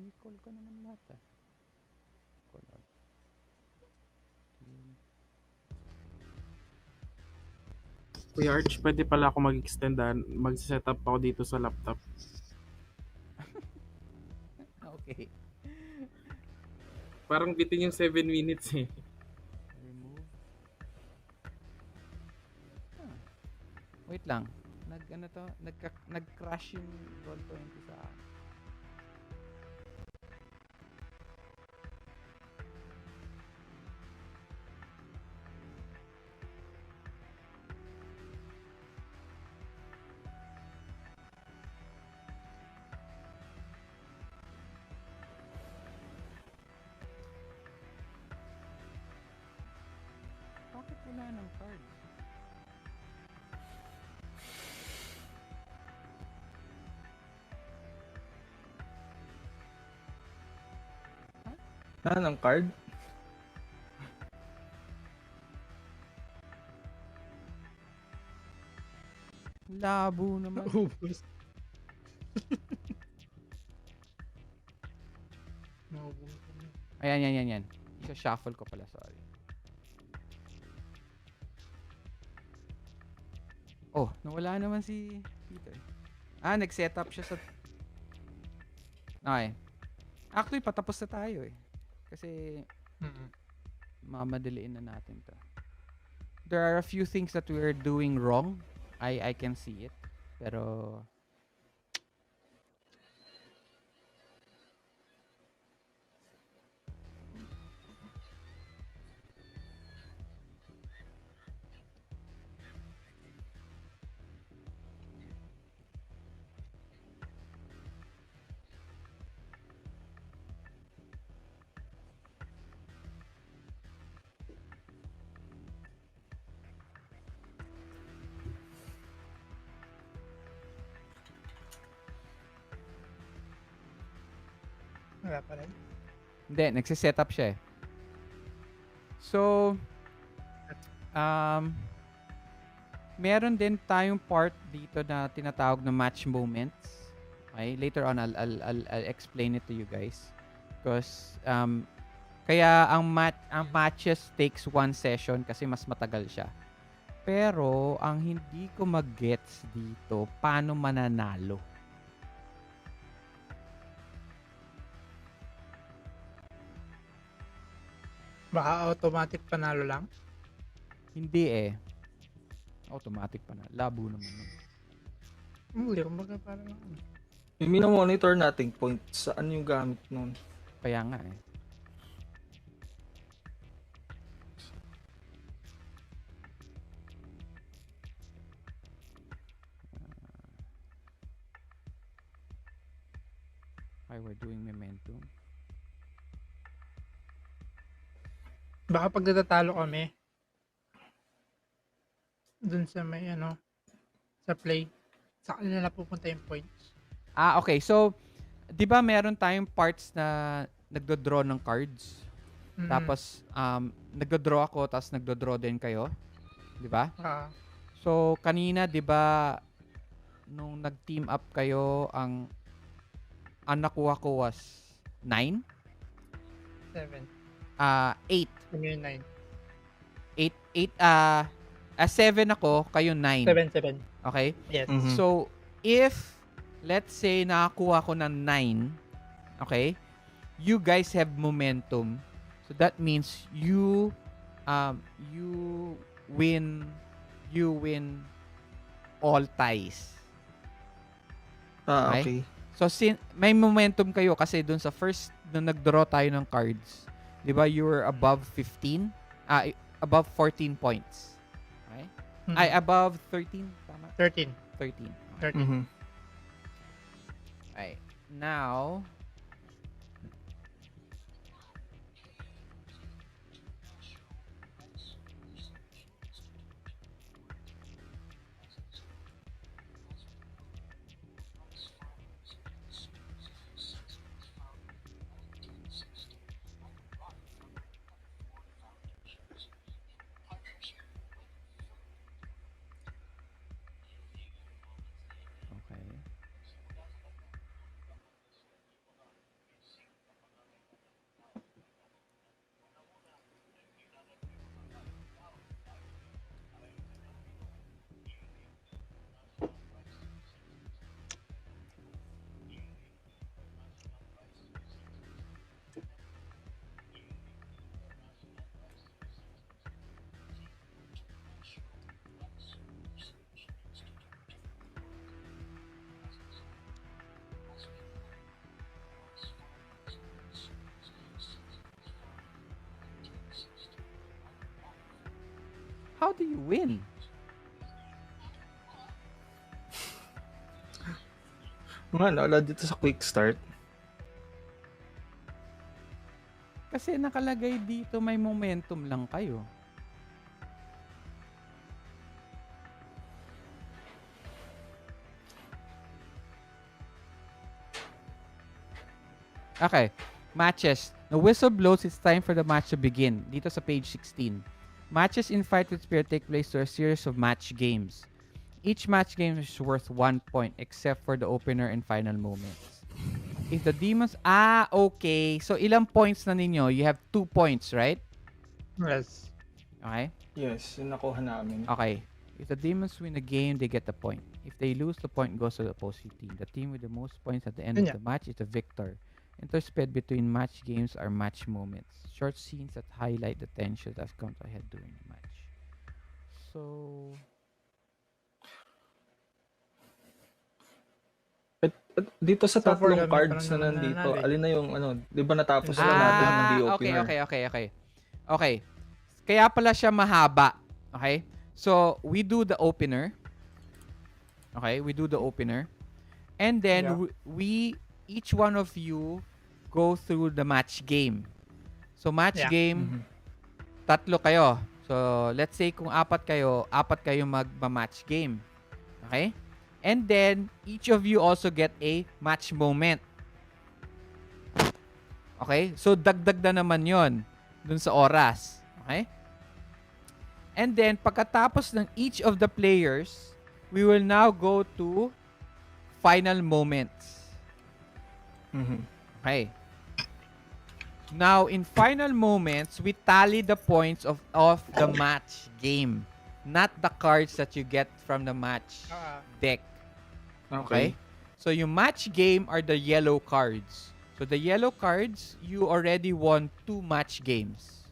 [SPEAKER 1] Recall ko naman lahat ah. Color.
[SPEAKER 3] Kuya Arch, pwede pala ako mag-extend mag-setup ako dito sa laptop.
[SPEAKER 1] Okay.
[SPEAKER 3] Parang bitin yung 7 minutes eh.
[SPEAKER 1] Remove. Wait lang. Nag-crash yung roll20 sa akin. Bakit wala ng card?
[SPEAKER 2] Ng card?
[SPEAKER 1] Labo naman.
[SPEAKER 4] Ubus. Naubos.
[SPEAKER 1] Ayan. Isa-shuffle ko pala, sorry. Oh, nawala naman si Peter. Nag-setup siya sa... Okay. Actually, patapos na tayo eh. Kasi, mamadaliin na natin to. There are a few things that we're doing wrong. I can see it. Pero...
[SPEAKER 4] Wala pa rin.
[SPEAKER 1] Hindi, nagsiset-up siya eh. So, meron din tayong part dito na tinatawag na match moments. Okay? Later on, I'll explain it to you guys. Because, kaya ang matches takes 1 session kasi mas matagal siya. Pero, ang hindi ko mag-gets dito, paano mananalo?
[SPEAKER 4] Baka automatic panalo lang.
[SPEAKER 1] Hindi eh. Automatic pa na. Labo naman yun.
[SPEAKER 4] Hindi, kumbaga parang
[SPEAKER 2] Yung monitor nating point, saan yung gamit nun?
[SPEAKER 1] Kaya nga eh. We're doing momentum.
[SPEAKER 4] baka pag natatalo kami dun sa may sa play, sa kanila na pupunta yung points.
[SPEAKER 1] Okay. So, di ba meron tayong parts na nagdo-draw ng cards? Tapos, nagdo-draw ako, tapos nagdo-draw din kayo. Di ba? So, kanina, di ba, nung nag-team up kayo, ang nakuha ko was 9?
[SPEAKER 4] 7.
[SPEAKER 1] 8.
[SPEAKER 4] Ano yung 9?
[SPEAKER 1] 7 ako, kayo 9.
[SPEAKER 4] 7.
[SPEAKER 1] Okay?
[SPEAKER 4] Yes.
[SPEAKER 2] Mhm.
[SPEAKER 1] So, if, let's say, nakakuha ko ng 9, okay, you guys have momentum. So, that means you win all ties.
[SPEAKER 2] Okay.
[SPEAKER 1] So, may momentum kayo kasi dun sa first, nung nag-draw tayo ng cards, di ba, you were above 15? Above 14 points. Okay? Ay, above 13. Tama?
[SPEAKER 4] 13.
[SPEAKER 1] 13.
[SPEAKER 4] 13.
[SPEAKER 2] Mhm.
[SPEAKER 1] Ay, now, okay. How do you win?
[SPEAKER 2] Wala dito sa Quickstart.
[SPEAKER 1] Kasi nakalagay dito may momentum lang kayo. Okay. Matches. The whistle blows, it's time for the match to begin. Dito sa page 16. Matches in Fight with Spirit take place through a series of match games. Each match game is worth 1 point except for the opener and final moments. If the demons... okay. So, ilang points na ninyo? You have 2 points, right?
[SPEAKER 4] Yes.
[SPEAKER 1] Okay?
[SPEAKER 2] Yes, yung nakuha namin.
[SPEAKER 1] Okay. If the demons win a game, they get the point. If they lose, the point goes to the opposing team. The team with the most points at the end of the match is the victor. Interspersed between match games are match moments. Short scenes that highlight the tension that comes ahead during the match. So...
[SPEAKER 2] Dito sa
[SPEAKER 4] So, for
[SPEAKER 2] tatlong
[SPEAKER 4] the
[SPEAKER 2] cards
[SPEAKER 4] parang
[SPEAKER 2] na nandito,
[SPEAKER 4] nanalo eh.
[SPEAKER 2] alin na yung ano, 'di ba natapos na natin yung the opener?
[SPEAKER 1] Okay. Kaya pala siya mahaba. Okay? So, we do the opener. Okay? We do the opener. And then, we each one of you go through the match game. So, match game, tatlo kayo. So, let's say kung apat kayo magma-match game. Okay? And then, each of you also get a match moment. Okay? So, dagdag na naman yon dun sa oras. Okay? And then, pagkatapos ng each of the players, we will now go to final moments. Okay. Now, in final moments, we tally the points of the match game. Not the cards that you get from the match deck. Okay? So, yung match game are the yellow cards. So, the yellow cards, you already won 2 match games.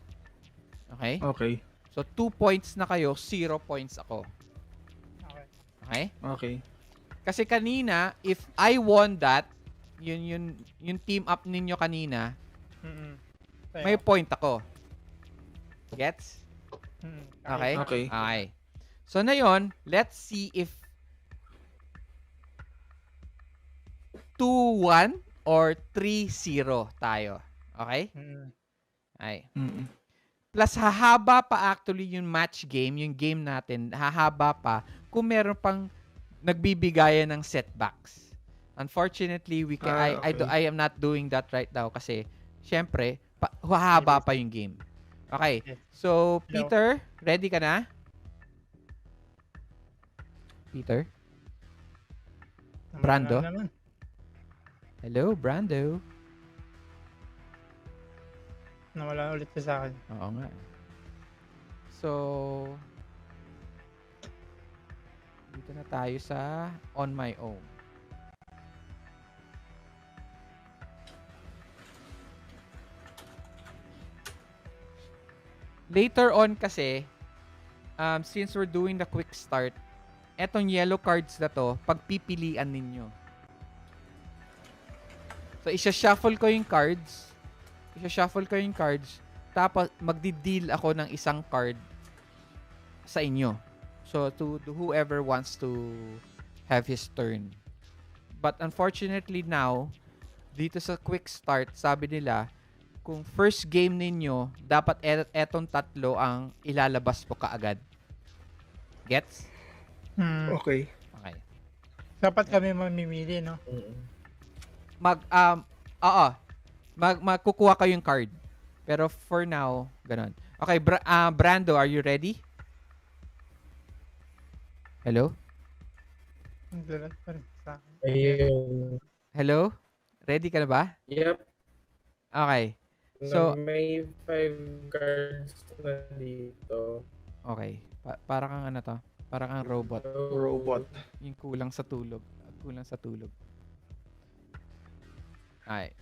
[SPEAKER 1] Okay?
[SPEAKER 2] Okay.
[SPEAKER 1] So, 2 points na kayo, 0 points ako. Okay?
[SPEAKER 2] Okay.
[SPEAKER 1] Kasi kanina, if I won that, yung team up ninyo kanina, may point ako. Gets? Okay?
[SPEAKER 2] Okay.
[SPEAKER 1] Okay. So, na yun, let's see if 2-1 or 3-0 tayo. Okay? Ay. Plus, hahaba pa actually yung match game, yung game natin, hahaba pa kung meron pang nagbibigayan ng setbacks. Unfortunately, I am not doing that right now kasi, syempre, hahaba pa yung game. Okay. So, Peter, ready ka na? Peter? Brando? Hello, Brando.
[SPEAKER 4] Nawala ulit siya sa akin.
[SPEAKER 1] Oo nga. So, dito na tayo sa On My Own. Later on kasi, since we're doing the quick start, etong yellow cards na to, pagpipilian ninyo. So, isa-shuffle ko yung cards. Tapos magdi-deal ako ng isang card sa inyo. So to whoever wants to have his turn. But unfortunately now, dito sa quick start, sabi nila, kung first game ninyo, dapat etong tatlo ang ilalabas po kaagad. Gets?
[SPEAKER 2] Okay.
[SPEAKER 1] Okay.
[SPEAKER 4] Dapat kami mamimili, no?
[SPEAKER 1] Oo. Magkukuha kayo yung card. Pero for now, ganun. Okay, Brando, are you ready? Hello?
[SPEAKER 4] Naglalag pa rin sa akin.
[SPEAKER 3] Ayun.
[SPEAKER 1] Hello? Ready ka na ba?
[SPEAKER 3] Yep.
[SPEAKER 1] Okay. So,
[SPEAKER 3] May 5 cards na dito.
[SPEAKER 1] okay. Para kang ano to? Para kang robot.
[SPEAKER 2] Robot.
[SPEAKER 1] Yung kulang sa tulog. Kulang sa tulog. Okay.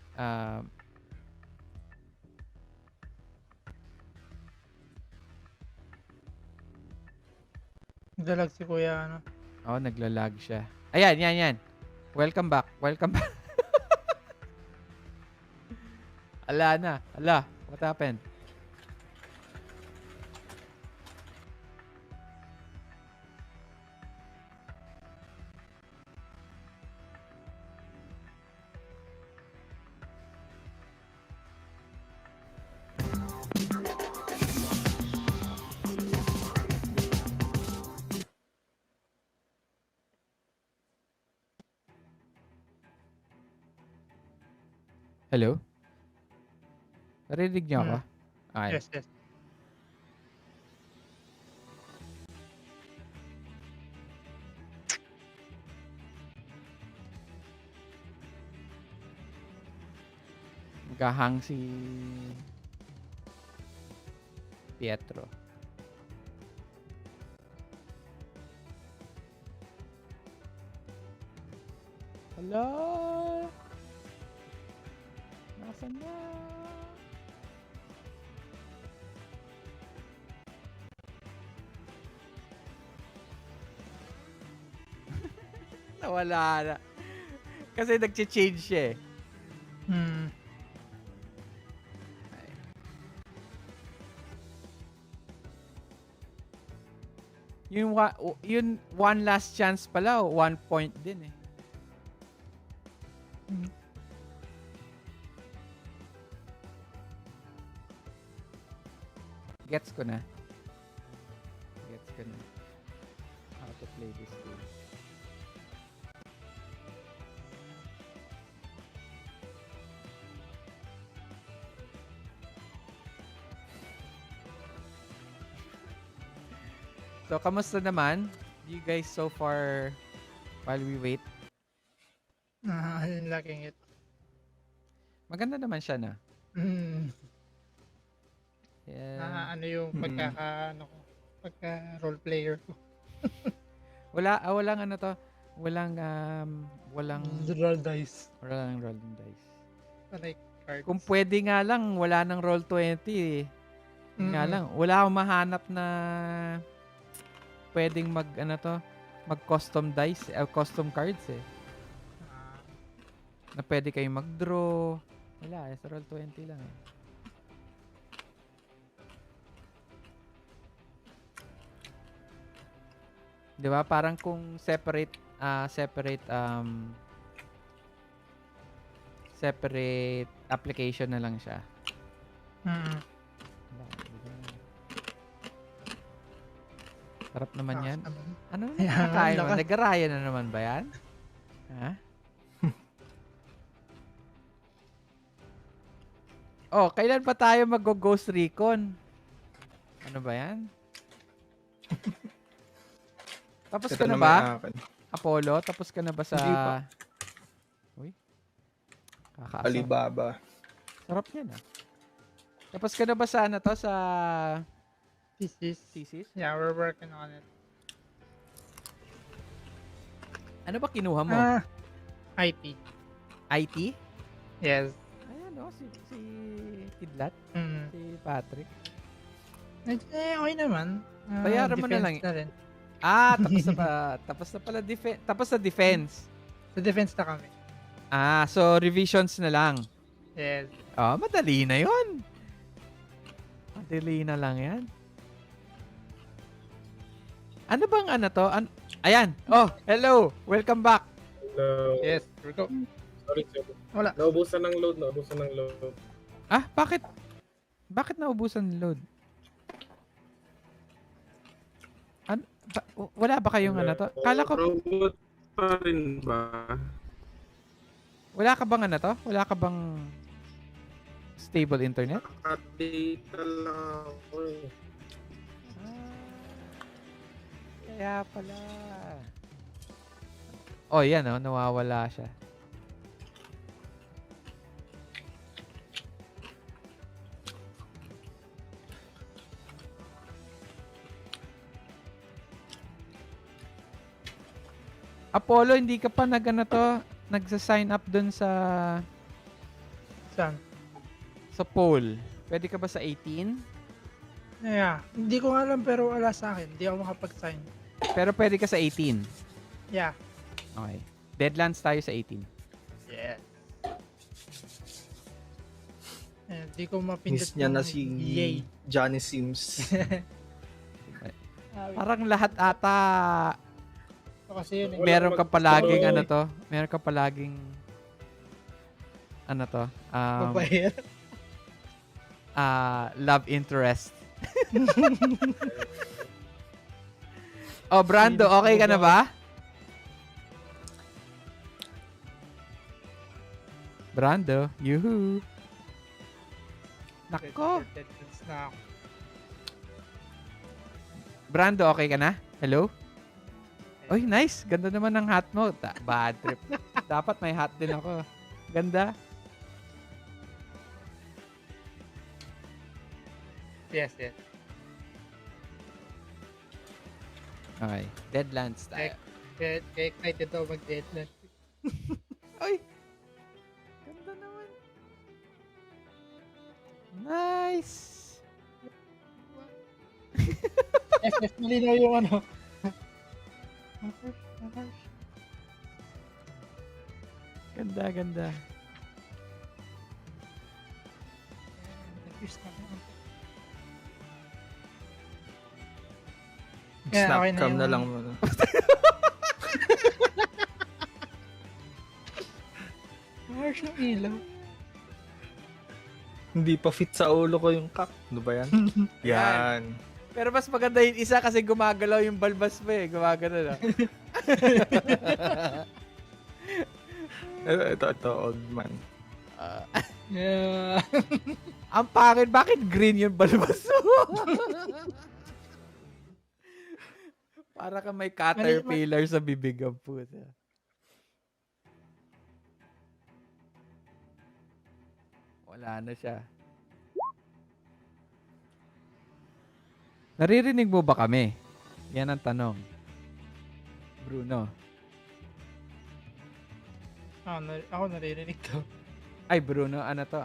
[SPEAKER 4] Naglalag si kuya, ano?
[SPEAKER 1] Naglalag siya. Ayan, yan. Welcome back. Ala na. What happened? Hello? Narinig niyo ako? Okay.
[SPEAKER 4] Yes.
[SPEAKER 1] Magkahang si Pietro. Hello? Nasaan na? Nawala na. Kasi nag-change siya eh. Yun one last chance pala, 1 point din eh. Gets ko na. How to play this game. So, kamusta naman? You guys so far while we wait?
[SPEAKER 4] Ayun, laking it.
[SPEAKER 1] Maganda naman siya na. Yeah.
[SPEAKER 4] Ano yung pagka role player ko.
[SPEAKER 1] Walang ano to. Walang
[SPEAKER 4] Roll dice.
[SPEAKER 1] rolling dice.
[SPEAKER 4] Like cards.
[SPEAKER 1] Kung pwede nga lang, wala nang roll 20 eh. Nga lang, wala akong mahanap na pwedeng mag custom dice, custom cards eh. Na pwede kayong mag-draw. Wala, sa roll 20 lang eh. Di ba? Parang kung separate application na lang siya. Sarap naman yan. Ano na nakakain mo? Nagaraya na naman ba yan? Ha? Kailan pa tayo mag-ghost recon? Ano ba yan? Tapos ka na ba? Apollo, tapos ka na ba sa...
[SPEAKER 2] Hindi pa.
[SPEAKER 1] Uy. Kakaasar.
[SPEAKER 2] Alibaba.
[SPEAKER 1] Sarap yan ah. Tapos ka na ba sa sa...
[SPEAKER 4] Thesis? Yeah, we're working on it.
[SPEAKER 1] Ano ba kinuha mo?
[SPEAKER 4] IT.
[SPEAKER 1] IT?
[SPEAKER 4] Yes.
[SPEAKER 1] Ayan si Kidlat. Si Patrick.
[SPEAKER 4] Okay naman.
[SPEAKER 1] Bayaran mo na lang.
[SPEAKER 4] rin.
[SPEAKER 1] Tapos na pala tapos na defense.
[SPEAKER 4] Sa defense na kami.
[SPEAKER 1] So revisions na lang.
[SPEAKER 4] Yes.
[SPEAKER 1] Madali na 'yon. Madali na lang 'yan. Ano bang ano to? Ayan. Oh, hello. Welcome back.
[SPEAKER 3] No,
[SPEAKER 4] Yes, here we go.
[SPEAKER 3] sorry.
[SPEAKER 4] Wala.
[SPEAKER 3] Naubusan ng load.
[SPEAKER 1] Ah, bakit? Bakit naubusan ng load? Wala ba kayong ano to? Kala ko,
[SPEAKER 3] Robot pa rin ba?
[SPEAKER 1] wala ka bang ano to? Wala ka bang stable internet?
[SPEAKER 3] Nakadata lang ako eh.
[SPEAKER 1] Kaya pala. Oh, yan oh, nawawala siya. Apollo, hindi ka pa nagsa-sign up dun
[SPEAKER 4] Saan?
[SPEAKER 1] sa poll. Pwede ka ba sa 18?
[SPEAKER 4] Yeah. Hindi ko nga alam pero wala sa akin. Hindi ako makapag-sign.
[SPEAKER 1] Pero pwede ka sa 18.
[SPEAKER 4] Yeah.
[SPEAKER 1] Okay. Deadlands tayo sa 18.
[SPEAKER 4] Yeah. Hindi ko mapindot
[SPEAKER 2] Miss niya na
[SPEAKER 4] yung
[SPEAKER 2] si
[SPEAKER 4] yay.
[SPEAKER 2] Johnny Sims.
[SPEAKER 1] Parang lahat ata
[SPEAKER 4] Kasi yun eh.
[SPEAKER 1] meron ka palaging ano to. Meron ka palaging ano to.
[SPEAKER 4] Babae.
[SPEAKER 1] Love interest. Oh, Brando, okay ka na ba? Brando, yuhu. Nako.
[SPEAKER 4] Na ako.
[SPEAKER 1] Brando, okay ka na? Hello? Oy, nice. Ganda naman ng hat mo. Bad trip. Dapat may hat din ako. Ganda.
[SPEAKER 4] Yes, yes.
[SPEAKER 1] Okay. Deadlands tayo.
[SPEAKER 4] Kaya excited ako mag-deadline.
[SPEAKER 1] Oy! Ganda naman. Nice!
[SPEAKER 4] Yes, yes. Malinaw yung ano.
[SPEAKER 1] Ganda, ganda.
[SPEAKER 4] Nag-use na ako.
[SPEAKER 2] Snap
[SPEAKER 4] okay na
[SPEAKER 2] cam na
[SPEAKER 4] yung-
[SPEAKER 2] lang muna.
[SPEAKER 4] Harsh ng ilaw.
[SPEAKER 2] Hindi pa fit sa ulo ko yung cap. Ano ba yan? Yan.
[SPEAKER 1] Pero mas maganda yung isa kasi gumagalaw yung balbas mo eh. Gumagalaw na.
[SPEAKER 2] Ito, old man.
[SPEAKER 4] Yeah.
[SPEAKER 1] Ang pangit, bakit green yung balbas mo? Para ka may caterpillar sa bibig ang puta. Wala na siya. Naririnig mo ba kami? Yan ang tanong. Bruno.
[SPEAKER 4] Ako naririnig ko.
[SPEAKER 1] Ay, Bruno. Ano to?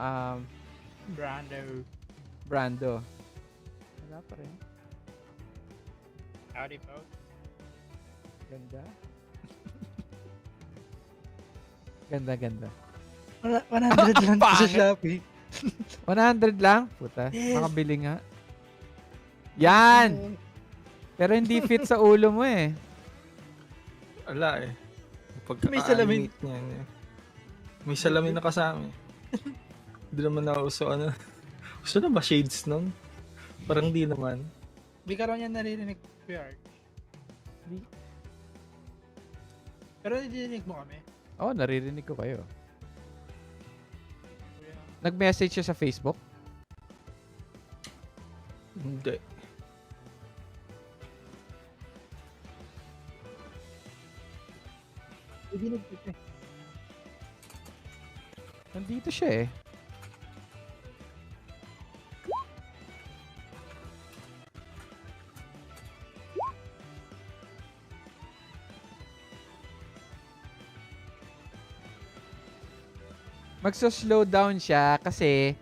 [SPEAKER 4] Brando.
[SPEAKER 1] Brando. Wala pa rin.
[SPEAKER 4] Howdy, folks.
[SPEAKER 1] Ganda. Ganda, ganda.
[SPEAKER 4] 100 lang sa
[SPEAKER 1] Pangit.
[SPEAKER 4] Shopee.
[SPEAKER 1] 100 lang? Puta.
[SPEAKER 4] Yes.
[SPEAKER 1] Makabili nga. Yan! Pero hindi fit sa ulo mo eh.
[SPEAKER 2] Wala eh.
[SPEAKER 4] May salamin.
[SPEAKER 2] Pagka-animate niyan eh. May salamin na kasama eh. Hindi naman na uso ano. Gusto na ba shades nun? Parang di naman.
[SPEAKER 4] Hindi ka raw niya naririnig, PR. Pero naririnig mo kami.
[SPEAKER 1] Oo, naririnig ko kayo.
[SPEAKER 4] Kuya.
[SPEAKER 1] Nag-message siya sa Facebook?
[SPEAKER 2] Hindi.
[SPEAKER 4] Naririnig kita.
[SPEAKER 1] Nandito siya eh. Magso-slow down siya kasi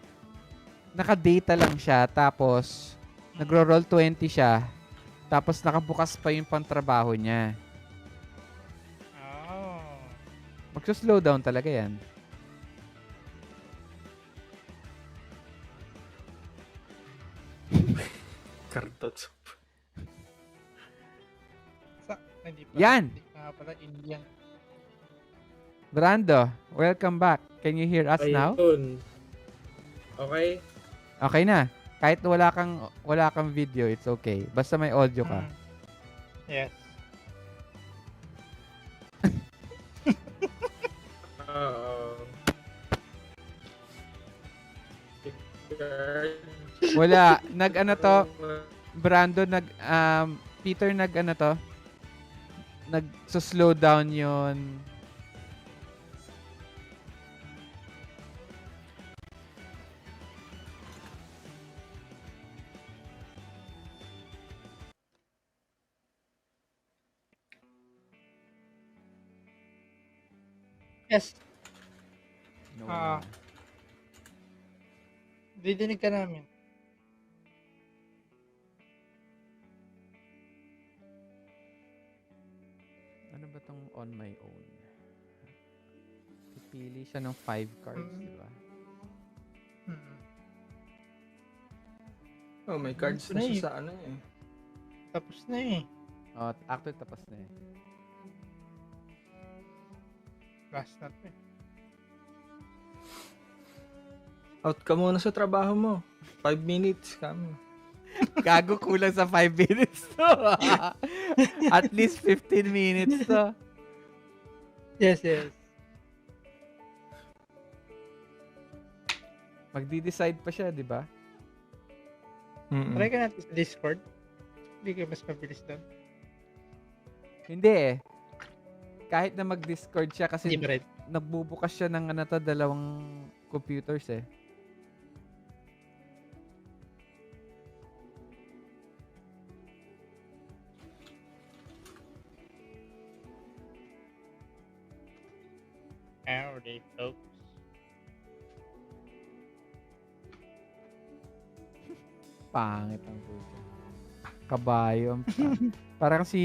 [SPEAKER 1] naka-data lang siya tapos nagro-roll 20 siya tapos nakabukas pa yung pantrabaho niya.
[SPEAKER 4] Oh.
[SPEAKER 1] Magso-slow down talaga yan.
[SPEAKER 2] Kartot.
[SPEAKER 1] Yan!
[SPEAKER 4] Hindi nga pala Indian.
[SPEAKER 1] Brando, welcome back. Can you hear us now?
[SPEAKER 3] Ayun. Okay?
[SPEAKER 1] Okay na. Kahit wala kang video, it's okay. Basta may audio ka.
[SPEAKER 4] Yes.
[SPEAKER 3] Oo.
[SPEAKER 1] Wala. Nag-ano to, Brando, Peter nag-ano to, nag-slow down yon.
[SPEAKER 4] Yes.
[SPEAKER 1] No,
[SPEAKER 4] Didinig ka namin.
[SPEAKER 1] ano ba tong on my own? Pipili siya ng 5 cards, di ba?
[SPEAKER 2] Oh, may cards na siya sa ano eh.
[SPEAKER 4] Tapos na eh.
[SPEAKER 1] Oh, actually tapos na eh.
[SPEAKER 4] Last na to eh.
[SPEAKER 2] Out ka muna sa trabaho mo. 5 minutes kami.
[SPEAKER 1] Gago, kulang sa 5 minutes to. At least 15 minutes to.
[SPEAKER 4] Yes, yes.
[SPEAKER 1] Magdi-decide pa siya, di ba?
[SPEAKER 4] Try ka natin sa Discord. Hindi ka mas mabilis doon.
[SPEAKER 1] Hindi eh. Kahit na mag-Discord siya kasi
[SPEAKER 4] Hindi pa rin.
[SPEAKER 1] nagbubukas siya ng dalawang computers eh.
[SPEAKER 4] Howdy, folks.
[SPEAKER 1] Pangit ang puto. Kabayo. Parang si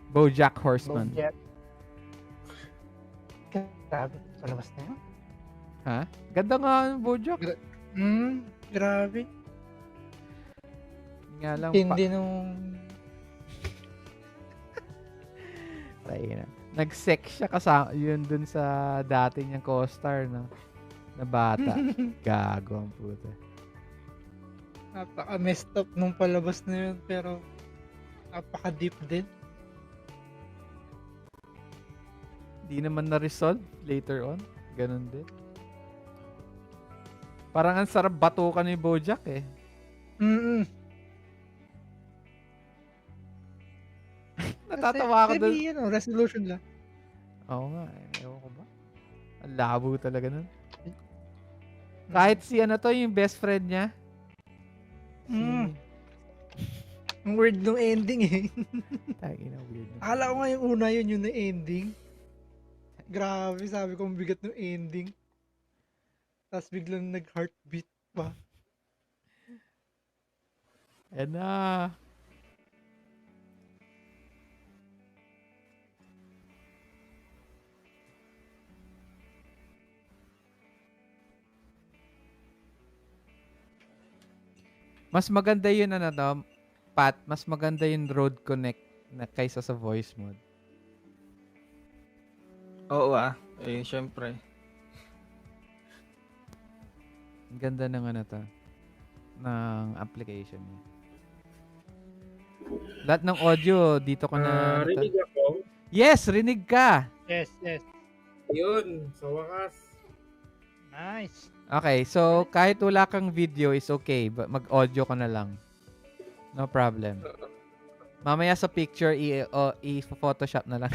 [SPEAKER 1] BoJack Horseman.
[SPEAKER 4] Bojack. Grabe. Palabas na yun?
[SPEAKER 1] Ha? Ganda nga ang BoJack.
[SPEAKER 4] Grabe.
[SPEAKER 1] Nga lang
[SPEAKER 4] Hindi nung...
[SPEAKER 1] Tayo na. Nag-sex siya kasama yun dun sa dati niyang co-star na bata. Gago ang puto.
[SPEAKER 4] Napaka-messed up nung palabas na yun, pero napaka-deep din.
[SPEAKER 1] Di naman na-resolve later on. Ganun din. Parang ang sarap batukan ni BoJack eh. Natatawa ako dun.
[SPEAKER 4] Maybe, resolution lang.
[SPEAKER 1] Oo nga. Ewan ko ba? Ang labo talaga nun. Kahit si yung best friend niya.
[SPEAKER 4] Ang weird nung ending eh.
[SPEAKER 1] Tangina, weird.
[SPEAKER 4] Akala ko nga yung una yun na ending. Grabe, sabi ko ang bigat ng ending. Tapos biglang nag-heartbeat pa.
[SPEAKER 1] Ayan na. Mas maganda yun Pat, mas maganda yung road connect na kaysa sa voice mode.
[SPEAKER 2] Oo eh syempre.
[SPEAKER 1] Ang ganda ng ng application niya. Lahat ng audio dito ko na
[SPEAKER 3] Rinig ako.
[SPEAKER 1] Yes, rinig ka.
[SPEAKER 4] Yes, yes.
[SPEAKER 3] Yun, sa wakas.
[SPEAKER 4] Nice.
[SPEAKER 1] Okay, so kahit wala kang video is okay. Mag-audio ka na lang. No problem. Mamaya sa picture, i-photoshop na lang.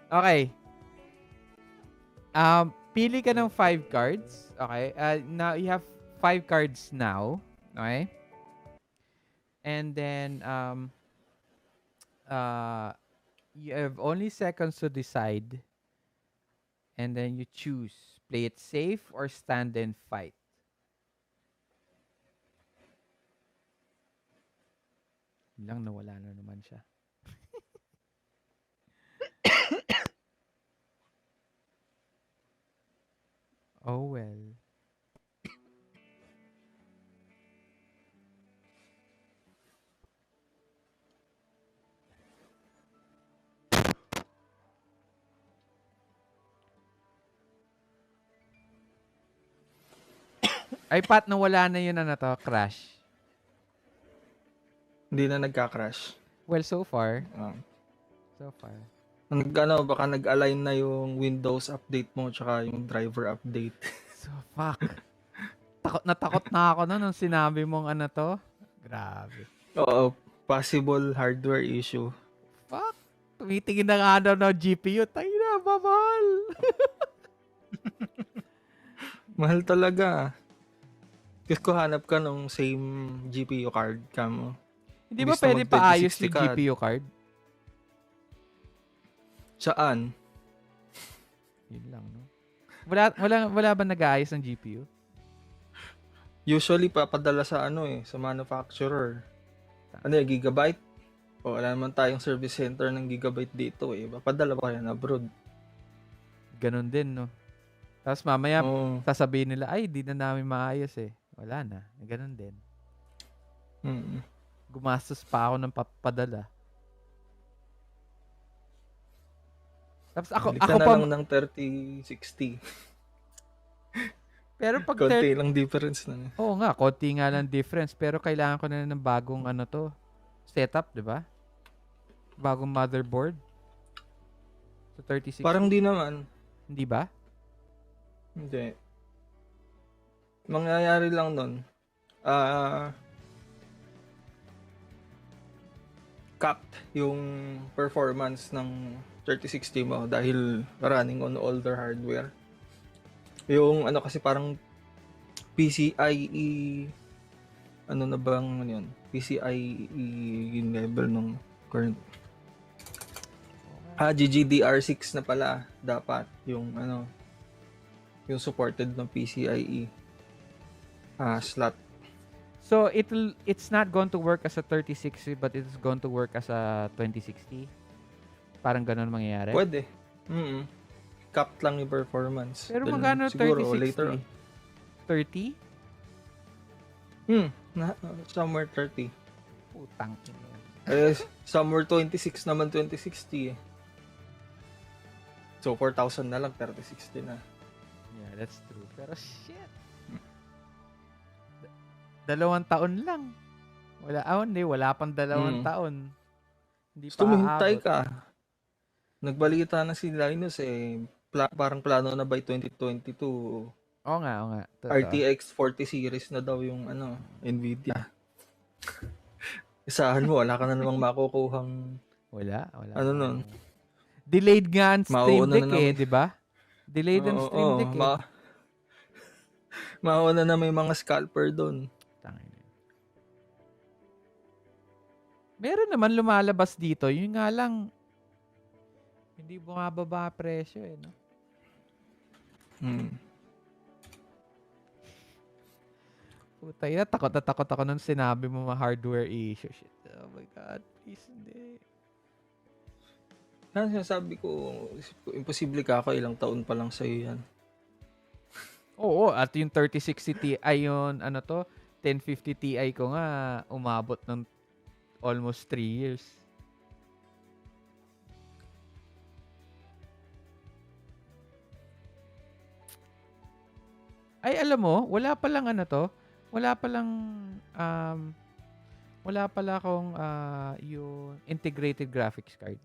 [SPEAKER 1] Okay. Pili ka ng 5 cards. Okay. Now, you have 5 cards now. Okay. And then, you have only seconds to decide. And then you choose. Play it safe or stand and fight. Lang nawala na naman siya. Oh well. Ay, Pat, nawala na yun crash.
[SPEAKER 2] Hindi na nagka-crash.
[SPEAKER 1] Well, so far.
[SPEAKER 2] Ah.
[SPEAKER 1] So far.
[SPEAKER 2] Baka nag-align na yung Windows update mo tsaka yung driver update.
[SPEAKER 1] So, fuck. Takot na ako nung sinabi mong Grabe.
[SPEAKER 2] Oo, possible hardware issue.
[SPEAKER 1] Fuck. Tumitingin na nga daw ng GPU. Tayo na, babal.
[SPEAKER 2] Mahal talaga. Kasi kung hanap ka ng same GPU card ka mo.
[SPEAKER 1] Hindi ba
[SPEAKER 2] Imbis na
[SPEAKER 1] pwede
[SPEAKER 2] mag
[SPEAKER 1] paayos
[SPEAKER 2] 2060
[SPEAKER 1] yung
[SPEAKER 2] ka.
[SPEAKER 1] GPU card?
[SPEAKER 2] Saan?
[SPEAKER 1] Yun lang, no? Wala ba nag-aayos ng GPU?
[SPEAKER 2] Usually papadala sa sa manufacturer. Gigabyte? O wala naman tayong service center ng Gigabyte dito Papadala pa kaya na abroad.
[SPEAKER 1] Ganon din, no? Tapos mamaya,
[SPEAKER 2] Oo.
[SPEAKER 1] sasabihin nila, ay, di na namin maayos eh. Wala na. Ganon din.
[SPEAKER 2] Mm.
[SPEAKER 1] Gumastos pa ako ng papadala. Tapos ako
[SPEAKER 2] Balik ka na
[SPEAKER 1] pa,
[SPEAKER 2] lang ng 3060.
[SPEAKER 1] pero pag
[SPEAKER 2] Konti lang difference na.
[SPEAKER 1] Oo nga, konti nga lang difference. Pero kailangan ko na ng bagong setup, di ba? Bagong motherboard. So 36.
[SPEAKER 2] Parang di naman.
[SPEAKER 1] Hindi ba?
[SPEAKER 2] Hindi. Mangyayari lang nun. Capped yung performance ng 3060 mo dahil running on older hardware. Yung kasi parang PCIe na bang yun? PCIe yung level nung current. GDDR6 na pala dapat yung yung supported ng PCIe slot.
[SPEAKER 1] So it's not going to work as a 3060 but it's going to work as a 2060. Parang ganun mangyayari.
[SPEAKER 2] Pwede. Capped lang yung performance.
[SPEAKER 1] Pero
[SPEAKER 2] Then,
[SPEAKER 1] magkano
[SPEAKER 2] siguro
[SPEAKER 1] 3060?
[SPEAKER 2] later on.
[SPEAKER 1] 30?
[SPEAKER 2] Somewhere 30.
[SPEAKER 1] Putang ina.
[SPEAKER 2] Somewhere 26 naman 2060 So 4,000 na lang 3060 na.
[SPEAKER 1] Yeah, that's true. Pero shit. 2 taon lang. Wala pang 2 taon. Hindi pa
[SPEAKER 2] Tumihintay
[SPEAKER 1] aabot.
[SPEAKER 2] ka. Nagbalita na si Linus parang plano na by 2022.
[SPEAKER 1] Oo nga. Totoo.
[SPEAKER 2] RTX 40 series na daw yung Nvidia. Isahan mo, wala ka na namang makukuhang
[SPEAKER 1] Wala.
[SPEAKER 2] nun.
[SPEAKER 1] Delayed nga ang Stream
[SPEAKER 2] Mauuna
[SPEAKER 1] Deck
[SPEAKER 2] na naman.
[SPEAKER 1] di ba? Delayed ang Stream Deck
[SPEAKER 2] Mauna na may mga scalper doon.
[SPEAKER 1] Meron naman lumalabas dito. Yun nga lang, hindi bumababa presyo no? Putay na, takot ako nung sinabi mo hardware issue. Shit. Oh my God, please hindi.
[SPEAKER 2] Sabi ko, imposible ka ako, ilang taon pa lang sa'yo yan.
[SPEAKER 1] Oo, at yung 3060 Ti, yun, 1050 Ti ko nga, umabot ng almost 3 years. Ay, alam mo, wala palang wala pala akong yung integrated graphics card.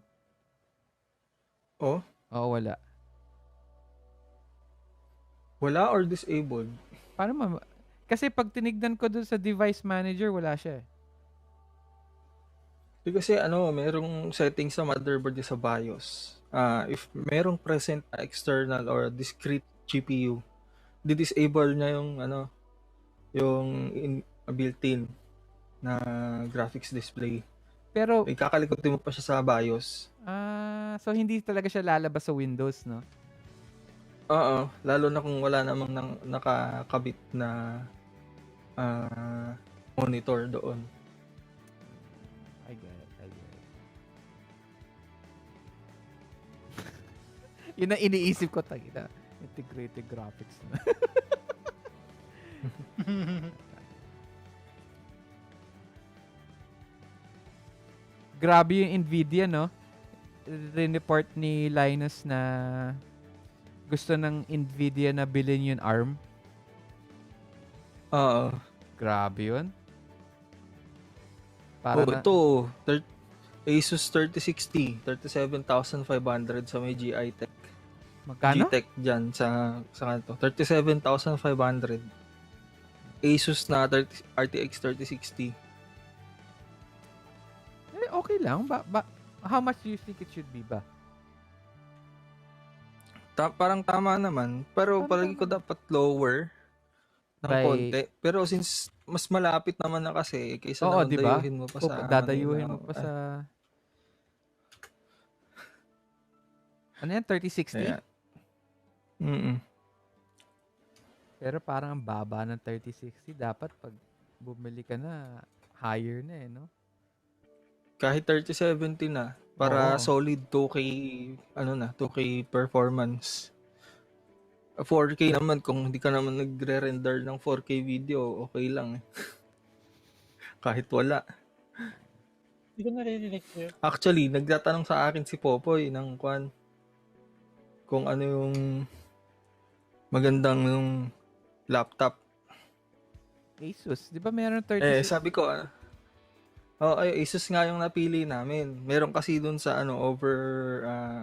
[SPEAKER 2] Oh?
[SPEAKER 1] Oo, wala.
[SPEAKER 2] Wala or disabled?
[SPEAKER 1] Paano kasi pag tinignan ko dun sa device manager, wala siya
[SPEAKER 2] Kasi merong setting sa motherboard sa BIOS. If merong present external or discrete GPU, di-disable niya yung built-in na graphics display.
[SPEAKER 1] Pero
[SPEAKER 2] Kakalikutin mo pa siya sa BIOS.
[SPEAKER 1] so hindi talaga siya lalabas sa Windows, no?
[SPEAKER 2] Oo, lalo na kung wala namang nakakabit na monitor doon.
[SPEAKER 1] I get it. Yun ang iniisip ko, tagina. Integrated graphics na. Grabe yung Nvidia, no? Report ni Linus na gusto ng Nvidia na bilhin yung ARM.
[SPEAKER 2] Oo.
[SPEAKER 1] Grabe yun. Para na,
[SPEAKER 2] Ito. Asus 3060. 37,500 sa may GI Tech.
[SPEAKER 1] magkano?
[SPEAKER 2] G-Tech dyan sa kanto. 37,500. Asus na RTX 3060.
[SPEAKER 1] Okay lang. How much do you think it should be ba?
[SPEAKER 2] Parang tama naman. Pero
[SPEAKER 1] Parang
[SPEAKER 2] palagi ko
[SPEAKER 1] tama.
[SPEAKER 2] dapat lower ng
[SPEAKER 1] By,
[SPEAKER 2] konti. Pero since mas malapit naman na kasi, kaysa
[SPEAKER 1] oo,
[SPEAKER 2] naman
[SPEAKER 1] di ba?
[SPEAKER 2] dayuhin mo pa sa
[SPEAKER 1] Dadayuhin
[SPEAKER 2] Manila.
[SPEAKER 1] mo pa sa, ano yan, 3060?
[SPEAKER 2] Ayan. Mm.
[SPEAKER 1] Pero parang ang baba ng 3060. Dapat pag bumili ka na, higher na no?
[SPEAKER 2] Kahit 3070 na. Para
[SPEAKER 1] Oo.
[SPEAKER 2] solid 2K, 2K performance. 4K naman, kung hindi ka naman nagre-render ng 4K video, okay lang. Kahit wala.
[SPEAKER 4] Hindi ko naririnig yun.
[SPEAKER 2] Actually, nagtatanong sa akin si Popoy ng kung ano yung magandang yung laptop.
[SPEAKER 1] Asus. Di ba meron 3060?
[SPEAKER 2] Sabi ko, Asus nga yung napili namin. Meron kasi dun sa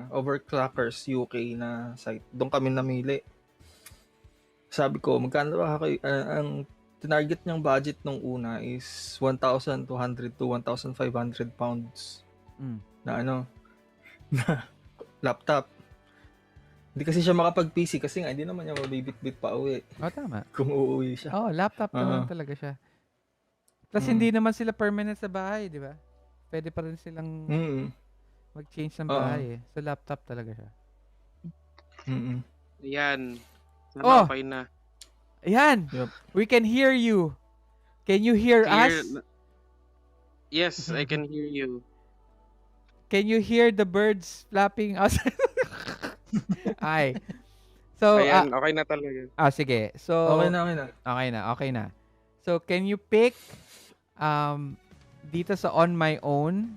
[SPEAKER 2] Overclockers UK na site. Doon kami namili. Sabi ko, magkano ba kayo? Ang tinarget niyang budget nung una is 1,200 to 1,500 pounds na na laptop. Hindi kasi siya makapag-PC kasi nga hindi naman niya mabibit-bit pa uwi.
[SPEAKER 1] Tama.
[SPEAKER 2] Kung uuwi siya.
[SPEAKER 1] Laptop naman talaga siya. Plus, hindi naman sila permanent sa bahay, di ba? Pwede pa rin silang mag-change ng bahay. So, laptop talaga siya.
[SPEAKER 5] Ayan. Sana okay na.
[SPEAKER 1] Ayan!
[SPEAKER 2] Yep.
[SPEAKER 1] We can hear you. Can you hear us?
[SPEAKER 5] Yes, I can hear you.
[SPEAKER 1] Can you hear the birds flapping outside? Ay. So,
[SPEAKER 5] Ayan, okay na talaga.
[SPEAKER 1] sige. So, Okay na. So, can you pick dito sa On My Own,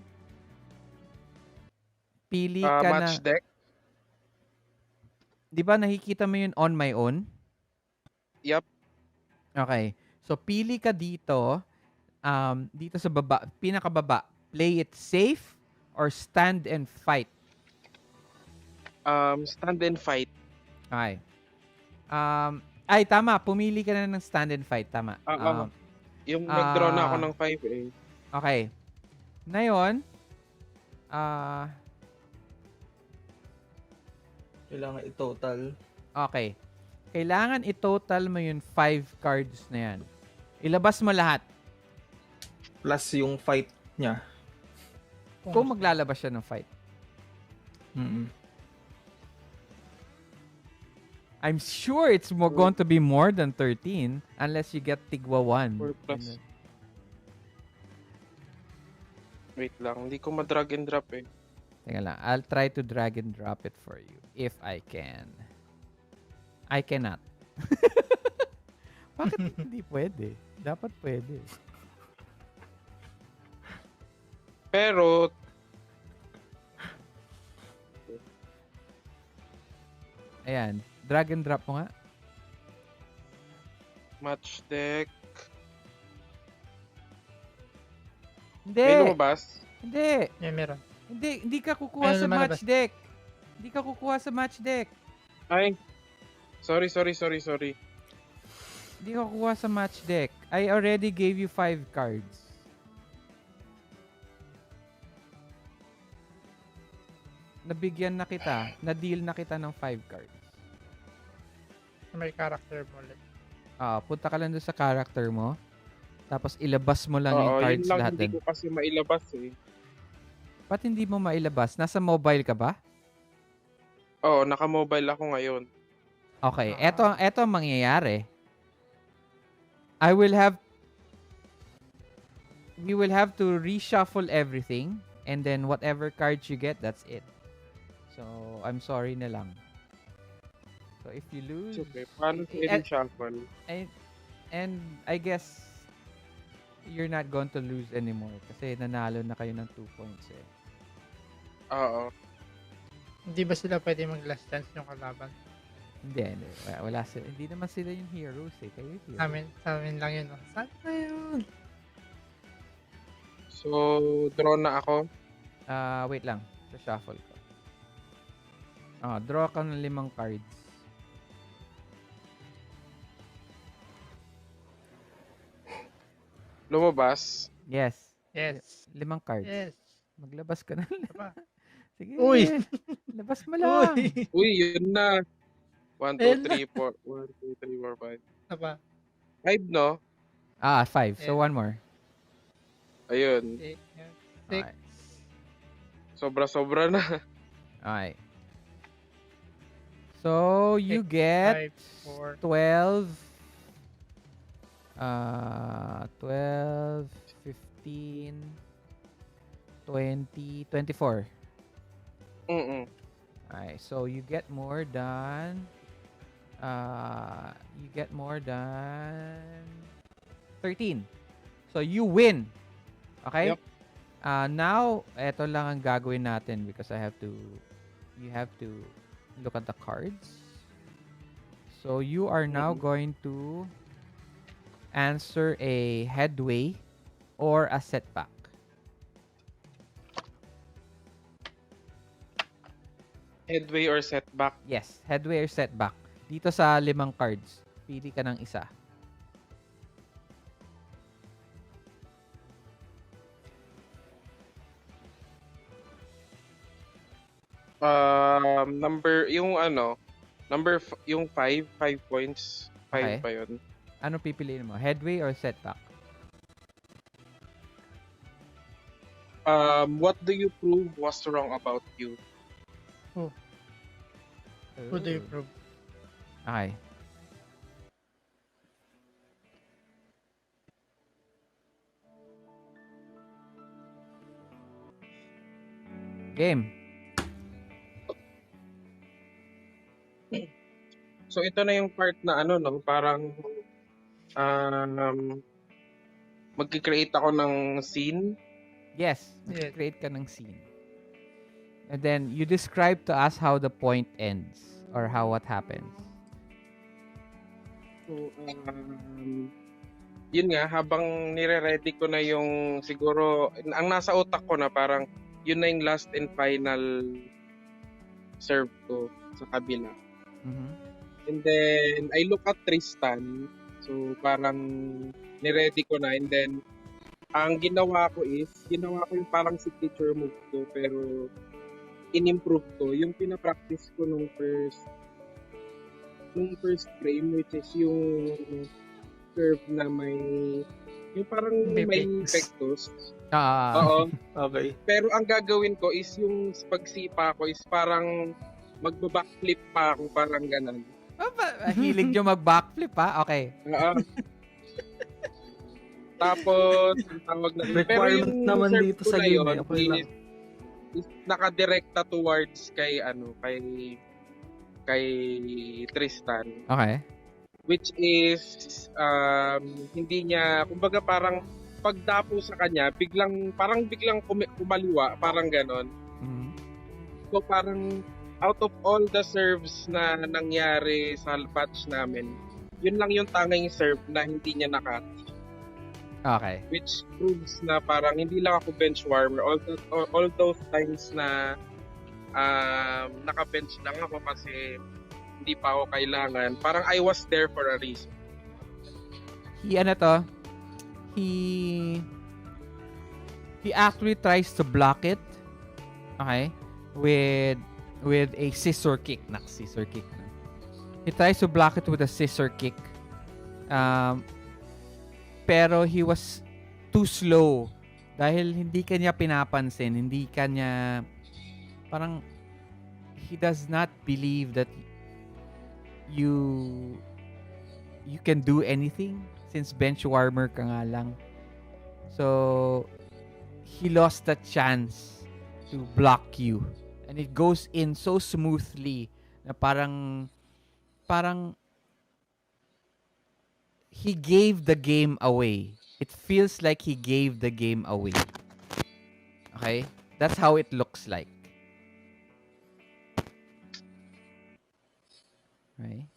[SPEAKER 1] pili ka na.
[SPEAKER 5] Match deck?
[SPEAKER 1] Di ba nakikita mo yun On My Own?
[SPEAKER 5] Yup.
[SPEAKER 1] Okay. So, pili ka dito, dito sa baba, pinakababa. Play it safe or stand and fight?
[SPEAKER 5] Stand and fight.
[SPEAKER 1] Okay. Tama. Pumili ka na ng stand and fight. Tama.
[SPEAKER 5] Yung nag-draw na ako ng 5 eh.
[SPEAKER 1] Okay. Ngayon,
[SPEAKER 2] Kailangan i-total.
[SPEAKER 1] okay. Kailangan i-total mo yung 5 cards na yan. Ilabas mo lahat.
[SPEAKER 2] Plus yung fight niya.
[SPEAKER 1] Kung maglalabas siya ng fight. I'm sure it's going to be more than 13 unless you get tigwa 1.
[SPEAKER 5] 4 plus. Wait lang, hindi ko ma-drag and drop eh.
[SPEAKER 1] Teka lang, I'll try to drag and drop it for you if I can. I cannot. Bakit hindi pwede? Dapat pwede.
[SPEAKER 5] Pero,
[SPEAKER 1] ayan, drag and drop mo nga.
[SPEAKER 5] match deck.
[SPEAKER 1] Hindi.
[SPEAKER 5] May lumabas?
[SPEAKER 1] Hindi.
[SPEAKER 4] Yeah, meron.
[SPEAKER 1] Hindi ka kukuha
[SPEAKER 4] Ayun,
[SPEAKER 1] sa
[SPEAKER 4] lumalabas.
[SPEAKER 1] match deck. Hindi ka kukuha sa match deck.
[SPEAKER 5] Ay. Sorry.
[SPEAKER 1] Hindi ka kukuha sa match deck. I already gave you 5 cards. Nabigyan na kita. Na-deal na kita ng 5 cards.
[SPEAKER 4] May character mo ulit.
[SPEAKER 1] Punta ka lang doon sa character mo. Tapos ilabas mo lang yung
[SPEAKER 5] Oo,
[SPEAKER 1] cards
[SPEAKER 5] yun lang
[SPEAKER 1] lahat
[SPEAKER 5] hindi
[SPEAKER 1] din.
[SPEAKER 5] ko kasi mailabas eh.
[SPEAKER 1] Ba't hindi mo mailabas? Nasa mobile ka ba?
[SPEAKER 5] Oo, naka-mobile ako ngayon.
[SPEAKER 1] Okay, eto ang mangyayari. We will have to reshuffle everything and then whatever cards you get, that's it. So, I'm sorry na lang. So, if you lose...
[SPEAKER 5] It's okay. Paano i-reshuffle?
[SPEAKER 1] And I guess you're not going to lose anymore kasi nanalo na kayo ng 2 points eh.
[SPEAKER 5] Oo.
[SPEAKER 4] Hindi ba sila pwede mag-last chance yung kalaban?
[SPEAKER 1] Hindi. Wala sila. Hindi naman sila yung heroes eh. Kayo yung heroes.
[SPEAKER 4] Sa amin lang yun. Saan na yun?
[SPEAKER 5] So, draw na ako.
[SPEAKER 1] Wait lang. Sa shuffle ko. Draw ka ng 5 cards.
[SPEAKER 5] Lumabas.
[SPEAKER 1] Yes.
[SPEAKER 4] Yes.
[SPEAKER 1] 5 cards.
[SPEAKER 4] Yes.
[SPEAKER 1] Maglabas ka na.
[SPEAKER 4] Diba?
[SPEAKER 1] Sige.
[SPEAKER 2] Uy!
[SPEAKER 1] Labas mo lang.
[SPEAKER 2] Uy!
[SPEAKER 5] Uy, yun na. 1, 2,
[SPEAKER 4] Ayun
[SPEAKER 5] 3, 4. 1, 2, 3, 4, 5.
[SPEAKER 4] Diba?
[SPEAKER 5] 5, no?
[SPEAKER 1] 5. So,
[SPEAKER 4] Yeah.
[SPEAKER 1] 1 more.
[SPEAKER 5] Ayun.
[SPEAKER 4] 6.
[SPEAKER 1] Okay.
[SPEAKER 5] Sobra-sobra na.
[SPEAKER 1] Okay. So, you get
[SPEAKER 4] 5, 4.
[SPEAKER 1] 12, 12, 15, 20, 24.
[SPEAKER 5] Mm-mm.
[SPEAKER 1] Okay, so you get more than 13. So you win. Okay?
[SPEAKER 5] Yep.
[SPEAKER 1] Now, eto lang ang gagawin natin because you have to look at the cards. So you are now going to answer a headway or a setback.
[SPEAKER 5] Headway or setback?
[SPEAKER 1] Yes, headway or setback. Dito sa 5 cards, pili ka ng isa.
[SPEAKER 5] Yung 5 points. 5
[SPEAKER 1] Okay.
[SPEAKER 5] pa yun.
[SPEAKER 1] Ano pipiliin mo? Headway or setback?
[SPEAKER 5] What do you prove was wrong about you?
[SPEAKER 4] Who do you prove?
[SPEAKER 1] Okay. Game.
[SPEAKER 5] So ito na yung part na parang magki-create ako ng scene.
[SPEAKER 1] Yes,
[SPEAKER 4] Yes.
[SPEAKER 1] create ka ng scene. And then you describe to us how the point ends or how what happens.
[SPEAKER 5] So, yun nga, habang nire-ready ko na yung siguro, ang nasa utak ko na parang yun na yung last and final serve ko sa kabila.
[SPEAKER 1] Mhm.
[SPEAKER 5] And then, I look at Tristan. So, parang niready ko na. And then, ang ginawa ko yung parang signature move ko. Pero, in-improve ko. Yung pinapractice ko nung first frame, which is yung curve na yung parang may pectus. Oo.
[SPEAKER 2] Okay.
[SPEAKER 5] Pero ang gagawin ko is yung pagsipa ko is parang magba-backflip pa ako, parang ganun.
[SPEAKER 1] Hilig nyo mag-backflip ha? Okay.
[SPEAKER 5] Oo. Tapos, ang tawag na
[SPEAKER 2] Requirement naman
[SPEAKER 5] serve
[SPEAKER 2] dito
[SPEAKER 5] ko
[SPEAKER 2] sa
[SPEAKER 5] na
[SPEAKER 2] game,
[SPEAKER 5] yun
[SPEAKER 2] okay lang.
[SPEAKER 5] is nakadirekta towards kay Tristan,
[SPEAKER 1] Okay.
[SPEAKER 5] which is hindi niya, kumbaga parang pagdapo sa kanya biglang kumaliwa, parang ganon.
[SPEAKER 1] Mhm.
[SPEAKER 5] So parang out of all the serves na nangyari sa patch namin, yun lang yung tanging serve na hindi niya nakatch.
[SPEAKER 1] Okay.
[SPEAKER 5] Which proves na parang hindi lang ako bench warmer. All those times na naka-bench lang ako kasi hindi pa ako kailangan. Parang I was there for a reason.
[SPEAKER 1] He actually tries to block it. Okay? With a scissor kick. Scissor kick. He tries to block it with a scissor kick. Pero he was too slow dahil hindi kanya pinapansin, hindi kanya parang he does not believe that you can do anything since bench warmer ka nga lang. So he lost the chance to block you and it goes in so smoothly na parang he gave the game away. It feels like he gave the game away. Okay? That's how it looks like. Okay?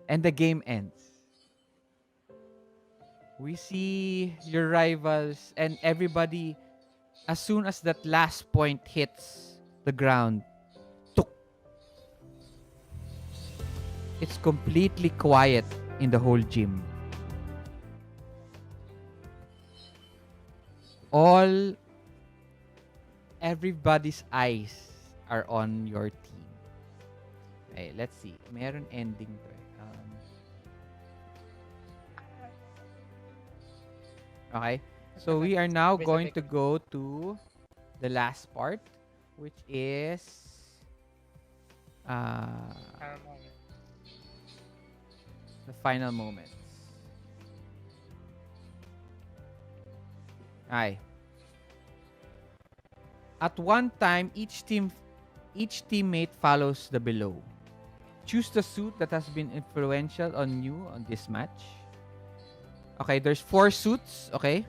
[SPEAKER 1] And the game ends. We see your rivals and everybody, as soon as that last point hits the ground, tuk, it's completely quiet in the whole gym. Everybody's eyes are on your team. Okay, let's see. Meron ending to eh. Okay. So we are now going to go to the last part, which is the final moments. Okay. At one time, each teammate follows the below. Choose the suit that has been influential on you on this match. Okay, there's 4 suits, okay?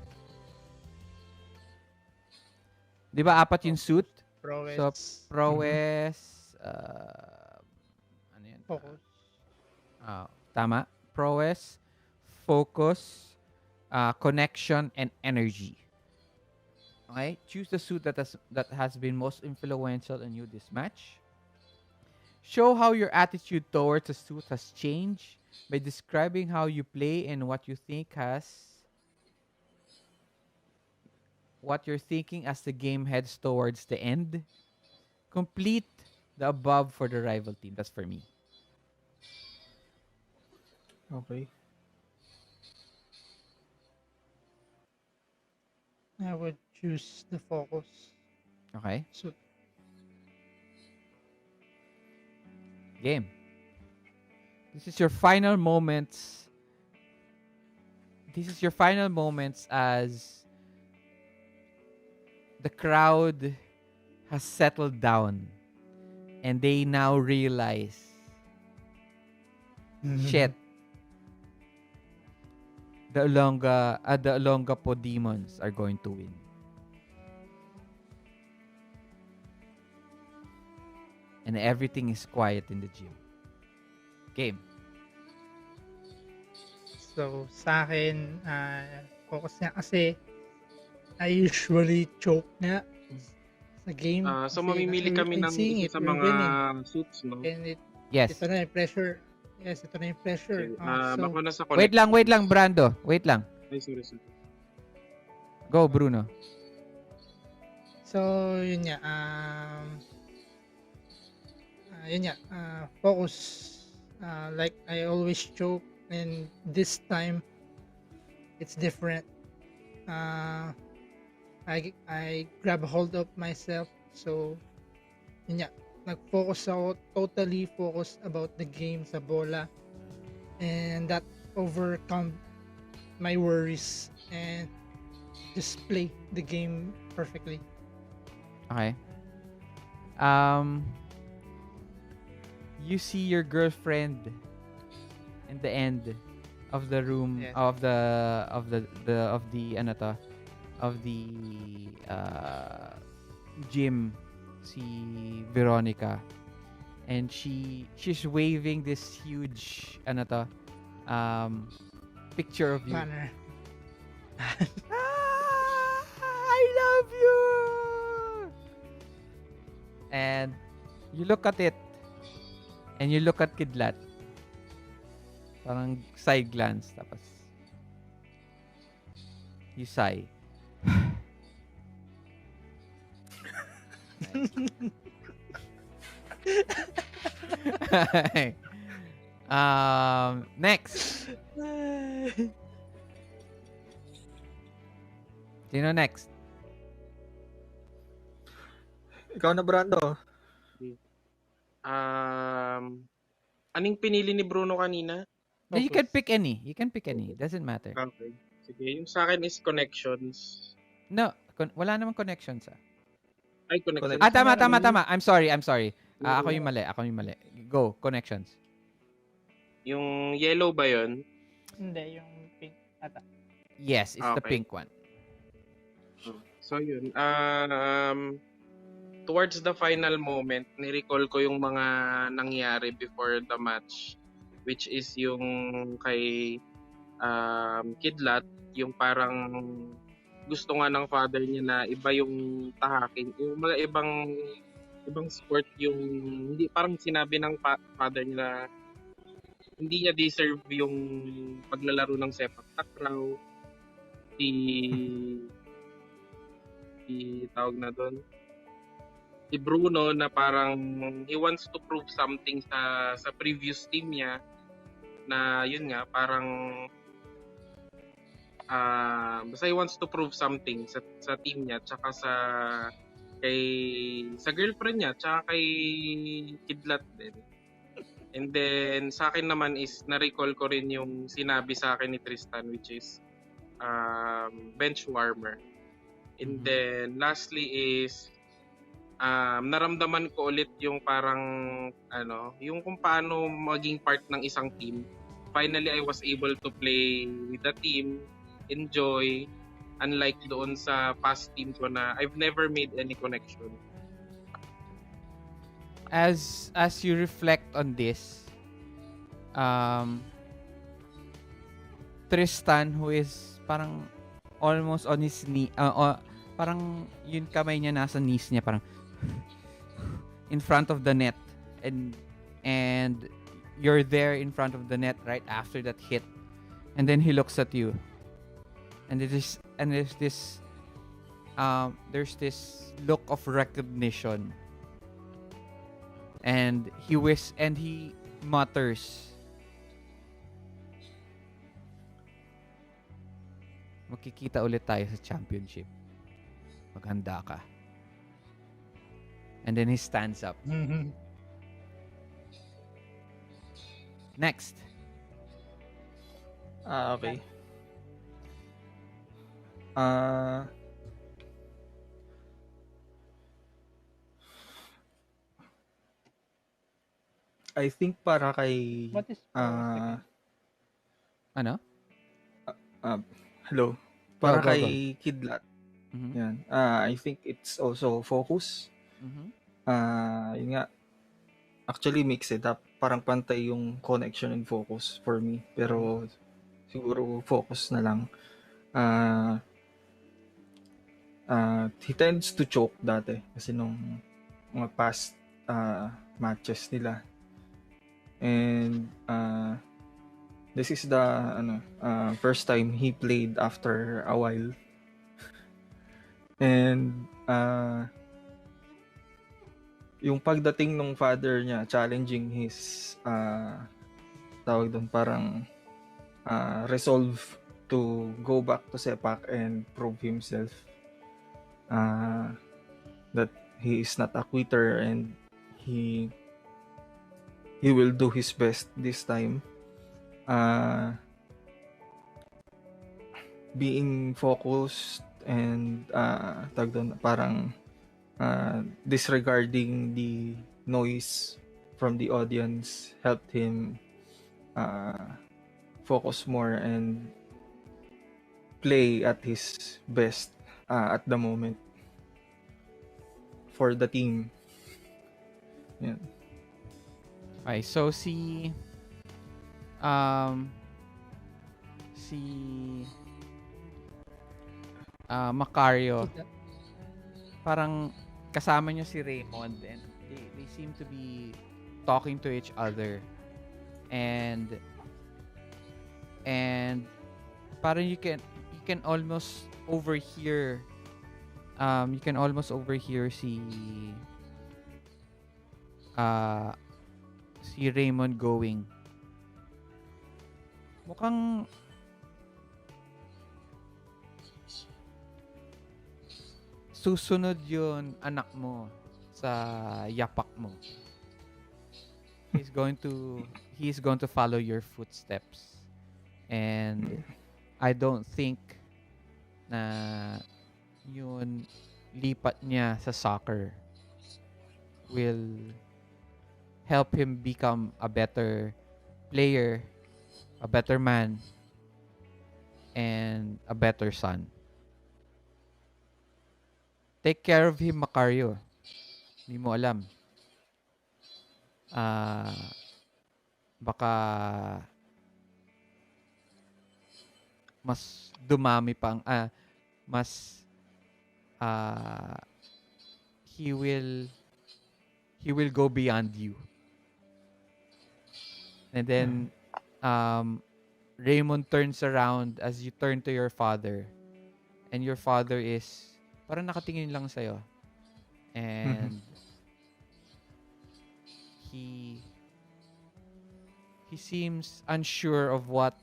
[SPEAKER 1] Di ba apat yung suit?
[SPEAKER 4] Prowess.
[SPEAKER 1] So, prowess, ano yun?
[SPEAKER 4] Focus.
[SPEAKER 1] Tama. Prowess, focus, connection, and energy. Okay? Choose the suit that has been most influential in you this match. Show how your attitude towards the suit has changed by describing how you play and what you think what you're thinking as the game heads towards the end. Complete the above for the rival team. That's for me.
[SPEAKER 2] Okay.
[SPEAKER 4] I would choose the focus.
[SPEAKER 1] Okay?
[SPEAKER 4] So,
[SPEAKER 1] Game. This is your final moments. This is your final moments as the crowd has settled down and they now realize, shit, the Olongapo demons are going to win. And everything is quiet in the gym. Game.
[SPEAKER 4] So, sa akin, focus nga kasi I usually choke nga sa game.
[SPEAKER 5] So
[SPEAKER 4] Kasi
[SPEAKER 5] mamimili kami ng
[SPEAKER 4] seeing
[SPEAKER 5] isa sa
[SPEAKER 4] we're
[SPEAKER 5] mga
[SPEAKER 4] winning.
[SPEAKER 5] suits, no?
[SPEAKER 4] And
[SPEAKER 1] Yes.
[SPEAKER 4] ito na yung pressure. Yes, ito na yung pressure.
[SPEAKER 5] Okay.
[SPEAKER 4] So,
[SPEAKER 5] Ako na sa
[SPEAKER 1] Wait lang, Brando. Wait lang.
[SPEAKER 5] Ay, sorry.
[SPEAKER 1] Go, Bruno.
[SPEAKER 4] so yun nga. Focus. Like I always choke, and this time it's different. I grab hold of myself. So yun nga, nag-focus ako, totally focused about the game sa bola, and that overcome my worries and just play the game perfectly.
[SPEAKER 1] Okay. You see your girlfriend in the end of the room.
[SPEAKER 4] Yes.
[SPEAKER 1] of the gym, si Veronica, and she's waving this huge picture of you.
[SPEAKER 4] Banner.
[SPEAKER 1] I love you. And you look at it, and you look at Kidlat. Parang side glance, tapos you sigh. Next. Sino next?
[SPEAKER 2] Ikaw na, Brando.
[SPEAKER 5] Anong pinili ni Bruno kanina?
[SPEAKER 1] No, you can pick any. Doesn't matter.
[SPEAKER 5] Okay. Sige, yung sa akin is connections.
[SPEAKER 1] No, wala namang connections.
[SPEAKER 5] Ay, connections.
[SPEAKER 1] Tama. I'm sorry. Ako yung mali. Go, connections.
[SPEAKER 5] Yung yellow ba yun?
[SPEAKER 4] Hindi, yung pink ata.
[SPEAKER 1] Yes, it's the
[SPEAKER 5] Okay.
[SPEAKER 1] pink one.
[SPEAKER 5] So yun, towards the final moment, ni-recall ko yung mga nangyari before the match, which is yung kay Kidlat, yung parang gusto nga ng father niya na iba yung tahaking, yung mga ibang sport yung hindi, parang sinabi ng father niya na hindi niya deserve yung paglalaro ng sepak takraw. Si tawag na doon, si Bruno, na parang he wants to prove something sa previous team niya, na yun nga parang basta he wants to prove something sa team niya, tsaka sa girlfriend niya, tsaka kay Kidlat din. And then sa akin naman is na-recall ko rin yung sinabi sa akin ni Tristan, which is bench warmer. And then lastly is naramdaman ko ulit yung parang yung kung paano maging part ng isang team. Finally, I was able to play with the team, enjoy, unlike doon sa past team ko na I've never made any connection.
[SPEAKER 1] As you reflect on this, Tristan, who is parang almost on his knee, parang yung kamay niya nasa knees niya, parang in front of the net, and you're there in front of the net right after that hit, and then he looks at you, and there's this look of recognition, and he mutters, "Magkikita ulit tayo sa championship. Maghanda ka." And then he stands up. Next.
[SPEAKER 2] Okay. I think para kay
[SPEAKER 4] What is
[SPEAKER 1] Ano?
[SPEAKER 2] hello. Para
[SPEAKER 1] Go.
[SPEAKER 2] kay Kidlat.
[SPEAKER 1] Mhm.
[SPEAKER 2] Yan. I think it's also focus.
[SPEAKER 1] Mhm.
[SPEAKER 2] Yun nga. Actually, mix it up. Parang pantay yung connection and focus for me. Pero siguro focus na lang. He tends to choke dati kasi nung mga past matches nila. And this is the first time he played after a while. And yung pagdating ng father niya, challenging his tawag doon, parang resolve to go back to Sepak and prove himself that he is not a quitter and he will do his best this time. Being focused and tawag doon, parang disregarding the noise from the audience helped him focus more and play at his best at the moment for the team. Yeah.
[SPEAKER 1] Okay, so si Macario, parang kasama niyo si Raymond, and they seem to be talking to each other, and parang you can almost overhear si Raymond going, mukhang susunod yun anak mo sa yapak mo. He's going to follow your footsteps, and I don't think na yun lipat niya sa soccer will help him become a better player, a better man, and a better son. Take care of him, Macario. Hindi mo alam. Baka mas dumami pang, mas, uh, he will, he will go beyond you. And then, Raymond turns around as you turn to your father. And your father is, parang nakatingin lang sa'yo. And, he seems unsure of what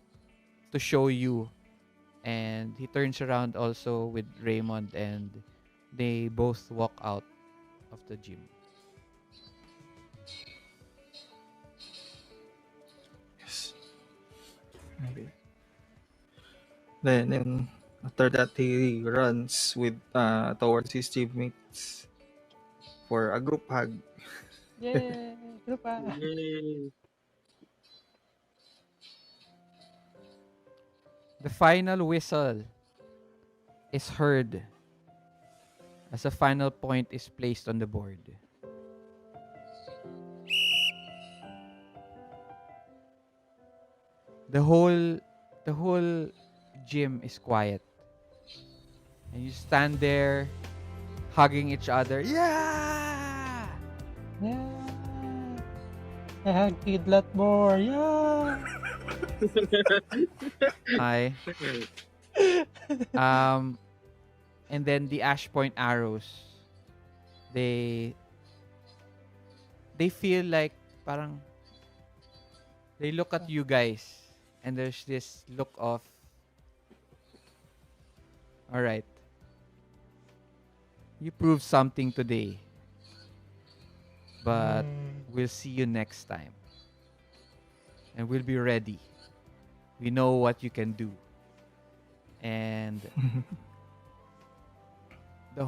[SPEAKER 1] to show you. And he turns around also with Raymond, and they both walk out of the gym.
[SPEAKER 2] Yes. Okay. Then after that, he runs with towards his teammates for a group hug.
[SPEAKER 4] Yay! Lupa!
[SPEAKER 5] Yay.
[SPEAKER 1] The final whistle is heard as a final point is placed on the board. The whole gym is quiet. And you stand there hugging each other. Yeah!
[SPEAKER 4] Yeah! I had kidlat more! Yeah!
[SPEAKER 1] Hi. And then the Ash Point arrows, they feel like parang they look at you guys and there's this look of, all right, you proved something today, but we'll see you next time. And we'll be ready. We know what you can do. And the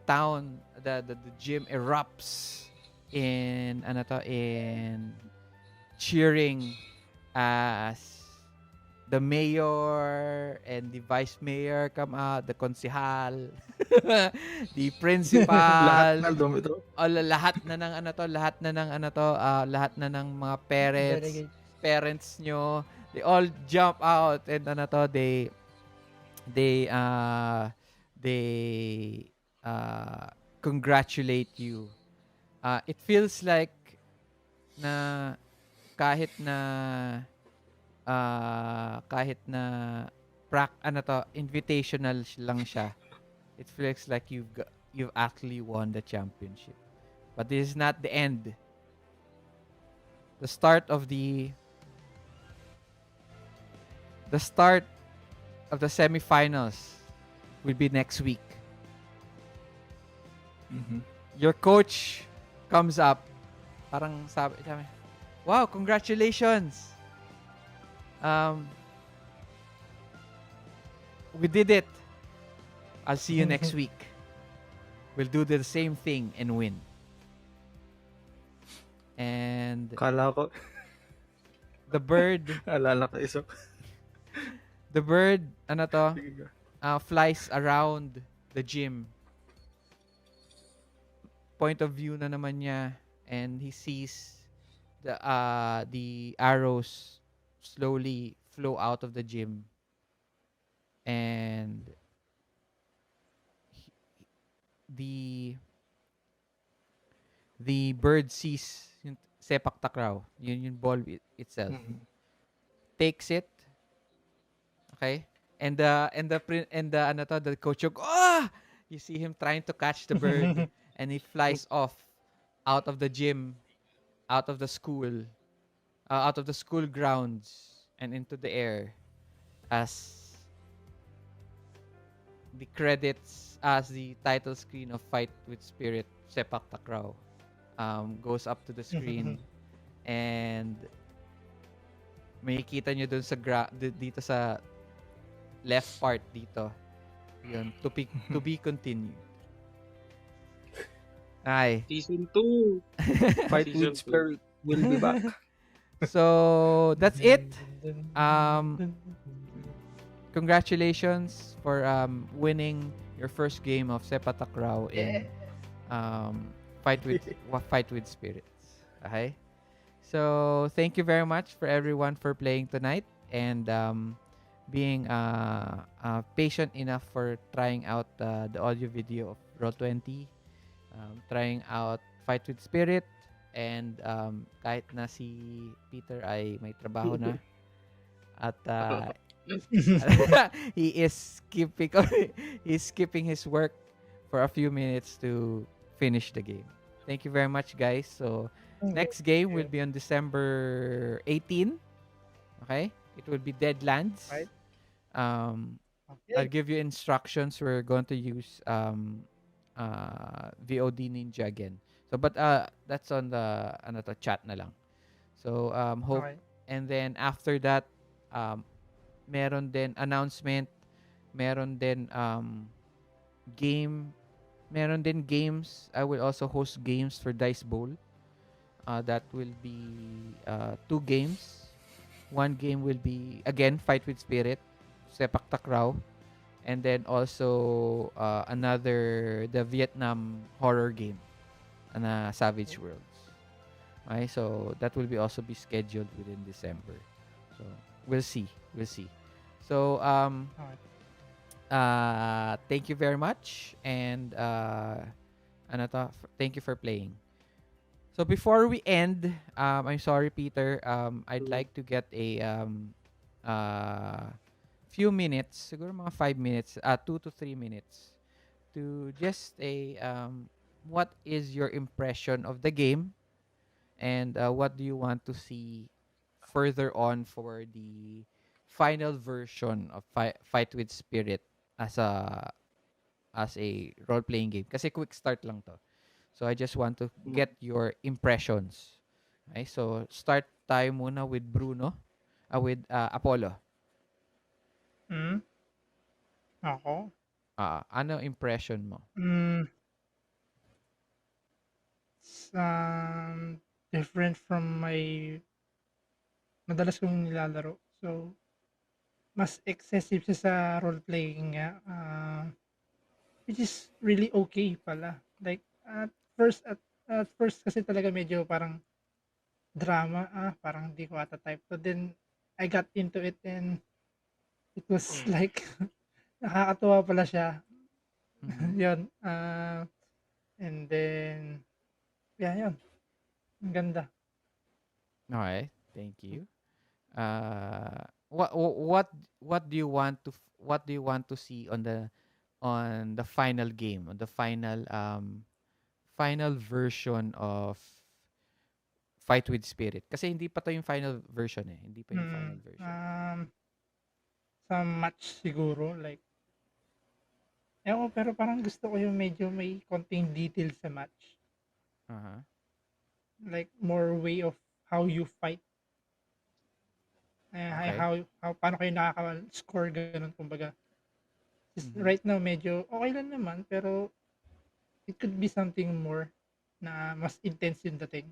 [SPEAKER 1] town, the gym erupts in in cheering as the mayor and the vice mayor come out, the konsehal, the principal,
[SPEAKER 2] Lahat na dumito.
[SPEAKER 1] lahat na ng mga parents nyo, they all jump out and they congratulate you. It feels like na kahit na invitational lang siya. It feels like you've actually won the championship. But this is not the end. The start of the semifinals will be next week. Your coach comes up, parang sabi, wow, congratulations. We did it. I'll see you next week. We'll do the same thing and win. And
[SPEAKER 2] Kala ko,
[SPEAKER 1] the bird,
[SPEAKER 2] alala ko isa.
[SPEAKER 1] the bird, flies around the gym. Point of view na naman niya, and he sees the arrows slowly flow out of the gym, and the bird sees yung Sepak Takraw, yung ball itself, takes it, okay, and the coach you see him trying to catch the bird, and he flies off out of the gym, out of the school grounds, and into the air as the credits, as the title screen of Fight with Spirit Sepak Takraw goes up to the screen. And makikita nyo dun sa dito sa left part dito, yun, to be continued. Ay.
[SPEAKER 5] Season 2.
[SPEAKER 2] Fight with Spirit will be back.
[SPEAKER 1] So that's it. Congratulations for winning your first game of Sepak Takraw in um, Fight with Spirits. Okay. So thank you very much for everyone for playing tonight and being patient enough for trying out the audio video of Roll20, trying out Fight with Spirit, and kahit na si Peter ay may trabaho na at he is skipping he's skipping his work for a few minutes to finish the game. Thank you very much, guys. So next game will be on December 18. Okay? It will be Deadlands.
[SPEAKER 4] Right.
[SPEAKER 1] I'll give you instructions. We're going to use VOD Ninja again. So but that's on the chat na lang. So hope
[SPEAKER 4] Okay.
[SPEAKER 1] and then after that meron din announcement, meron din meron din games. I will also host games for Dice Bowl. That will be 2 games. One game will be again Fight with Spirit, Sepak Takraw, and then also the Vietnam horror game, na Savage Worlds. Okay, so that will be also be scheduled within December. So we'll see. So thank you very much and thank you for playing. So before we end, I'm sorry, Peter. I'd like to get a few minutes, siguro mga 5 minutes, 2 to 3 minutes, to just what is your impression of the game, and what do you want to see further on for the final version of Fight with Spirit as a role playing game? Kasi quick start lang to. So I just want to get your impressions. Okay, so start tayo muna with Bruno, with Apollo.
[SPEAKER 4] Ako?
[SPEAKER 1] Ano impression mo?
[SPEAKER 4] It's different from my madalas kong nilalaro. So, mas excessive siya sa role-playing nga. Which is really okay pala. Like, at first kasi talaga medyo parang drama. Parang hindi ko ata type. So then, I got into it and it was like, nakakatuwa pala siya. Yun. And then, yeah, yun. Ang ganda.
[SPEAKER 1] Okay, thank you. What do you want to see on the final game, on the final version of Fight with Spirit? Kasi hindi pa to yung final version eh. Hindi pa yung final version.
[SPEAKER 4] Sa match siguro, like, pero parang gusto ko yung medyo may konting detail sa match. Like, more way of how you fight.
[SPEAKER 1] Okay.
[SPEAKER 4] Paano kayo nakaka-score, ganun, kumbaga. Just right now, medyo okay lang naman, pero it could be something more na mas intense yung dating.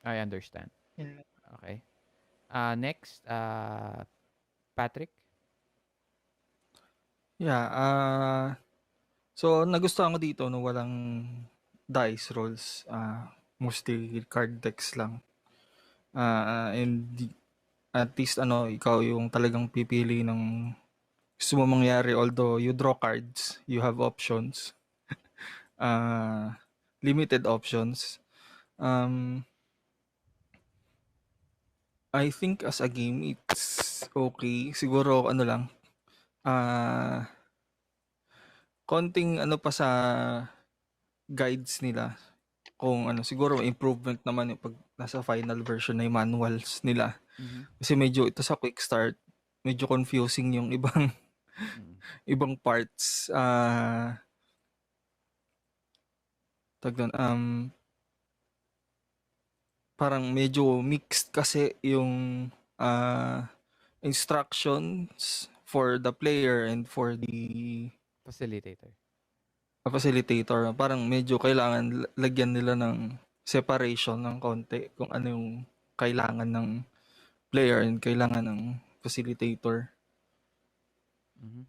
[SPEAKER 1] I understand.
[SPEAKER 4] Yun lang.
[SPEAKER 1] Okay. Next, Patrick.
[SPEAKER 2] Yeah, so nagustuhan ko dito no walang dice rolls, mostly card decks lang. And at least ikaw yung talagang pipili ng gusto mo mangyari, although you draw cards, you have options. Limited options. I think as a game, it's okay. Siguro lang, konting pa sa guides nila. Kung siguro improvement naman yung pag nasa final version na yung manuals nila. Kasi medyo ito sa Quickstart, medyo confusing yung ibang parts. Parang medyo mixed kasi yung instructions for the player and for the
[SPEAKER 1] Facilitator.
[SPEAKER 2] Parang medyo kailangan lagyan nila ng separation ng konti kung ano yung kailangan ng player and kailangan ng facilitator.
[SPEAKER 1] Mhm,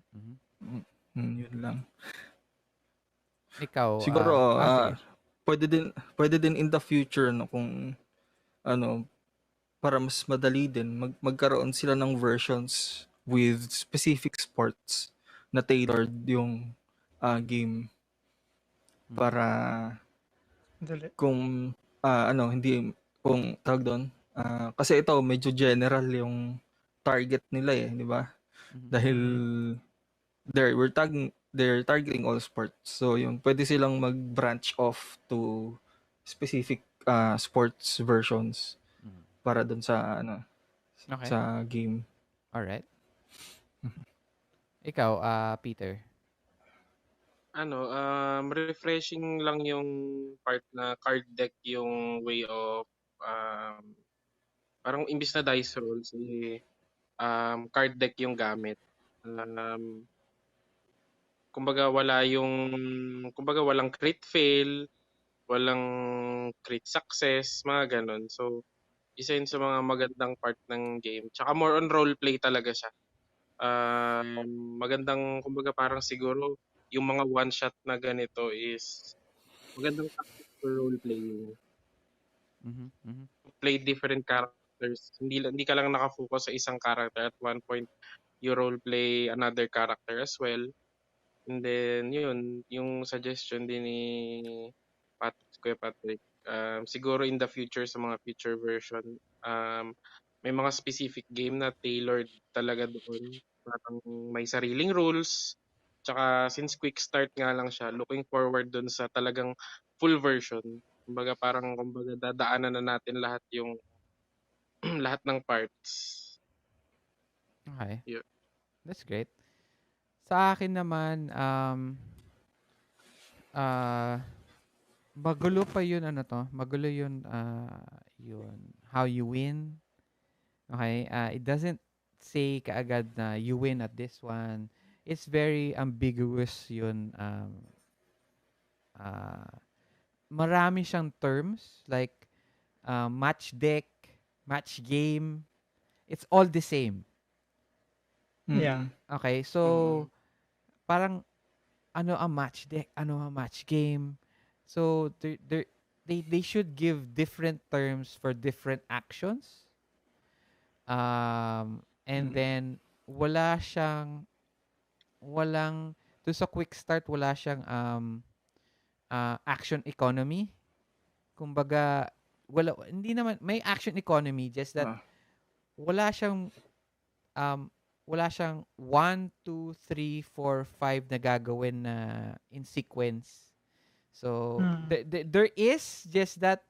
[SPEAKER 1] mhm.
[SPEAKER 2] Yun lang.
[SPEAKER 1] Ikaw,
[SPEAKER 2] Siguro
[SPEAKER 1] sige.
[SPEAKER 2] pwede din in the future no kung ano para mas madali din magkaroon sila ng versions with specific sports na tailored yung game
[SPEAKER 1] Mhm,
[SPEAKER 2] para
[SPEAKER 4] Dali.
[SPEAKER 2] kung hindi kung tawag doon kasi ito medyo general yung target nila di ba?
[SPEAKER 1] mhm,
[SPEAKER 2] Dahil
[SPEAKER 4] Mm.
[SPEAKER 2] they're targeting all sports. So yung pwede silang mag-branch off to specific sports versions
[SPEAKER 1] mhm.
[SPEAKER 2] para doon
[SPEAKER 1] Okay.
[SPEAKER 2] sa game.
[SPEAKER 1] Alright. Ikaw, Peter.
[SPEAKER 5] Refreshing lang yung part na card deck yung way of parang imbis na dice rolls, card deck yung gamit. Um, kumbaga walang crit fail, walang crit success, mga ganun. So, isa yun sa mga magandang part ng game. Tsaka more on roleplay talaga siya. Kumbaga parang siguro yung mga one shot na ganito is magandang tactic for role playing.
[SPEAKER 1] Mhm, mhm.
[SPEAKER 5] Play different characters. Hindi ka lang nakafocus sa isang character at one point you role play another character as well. And then yun, yung suggestion din ni Kuya Patrick, siguro in the future sa mga future version, may mga specific game na tailored talaga doon. Parang may sariling rules. Tsaka since quick start nga lang siya, looking forward doon sa talagang full version. Kumbaga dadaanan na natin lahat yung lahat ng parts.
[SPEAKER 1] Okay.
[SPEAKER 5] Yun.
[SPEAKER 1] That's great. Sa akin naman, ah, magulo pa yun, ano to, magulo yun, yun, how you win. Okay? It doesn't say kaagad na you win at this one. It's very ambiguous yun. Uh, Marami siyang terms like match deck, match game. It's all the same.
[SPEAKER 4] Yeah.
[SPEAKER 2] Mm.
[SPEAKER 1] Okay? So,
[SPEAKER 5] Mm.
[SPEAKER 1] parang ano ang match deck, ano ang match game. So, they should give different terms for different actions. And
[SPEAKER 2] Mm.
[SPEAKER 1] then, wala siyang, walang, to sa quick start, wala siyang action economy. Kumbaga, hindi naman, may action economy, just that,
[SPEAKER 2] Ah.
[SPEAKER 1] wala siyang, um, wala siyang 1, 2, 3, 4, 5 na gagawin na in sequence. So,
[SPEAKER 4] Mm.
[SPEAKER 1] there is just that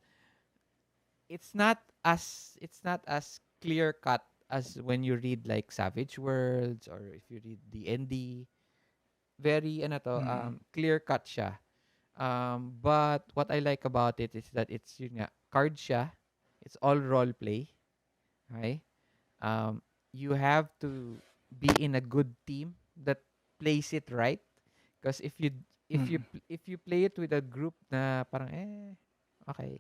[SPEAKER 1] it's not as clear cut as when you read like Savage Worlds or if you read D&D. Very
[SPEAKER 2] Mm.
[SPEAKER 1] clear cut siya. But what I like about it is that it's yun nga, card siya. It's all role play. Okay? You have to be in a good team that plays it right. Because
[SPEAKER 2] Mm.
[SPEAKER 1] if you play it with a group na parang okay,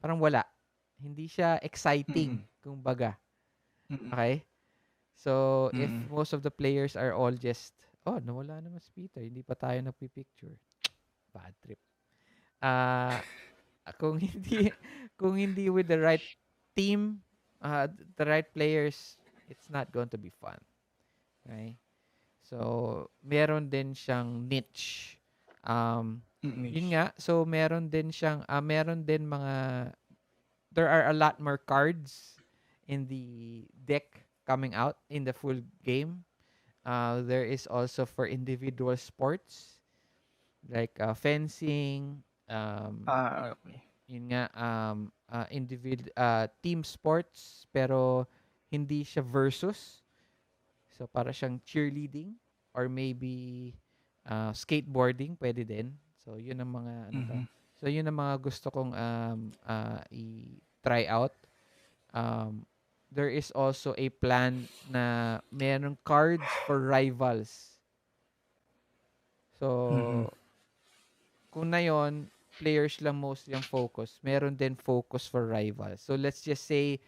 [SPEAKER 1] parang wala. Hindi siya
[SPEAKER 2] Mm.
[SPEAKER 1] exciting, kumbaga.
[SPEAKER 2] Mm.
[SPEAKER 1] Okay? So, if
[SPEAKER 2] Mm.
[SPEAKER 1] most of the players are all just, oh, nawala naman si Peter, hindi pa tayo nagpi-picture. Bad trip. Ah, kung hindi kung hindi with the right team, the right players, it's not going to be fun. Okay? So, meron din siyang niche. Yun
[SPEAKER 2] Niche.
[SPEAKER 1] nga, so meron din mga, there are a lot more cards in the deck coming out in the full game. There is also for individual sports like fencing,
[SPEAKER 2] Okay.
[SPEAKER 1] yun nga, team sports, pero hindi siya versus. So, para siyang cheerleading or maybe skateboarding, pwede din. So, yun ang mga ano to.
[SPEAKER 2] Mhm.
[SPEAKER 1] So, yun ang mga gusto kong i-try out. Um, there is also a plan na merong cards for rivals.
[SPEAKER 2] Mhm.
[SPEAKER 1] So, kung na yon, players lang mostly ang focus. Meron din focus for rivals. So let's just say,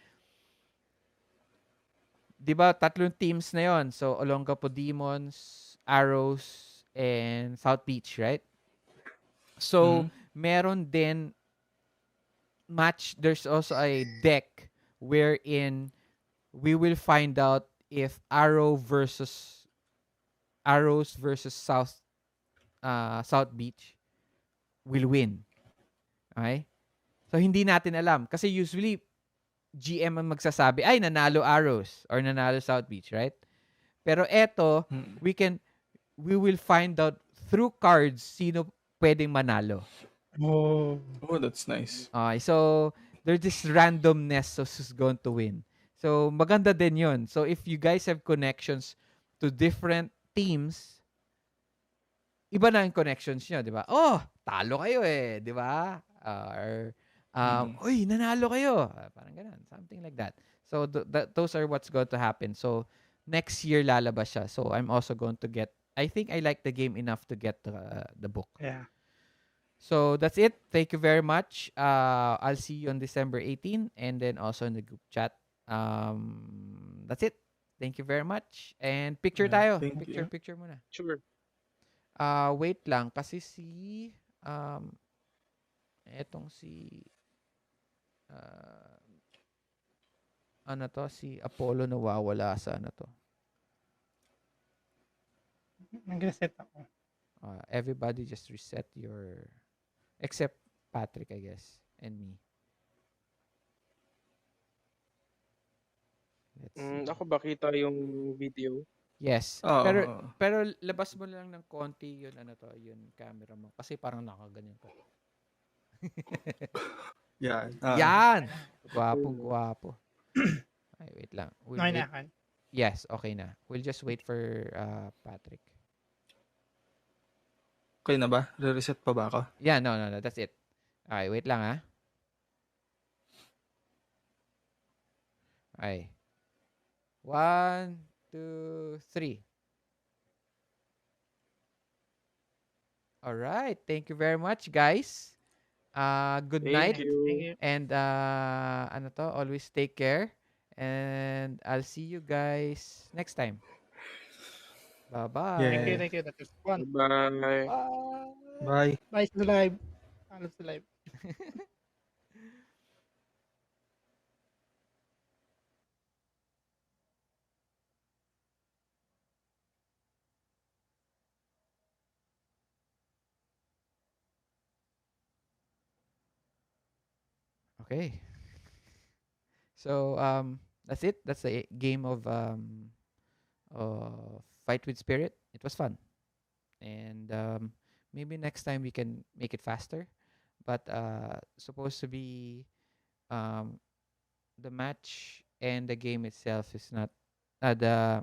[SPEAKER 1] 'di ba, tatlong teams na 'yon. So Olongapo Demons, Arrows, and South Beach, right? So meron din match, there's also a deck wherein we will find out if Arrows versus South Beach will win. Okay? So hindi natin alam kasi usually GM ang magsasabi, ay nanalo Arrows or nanalo South Beach, right? Pero eto, we will find out through cards sino pwedeng manalo.
[SPEAKER 4] Oh.
[SPEAKER 2] Oh, that's nice.
[SPEAKER 1] Okay, so there's this randomness of who's going to win. So maganda din yun. So if you guys have connections to different teams, iba na yung connections nyo, di ba? Oh, talo kayo eh, di ba? Or, uy, nanalo kayo. Parang ganun, something like that. So those are what's going to happen. So next year lalabas siya. So I'm also going to get, I think I like the game enough to get the book.
[SPEAKER 4] Yeah.
[SPEAKER 1] So that's it. Thank you very much. I'll see you on December 18 and then also in the group chat. That's it. Thank you very much. And picture tayo.
[SPEAKER 2] Thank you.
[SPEAKER 1] Picture muna.
[SPEAKER 5] Sure.
[SPEAKER 1] Wait lang kasi etong si si Apollo nawawala sa to.
[SPEAKER 4] Nag-reset ako.
[SPEAKER 1] Everybody just reset your, except Patrick, I guess, and me. Let's see.
[SPEAKER 5] Ako ba kita yung video?
[SPEAKER 1] Yes. Pero labas mo lang ng konti yun yun camera mo kasi parang nakaganyan ka.
[SPEAKER 2] Yan.
[SPEAKER 1] Yan. Gwapo. Ay, wait lang.
[SPEAKER 4] Okay na.
[SPEAKER 1] Yes, okay na. We'll just wait for Patrick.
[SPEAKER 2] Okay na ba? Re-reset pa ba ako?
[SPEAKER 1] Yeah, no. That's it. Okay, wait lang ha. Okay. 1, 2, 3. All right. Thank you very much, guys. Good night.
[SPEAKER 5] Thank you.
[SPEAKER 1] And always take care. And I'll see you guys next time. Bye-bye.
[SPEAKER 2] Yeah.
[SPEAKER 4] Thank you. That was fun.
[SPEAKER 5] Bye.
[SPEAKER 2] Bye.
[SPEAKER 4] Bye sa live. Alam sa live.
[SPEAKER 1] Okay. So that's it. That's the game of Fight with Spirit. It was fun, and maybe next time we can make it faster. But supposed to be the match and the game itself is not the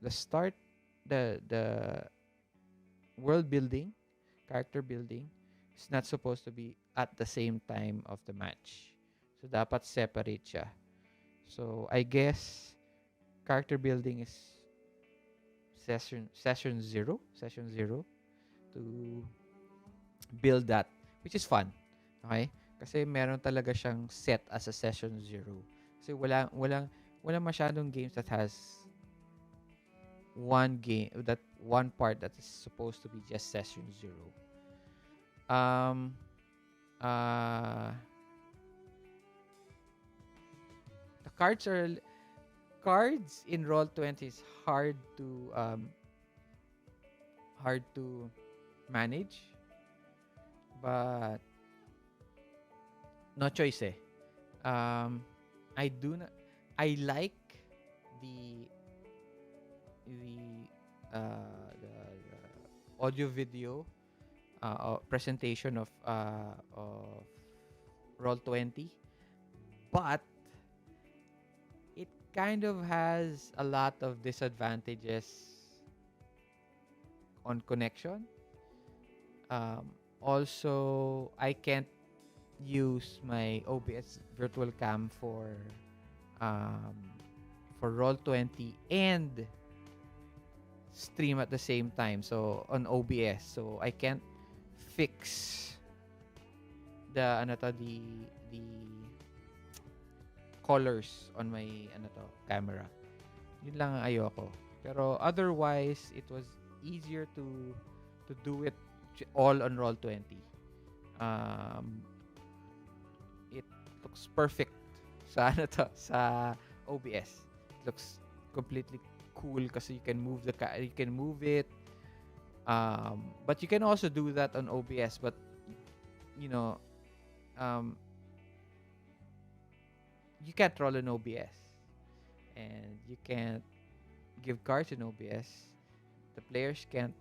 [SPEAKER 1] start, the world building, character building is not supposed to be at the same time of the match. So dapat separate siya. So I guess character building is session 0 to build that, which is fun. Okay? Kasi meron talaga siyang set as a session 0. Kasi walang masyadong games that has one part that is supposed to be just session 0. The cards in Roll20 is hard to manage, but no choice eh. I like the audio video presentation of Roll20, but it kind of has a lot of disadvantages on connection. Also, I can't use my OBS virtual cam for Roll20 and stream at the same time. So on OBS. So I can't fix the colors on my camera. Yun lang ang ayoko. Pero otherwise, it was easier to do it all on Roll20. It looks perfect sa sa OBS. It looks completely cool kasi you can move you can move it. But you can also do that on OBS, but you know, you can't roll in OBS, and you can't give cards in OBS. The players can't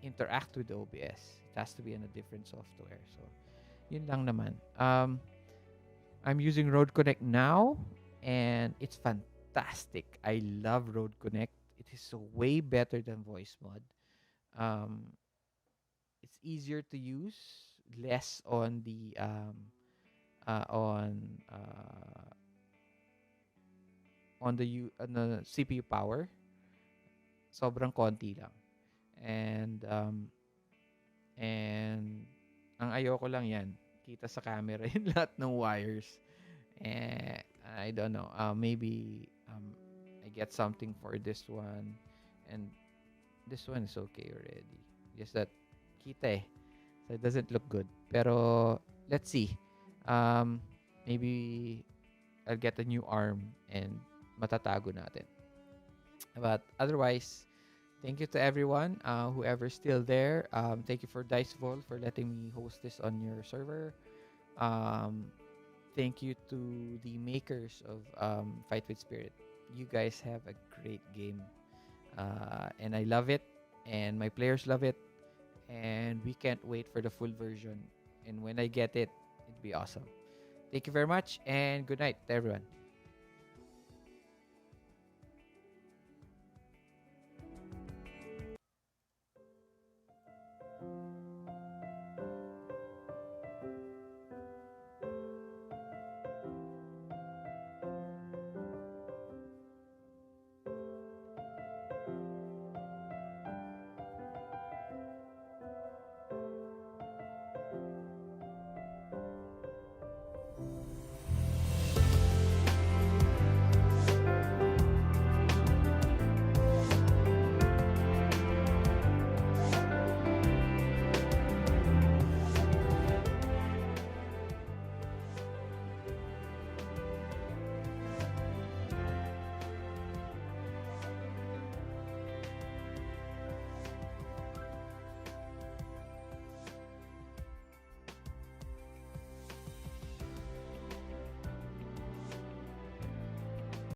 [SPEAKER 1] interact with the OBS. It has to be in a different software. So, yun lang naman. I'm using Road Connect now, and it's fantastic. I love Road Connect. It is so way better than Voice Mod. It's easier to use, less on the on the CPU power. Sobrang konti lang. And ang ayoko lang yan, kita sa camera yung lahat ng wires. I don't know. Maybe I get something for this one, and this one is okay already. Just that kita eh. So it doesn't look good. Pero let's see. Maybe I'll get a new arm and matatago natin. But otherwise, thank you to everyone, whoever's still there. Thank you for Diceball for letting me host this on your server. Thank you to the makers of Fight with Spirit. You guys have a great game. And I love it. And my players love it. And we can't wait for the full version. And when I get it, it'd be awesome. Thank you very much. And good night to everyone.